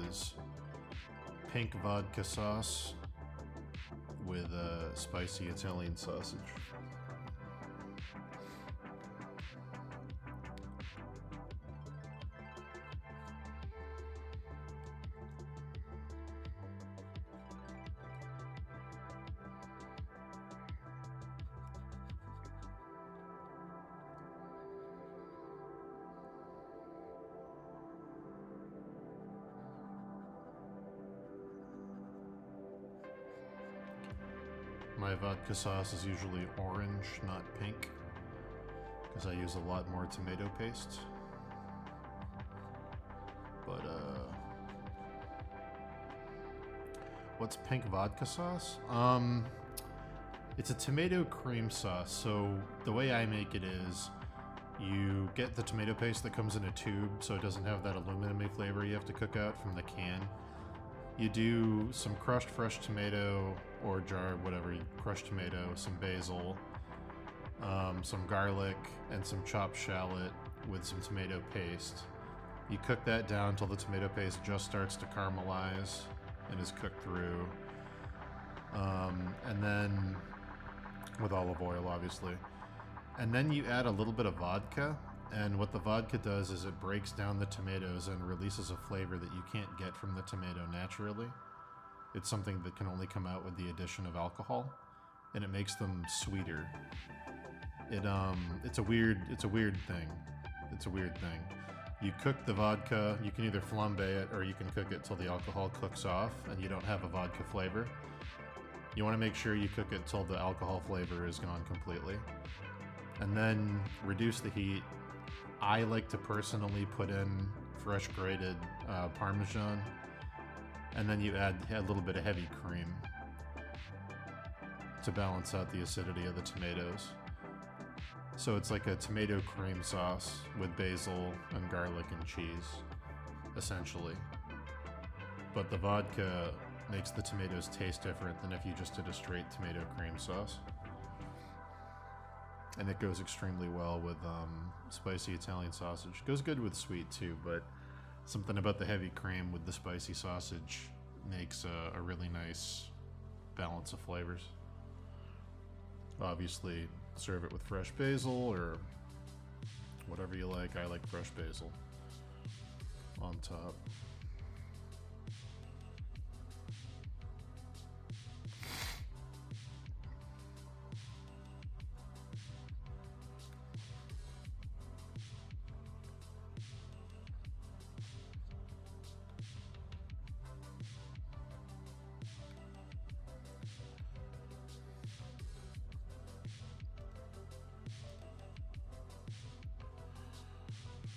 Speaker 1: is pink vodka sauce with spicy Italian sausage. My vodka sauce is usually orange, not pink, because I use a lot more tomato paste. But, what's pink vodka sauce? It's a tomato cream sauce. So the way I make it is you get the tomato paste that comes in a tube, so it doesn't have that aluminum-y flavor you have to cook out from the can. You do some crushed fresh tomato or jarred, whatever, crushed tomato, some basil, some garlic, and some chopped shallot with some tomato paste. You cook that down until the tomato paste just starts to caramelize and is cooked through. And then, with olive oil, obviously. And then you add a little bit of vodka, and what the vodka does is it breaks down the tomatoes and releases a flavor that you can't get from the tomato naturally. It's something that can only come out with the addition of alcohol, and it makes them sweeter. It's a weird thing. It's a weird thing. You cook the vodka, you can either flambe it or you can cook it till the alcohol cooks off and you don't have a vodka flavor. You want to make sure you cook it till the alcohol flavor is gone completely. And then reduce the heat. I like to personally put in fresh grated Parmesan, and then you add a little bit of heavy cream to balance out the acidity of the tomatoes. So it's like a tomato cream sauce with basil and garlic and cheese, essentially. But the vodka makes the tomatoes taste different than if you just did a straight tomato cream sauce. And it goes extremely well with spicy Italian sausage. Goes good with sweet too, but something about the heavy cream with the spicy sausage makes a really nice balance of flavors. Obviously, serve it with fresh basil or whatever you like. I like fresh basil on top.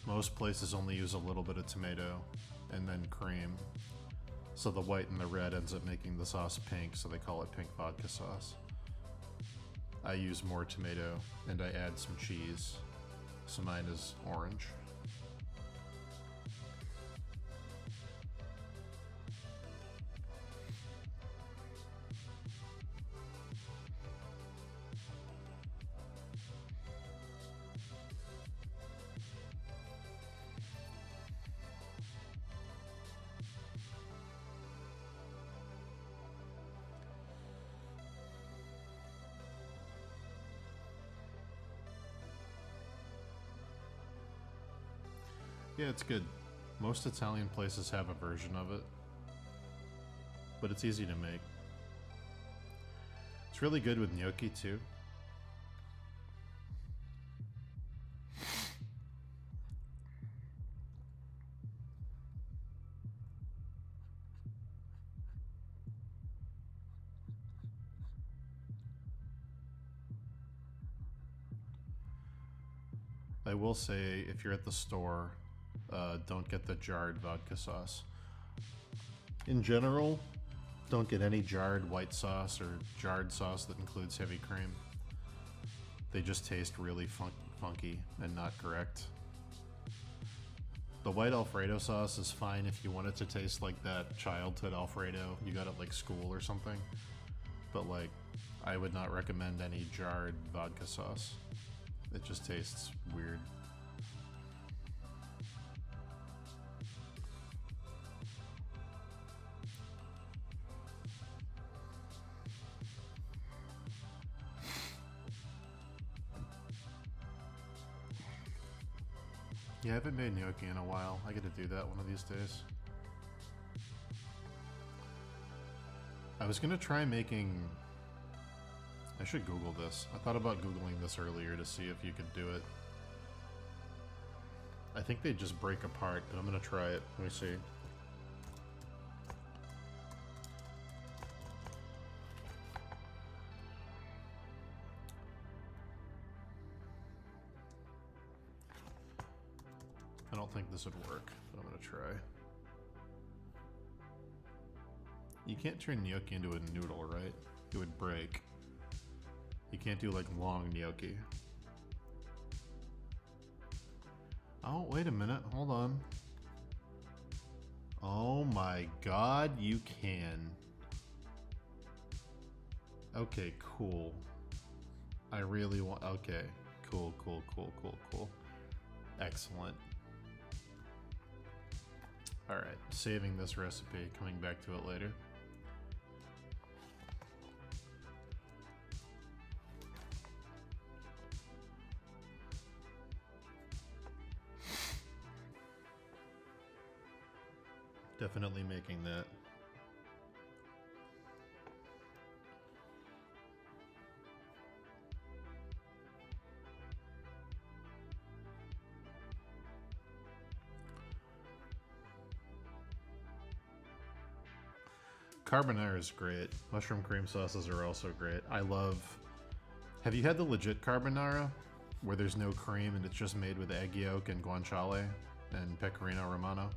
Speaker 1: Most places only use a little bit of tomato and then cream. So the white and the red ends up making the sauce pink, so they call it pink vodka sauce. I use more tomato and I add some cheese, so mine is orange. Yeah, it's good. Most Italian places have a version of it, but it's easy to make. It's really good with gnocchi too. I will say, if you're at the store, don't get the jarred vodka sauce. In general, don't get any jarred white sauce or jarred sauce that includes heavy cream. They just taste really funky and not correct. The white Alfredo sauce is fine if you want it to taste like that childhood Alfredo you got at like school or something. But like, I would not recommend any jarred vodka sauce. It just tastes weird. Yeah, I haven't made gnocchi in a while. I gotta do that one of these days. I was gonna try making... I should Google this. I thought about Googling this earlier to see if you could do it. I think they just break apart, but I'm gonna try it. Let me see. I don't think this would work, but I'm gonna try. You can't turn gnocchi into a noodle, right? It would break. You can't do like long gnocchi. Oh, wait a minute. Hold on. Oh my god, you can. Okay, cool. I really want... Okay. Cool, cool, cool, cool, cool. Excellent. Alright, saving this recipe, coming back to it later. Definitely making that. Carbonara is great. Mushroom cream sauces are also great. I love... Have you had the legit carbonara? Where there's no cream and it's just made with egg yolk and guanciale and pecorino romano?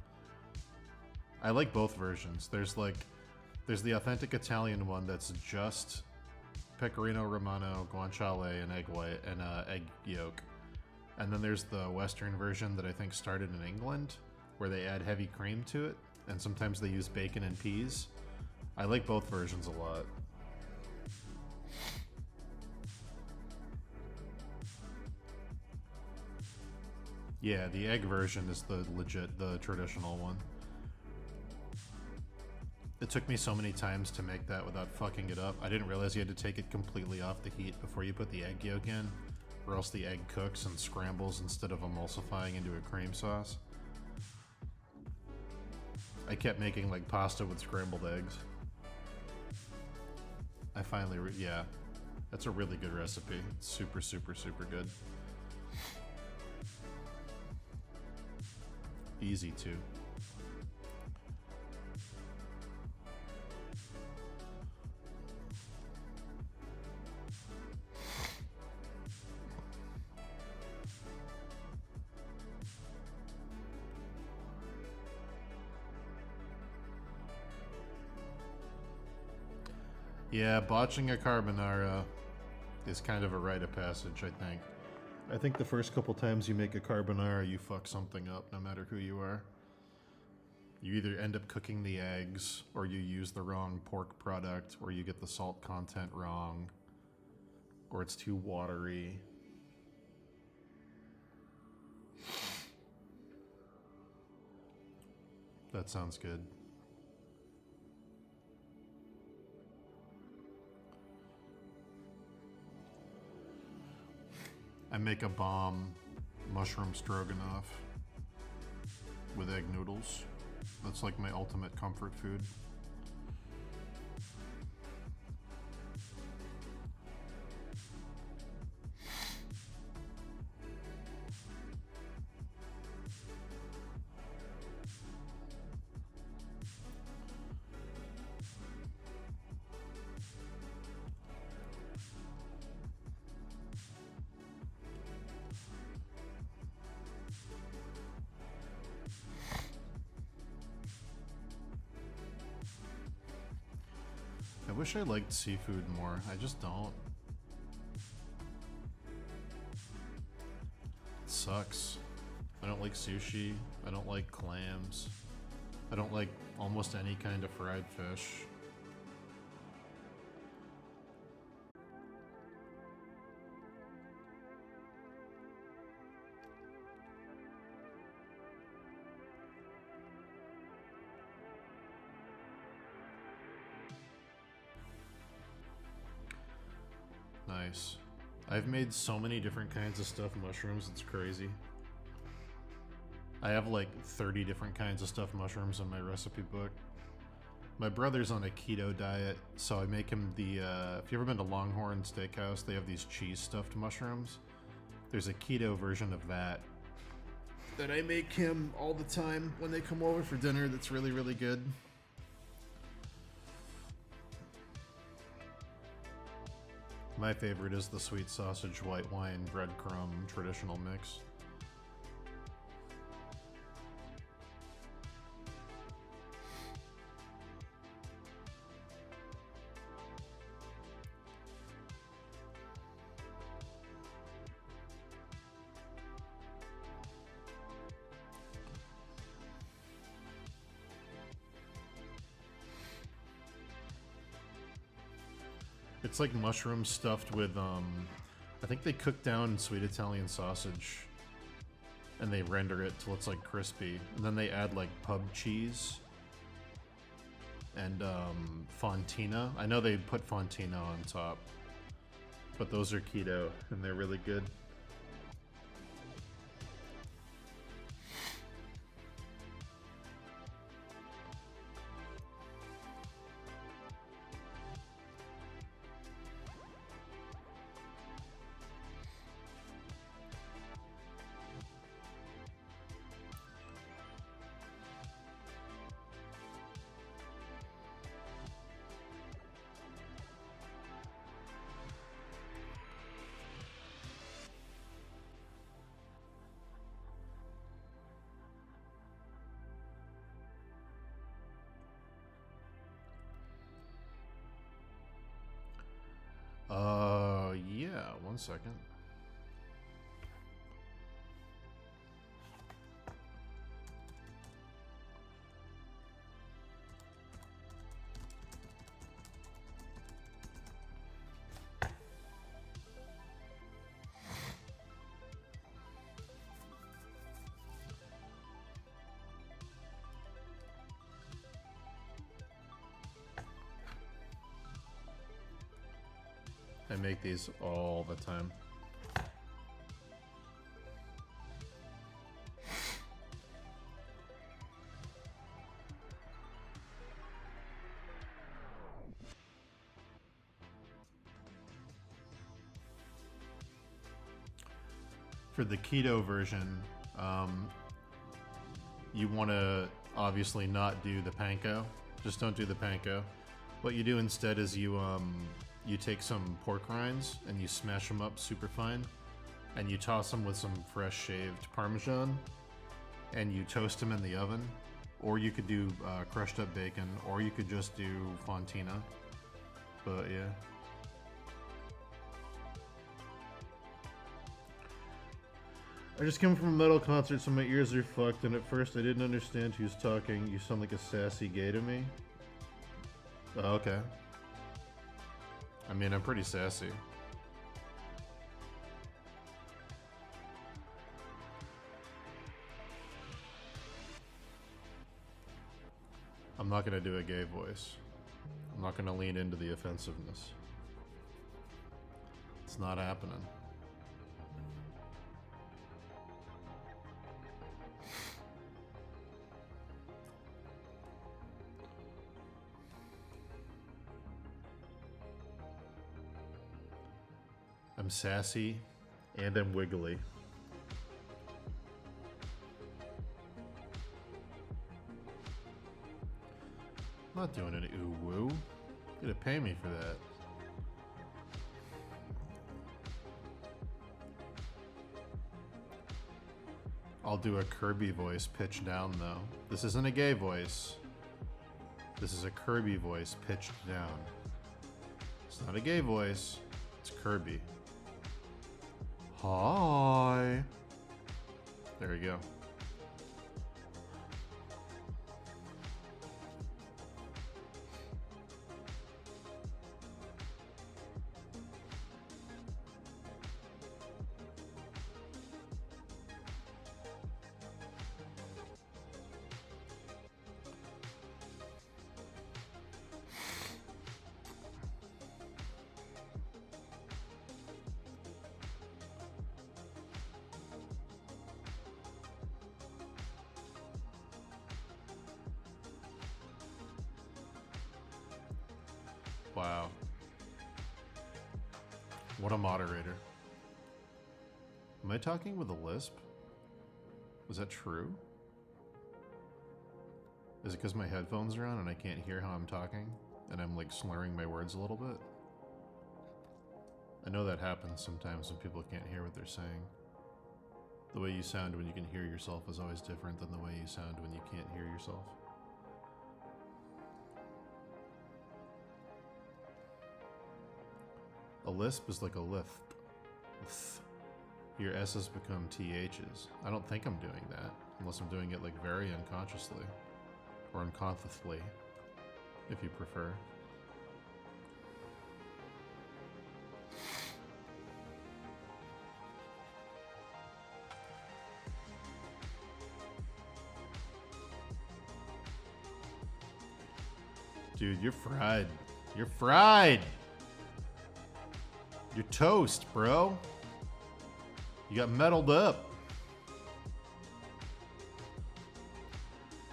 Speaker 1: I like both versions. There's the authentic Italian one that's just pecorino romano, guanciale, and egg white and egg yolk. And then there's the Western version that I think started in England, where they add heavy cream to it, and sometimes they use bacon and peas. I like both versions a lot. Yeah, the egg version is the legit, the traditional one. It took me so many times to make that without fucking it up. I didn't realize you had to take it completely off the heat before you put the egg yolk in, or else the egg cooks and scrambles instead of emulsifying into a cream sauce. I kept making like pasta with scrambled eggs. I finally, yeah, that's a really good recipe. It's super, super, super good. Easy too. Yeah, botching a carbonara is kind of a rite of passage, I think. I think the first couple times you make a carbonara, you fuck something up, no matter who you are. You either end up cooking the eggs, or you use the wrong pork product, or you get the salt content wrong, or it's too watery. That sounds good. I make a bomb mushroom stroganoff with egg noodles. That's like my ultimate comfort food. I wish I liked seafood more. I just don't. It sucks. I don't like sushi. I don't like clams. I don't like almost any kind of fried fish. Nice. I've made so many different kinds of stuffed mushrooms, it's crazy. I have like 30 different kinds of stuffed mushrooms in my recipe book. My brother's on a keto diet, so I make him the, if you've ever been to Longhorn Steakhouse, they have these cheese stuffed mushrooms. There's a keto version of that I make him all the time when they come over for dinner. That's really, really good. My favorite is the sweet sausage, white wine, breadcrumb traditional mix. It's like mushroom stuffed with, I think they cook down sweet Italian sausage and they render it till it's like crispy. And then they add like pub cheese and fontina. I know they put fontina on top, but those are keto and they're really good. Yeah, 1 second. I make these all the time. For the keto version, you want to obviously not do the panko. Just don't do the panko. What you do instead is you take some pork rinds and you smash them up super fine, and you toss them with some fresh shaved Parmesan, and you toast them in the oven. Or you could do crushed up bacon, or you could just do fontina. But yeah. I just came from a metal concert, so my ears are fucked, and at first I didn't understand who's talking. You sound like a sassy gay to me. Oh, okay. I mean, I'm pretty sassy. I'm not gonna do a gay voice. I'm not gonna lean into the offensiveness. It's not happening. I'm sassy and I'm wiggly. I'm not doing any ooh woo. You're gonna pay me for that. I'll do a Kirby voice pitched down though. This isn't a gay voice. This is a Kirby voice pitched down. It's not a gay voice. It's Kirby. Hi. There we go. Wow. What a moderator. Am I talking with a lisp? Was that true? Is it because my headphones are on and I can't hear how I'm talking? And I'm like slurring my words a little bit? I know that happens sometimes when people can't hear what they're saying. The way you sound when you can hear yourself is always different than the way you sound when you can't hear yourself. A lisp is like a lift. Your S's become THs. I don't think I'm doing that, unless I'm doing it like very unconsciously. Or unconsciously, if you prefer. Dude, you're fried. You're fried! You're toast, bro. You got metaled up.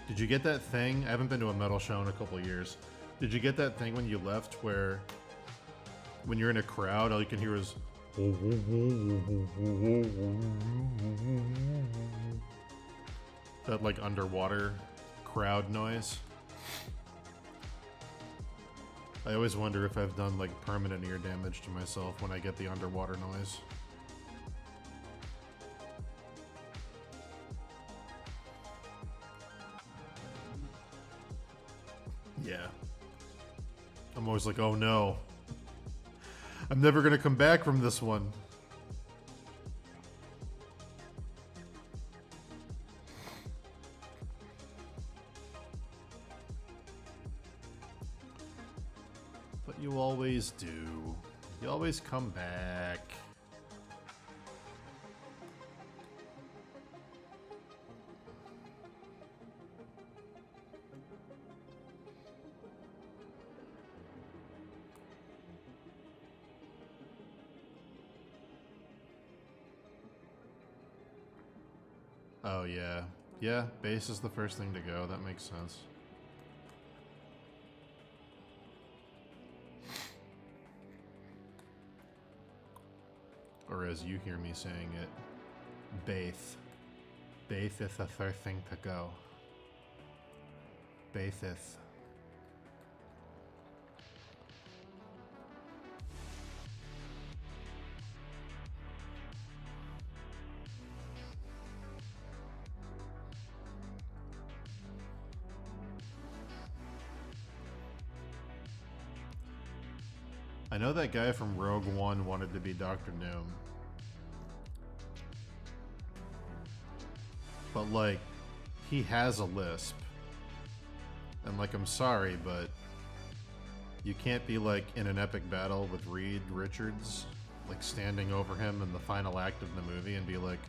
Speaker 1: Did you get that thing? I haven't been to a metal show in a couple of years. Did you get that thing when you left where when you're in a crowd, all you can hear is that like underwater crowd noise? I always wonder if I've done like permanent ear damage to myself when I get the underwater noise. Yeah. I'm always like, oh no. I'm never gonna come back from this one. But you always do. You always come back. Oh yeah. Yeah, base is the first thing to go. That makes sense. Or as you hear me saying it, Baith. Baith is the first thing to go. Baith is. I know that guy from Rogue One wanted to be Dr. Doom. But like, he has a lisp. And like, I'm sorry, but you can't be like in an epic battle with Reed Richards, like standing over him in the final act of the movie and be like,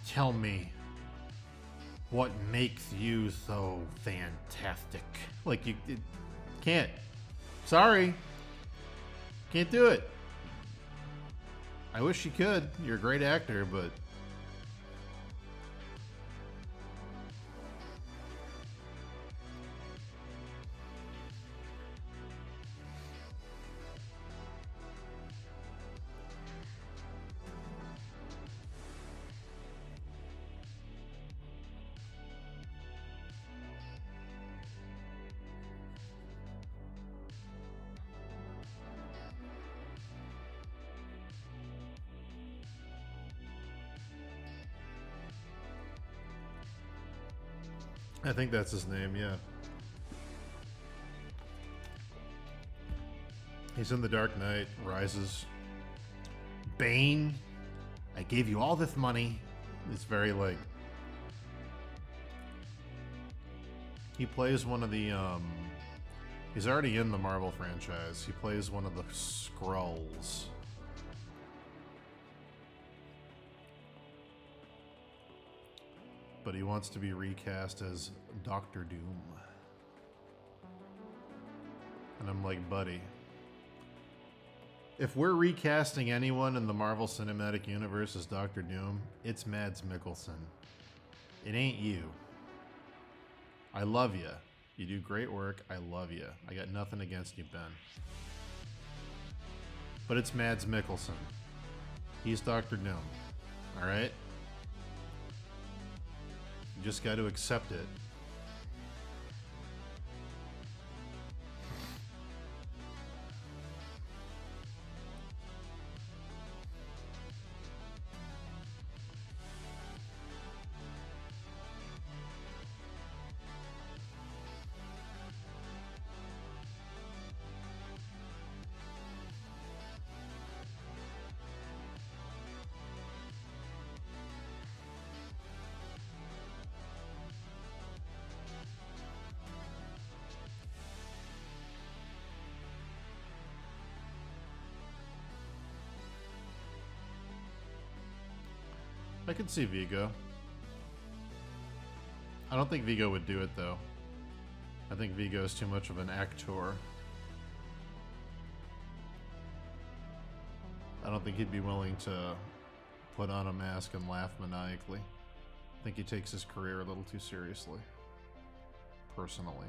Speaker 1: tell me, what makes you so fantastic? Like, you can't. Sorry. Can't do it. I wish you could. You're a great actor, but... I think that's his name, yeah. He's in The Dark Knight Rises. Bane, I gave you all this money. It's very like... He plays one of the, he's already in the Marvel franchise. He plays one of the Skrulls. But he wants to be recast as Doctor Doom. And I'm like, buddy, if we're recasting anyone in the Marvel Cinematic Universe as Doctor Doom, it's Mads Mikkelsen. It ain't you. I love you, You do great work. I love you. I got nothing against you, Ben. But it's Mads Mikkelsen. He's Dr. Doom. Alright? You just got to accept it. I could see Vigo. I don't think Vigo would do it, though. I think Vigo is too much of an actor. I don't think he'd be willing to put on a mask and laugh maniacally. I think he takes his career a little too seriously. Personally.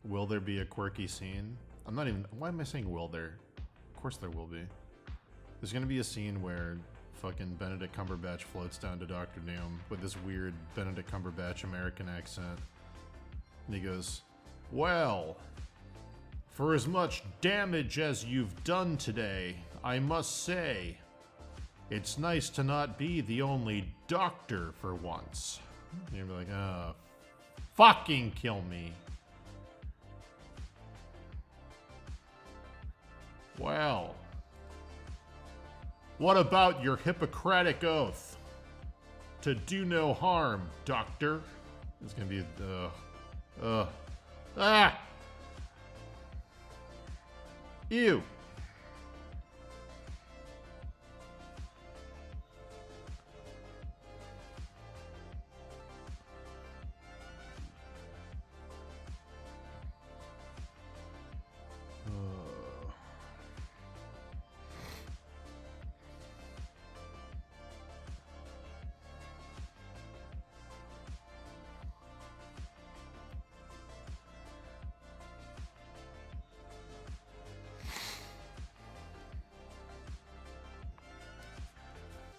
Speaker 1: Will there be a quirky scene? I'm not even... Why am I saying will there? Of course there will be. There's gonna be a scene where fucking Benedict Cumberbatch floats down to Dr. Doom with this weird Benedict Cumberbatch American accent. And he goes, "Well, for as much damage as you've done today, I must say, it's nice to not be the only doctor for once." And you'll be like, "Oh, fucking kill me." Well, what about your Hippocratic oath to do no harm, Doctor? It's gonna be ew.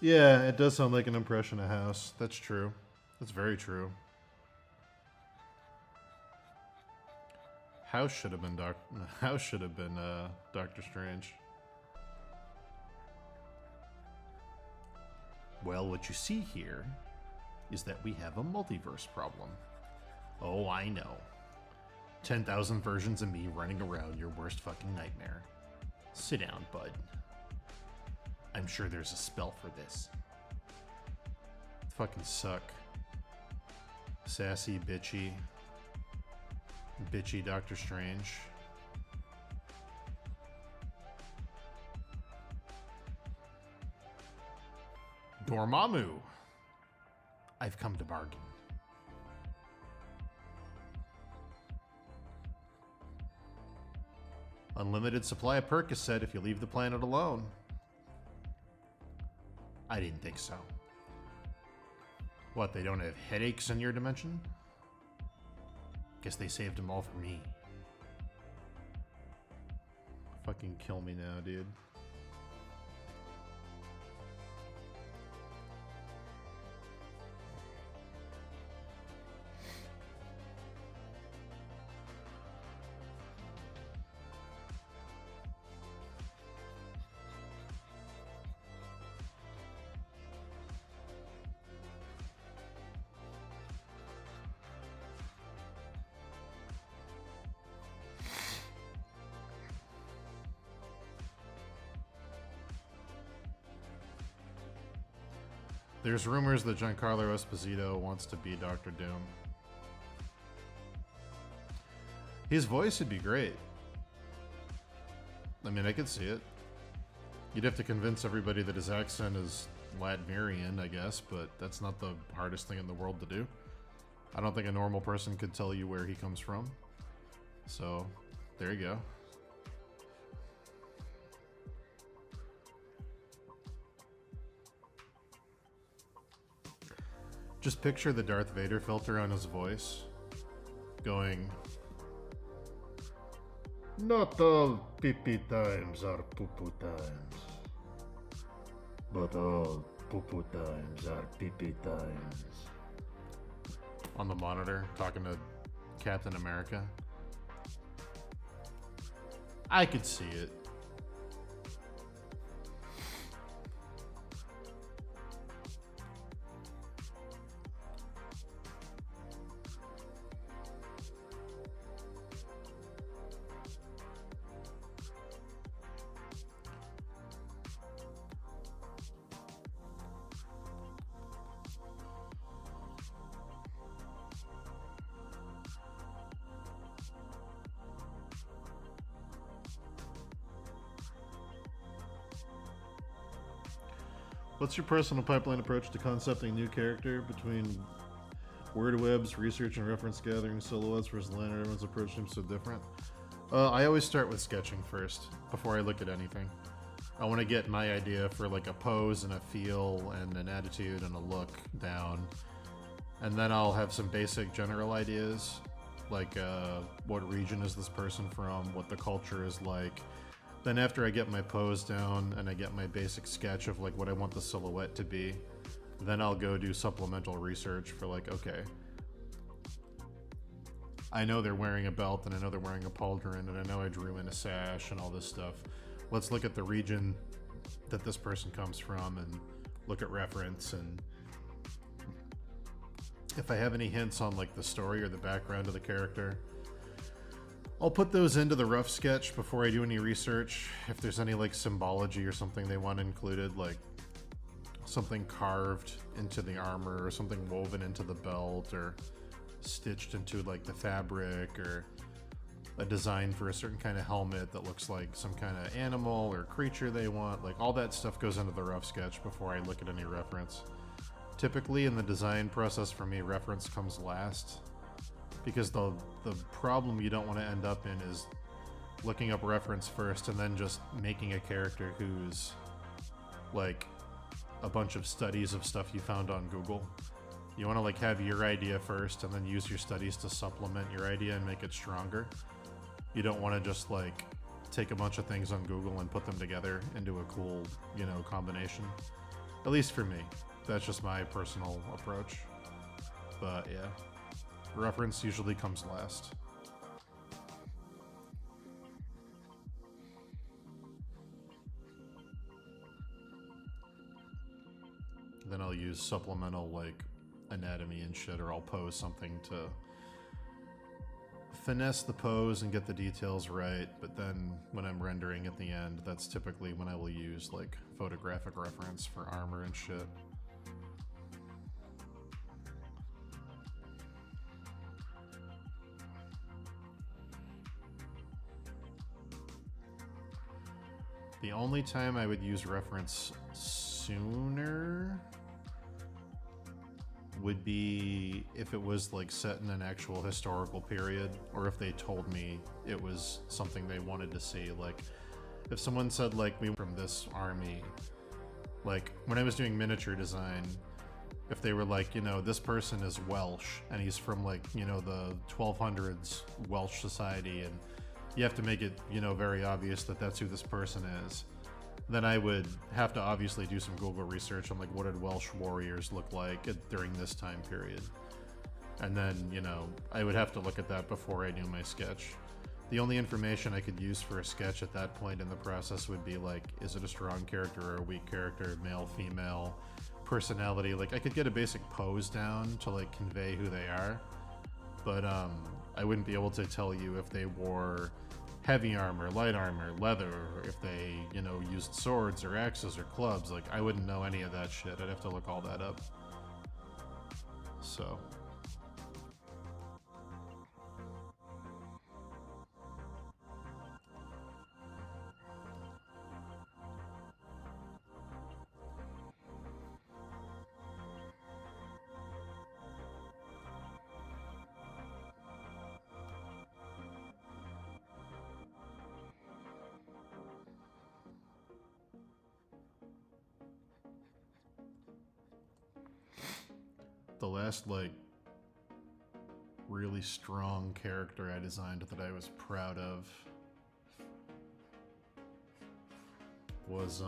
Speaker 1: Yeah, it does sound like an impression of House. That's true. That's very true. House should have been Doctor Strange. Well, what you see here is that we have a multiverse problem. Oh, I know. 10,000 versions of me running around your worst fucking nightmare. Sit down, bud. I'm sure there's a spell for this. Fucking suck. Sassy, bitchy. Bitchy Doctor Strange. Dormammu. I've come to bargain. Unlimited supply of Percocet if you leave the planet alone. I didn't think so. What, they don't have headaches in your dimension? Guess they saved them all for me. Fucking kill me now, dude. There's rumors that Giancarlo Esposito wants to be Dr. Doom. His voice would be great. I mean, I could see it. You'd have to convince everybody that his accent is Latvian, I guess, but that's not the hardest thing in the world to do. I don't think a normal person could tell you where he comes from. So, there you go. Just picture the Darth Vader filter on his voice going, "Not all pee-pee times are poo-poo times, but all poo-poo times are pee-pee times." On the monitor, talking to Captain America. I could see it. What's your personal pipeline approach to concepting a new character between word webs, research and reference gathering, silhouettes versus liner? Everyone's approach seems so different. I always start with sketching first before I look at anything. I want to get my idea for like a pose and a feel and an attitude and a look down. And then I'll have some basic general ideas, like what region is this person from, what the culture is like. Then after I get my pose down and I get my basic sketch of like what I want the silhouette to be, then I'll go do supplemental research for like, okay, I know they're wearing a belt and I know they're wearing a pauldron and I know I drew in a sash and all this stuff. Let's look at the region that this person comes from and look at reference, and if I have any hints on like the story or the background of the character, I'll put those into the rough sketch before I do any research. If there's any like symbology or something they want included, like something carved into the armor or something woven into the belt or stitched into like the fabric, or a design for a certain kind of helmet that looks like some kind of animal or creature they want, like all that stuff goes into the rough sketch before I look at any reference. Typically in the design process for me, reference comes last, because the problem you don't want to end up in is looking up reference first and then just making a character who's like a bunch of studies of stuff you found on Google. You want to like have your idea first and then use your studies to supplement your idea and make it stronger. You don't want to just like take a bunch of things on Google and put them together into a cool, you know, combination. At least for me. That's just my personal approach. But yeah. Reference usually comes last. Then I'll use supplemental like anatomy and shit, or I'll pose something to finesse the pose and get the details right. But then when I'm rendering at the end, that's typically when I will use like photographic reference for armor and shit. The only time I would use reference sooner would be if it was like set in an actual historical period, or if they told me it was something they wanted to see. Like if someone said like, we from this army, like when I was doing miniature design, if they were like, you know, this person is Welsh and he's from like, you know, the 1200s Welsh society, and you have to make it, you know, very obvious that that's who this person is, then I would have to obviously do some Google research on like what did Welsh warriors look like during this time period. And then, you know, I would have to look at that before I do my sketch. The only information I could use for a sketch at that point in the process would be like, is it a strong character or a weak character, male, female, personality. Like I could get a basic pose down to like convey who they are, but I wouldn't be able to tell you if they wore heavy armor, light armor, leather, or if they, you know, used swords or axes or clubs. Like I wouldn't know any of that shit. I'd have to look all that up. So the last, like, really strong character I designed that I was proud of was,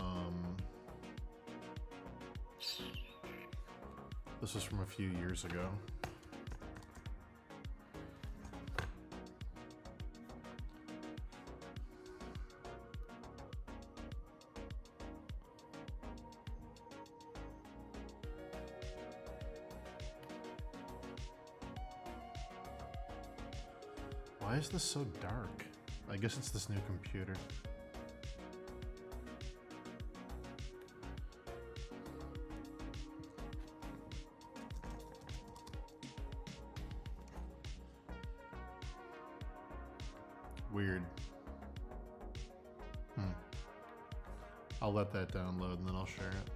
Speaker 1: this was from a few years ago. Why is this so dark? I guess it's this new computer. Weird. I'll let that download and then I'll share it.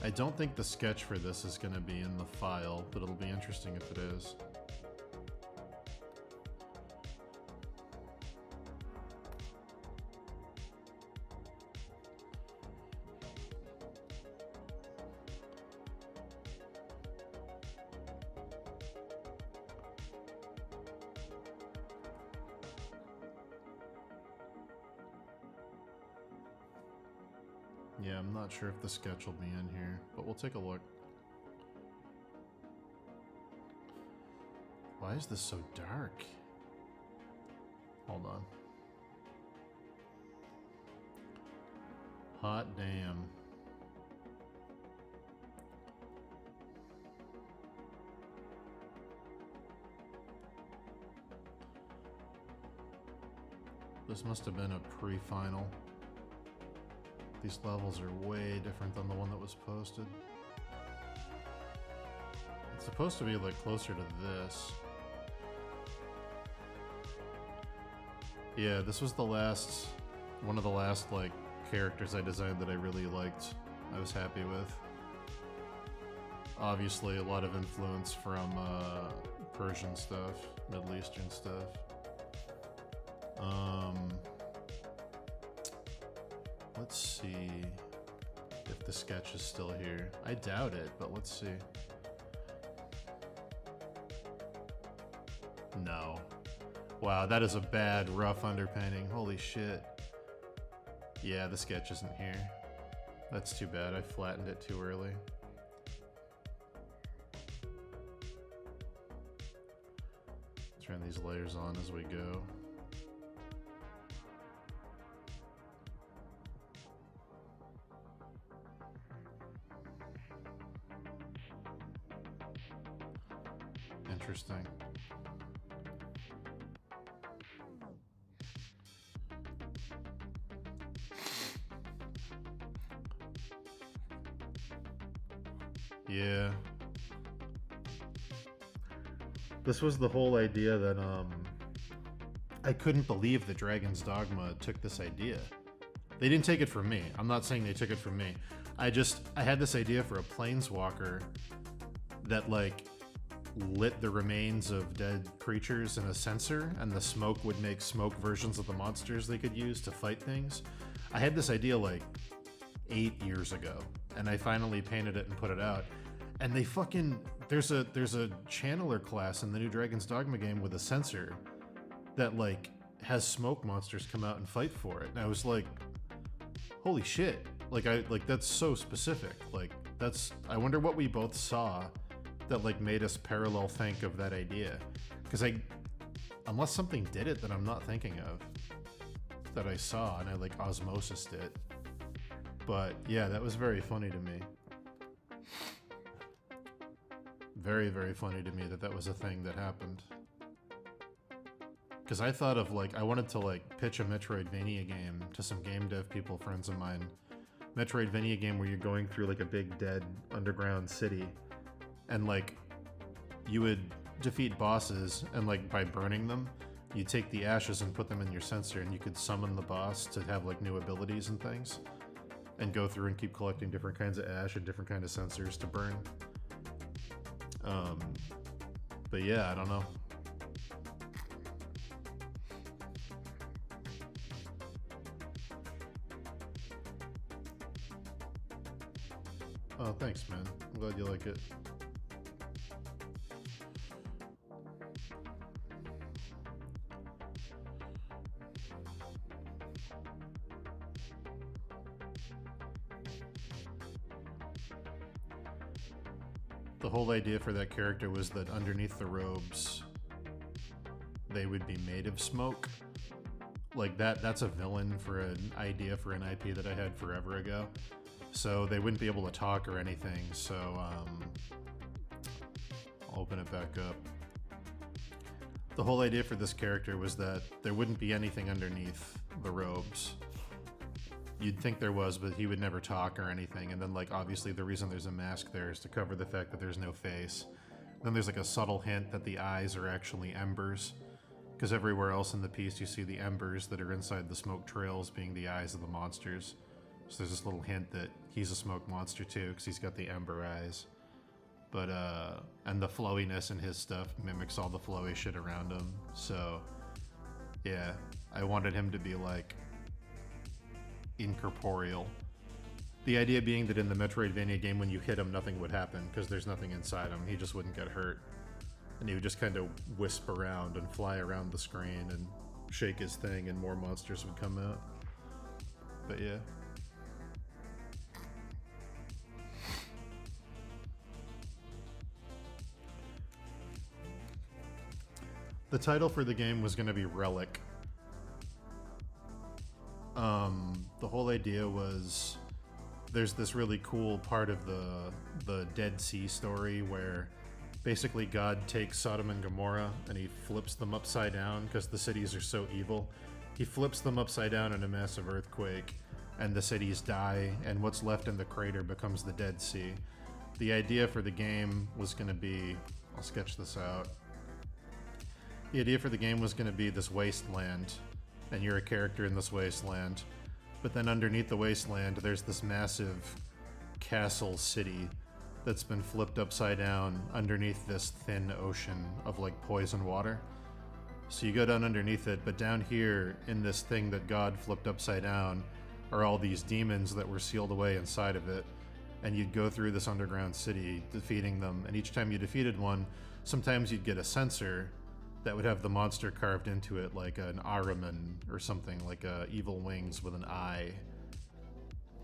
Speaker 1: I don't think the sketch for this is going to be in the file, but it'll be interesting if it is. Yeah, I'm not sure if the sketch will be in here, but we'll take a look. Why is this so dark? Hold on. Hot damn. This must have been a pre-final. These levels are way different than the one that was posted. It's supposed to be like closer to this. Yeah, this was the last, one of the last like characters I designed that I really liked. I was happy with. Obviously a lot of influence from Persian stuff, Middle Eastern stuff. Let's see if the sketch is still here. I doubt it, but let's see. No. Wow, that is a bad, rough underpainting. Holy shit. Yeah, the sketch isn't here. That's too bad. I flattened it too early. Turn these layers on as we go. Interesting. Yeah. This was the whole idea that, I couldn't believe that Dragon's Dogma took this idea. They didn't take it from me. I'm not saying they took it from me. I had this idea for a planeswalker that, like, lit the remains of dead creatures in a sensor, and the smoke would make smoke versions of the monsters they could use to fight things. I had this idea like 8 years ago, and I finally painted it and put it out. And they fucking, there's a channeler class in the new Dragon's Dogma game with a sensor that like has smoke monsters come out and fight for it. And I was like, holy shit. Like that's so specific. Like I wonder what we both saw that like made us parallel think of that idea. Because unless something did it that I'm not thinking of, that I saw and I like osmosis it. But yeah, that was very funny to me. Very, very funny to me that was a thing that happened. Because I thought of like, I wanted to like pitch a Metroidvania game to some game dev people, friends of mine. Metroidvania game where you're going through like a big dead underground city. And like, you would defeat bosses and like by burning them, you take the ashes and put them in your sensor and you could summon the boss to have like new abilities and things. And go through and keep collecting different kinds of ash and different kinds of sensors to burn. But yeah, I don't know. Oh, thanks, man. I'm glad you like it. The whole idea for that character was that underneath the robes, they would be made of smoke. Like that's a villain for an idea for an IP that I had forever ago. So they wouldn't be able to talk or anything, so I'll open it back up. The whole idea for this character was that there wouldn't be anything underneath the robes. You'd think there was, but he would never talk or anything. And then, like, obviously the reason there's a mask there is to cover the fact that there's no face. Then there's like a subtle hint that the eyes are actually embers, because everywhere else in the piece you see the embers that are inside the smoke trails being the eyes of the monsters. So there's this little hint that he's a smoke monster too, because he's got the ember eyes. But, and the flowiness in his stuff mimics all the flowy shit around him. So, yeah, I wanted him to be, like, incorporeal. The idea being that in the Metroidvania game, when you hit him, nothing would happen, because there's nothing inside him. He just wouldn't get hurt. And he would just kind of wisp around and fly around the screen and shake his thing, and more monsters would come out. But yeah. The title for the game was going to be Relic. The whole idea was there's this really cool part of the Dead Sea story where basically God takes Sodom and Gomorrah and he flips them upside down because the cities are so evil. He flips them upside down in a massive earthquake and the cities die, and what's left in the crater becomes the Dead Sea. The idea for the game was going to be, I'll sketch this out. The idea for the game was going to be this wasteland, and you're a character in this wasteland. But then underneath the wasteland, there's this massive castle city that's been flipped upside down underneath this thin ocean of like poison water. So you go down underneath it, but down here in this thing that God flipped upside down are all these demons that were sealed away inside of it. And you'd go through this underground city defeating them, and each time you defeated one, sometimes you'd get a sensor that would have the monster carved into it, like an Ahriman or something, like evil wings with an eye.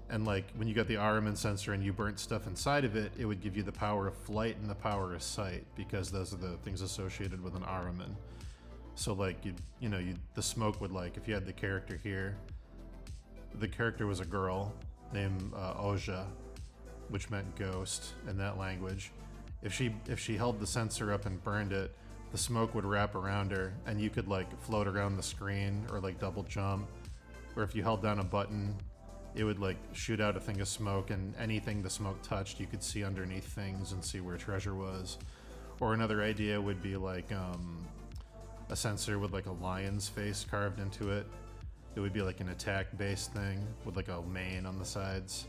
Speaker 1: And like when you got the Ahriman sensor and you burnt stuff inside of it, it would give you the power of flight and the power of sight, because those are the things associated with an Ahriman. So like the smoke would, like, if you had the character here, the character was a girl named Oja, which meant ghost in that language. If she held the sensor up and burned it, the smoke would wrap around her, and you could like float around the screen or like double jump. Or if you held down a button, it would like shoot out a thing of smoke, and anything the smoke touched, you could see underneath things and see where treasure was. Or another idea would be like a sensor with like a lion's face carved into it. It would be like an attack-based thing with like a mane on the sides.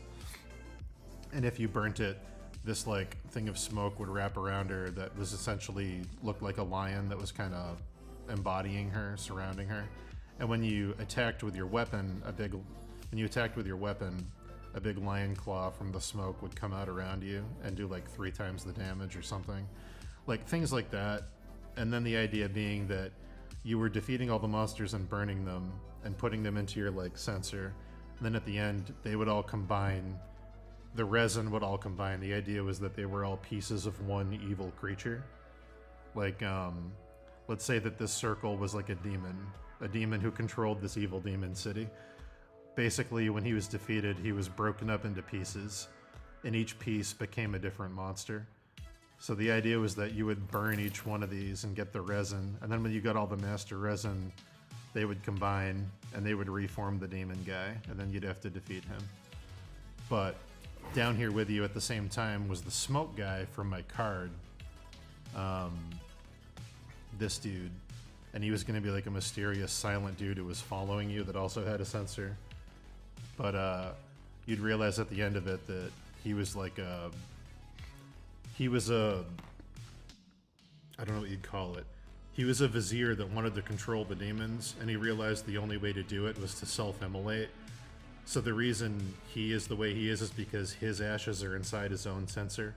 Speaker 1: And if you burnt it, this like thing of smoke would wrap around her that was essentially looked like a lion that was kind of embodying her, surrounding her. And when you attacked with your weapon, a big lion claw from the smoke would come out around you and do like 3 times the damage or something. Like things like that. And then the idea being that you were defeating all the monsters and burning them and putting them into your like sensor. And then at the end, they would all combine. The resin would all combine. The idea was that they were all pieces of one evil creature. Like, let's say that this circle was like a demon who controlled this evil demon city. Basically, when he was defeated, he was broken up into pieces, and each piece became a different monster. So the idea was that you would burn each one of these and get the resin, and then when you got all the master resin, they would combine, and they would reform the demon guy, and then you'd have to defeat him. But down here with you at the same time was the smoke guy from my card. This dude. And he was going to be like a mysterious silent dude who was following you that also had a sensor. But you'd realize at the end of it that he was like a... I don't know what you'd call it. He was a vizier that wanted to control the demons, and he realized the only way to do it was to self-immolate. So the reason he is the way he is because his ashes are inside his own sensor.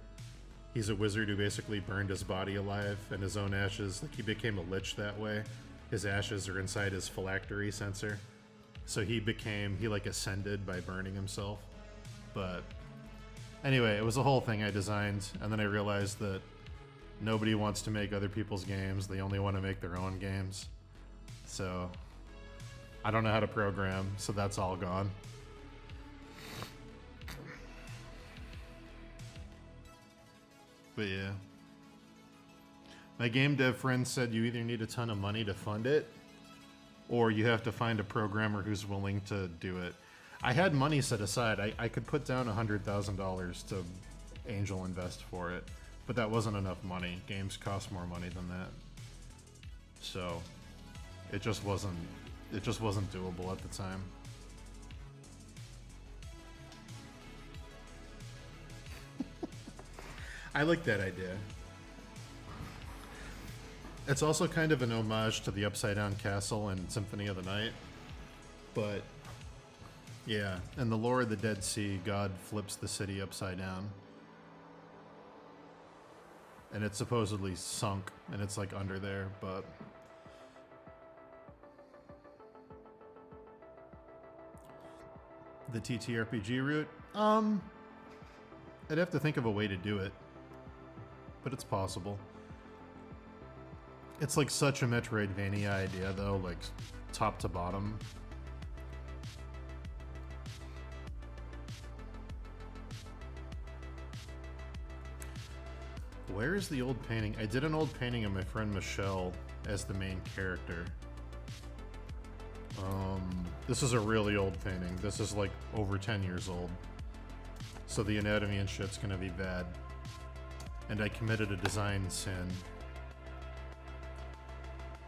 Speaker 1: He's a wizard who basically burned his body alive, and his own ashes, like he became a lich that way. His ashes are inside his phylactery sensor. So he like ascended by burning himself. But anyway, it was a whole thing I designed, and then I realized that nobody wants to make other people's games. They only want to make their own games. So I don't know how to program, so that's all gone. But yeah. My game dev friend said you either need a ton of money to fund it, or you have to find a programmer who's willing to do it. I had money set aside. I could put down $100,000 to angel invest for it, but that wasn't enough money. Games cost more money than that. So it just wasn't doable at the time. I like that idea. It's also kind of an homage to the Upside Down Castle and Symphony of the Night. But yeah, in the lore of the Dead Sea, God flips the city upside down. And it's supposedly sunk, and it's like under there, but the TTRPG route? I'd have to think of a way to do it. But it's possible. It's like such a Metroidvania idea though, like top to bottom. Where is the old painting? I did an old painting of my friend Michelle as the main character. This is a really old painting. This is like over 10 years old. So the anatomy and shit's gonna be bad. And I committed a design sin.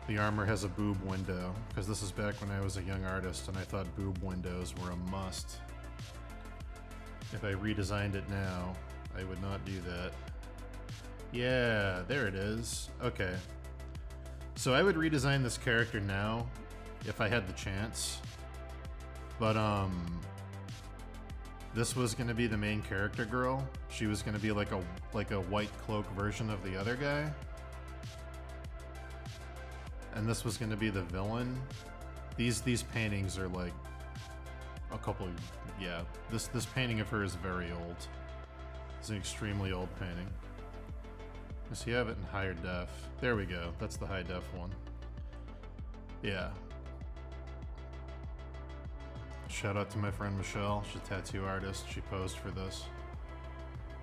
Speaker 1: The armor has a boob window, because this is back when I was a young artist and I thought boob windows were a must. If I redesigned it now, I would not do that. Yeah, there it is. Okay. So I would redesign this character now, if I had the chance. But, this was gonna be the main character girl. She was gonna be like a white cloak version of the other guy. And this was gonna be the villain. These paintings are like a couple, yeah. This painting of her is very old. It's an extremely old painting. Does he have it in higher def? There we go. That's the high def one. Yeah. Shout out to my friend Michelle. She's a tattoo artist. She posed for this.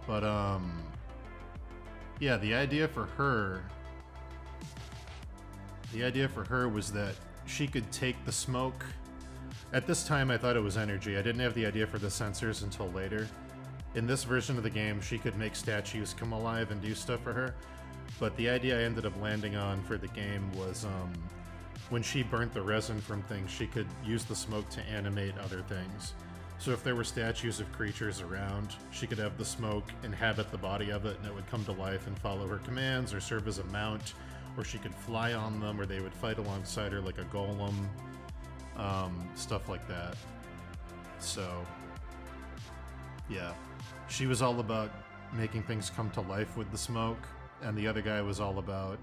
Speaker 1: But yeah, the idea for her was that she could take the smoke. At this time I thought it was energy. I didn't have the idea for the sensors until later. In this version of the game, she could make statues come alive and do stuff for her. But the idea I ended up landing on for the game was when she burnt the resin from things, she could use the smoke to animate other things. So if there were statues of creatures around, she could have the smoke inhabit the body of it and it would come to life and follow her commands or serve as a mount, or she could fly on them, or they would fight alongside her like a golem, stuff like that. So yeah, she was all about making things come to life with the smoke, and the other guy was all about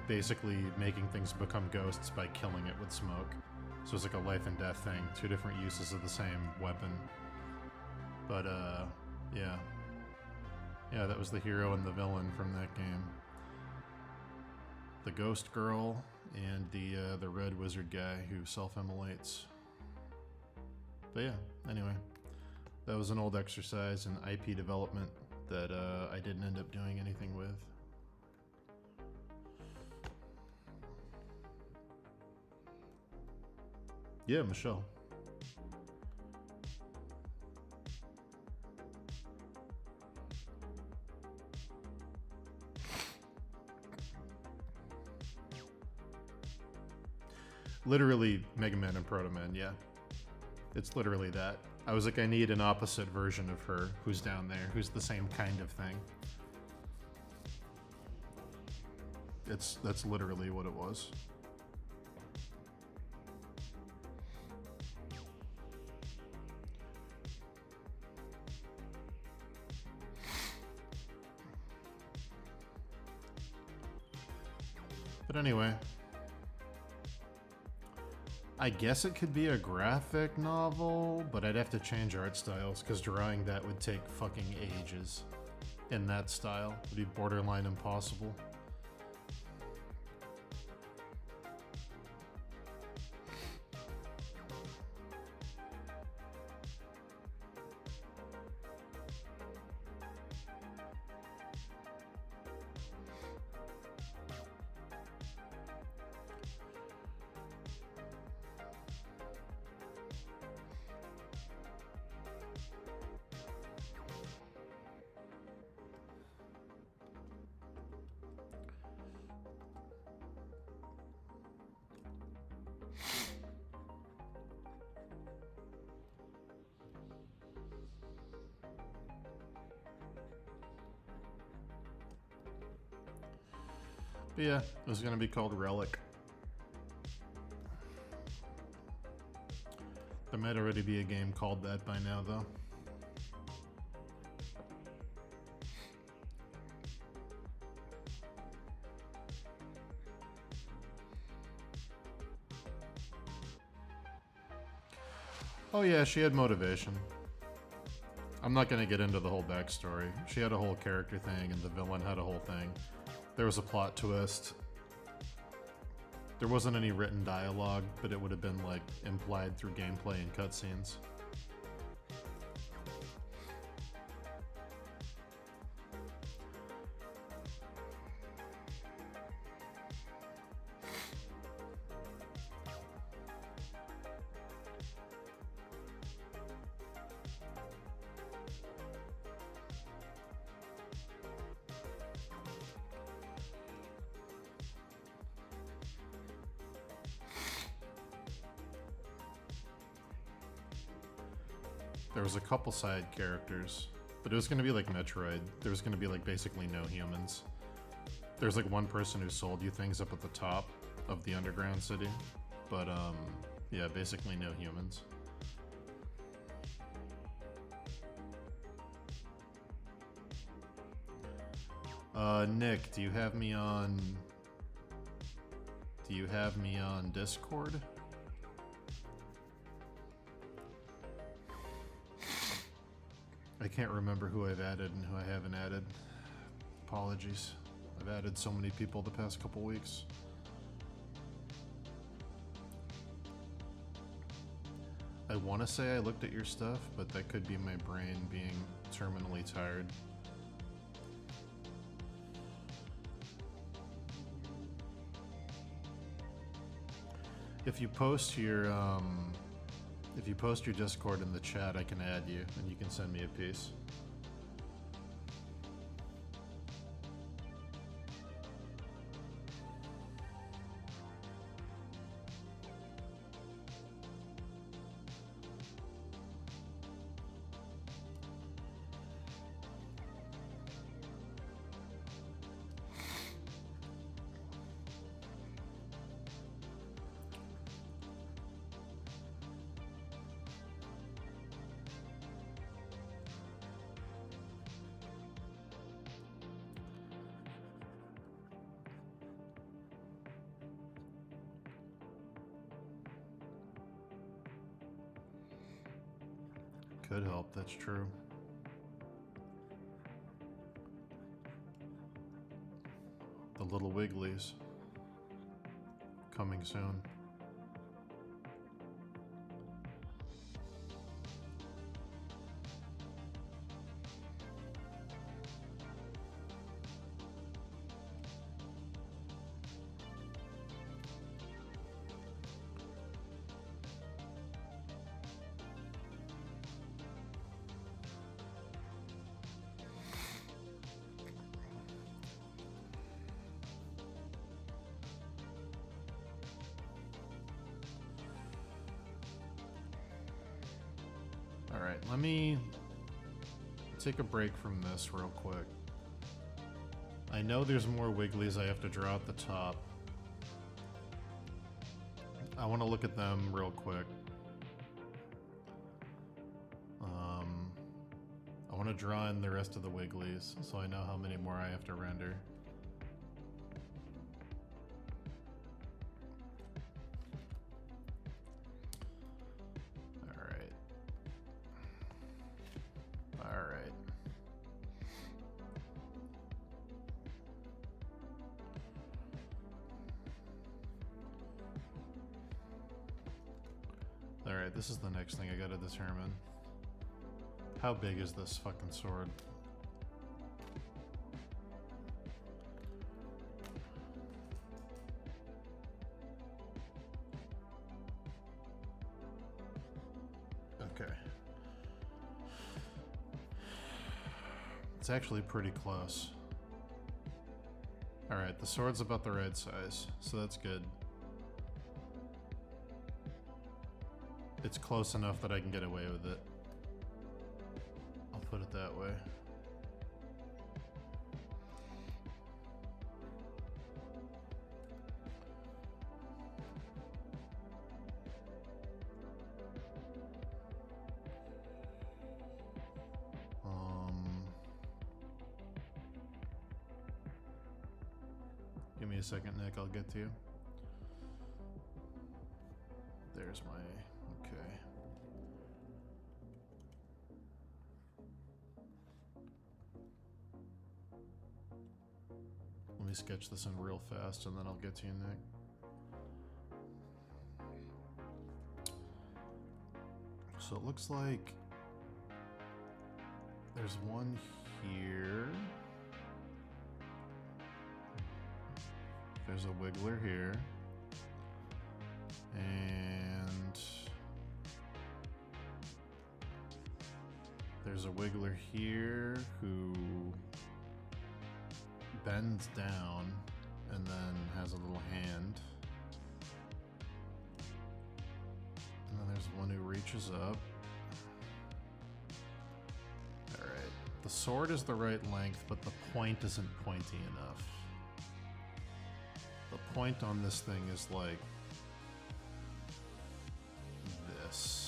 Speaker 1: basically making things become ghosts by killing it with smoke. So it's like a life and death thing, two different uses of the same weapon. But yeah. Yeah, that was the hero and the villain from that game. The ghost girl and the red wizard guy who self-immolates. But yeah, anyway. That was an old exercise in IP development that I didn't end up doing anything with. Yeah, Michelle. Literally Mega Man and Proto Man, yeah. It's literally that. I was like, I need an opposite version of her who's down there, who's the same kind of thing. That's literally what it was. But anyway, I guess it could be a graphic novel, but I'd have to change art styles because drawing that would take fucking ages. In that style, it would be borderline impossible. But yeah, it was gonna be called Relic. There might already be a game called that by now, though. Oh yeah, she had motivation. I'm not gonna get into the whole backstory. She had a whole character thing, and the villain had a whole thing. There was a plot twist. There wasn't any written dialogue, but it would have been like implied through gameplay and cutscenes. There was a couple side characters, but it was going to be like Metroid. There was going to be like basically no humans. There's like one person who sold you things up at the top of the underground city, but yeah, basically no humans. Nick, do you have me on Discord? I can't remember who I've added and who I haven't added. Apologies. I've added so many people the past couple weeks. I want to say I looked at your stuff, but that could be my brain being terminally tired. If you post your Discord in the chat, I can add you, and you can send me a piece. Could help, that's true. The little wigglies. Coming soon. Alright, let me take a break from this real quick. I know there's more wigglies I have to draw at the top. I want to look at them real quick. I want to draw in the rest of the wigglies so I know how many more I have to render. Alright, this is the next thing I gotta determine. How big is this fucking sword? Okay. It's actually pretty close. Alright, the sword's about the right size, so that's good. It's close enough that I can get away with it. I'll put it that way. Give me a second, Nick, I'll get to you. There's my... okay. Let me sketch this in real fast and then I'll get to you, Nick. So it looks like there's one here. There's a wiggler here. And there's a wiggler here who bends down and then has a little hand. And then there's one who reaches up. Alright. The sword is the right length, but the point isn't pointy enough. The point on this thing is like this.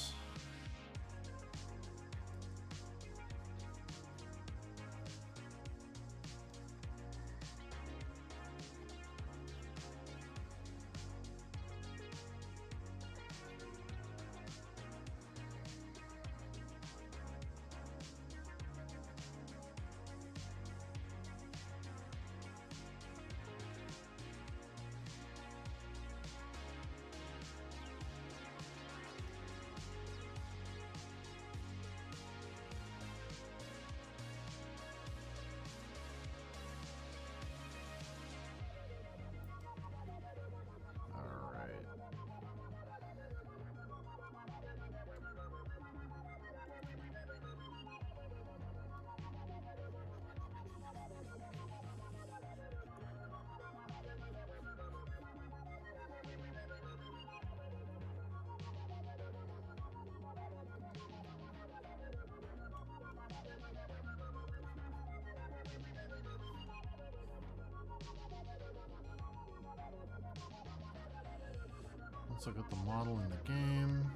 Speaker 1: Let's look at the model in the game.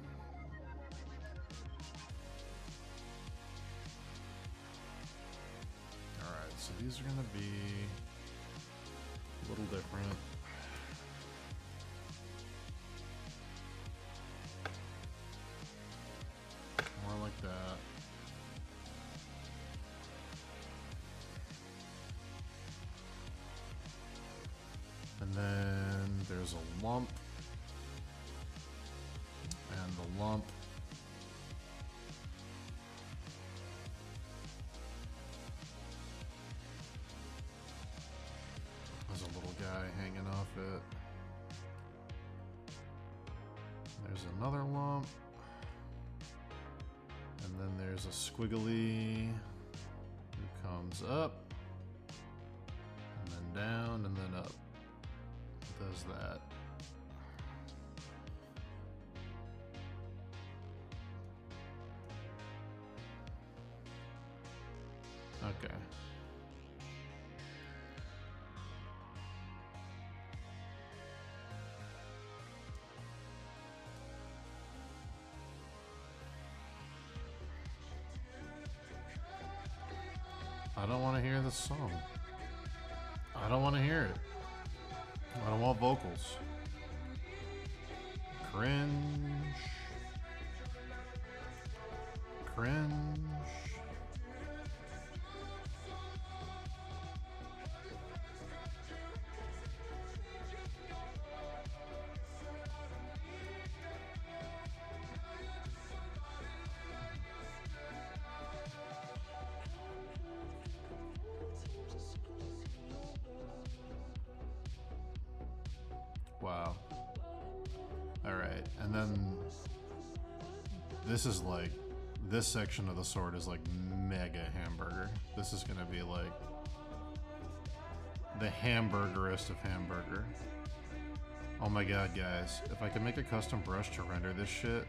Speaker 1: Alright, so these are going to be a little different. More like that. And then there's a lump. And the lump there's a little guy hanging off it. There's another lump. And then there's a squiggly who comes up and then down and then up. It does that. Okay. I don't want to hear this song. I don't want to hear it. I don't want vocals. Cringe. Cringe. This is like, this section of the sword is like mega hamburger. This is gonna be like the hamburgerest of hamburger. Oh my god, guys. If I could make a custom brush to render this shit,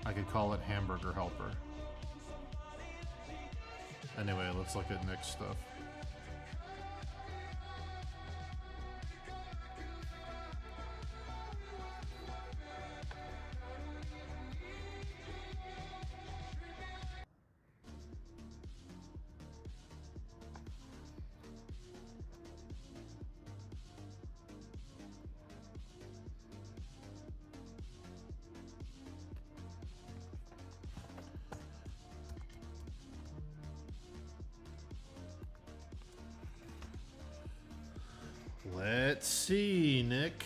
Speaker 1: I could call it Hamburger Helper. Anyway, let's look at Nick's stuff. Let's see, Nick.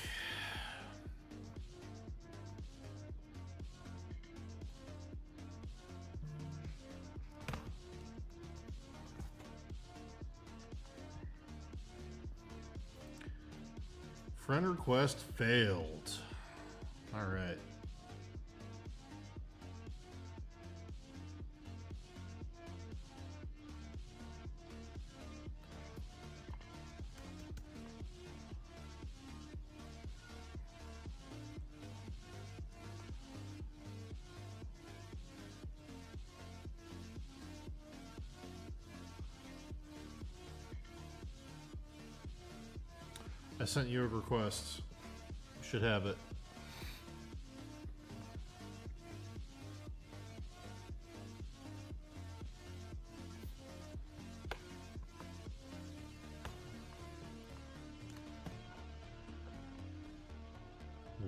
Speaker 1: Friend request failed. All right. I sent you a request. You should have it.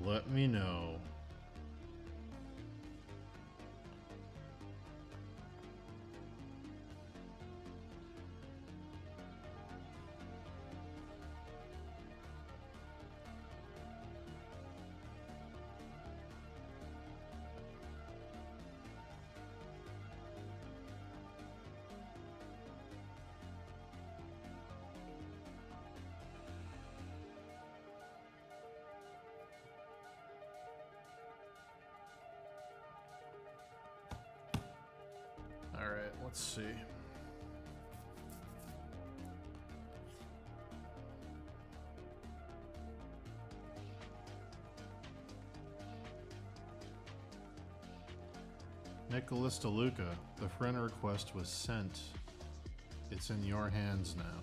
Speaker 1: Let me know. All right, let's see. Nicholas DeLuca, the friend request was sent. It's in your hands now.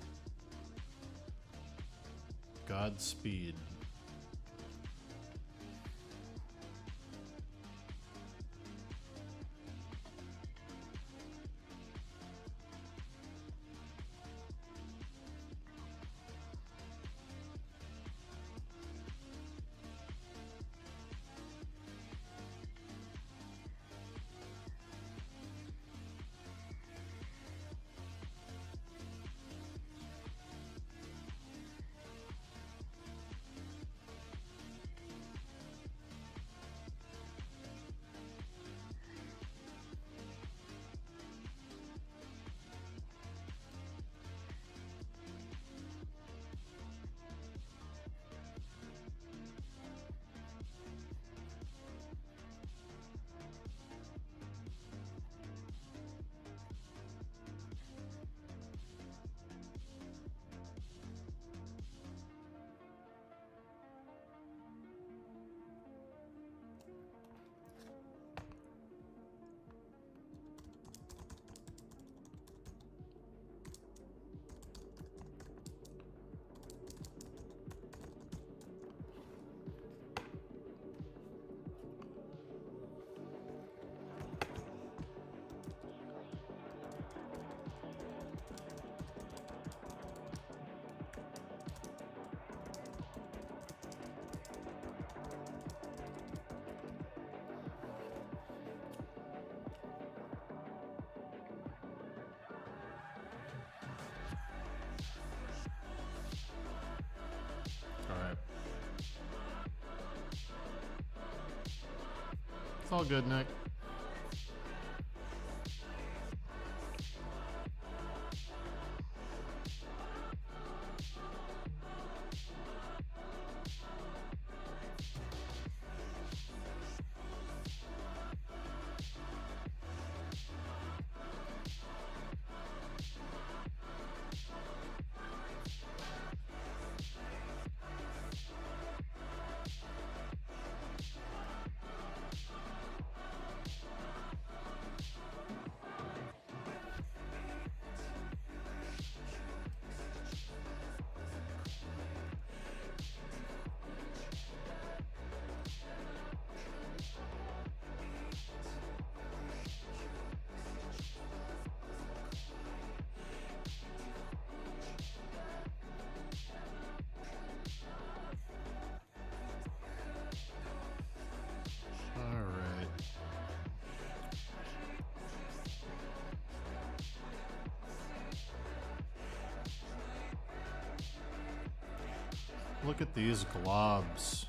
Speaker 1: Godspeed. It's all good, Nick. Look at these globs.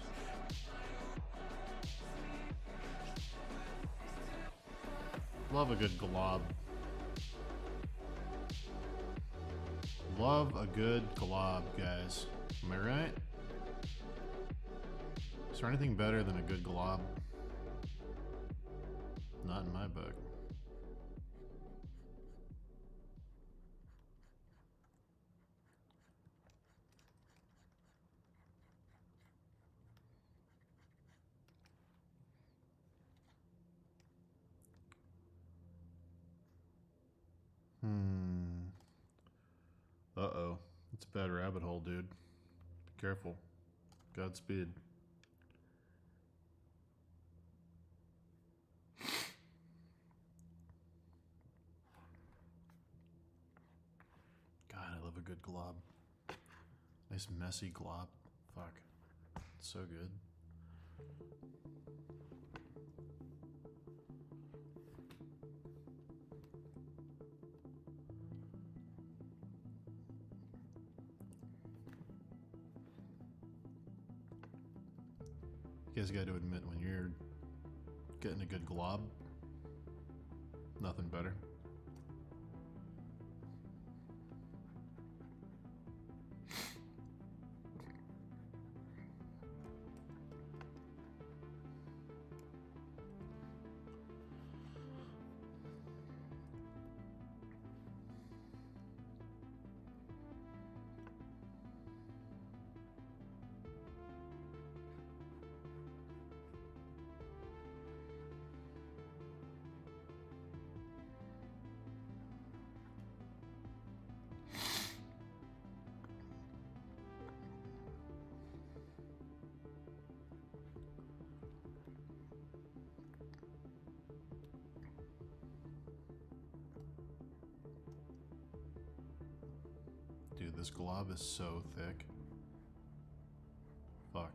Speaker 1: Love a good glob. Love a good glob, guys. Am I right? Is there anything better than a good glob? Not in my book. Uh-oh. It's a bad rabbit hole, dude. Be careful. Godspeed. God, I love a good glob. Nice messy glob. Fuck. It's so good. You guys got to admit, when you're getting a good glob, nothing better. Dude, this glob is so thick. Fuck.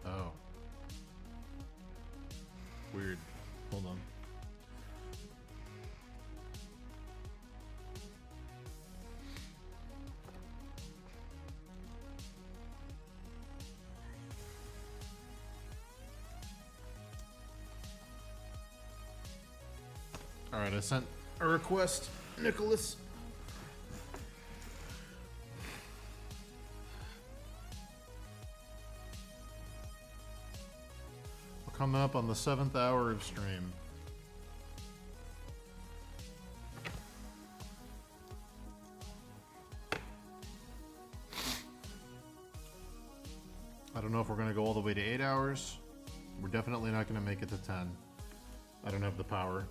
Speaker 1: Oh. Weird. Hold on. Alright, I sent a request, Nicholas. We're coming up on the 7th hour of stream. I don't know if we're going to go all the way to 8 hours. We're definitely not going to make it to 10. I don't have the power.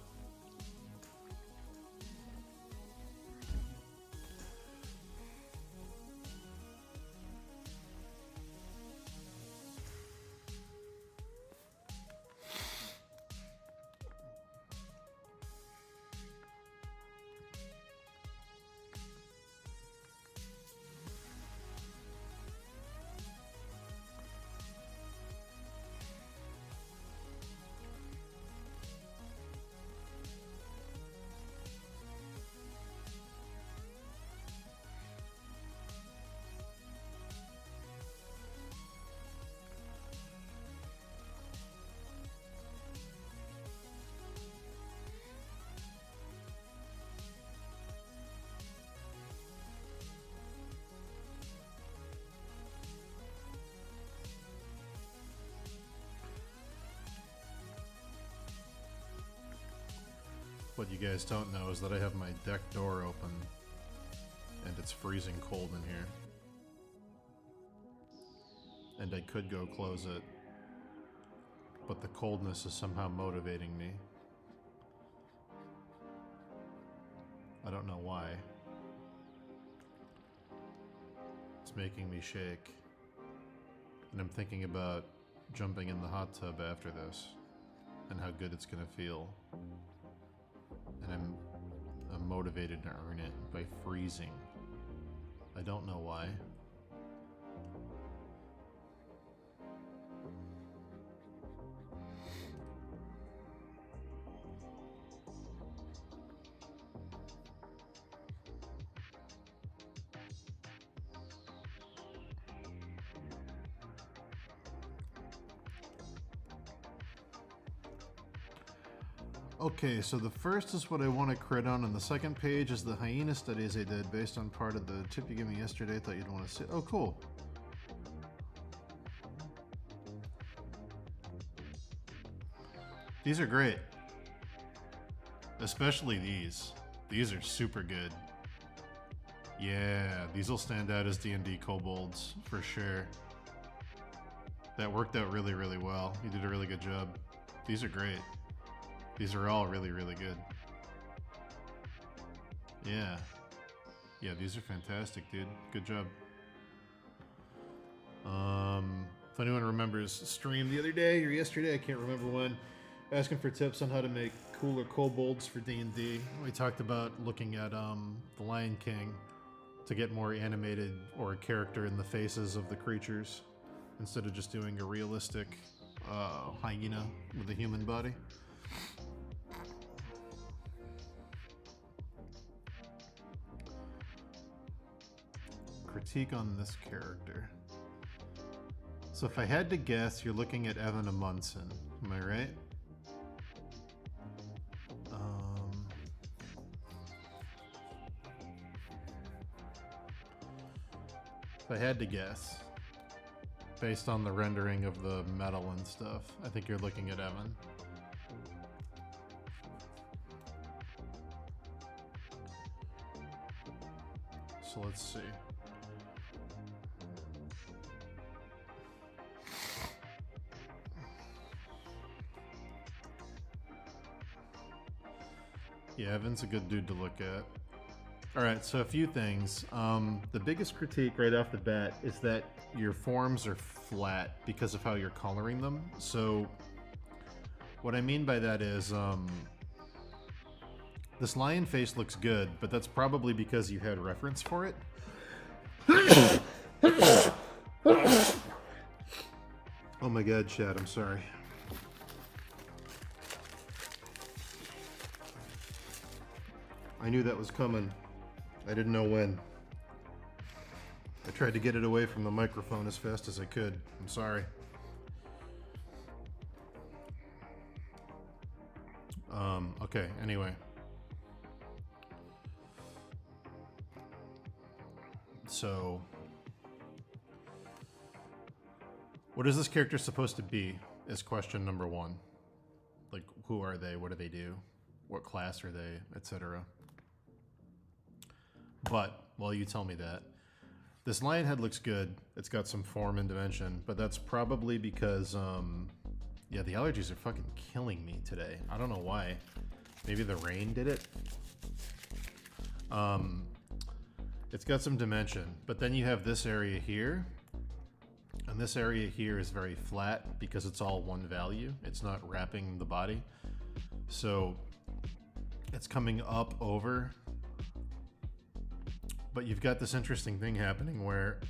Speaker 1: what you guys don't know is that I have my deck door open and it's freezing cold in here. And I could go close it, but the coldness is somehow motivating me. I don't know why. It's making me shake. And I'm thinking about jumping in the hot tub after this and how good it's gonna feel. And I'm motivated to earn it by freezing. I don't know why. Okay, so the first is what I want to crit on, and the second page is the hyena studies I did based on part of the tip you gave me yesterday. I thought you'd want to see. Oh, cool. These are great. Especially these. These are super good. Yeah, these will stand out as D&D kobolds, for sure. That worked out really, really well. You did a really good job. These are great. These are all really, really good. Yeah. Yeah, these are fantastic, dude. Good job. If anyone remembers stream the other day or yesterday, I can't remember when, asking for tips on how to make cooler kobolds for D&D. We talked about looking at The Lion King to get more animated or a character in the faces of the creatures instead of just doing a realistic hyena with a human body. Critique on this character. So if I had to guess, you're looking at Evan Amundsen. Am I right? If I had to guess, based on the rendering of the metal and stuff, I think you're looking at Evan. So let's see. Yeah, Evan's a good dude to look at. Alright, so a few things. The biggest critique right off the bat is that your forms are flat because of how you're coloring them. So what I mean by that is this lion face looks good, but that's probably because you had reference for it. Oh my god, Chad, I'm sorry. I knew that was coming. I didn't know when. I tried to get it away from the microphone as fast as I could. I'm sorry. Okay, anyway. So, what is this character supposed to be is question number one. Like, who are they? What do they do? What class are they? Etc. But, while you tell me that, this lion head looks good. It's got some form and dimension, but that's probably because, yeah, the allergies are fucking killing me today. I don't know why. Maybe the rain did it? It's got some dimension, but then you have this area here, and this area here is very flat because it's all one value. It's not wrapping the body. So, it's coming up over. But you've got this interesting thing happening where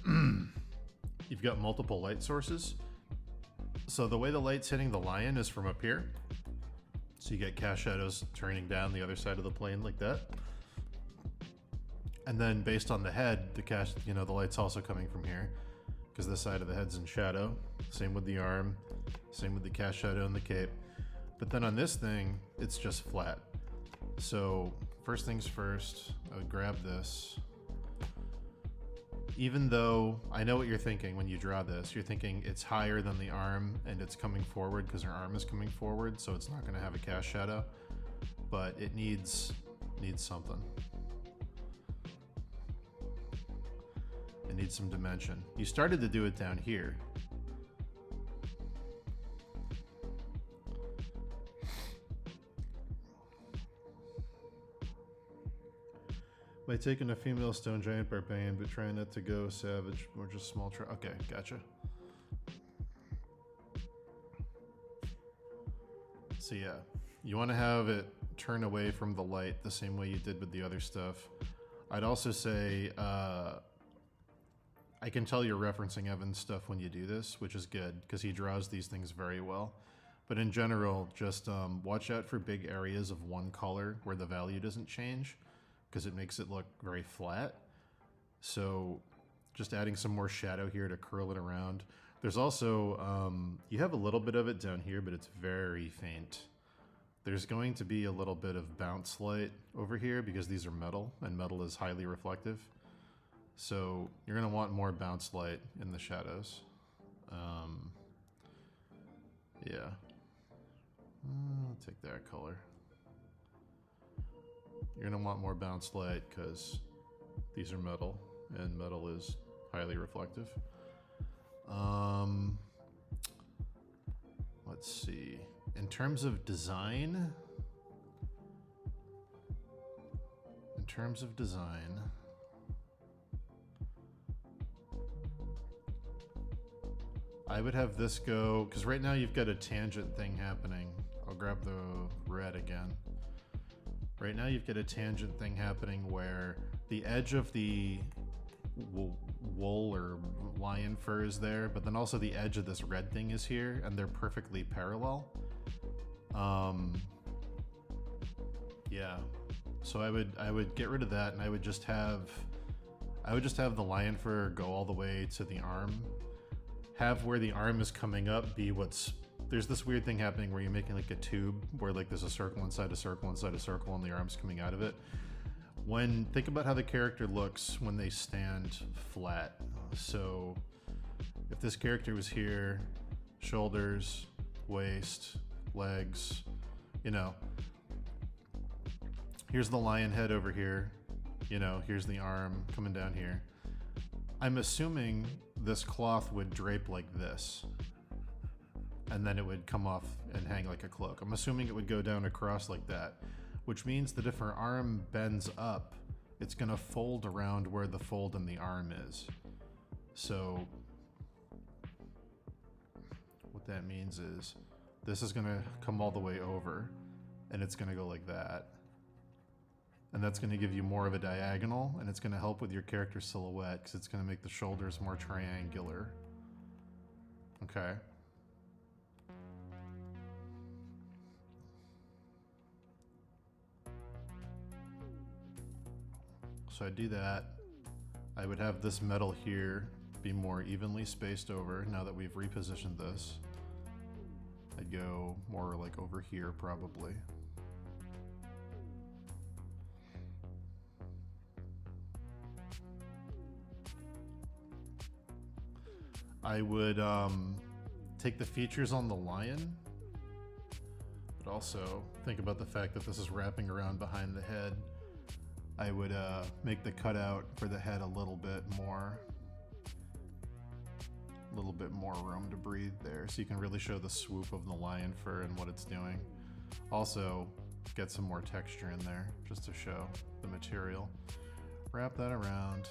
Speaker 1: you've got multiple light sources. So the way the light's hitting the lion is from up here. So you get cast shadows turning down the other side of the plane like that. And then based on the head, the light's also coming from here because this side of the head's in shadow. Same with the arm, same with the cast shadow and the cape. But then on this thing, it's just flat. So first things first, I would grab this. Even though I know what you're thinking when you draw this, you're thinking it's higher than the arm and it's coming forward because her arm is coming forward, so it's not going to have a cast shadow. but it needs something. It needs some dimension. You started to do it down here. By taking a female stone giant barbarian, but trying not to go savage or just small okay, gotcha. So yeah, you want to have it turn away from the light the same way you did with the other stuff. I'd also say, I can tell you're referencing Evan's stuff when you do this, which is good, because he draws these things very well. But in general, just watch out for big areas of one color where the value doesn't change, because it makes it look very flat. So just adding some more shadow here to curl it around. There's also, you have a little bit of it down here, but it's very faint. There's going to be a little bit of bounce light over here because these are metal, and metal is highly reflective. So you're going to want more bounce light in the shadows. Yeah. I'll take that color. You're going to want more bounce light because these are metal, and metal is highly reflective. Let's see. In terms of design, I would have this go, because right now you've got a tangent thing happening. I'll grab the red again. Right now you've got a tangent thing happening where the edge of the wool or lion fur is there, but then also the edge of this red thing is here, and they're perfectly parallel. Yeah. So I would get rid of that, and I would just have the lion fur go all the way to the arm. Have where the arm is coming up be there's this weird thing happening where you're making like a tube where like there's a circle inside a circle inside a circle, and the arm's coming out of it. Think about how the character looks when they stand flat. So if this character was here, shoulders, waist, legs, here's the lion head over here, here's the arm coming down here. I'm assuming this cloth would drape like this, and then it would come off and hang like a cloak. I'm assuming it would go down across like that, which means that if her arm bends up, it's gonna fold around where the fold in the arm is. So what that means is this is gonna come all the way over, and it's gonna go like that. And that's gonna give you more of a diagonal, and it's gonna help with your character silhouette, because it's gonna make the shoulders more triangular. Okay. So I do that. I would have this metal here be more evenly spaced over now that we've repositioned this. I'd go more like over here probably. I would take the features on the lion, but also think about the fact that this is wrapping around behind the head. I would make the cutout for the head a little bit more room to breathe there, so you can really show the swoop of the lion fur and what it's doing. Also, get some more texture in there just to show the material. Wrap that around,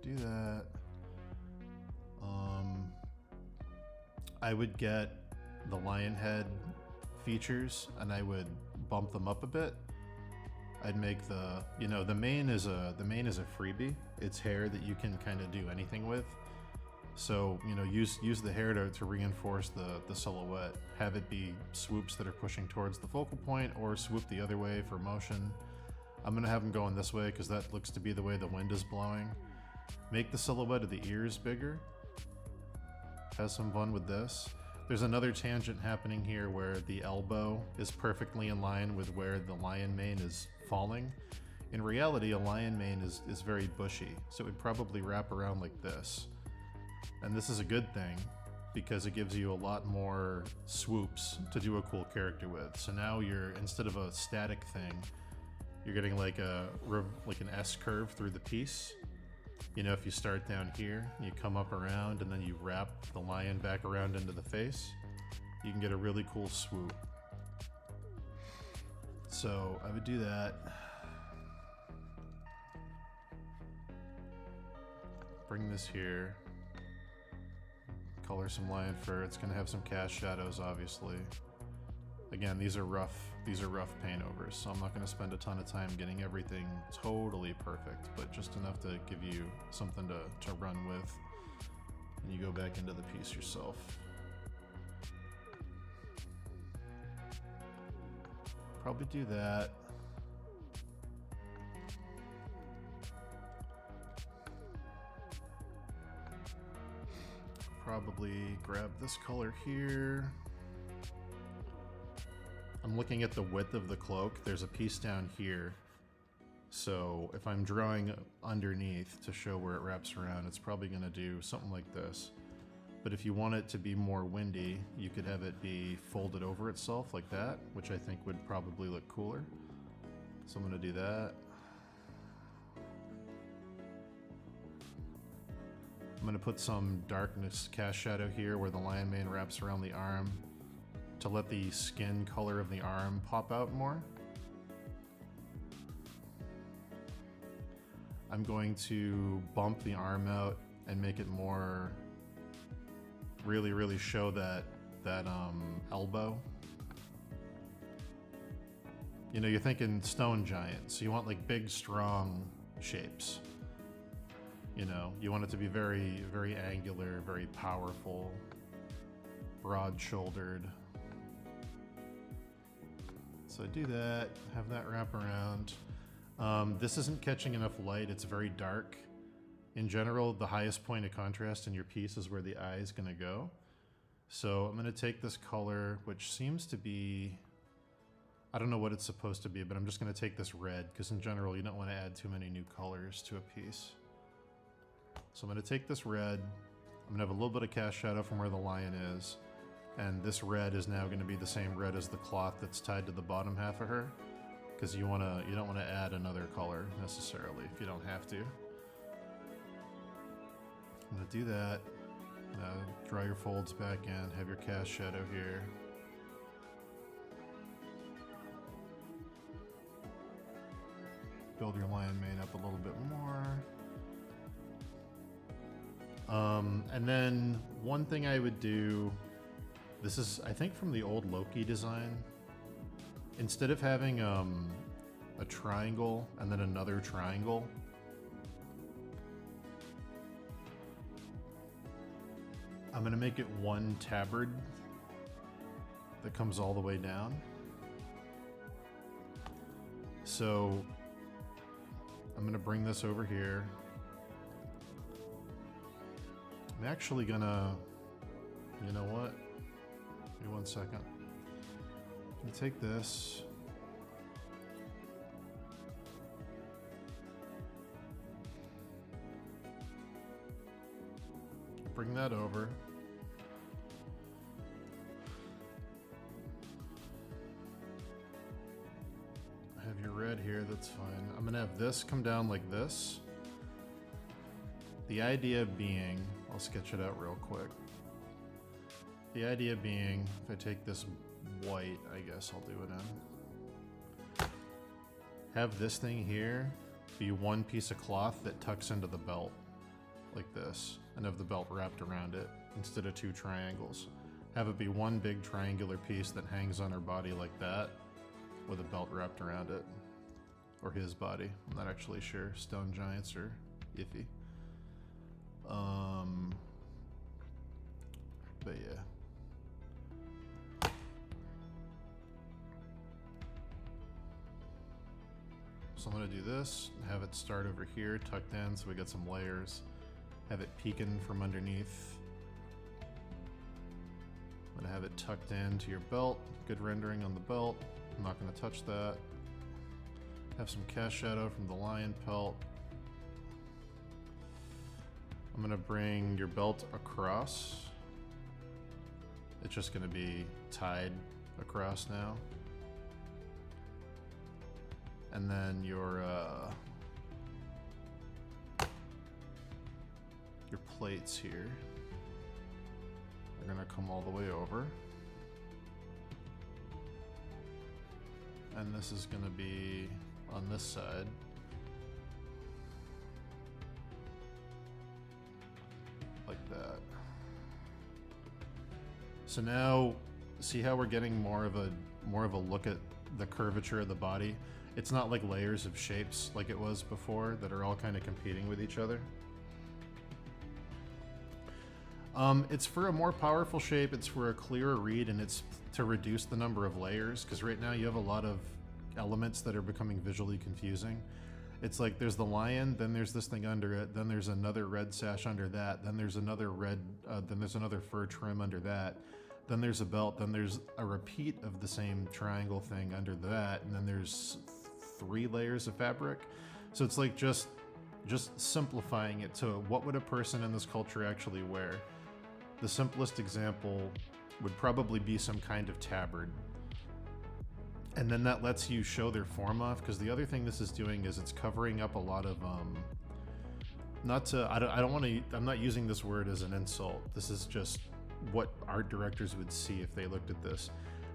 Speaker 1: do that. I would get the lion head features and I would bump them up a bit. I'd make the mane is a freebie. It's hair that you can kind of do anything with. So, use the hair to reinforce the silhouette. Have it be swoops that are pushing towards the focal point, or swoop the other way for motion. I'm gonna have them going this way because that looks to be the way the wind is blowing. Make the silhouette of the ears bigger. Have some fun with this. There's another tangent happening here where the elbow is perfectly in line with where the lion mane is falling. In reality, a lion mane is very bushy, so it would probably wrap around like this. And this is a good thing because it gives you a lot more swoops to do a cool character with. So now you're, instead of a static thing, you're getting like an S curve through the piece. You know, if you start down here, you come up around, and then you wrap the lion back around into the face, you can get a really cool swoop. So I would do that. Bring this here. Color some lion fur. It's gonna have some cast shadows, obviously. Again, these are rough paint overs, so I'm not gonna spend a ton of time getting everything totally perfect, but just enough to give you something to run with. And you go back into the piece yourself. Probably do that. Probably grab this color here. I'm looking at the width of the cloak. There's a piece down here. So if I'm drawing underneath to show where it wraps around, it's probably gonna do something like this. But if you want it to be more windy, you could have it be folded over itself like that, which I think would probably look cooler. So I'm gonna do that. I'm gonna put some darkness cast shadow here where the lion mane wraps around the arm to let the skin color of the arm pop out more. I'm going to bump the arm out and make it more, really show that elbow. You know, you're thinking stone giant, so you want like big, strong shapes. You know, you want it to be very angular, very powerful, broad-shouldered. So I do that, have that wrap around. This isn't catching enough light, it's very dark. In general, the highest point of contrast in your piece is where the eye is gonna go. So I'm gonna take this color, which seems to be, I don't know what it's supposed to be, but I'm just gonna take this red, because in general, you don't wanna add too many new colors to a piece. So I'm gonna take this red, I'm gonna have a little bit of cast shadow from where the lion is, and this red is now gonna be the same red as the cloth that's tied to the bottom half of her, because you don't wanna add another color necessarily if you don't have to. I'm gonna do that. Draw your folds back in, have your cast shadow here. Build your lion mane up a little bit more. And then one thing I would do, this is I think from the old Loki design, instead of having a triangle and then another triangle, I'm gonna make it one tabard that comes all the way down. So I'm gonna bring this over here. I'm actually gonna, you know what? Give me 1 second. I'm gonna take this. Bring that over. I have your red here, that's fine. I'm gonna have this come down like this. The idea being, I'll sketch it out real quick. The idea being, if I take this white, I guess I'll do it in. Have this thing here be one piece of cloth that tucks into the belt, like this, and have the belt wrapped around it instead of two triangles. Have it be one big triangular piece that hangs on her body like that, with a belt wrapped around it. Or his body. I'm not actually sure. Stone giants are iffy. But yeah. So I'm gonna do this, have it start over here, tucked in, so we got some layers. Have it peeking from underneath. I'm gonna have it tucked into your belt. Good rendering on the belt. I'm not gonna touch that. Have some cast shadow from the lion pelt. I'm gonna bring your belt across. It's just going to be tied across now. And then your plates here are going to come all the way over. And this is going to be on this side. Like that. So now, see how we're getting more of a look at the curvature of the body? It's not like layers of shapes like it was before that are all kind of competing with each other. It's for a more powerful shape, it's for a clearer read, and it's to reduce the number of layers, because right now you have a lot of elements that are becoming visually confusing. It's like there's the lion, then there's this thing under it, then there's another red sash under that, then there's another fur trim under that, then there's a belt, then there's a repeat of the same triangle thing under that, and then there's 3 layers of fabric. So it's like just simplifying it to what would a person in this culture actually wear. The simplest example would probably be some kind of tabard. And then that lets you show their form off, because the other thing this is doing is it's covering up a lot of, I'm not using this word as an insult. This is just what art directors would see if they looked at this.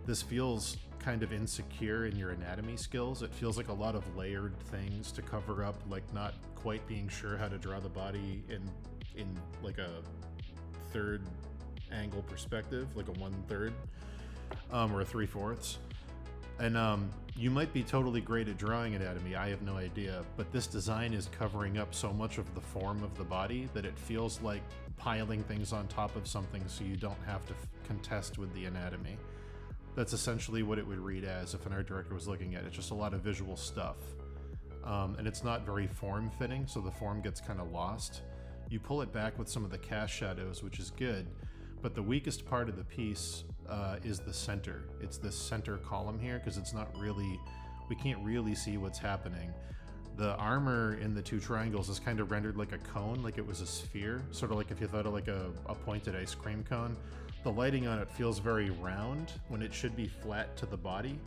Speaker 1: This feels kind of insecure in your anatomy skills. It feels like a lot of layered things to cover up, like not quite being sure how to draw the body in like a third angle perspective, like a 1/3 or a 3/4. And you might be totally great at drawing anatomy, I have no idea, but this design is covering up so much of the form of the body that it feels like piling things on top of something so you don't have to contest with the anatomy. That's essentially what it would read as if an art director was looking at it. It's just a lot of visual stuff. And it's not very form-fitting, so the form gets kind of lost. You pull it back with some of the cast shadows, which is good, but the weakest part of the piece is the center. It's this center column here, because it's not really, we can't really see what's happening. The armor in the 2 triangles is kind of rendered like a cone, like it was a sphere, sort of like if you thought of like a pointed ice cream cone. The lighting on it feels very round when it should be flat to the body.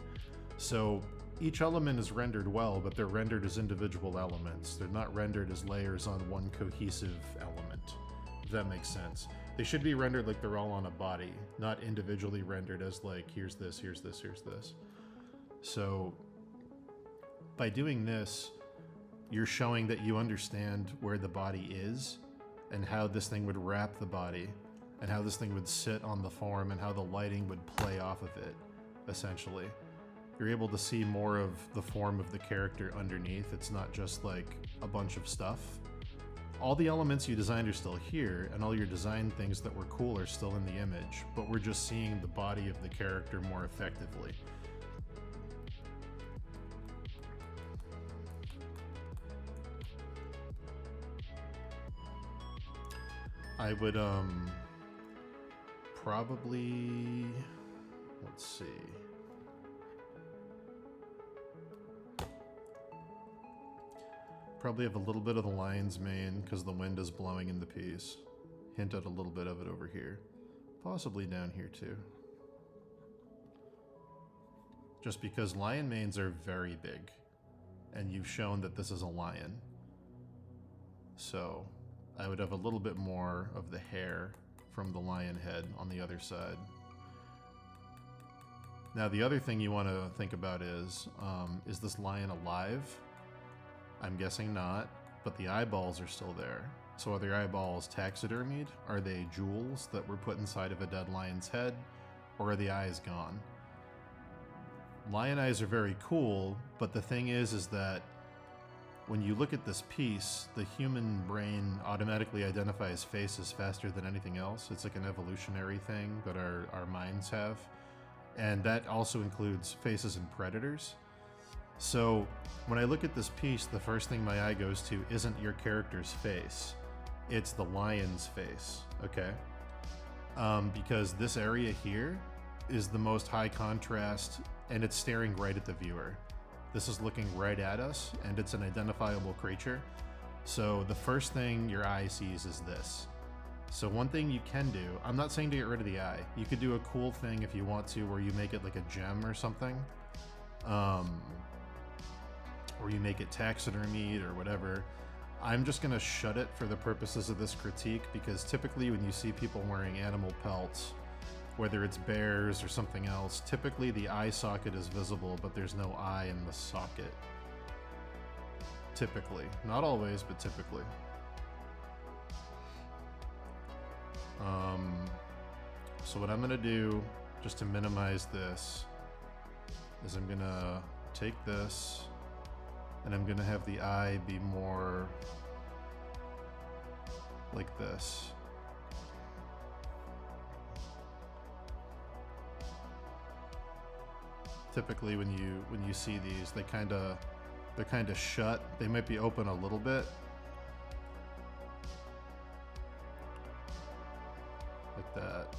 Speaker 1: So each element is rendered well, but they're rendered as individual elements. They're not rendered as layers on one cohesive element, if that makes sense. They should be rendered like they're all on a body, not individually rendered as like, here's this, here's this, here's this. So by doing this, you're showing that you understand where the body is and how this thing would wrap the body and how this thing would sit on the form and how the lighting would play off of it, essentially. You're able to see more of the form of the character underneath. It's not just like a bunch of stuff. All the elements you designed are still here, and all your design things that were cool are still in the image, but we're just seeing the body of the character more effectively. I would, probably, let's see. Probably have a little bit of the lion's mane because the wind is blowing in the piece. Hint at a little bit of it over here. Possibly down here too. Just because lion manes are very big. And you've shown that this is a lion. So I would have a little bit more of the hair from the lion head on the other side. Now the other thing you want to think about is this lion alive? I'm guessing not, but the eyeballs are still there. So are the eyeballs taxidermied? Are they jewels that were put inside of a dead lion's head? Or are the eyes gone? Lion eyes are very cool, but the thing is that when you look at this piece, the human brain automatically identifies faces faster than anything else. It's like an evolutionary thing that our minds have. And that also includes faces in predators. So when I look at this piece, the first thing my eye goes to isn't your character's face. It's the lion's face, okay? Because this area here is the most high contrast, and it's staring right at the viewer. This is looking right at us, and it's an identifiable creature. So the first thing your eye sees is this. So one thing you can do, I'm not saying to get rid of the eye. You could do a cool thing if you want to, where you make it like a gem or something. Or you make it taxidermied or whatever. I'm just gonna shut it for the purposes of this critique, because typically when you see people wearing animal pelts, whether it's bears or something else, typically the eye socket is visible, but there's no eye in the socket. Typically. Not always, but typically. So what I'm gonna do, just to minimize this, is I'm gonna take this, and I'm gonna have the eye be more like this. Typically when you see these, they're kind of shut. They might be open a little bit. Like that.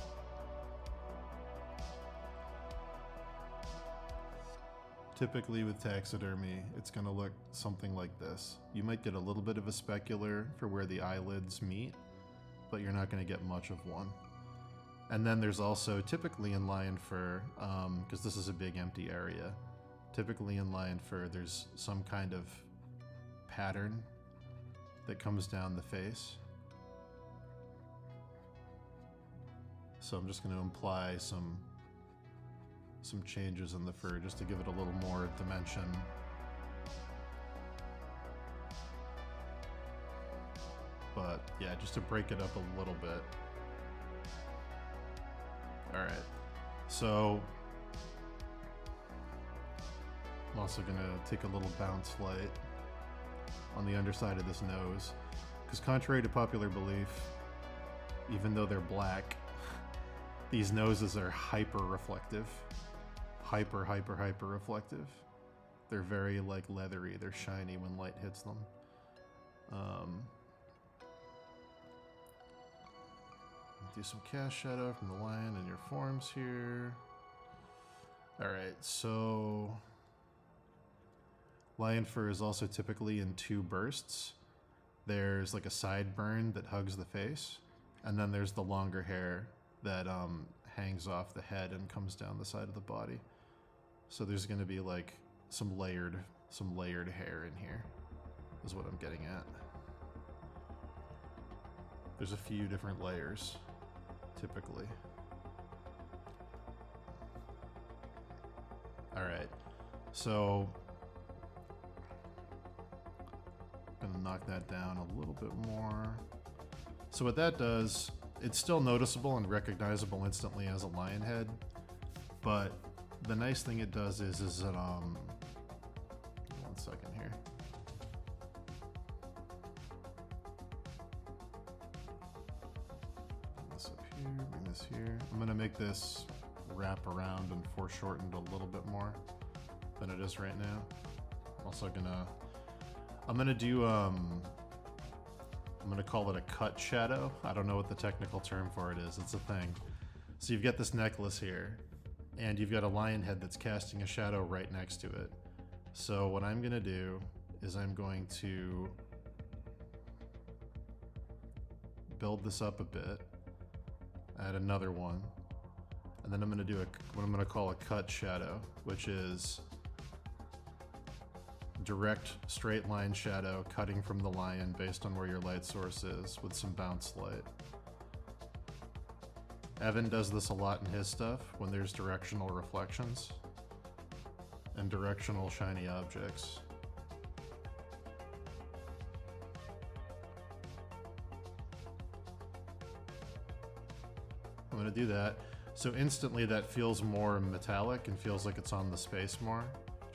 Speaker 1: Typically with taxidermy, it's going to look something like this. You might get a little bit of a specular for where the eyelids meet, but you're not going to get much of one. And then there's also, typically in lion fur, because this is a big empty area, typically in lion fur there's some kind of pattern that comes down the face. So I'm just going to imply some changes in the fur just to give it a little more dimension. But yeah, just to break it up a little bit. Alright, so I'm also gonna take a little bounce light on the underside of this nose, because contrary to popular belief, even though they're black, these noses are hyper reflective. Hyper reflective. They're very like leathery, they're shiny when light hits them. Do some cast shadow from the lion and your forms here. Alright, so lion fur is also typically in two bursts. There's like a side burn that hugs the face, and then there's the longer hair that hangs off the head and comes down the side of the body. So there's going to be like some layered hair in here, is what I'm getting at. There's a few different layers, typically. Alright, so I'm gonna knock that down a little bit more. So what that does, it's still noticeable and recognizable instantly as a lion head, but the nice thing it does is it, 1 second here. Bring this up here, bring this here. I'm gonna make this wrap around and foreshortened a little bit more than it is right now. I'm gonna do, I'm gonna call it a cut shadow. I don't know what the technical term for it is. It's a thing. So you've got this necklace here, and you've got a lion head that's casting a shadow right next to it. So what I'm gonna do is I'm going to build this up a bit, add another one, and then I'm gonna do what I'm gonna call a cut shadow, which is direct straight line shadow cutting from the lion based on where your light source is with some bounce light. Evan does this a lot in his stuff when there's directional reflections and directional shiny objects. I'm gonna do that. So instantly that feels more metallic and feels like it's on the space more,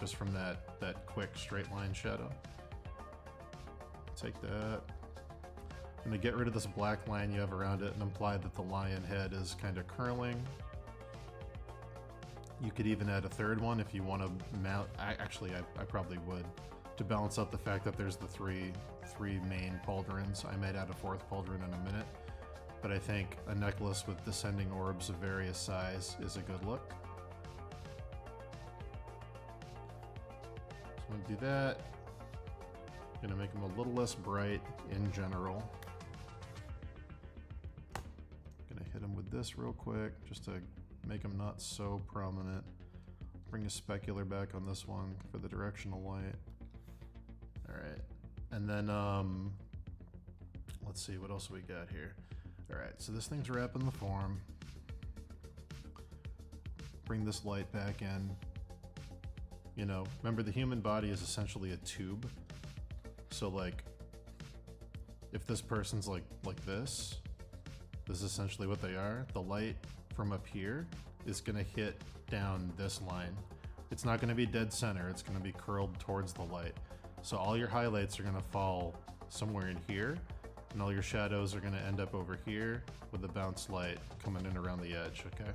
Speaker 1: just from that quick straight line shadow. Take that. I'm gonna get rid of this black line you have around it and imply that the lion head is kind of curling. You could even add a third one if you want to mount. Actually, I probably would, to balance out the fact that there's the three main pauldrons. I might add a fourth pauldron in a minute, but I think a necklace with descending orbs of various size is a good look. So I'm gonna do that. Gonna make them a little less bright in general. move this real quick just to make them not so prominent. Bring a specular back on this one for the directional light. Alright. And then, let's see, what else we got here? Alright, so this thing's wrapping the form. Bring this light back in. You know, remember the human body is essentially a tube. So like, if this person's like this is essentially what they are. The light from up here is gonna hit down this line. It's not gonna be dead center, it's gonna be curled towards the light. So all your highlights are gonna fall somewhere in here, and all your shadows are gonna end up over here with the bounce light coming in around the edge, okay?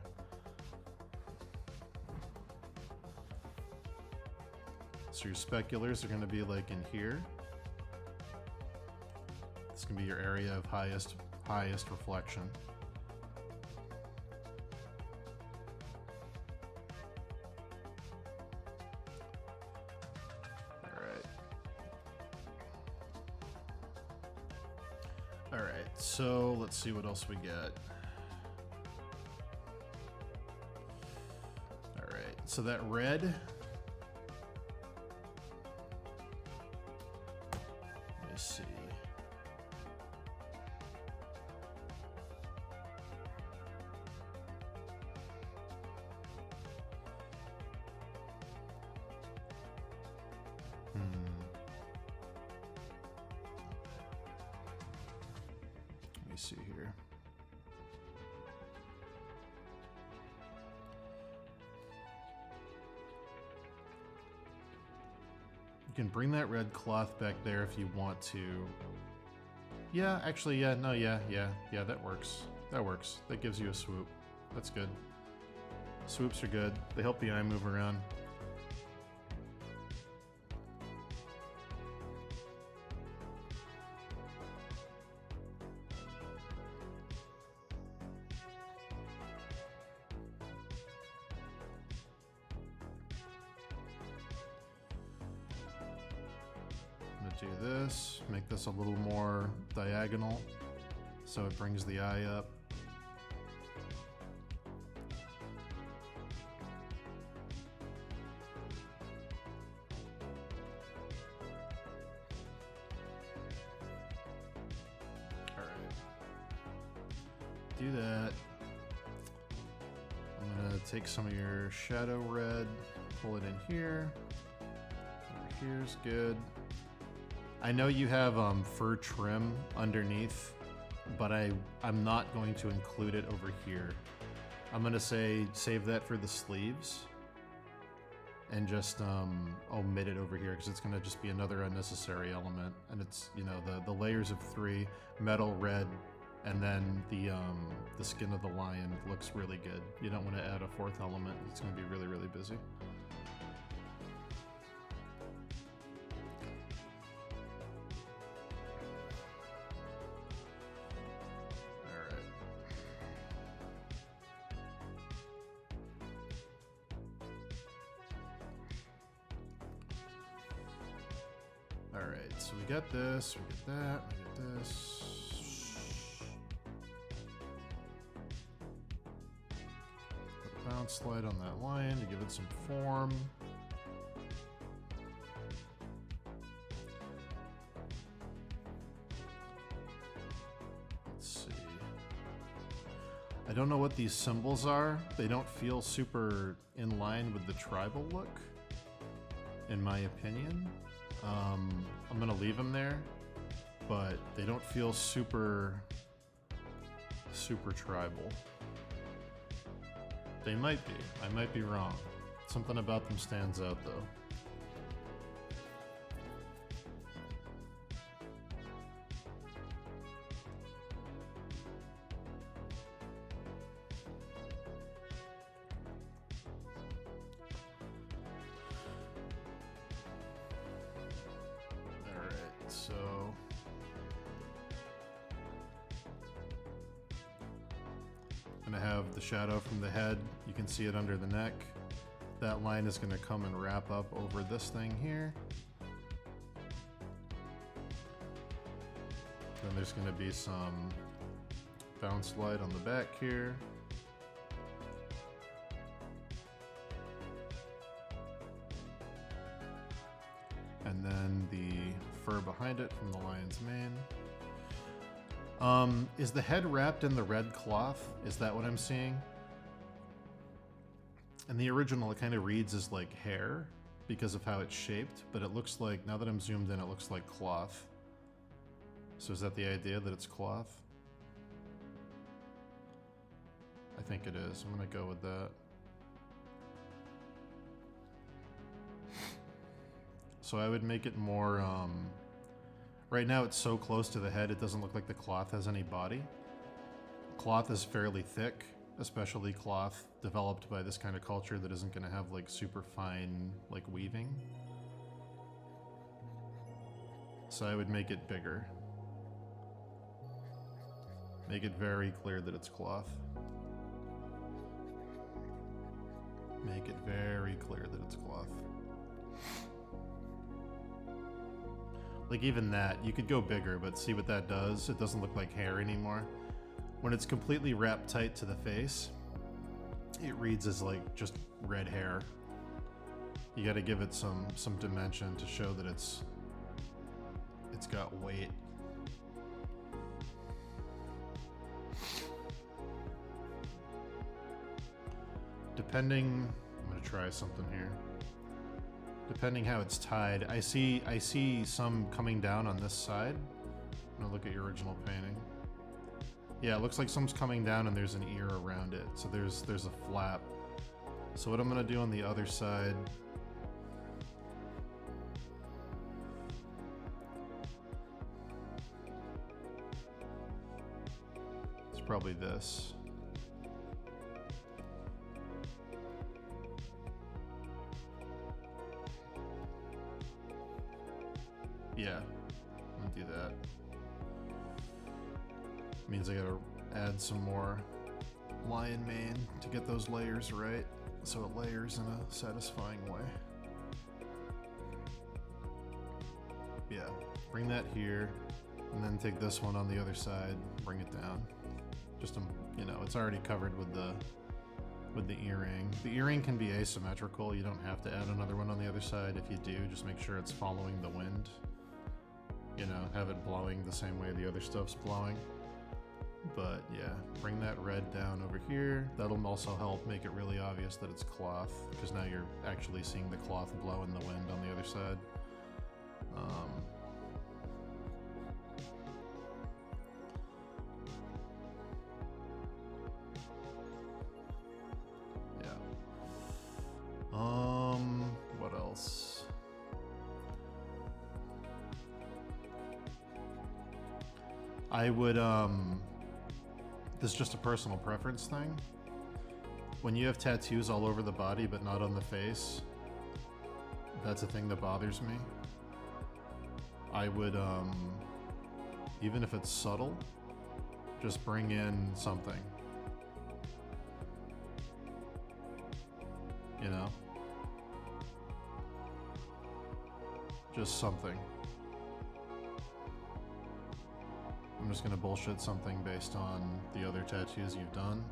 Speaker 1: So your speculars are gonna be like in here. It's gonna be your area of highest reflection. Alright, so let's see what else we got. Alright, so that red. Let me see. Let me see here. You can bring that red cloth back there if you want to. Yeah, actually, yeah, no, yeah, that works. That works. That gives you a swoop. That's good. Swoops are good. They help the eye move around. Do this, make this a little more diagonal so it brings the eye up. All right. Do that. I'm gonna take some of your shadow red, pull it in here. Over here's good. I know you have fur trim underneath, but I'm not going to include it over here. I'm gonna say save that for the sleeves and just omit it over here because it's gonna just be another unnecessary element. And it's, you know, the layers of 3, metal, red, and then the skin of the lion looks really good. You don't want to add a 4th element. It's gonna be really, really busy. Alright, so we got this, we get that, we get this. Put a bounce light on that line to give it some form. Let's see. I don't know what these symbols are. They don't feel super in line with the tribal look, in my opinion. I'm gonna leave them there, but they don't feel super tribal. They might be. I might be wrong. Something about them stands out though. So I'm gonna have the shadow from the head. You can see it under the neck. That line is gonna come and wrap up over this thing here. Then there's gonna be some bounce light on the back here. And then the fur behind it from the lion's mane. Is the head wrapped in the red cloth? Is that what I'm seeing? In the original, it kind of reads as like hair because of how it's shaped, but it looks like, now that I'm zoomed in, it looks like cloth. So is that the idea, that it's cloth? I think it is. I'm gonna go with that. So I would make it more, right now it's so close to the head it doesn't look like the cloth has any body. Cloth is fairly thick, especially cloth developed by this kind of culture that isn't going to have like super fine like weaving. So I would make it bigger. Make it very clear that it's cloth. Make it very clear that it's cloth. Like even that, you could go bigger, but see what that does? It doesn't look like hair anymore. When it's completely wrapped tight to the face, it reads as like just red hair. You gotta give it some dimension to show that it's got weight. Depending, I'm gonna try something here. Depending how it's tied, I see some coming down on this side. I'm gonna look at your original painting. Yeah, it looks like some's coming down and there's an ear around it. So there's a flap. So what I'm gonna do on the other side, it's probably this. Yeah, I'm gonna do that. Means I gotta add some more lion mane to get those layers right, so it layers in a satisfying way. Yeah, bring that here, and then take this one on the other side, bring it down. Just, you know, it's already covered with the earring. The earring can be asymmetrical, you don't have to add another one on the other side. If you do, just make sure it's following the wind. You know, have it blowing the same way the other stuff's blowing. But yeah, bring that red down over here. That'll also help make it really obvious that it's cloth, because now you're actually seeing the cloth blow in the wind on the other side. What else? I would, this is just a personal preference thing. When you have tattoos all over the body but not on the face, that's a thing that bothers me. I would, even if it's subtle, just bring in something. You know? Just something. I'm just gonna bullshit something based on the other tattoos you've done.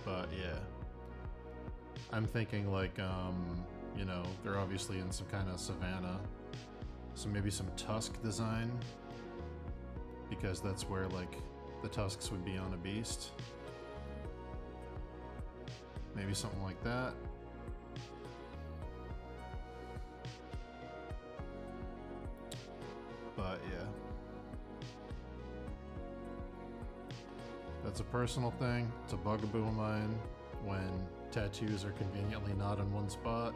Speaker 1: But yeah. I'm thinking like, you know, they're obviously in some kind of savanna. So maybe some tusk design. Because that's where like the tusks would be on a beast. Maybe something like that. But yeah. That's a personal thing. It's a bugaboo of mine when tattoos are conveniently not in one spot.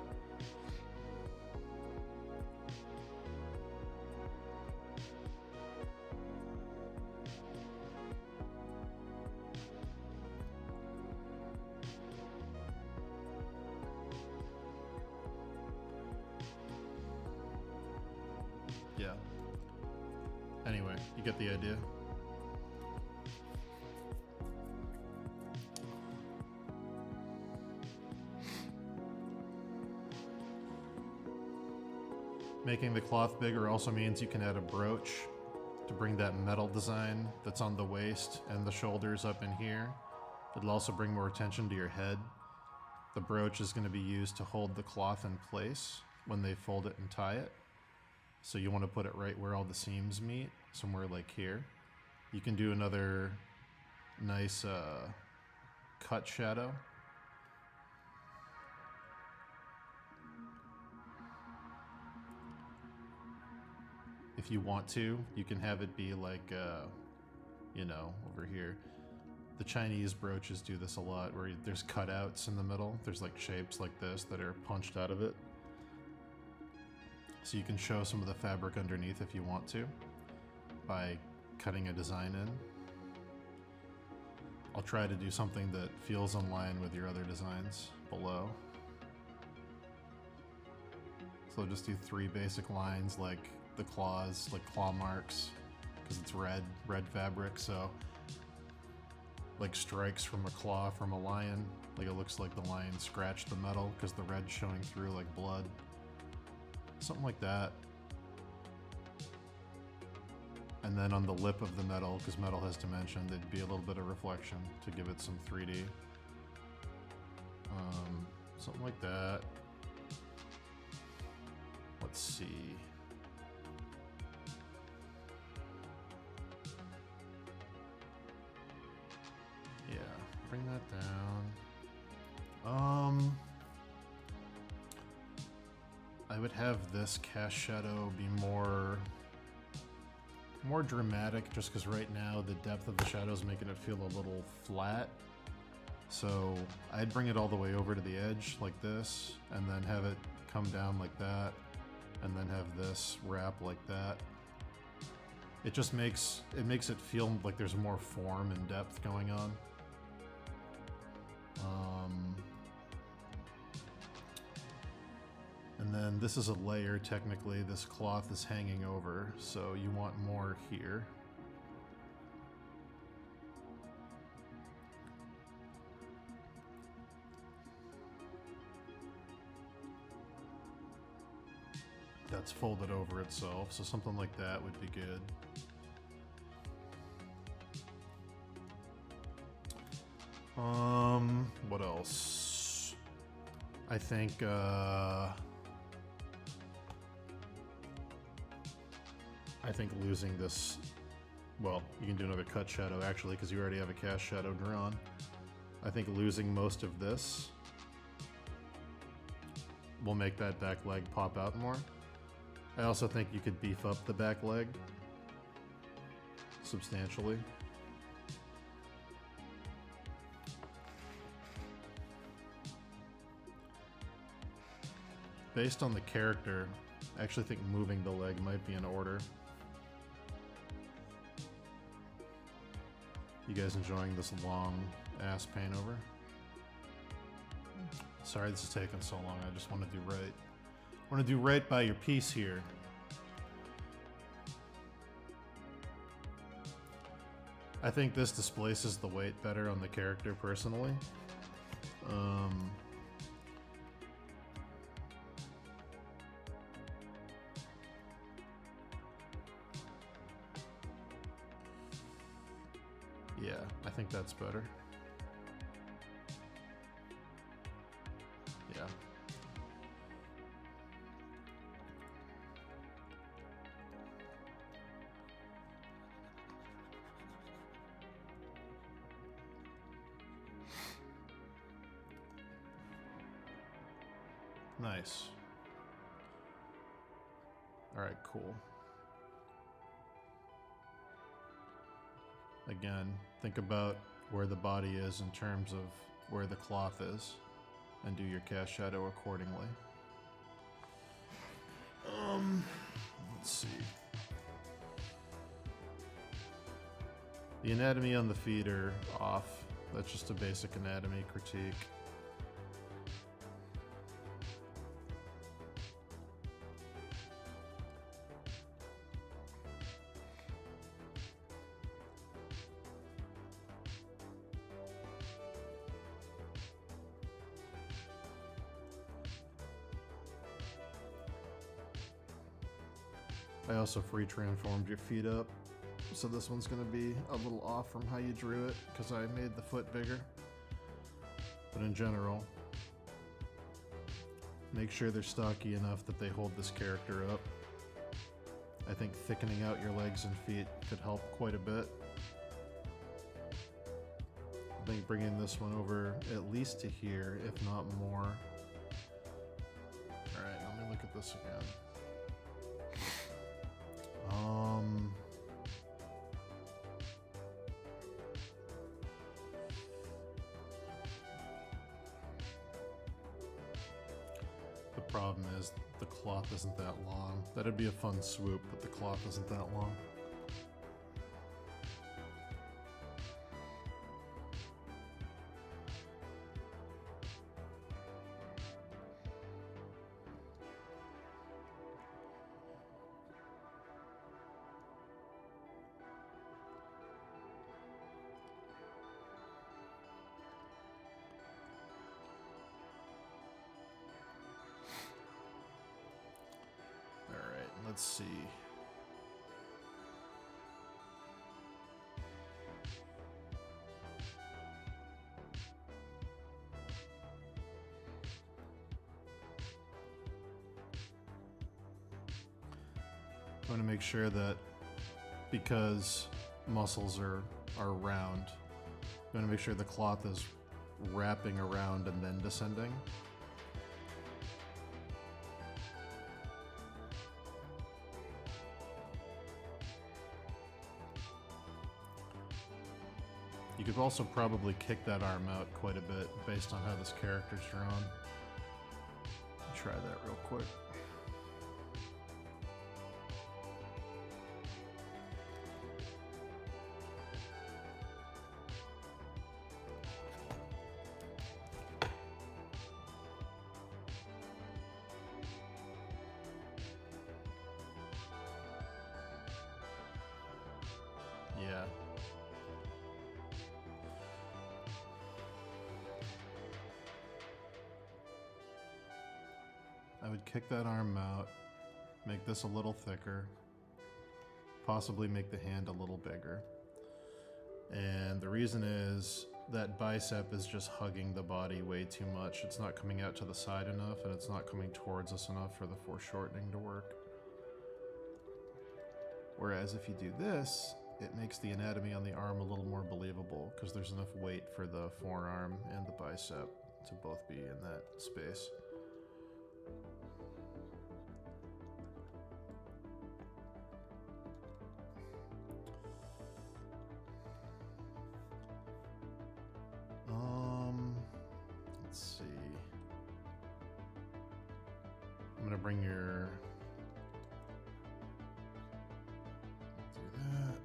Speaker 1: Anyway, you get the idea. Making the cloth bigger also means you can add a brooch to bring that metal design that's on the waist and the shoulders up in here. It'll also bring more attention to your head. The brooch is going to be used to hold the cloth in place when they fold it and tie it. So you want to put it right where all the seams meet, somewhere like here. You can do another nice cut shadow. If you want to, you can have it be like, you know, over here. The Chinese brooches do this a lot, where there's cutouts in the middle. There's like shapes like this that are punched out of it. So you can show some of the fabric underneath if you want to, by cutting a design in. I'll try to do something that feels in line with your other designs below. So I'll just do 3 basic lines, like the claws, like claw marks, because it's red fabric, so like strikes from a claw from a lion, like it looks like the lion scratched the metal because the red's showing through like blood. Something like that. And then on the lip of the metal, because metal has dimension, there'd be a little bit of reflection to give it some 3D. Something like that. Let's see. Yeah, bring that down. I would have this cast shadow be more dramatic, just because right now the depth of the shadow is making it feel a little flat. So I'd bring it all the way over to the edge like this, and then have it come down like that, and then have this wrap like that. It just makes it feel like there's more form and depth going on. And then this is a layer, technically. This cloth is hanging over, so you want more here. That's folded over itself, so something like that would be good. What else? I think, losing this, well, you can do another cut shadow actually, because you already have a cast shadow drawn. I think losing most of this will make that back leg pop out more. I also think you could beef up the back leg substantially. Based on the character, I actually think moving the leg might be in order. You guys enjoying this long ass paint over? Sorry this is taking so long, I just want to do right. I want to do right by your piece here. I think this displaces the weight better on the character personally. Yeah, I think that's better. Yeah. Nice. All right, cool. Again, think about where the body is in terms of where the cloth is, and do your cast shadow accordingly. Let's see. The anatomy on the feet are off. That's just a basic anatomy critique. I also free transformed your feet up, so this one's gonna be a little off from how you drew it because I made the foot bigger. But in general, make sure they're stocky enough that they hold this character up. I think thickening out your legs and feet could help quite a bit. I think bringing this one over at least to here, if not more. Alright, let me look at this again. The problem is the cloth isn't that long. That'd be a fun swoop, but the cloth isn't that long. Let's see. I want to make sure that because muscles are round, I want to make sure the cloth is wrapping around and then descending. You could also probably kick that arm out quite a bit based on how this character's drawn. Try that real quick. Yeah. I would kick that arm out, make this a little thicker, possibly make the hand a little bigger. And the reason is that bicep is just hugging the body way too much. It's not coming out to the side enough, and it's not coming towards us enough for the foreshortening to work. Whereas if you do this, it makes the anatomy on the arm a little more believable because there's enough weight for the forearm and the bicep to both be in that space. Let's see. I'm gonna bring your... do that.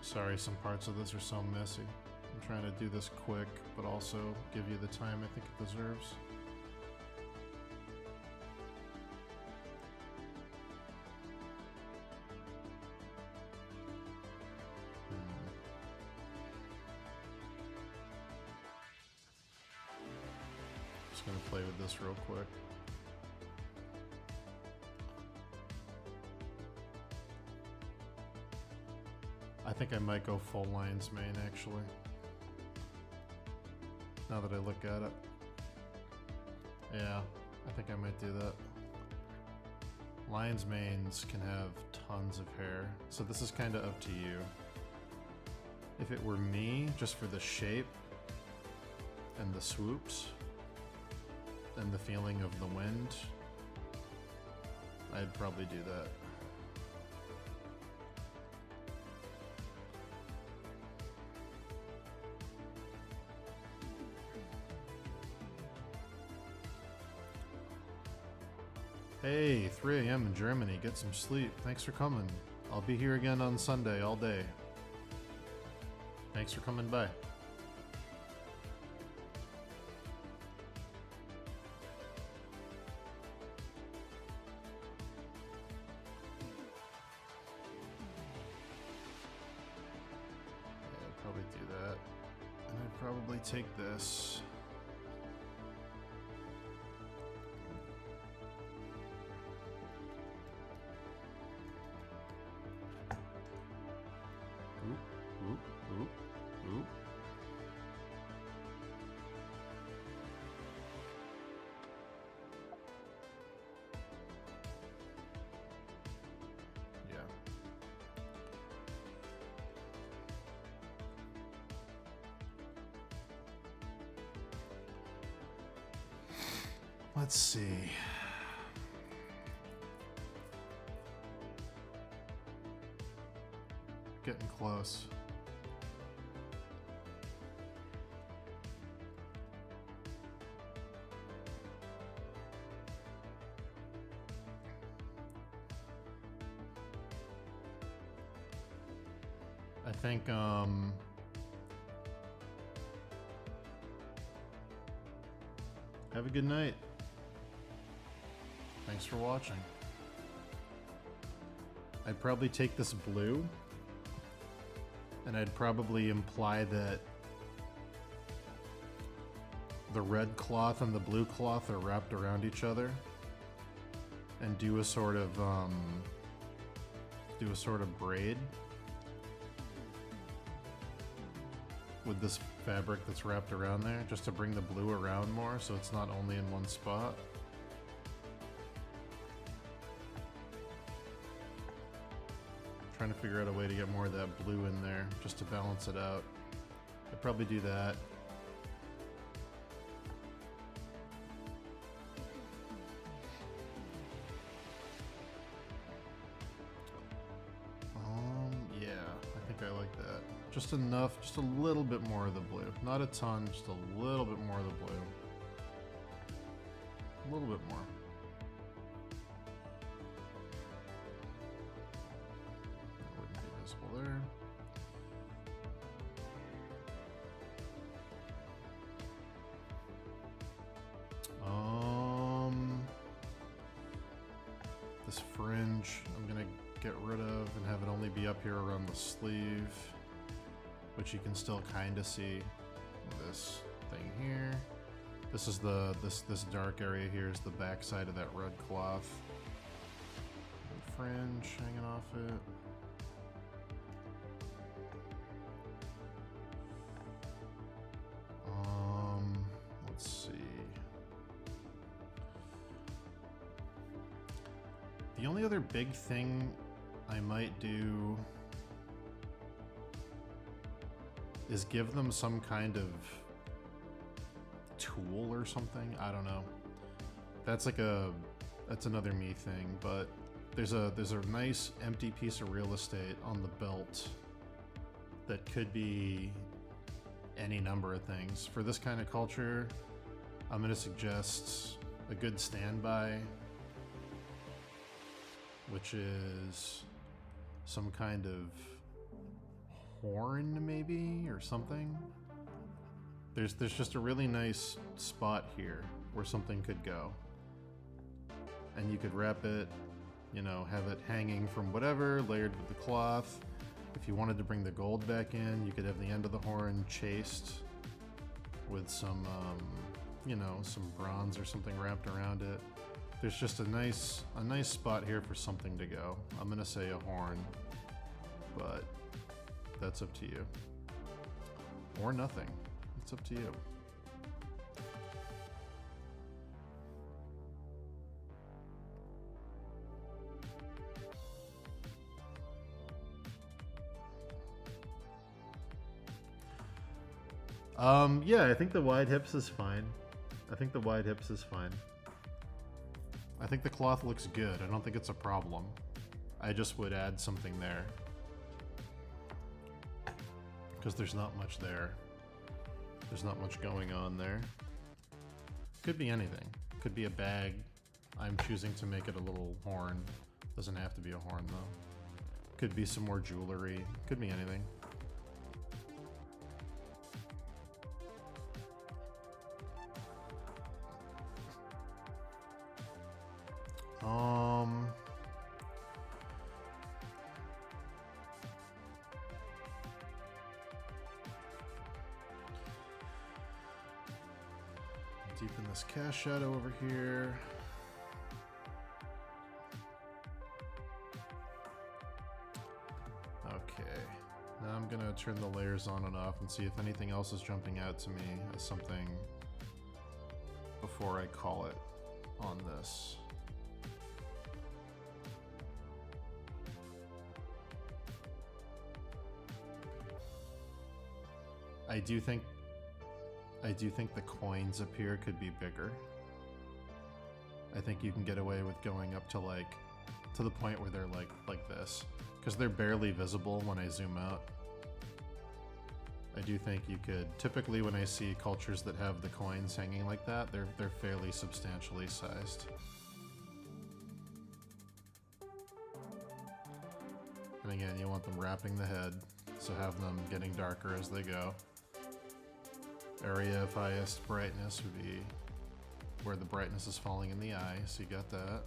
Speaker 1: Sorry, some parts of this are so messy. I'm trying to do this quick, but also give you the time I think it deserves. Just gonna play with this real quick. I think I might go full lion's mane actually. Now that I look at it. Yeah, I think I might do that. Lion's manes can have tons of hair, so this is kind of up to you. If it were me, just for the shape and the swoops and the feeling of the wind, I'd probably do that. Hey, 3 a.m. in Germany. Get some sleep. Thanks for coming. I'll be here again on Sunday all day. Thanks for coming by. Yeah, I'd probably do that. And I'd probably take this. Let's see. Getting close. I think, have a good night. Thanks for watching. I'd probably take this blue, and I'd probably imply that the red cloth and the blue cloth are wrapped around each other, and do a sort of braid with this fabric that's wrapped around there, just to bring the blue around more so it's not only in one spot. Trying to figure out a way to get more of that blue in there just to balance it out. I'd probably do that. Yeah, I think I like that. Just enough, just a little bit more of the blue. Not a ton, just a little bit more of the blue. A little bit more. That wouldn't be visible there. This fringe I'm gonna get rid of and have it only be up here around the sleeve, which you can still kind of see this thing here. This is this dark area here is the back side of that red cloth. And fringe hanging off it. Let's see. The only other big thing I might do is give them some kind of tool or something. I don't know. That's another me thing, but there's a nice empty piece of real estate on the belt that could be any number of things. For this kind of culture, I'm going to suggest a good standby, which is some kind of horn maybe, or something. There's just a really nice spot here where something could go. And you could wrap it, you know, have it hanging from whatever, layered with the cloth. If you wanted to bring the gold back in, you could have the end of the horn chased with some, you know, some bronze or something wrapped around it. There's just a nice spot here for something to go. I'm gonna say a horn, but that's up to you. Or nothing. It's up to you. Yeah, I think the wide hips is fine. I think the wide hips is fine. I think the cloth looks good. I don't think it's a problem. I just would add something there, because there's not much there. There's not much going on there. Could be anything. Could be a bag. I'm choosing to make it a little horn. Doesn't have to be a horn though. Could be some more jewelry. Could be anything. Deepen this cast shadow over here. Okay, now I'm gonna turn the layers on and off and see if anything else is jumping out to me as something before I call it on this. I do think the coins up here could be bigger. I think you can get away with going up to like, to the point where they're like this. Because they're barely visible when I zoom out. I do think you could, typically when I see cultures that have the coins hanging like that, they're fairly substantially sized. And again, you want them wrapping the head, so have them getting darker as they go. Area of highest brightness would be where the brightness is falling in the eye, so you got that.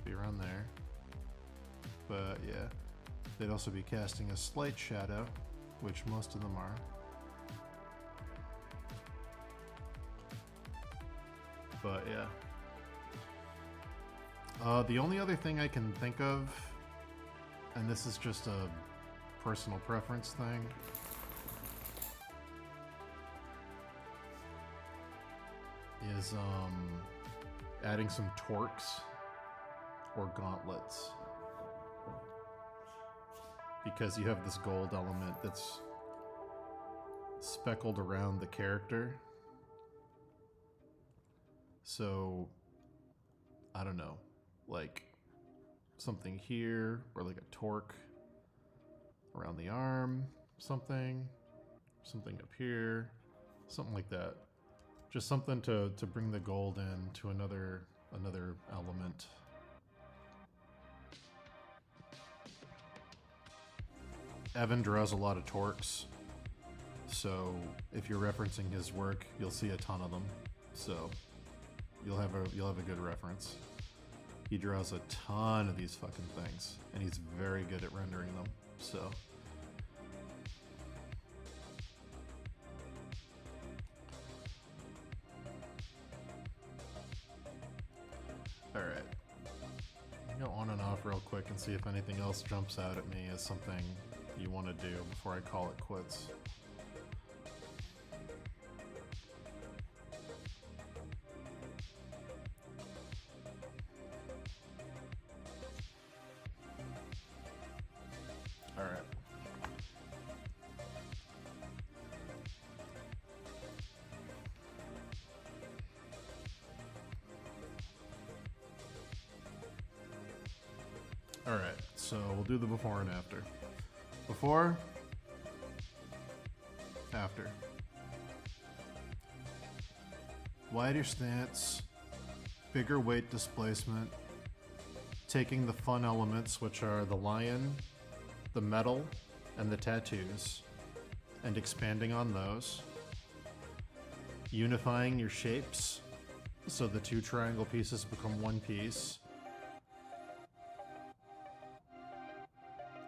Speaker 1: Be around there. But yeah, they'd also be casting a slight shadow, which most of them are. But yeah. The only other thing I can think of, and this is just a personal preference thing, is adding some torques or gauntlets. Because you have this gold element that's speckled around the character. So, I don't know, like something here, or like a torque around the arm, something up here, something like that. Just something to bring the gold in to another element. Evan draws a lot of torques, so if you're referencing his work, you'll see a ton of them. So you'll have a good reference. He draws a ton of these fucking things, and he's very good at rendering them. So alright. Go on and off real quick and see if anything else jumps out at me as something you want to do before I call it quits. All right. All right, so we'll do the before and after. Before, after. Wider stance, bigger weight displacement, taking the fun elements, which are the lion, the metal, and the tattoos, and expanding on those. Unifying your shapes, so the two triangle pieces become one piece.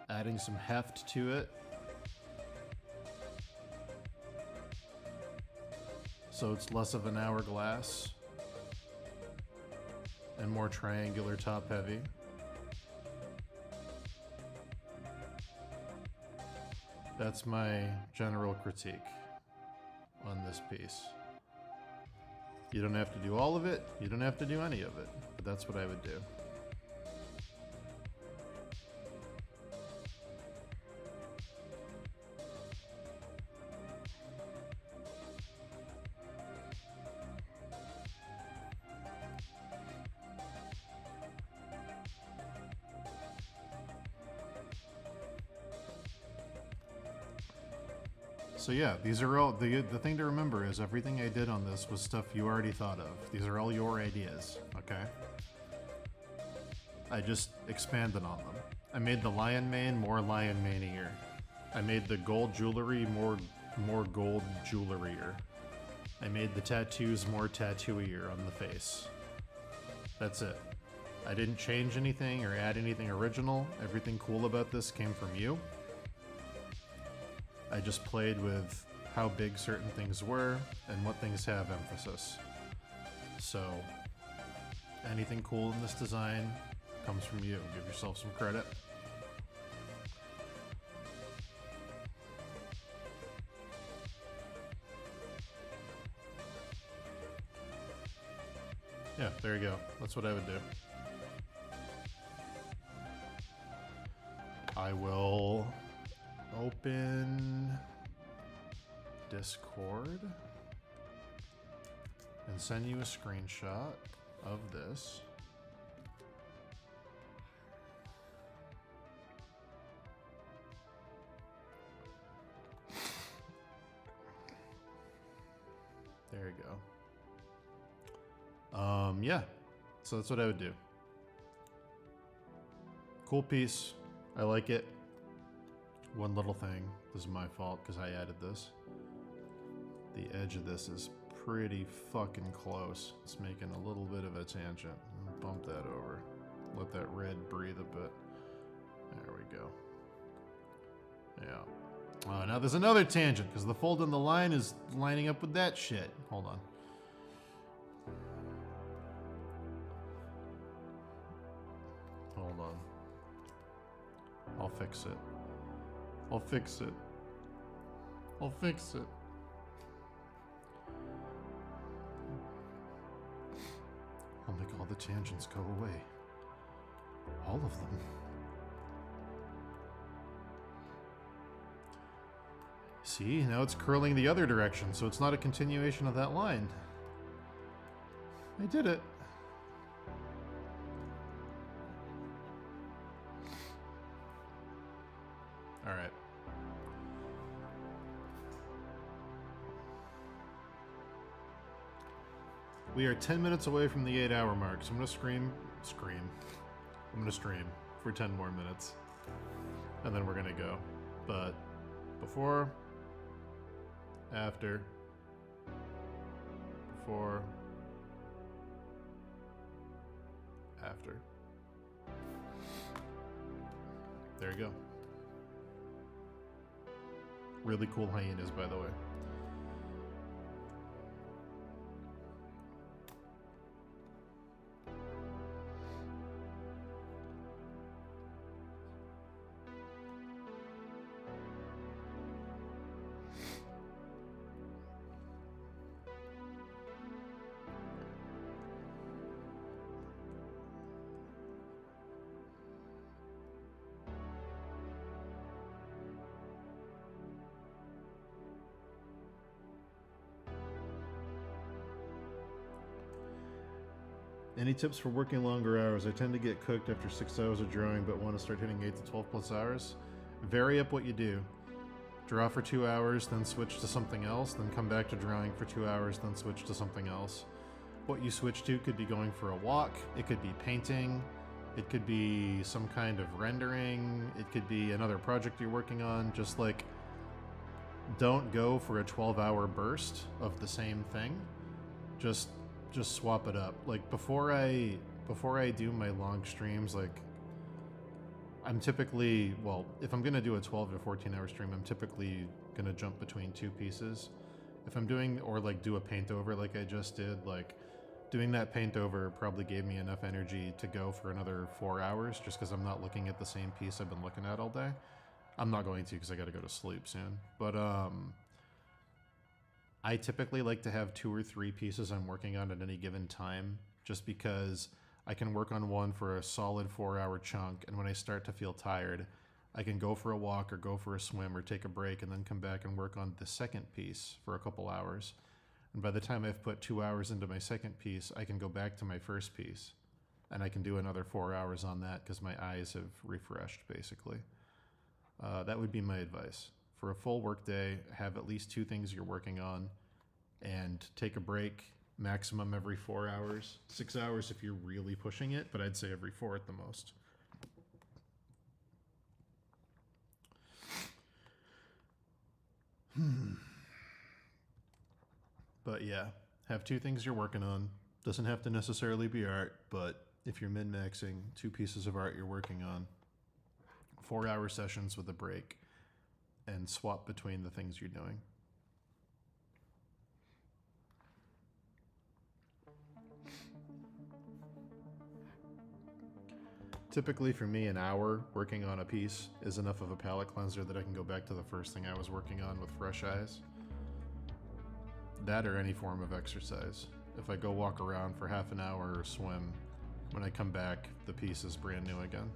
Speaker 1: Adding some heft to it, so it's less of an hourglass and more triangular top heavy. That's my general critique on this piece. You don't have to do all of it, you don't have to do any of it, but that's what I would do. So yeah, these are all, the thing to remember is everything I did on this was stuff you already thought of. These are all your ideas, okay? I just expanded on them. I made the lion mane more lion mane-ier. I made the gold jewelry more gold jewelry-ier. I made the tattoos more tattoo-ier on the face. That's it. I didn't change anything or add anything original. Everything cool about this came from you. I just played with how big certain things were and what things have emphasis. So, anything cool in this design comes from you. Give yourself some credit. Yeah, there you go. That's what I would do. I will open Discord and send you a screenshot of this. There you go. Yeah, so that's what I would do. Cool piece. I like it. One little thing. This is my fault because I added this. The edge of this is pretty fucking close. It's making a little bit of a tangent. Bump that over. Let that red breathe a bit. There we go. Yeah. Now there's another tangent because the fold in the line is lining up with that shit. Hold on. Hold on. I'll fix it. I'll fix it. I'll fix it. I'll make all the tangents go away. All of them. See, now it's curling the other direction, so it's not a continuation of that line. I did it. All right. We are 10 minutes away from the 8-hour mark, so I'm gonna scream. I'm gonna stream for 10 more minutes, and then we're gonna go. But before, after, before, after. There you go. Really cool hyenas, by the way. Any tips for working longer hours? I tend to get cooked after 6 hours of drawing, but want to start hitting 8 to 12 plus hours. Vary up what you do. Draw for 2 hours, then switch to something else, then come back to drawing for 2 hours, then switch to something else. What you switch to could be going for a walk, it could be painting, it could be some kind of rendering, it could be another project you're working on. Just like, don't go for a 12-hour burst of the same thing. Just swap it up. Like before I do my long streams, like I'm typically, well, if I'm gonna do a 12 to 14 hour stream, I'm typically gonna jump between two pieces. If I'm doing, or like do a paint over like I just did, like doing that paint over probably gave me enough energy to go for another 4 hours just because I'm not looking at the same piece I've been looking at all day. I'm not going to because I gotta go to sleep soon. But I typically like to have 2 or 3 pieces I'm working on at any given time, just because I can work on one for a solid 4-hour chunk, and when I start to feel tired, I can go for a walk or go for a swim or take a break and then come back and work on the second piece for a couple hours. And by the time I've put 2 hours into my second piece, I can go back to my first piece, and I can do another 4 hours on that because my eyes have refreshed, basically. That would be my advice. For a full work day, have at least 2 things you're working on, and take a break, maximum every 4 hours. 6 hours if you're really pushing it, but I'd say every 4 at the most. But yeah, have 2 things you're working on. Doesn't have to necessarily be art, but if you're min-maxing, 2 pieces of art you're working on. 4-hour sessions with a break, and swap between the things you're doing. Typically for me, an hour working on a piece is enough of a palette cleanser that I can go back to the first thing I was working on with fresh eyes. That or any form of exercise. If I go walk around for half an hour or swim, when I come back, the piece is brand new again.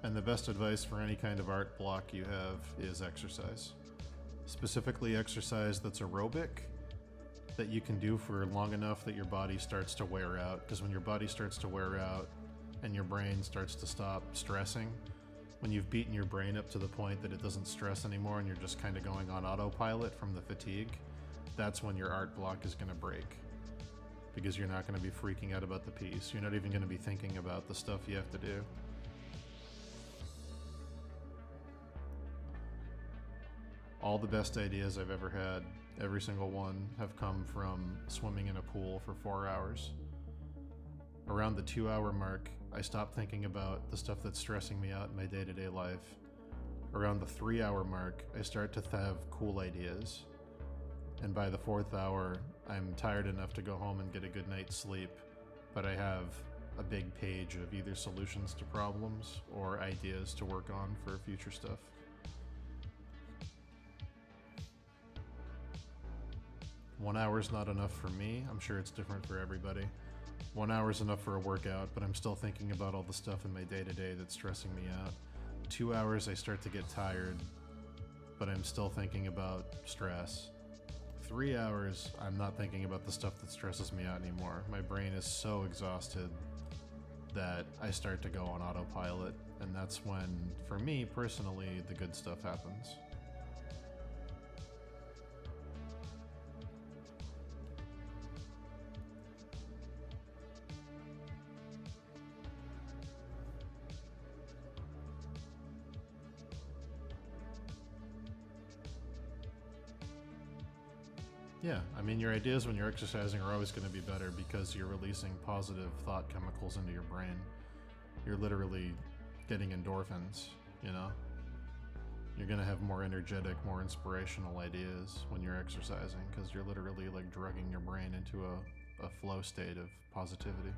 Speaker 1: And the best advice for any kind of art block you have is exercise. Specifically exercise that's aerobic, that you can do for long enough that your body starts to wear out. Because when your body starts to wear out and your brain starts to stop stressing, when you've beaten your brain up to the point that it doesn't stress anymore and you're just kind of going on autopilot from the fatigue, that's when your art block is going to break. Because you're not going to be freaking out about the piece. You're not even going to be thinking about the stuff you have to do. All the best ideas I've ever had, every single one, have come from swimming in a pool for 4 hours. Around the 2-hour mark, I stopped thinking about the stuff that's stressing me out in my day-to-day life. Around the 3-hour mark, I start to have cool ideas. And by the 4th hour, I'm tired enough to go home and get a good night's sleep, but I have a big page of either solutions to problems or ideas to work on for future stuff. One hour's not enough for me. I'm sure it's different for everybody. 1 hour's enough for a workout, but I'm still thinking about all the stuff in my day-to-day that's stressing me out. 2 hours, I start to get tired, but I'm still thinking about stress. 3 hours, I'm not thinking about the stuff that stresses me out anymore. My brain is so exhausted that I start to go on autopilot, and that's when, for me personally, the good stuff happens. Yeah, I mean, your ideas when you're exercising are always going to be better because you're releasing positive thought chemicals into your brain. You're literally getting endorphins, you know? You're going to have more energetic, more inspirational ideas when you're exercising because you're literally like drugging your brain into a flow state of positivity.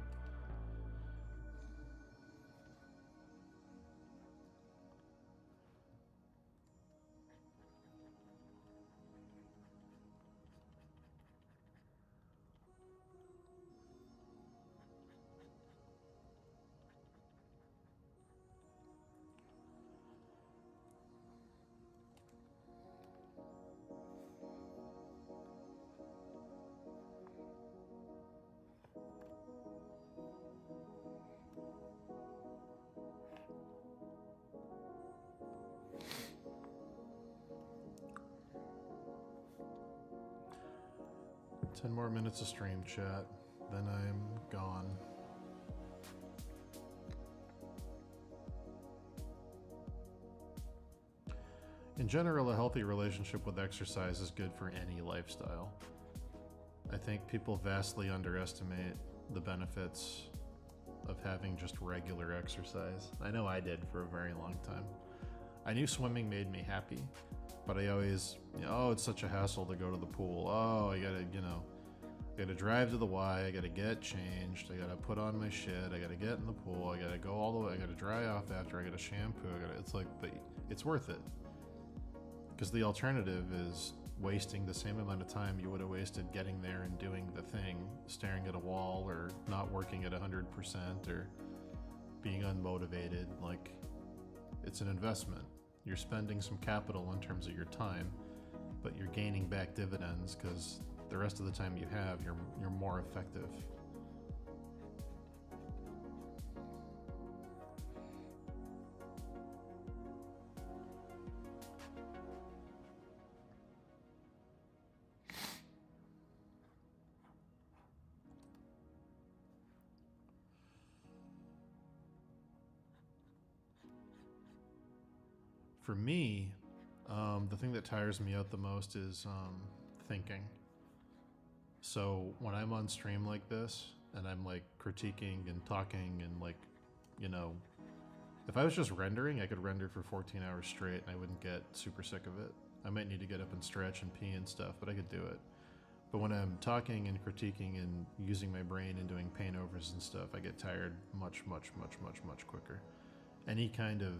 Speaker 1: Ten more minutes of stream chat, then I'm gone. In general, a healthy relationship with exercise is good for any lifestyle. I think people vastly underestimate the benefits of having just regular exercise. I know I did for a very long time. I knew swimming made me happy, but I always, oh, it's such a hassle to go to the pool. Oh, I gotta drive to the Y, I gotta get changed, I gotta put on my shit, I gotta get in the pool, I gotta go all the way, I gotta dry off after, I gotta shampoo, it's like, but it's worth it. Because the alternative is wasting the same amount of time you would have wasted getting there and doing the thing, staring at a wall or not working at 100% or being unmotivated. Like, it's an investment. You're spending some capital in terms of your time, but you're gaining back dividends because the rest of the time you have, you're more effective. For me, the thing that tires me out the most is thinking. So when I'm on stream like this and I'm like critiquing and talking and like, if I was just rendering, I could render for 14 hours straight and I wouldn't get super sick of it. I might need to get up and stretch and pee and stuff, but I could do it. But when I'm talking and critiquing and using my brain and doing paint overs and stuff, I get tired much, much, much, much, much quicker. Any kind of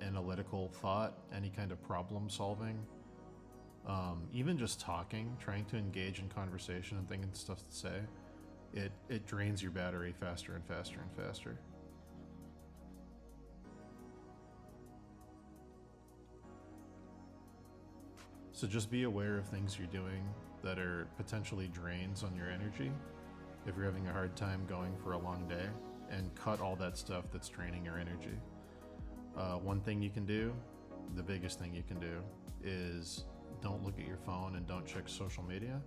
Speaker 1: analytical thought, any kind of problem solving, even just talking, trying to engage in conversation and thinking stuff to say, it drains your battery faster and faster and faster. So just be aware of things you're doing that are potentially drains on your energy if you're having a hard time going for a long day, and cut all that stuff that's draining your energy. One thing you can do, the biggest thing you can do, is don't look at your phone and don't check social media.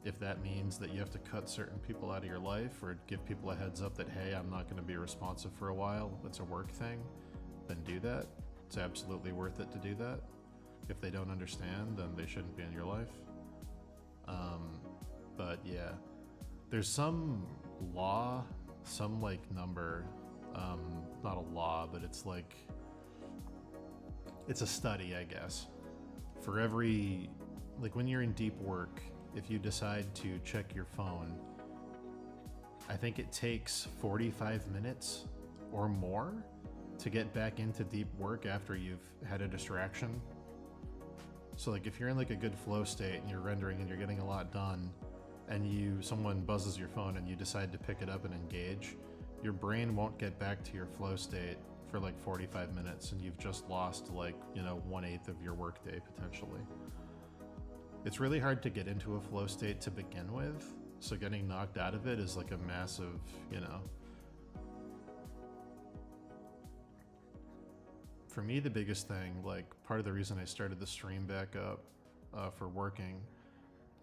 Speaker 1: If that means that you have to cut certain people out of your life or give people a heads up that, hey, I'm not going to be responsive for a while, it's a work thing, then do that. It's absolutely worth it to do that. If they don't understand, then they shouldn't be in your life. But yeah, there's some law, some like number, not a law, but it's like, it's a study, I guess. For every, like when you're in deep work, if you decide to check your phone, I think it takes 45 minutes or more to get back into deep work after you've had a distraction. So like if you're in like a good flow state and you're rendering and you're getting a lot done, and someone buzzes your phone and you decide to pick it up and engage, your brain won't get back to your flow state for like 45 minutes, and you've just lost like, 1/8 of your workday potentially. It's really hard to get into a flow state to begin with, so getting knocked out of it is like a massive, For me, the biggest thing, like part of the reason I started the stream back up for working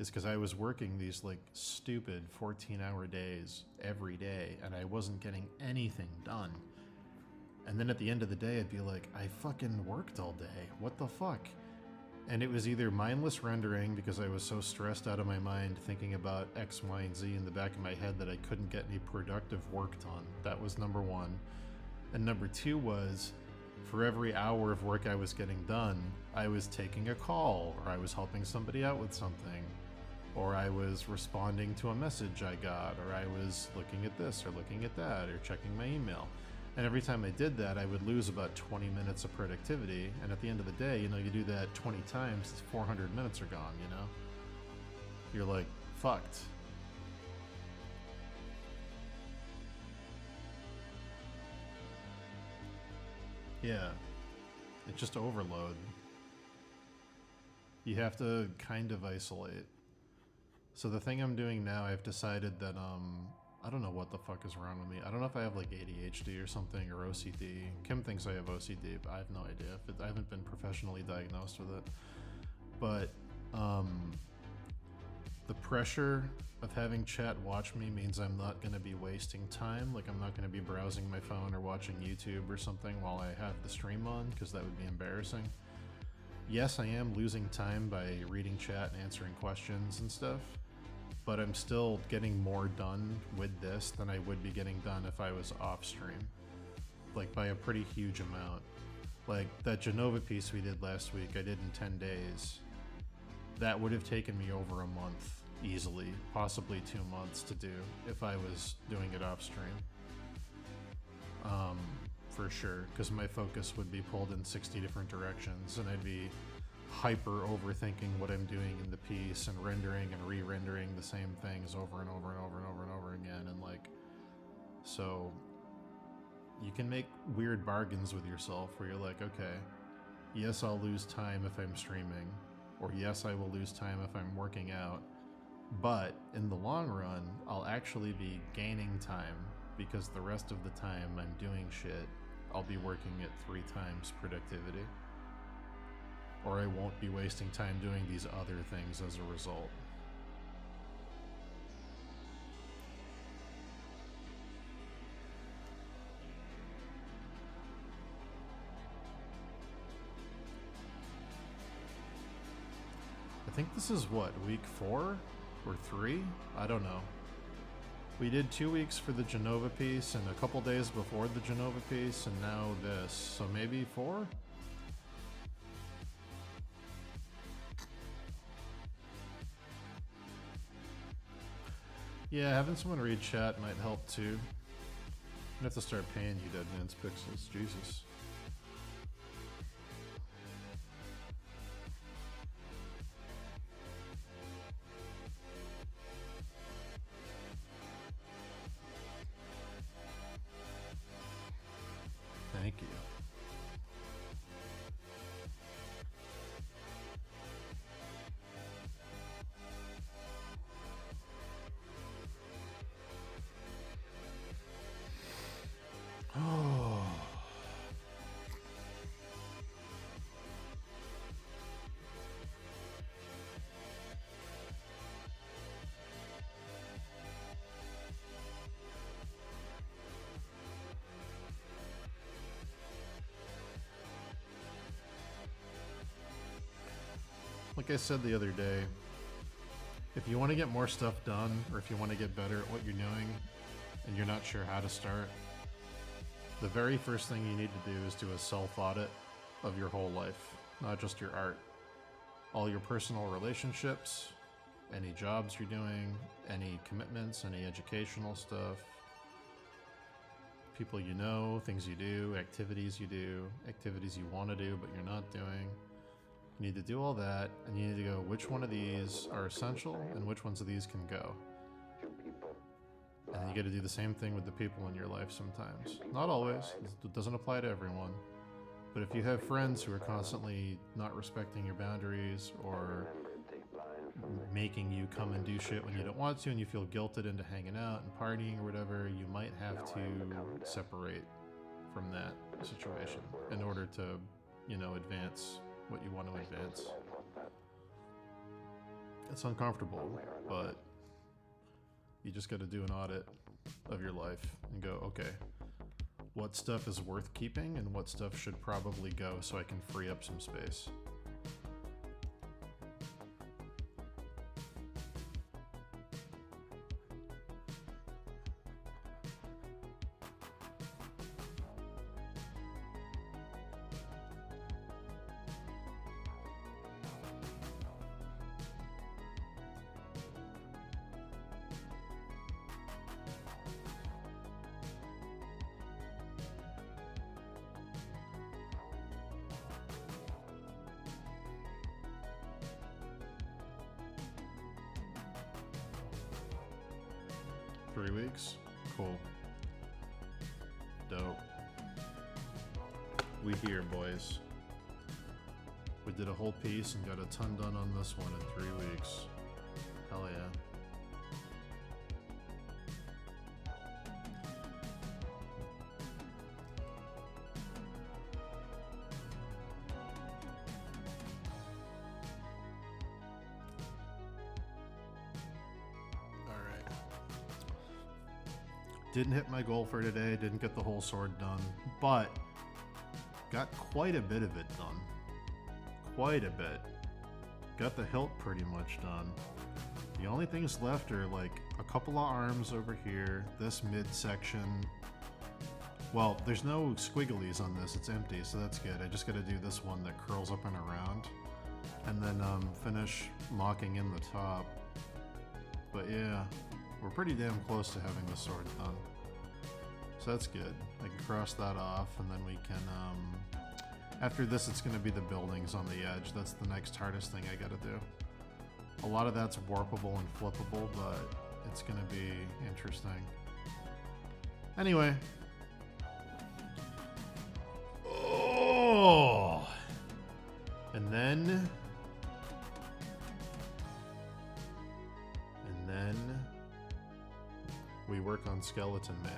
Speaker 1: is because I was working these like stupid 14-hour days every day, and I wasn't getting anything done. And then at the end of the day, I'd be like, I fucking worked all day. What the fuck? And it was either mindless rendering because I was so stressed out of my mind thinking about X, Y, and Z in the back of my head that I couldn't get any productive work done. That was number one. And number two was, for every hour of work I was getting done, I was taking a call, or I was helping somebody out with something, or I was responding to a message I got, or I was looking at this or looking at that, or checking my email. And every time I did that, I would lose about 20 minutes of productivity. And at the end of the day, you do that 20 times, 400 minutes are gone, You're like, fucked. Yeah, it's just overload. You have to kind of isolate. So the thing I'm doing now, I've decided that, I don't know what the fuck is wrong with me. I don't know if I have like ADHD or something, or OCD. Kim thinks I have OCD, but I have no idea. I haven't been professionally diagnosed with it. But the pressure of having chat watch me means I'm not going to be wasting time. Like I'm not going to be browsing my phone or watching YouTube or something while I have the stream on, because that would be embarrassing. Yes, I am losing time by reading chat and answering questions and stuff, but I'm still getting more done with this than I would be getting done if I was off stream. Like by a pretty huge amount. Like that Genova piece we did last week, I did in 10 days. That would have taken me over a month easily, possibly 2 months to do if I was doing it off stream. For sure, because my focus would be pulled in 60 different directions, and I'd be hyper overthinking what I'm doing in the piece and rendering and re-rendering the same things over and over and over and over and over again. And like, so you can make weird bargains with yourself where you're like, okay, yes, I'll lose time if I'm streaming, or yes, I will lose time if I'm working out, but in the long run, I'll actually be gaining time because the rest of the time I'm doing shit, I'll be working at 3 times productivity. Or I won't be wasting time doing these other things as a result. I think this is what, week 4 or 3? I don't know. We did 2 weeks for the Genova piece and a couple days before the Genova piece, and now this. So maybe 4? Yeah, having someone read chat might help too. I have to start paying you, Dead Man's Pixels. Jesus. Thank you. like I said the other day, if you want to get more stuff done, or if you want to get better at what you're doing, and you're not sure how to start, the very first thing you need to do is do a self-audit of your whole life, not just your art. All your personal relationships, any jobs you're doing, any commitments, any educational stuff, people you know, things you do, activities you want to do but you're not doing. You need to do all that, and you need to go, which one of these are essential and which ones of these can go. And you got to do the same thing with the people in your life sometimes. Not always. It doesn't apply to everyone. But if you have friends who are constantly not respecting your boundaries or making you come and do shit when you don't want to, and you feel guilted into hanging out and partying or whatever, you might have to separate from that situation in order to, you know, advance what you want to advance. It's uncomfortable, but you just got to do an audit of your life and go, okay, what stuff is worth keeping and what stuff should probably go so I can free up some space. Three weeks? Cool. Dope. We here, boys. We did a whole piece and got a ton done on this one in 3 weeks. Hell yeah. Didn't hit my goal for today, didn't get the whole sword done, but got quite a bit of it done. Quite a bit. Got the hilt pretty much done. The only things left are like a couple of arms over here, this midsection. Well, there's no squigglies on this, it's empty, so that's good. I just gotta do this one that curls up and around, and then finish locking in the top. But yeah, we're pretty damn close to having the sword done. So that's good. I can cross that off, and then we can, after this it's going to be the buildings on the edge. That's the next hardest thing I gotta do. A lot of that's warpable and flippable, but it's going to be interesting. Anyway. Oh! And then we work on Skeleton Man.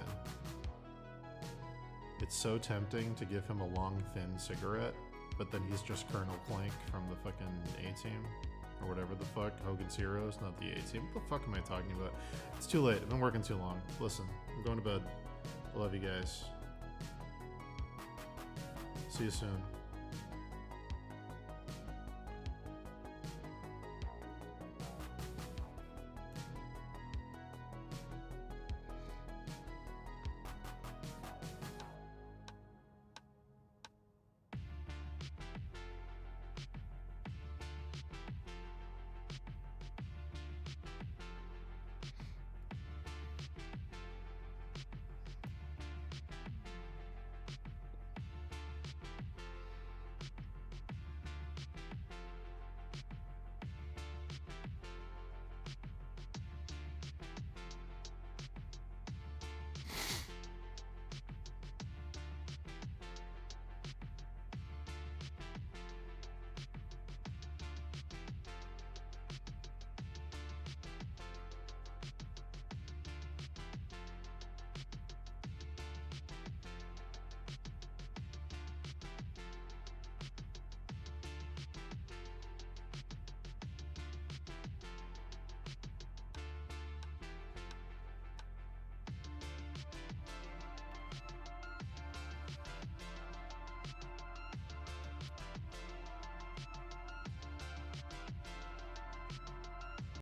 Speaker 1: It's so tempting to give him a long, thin cigarette, but then he's just Colonel Plank from the fucking A-Team, or whatever the fuck, Hogan's Heroes, not the A-Team. What the fuck am I talking about? It's too late, I've been working too long. Listen, I'm going to bed. I love you guys. See you soon.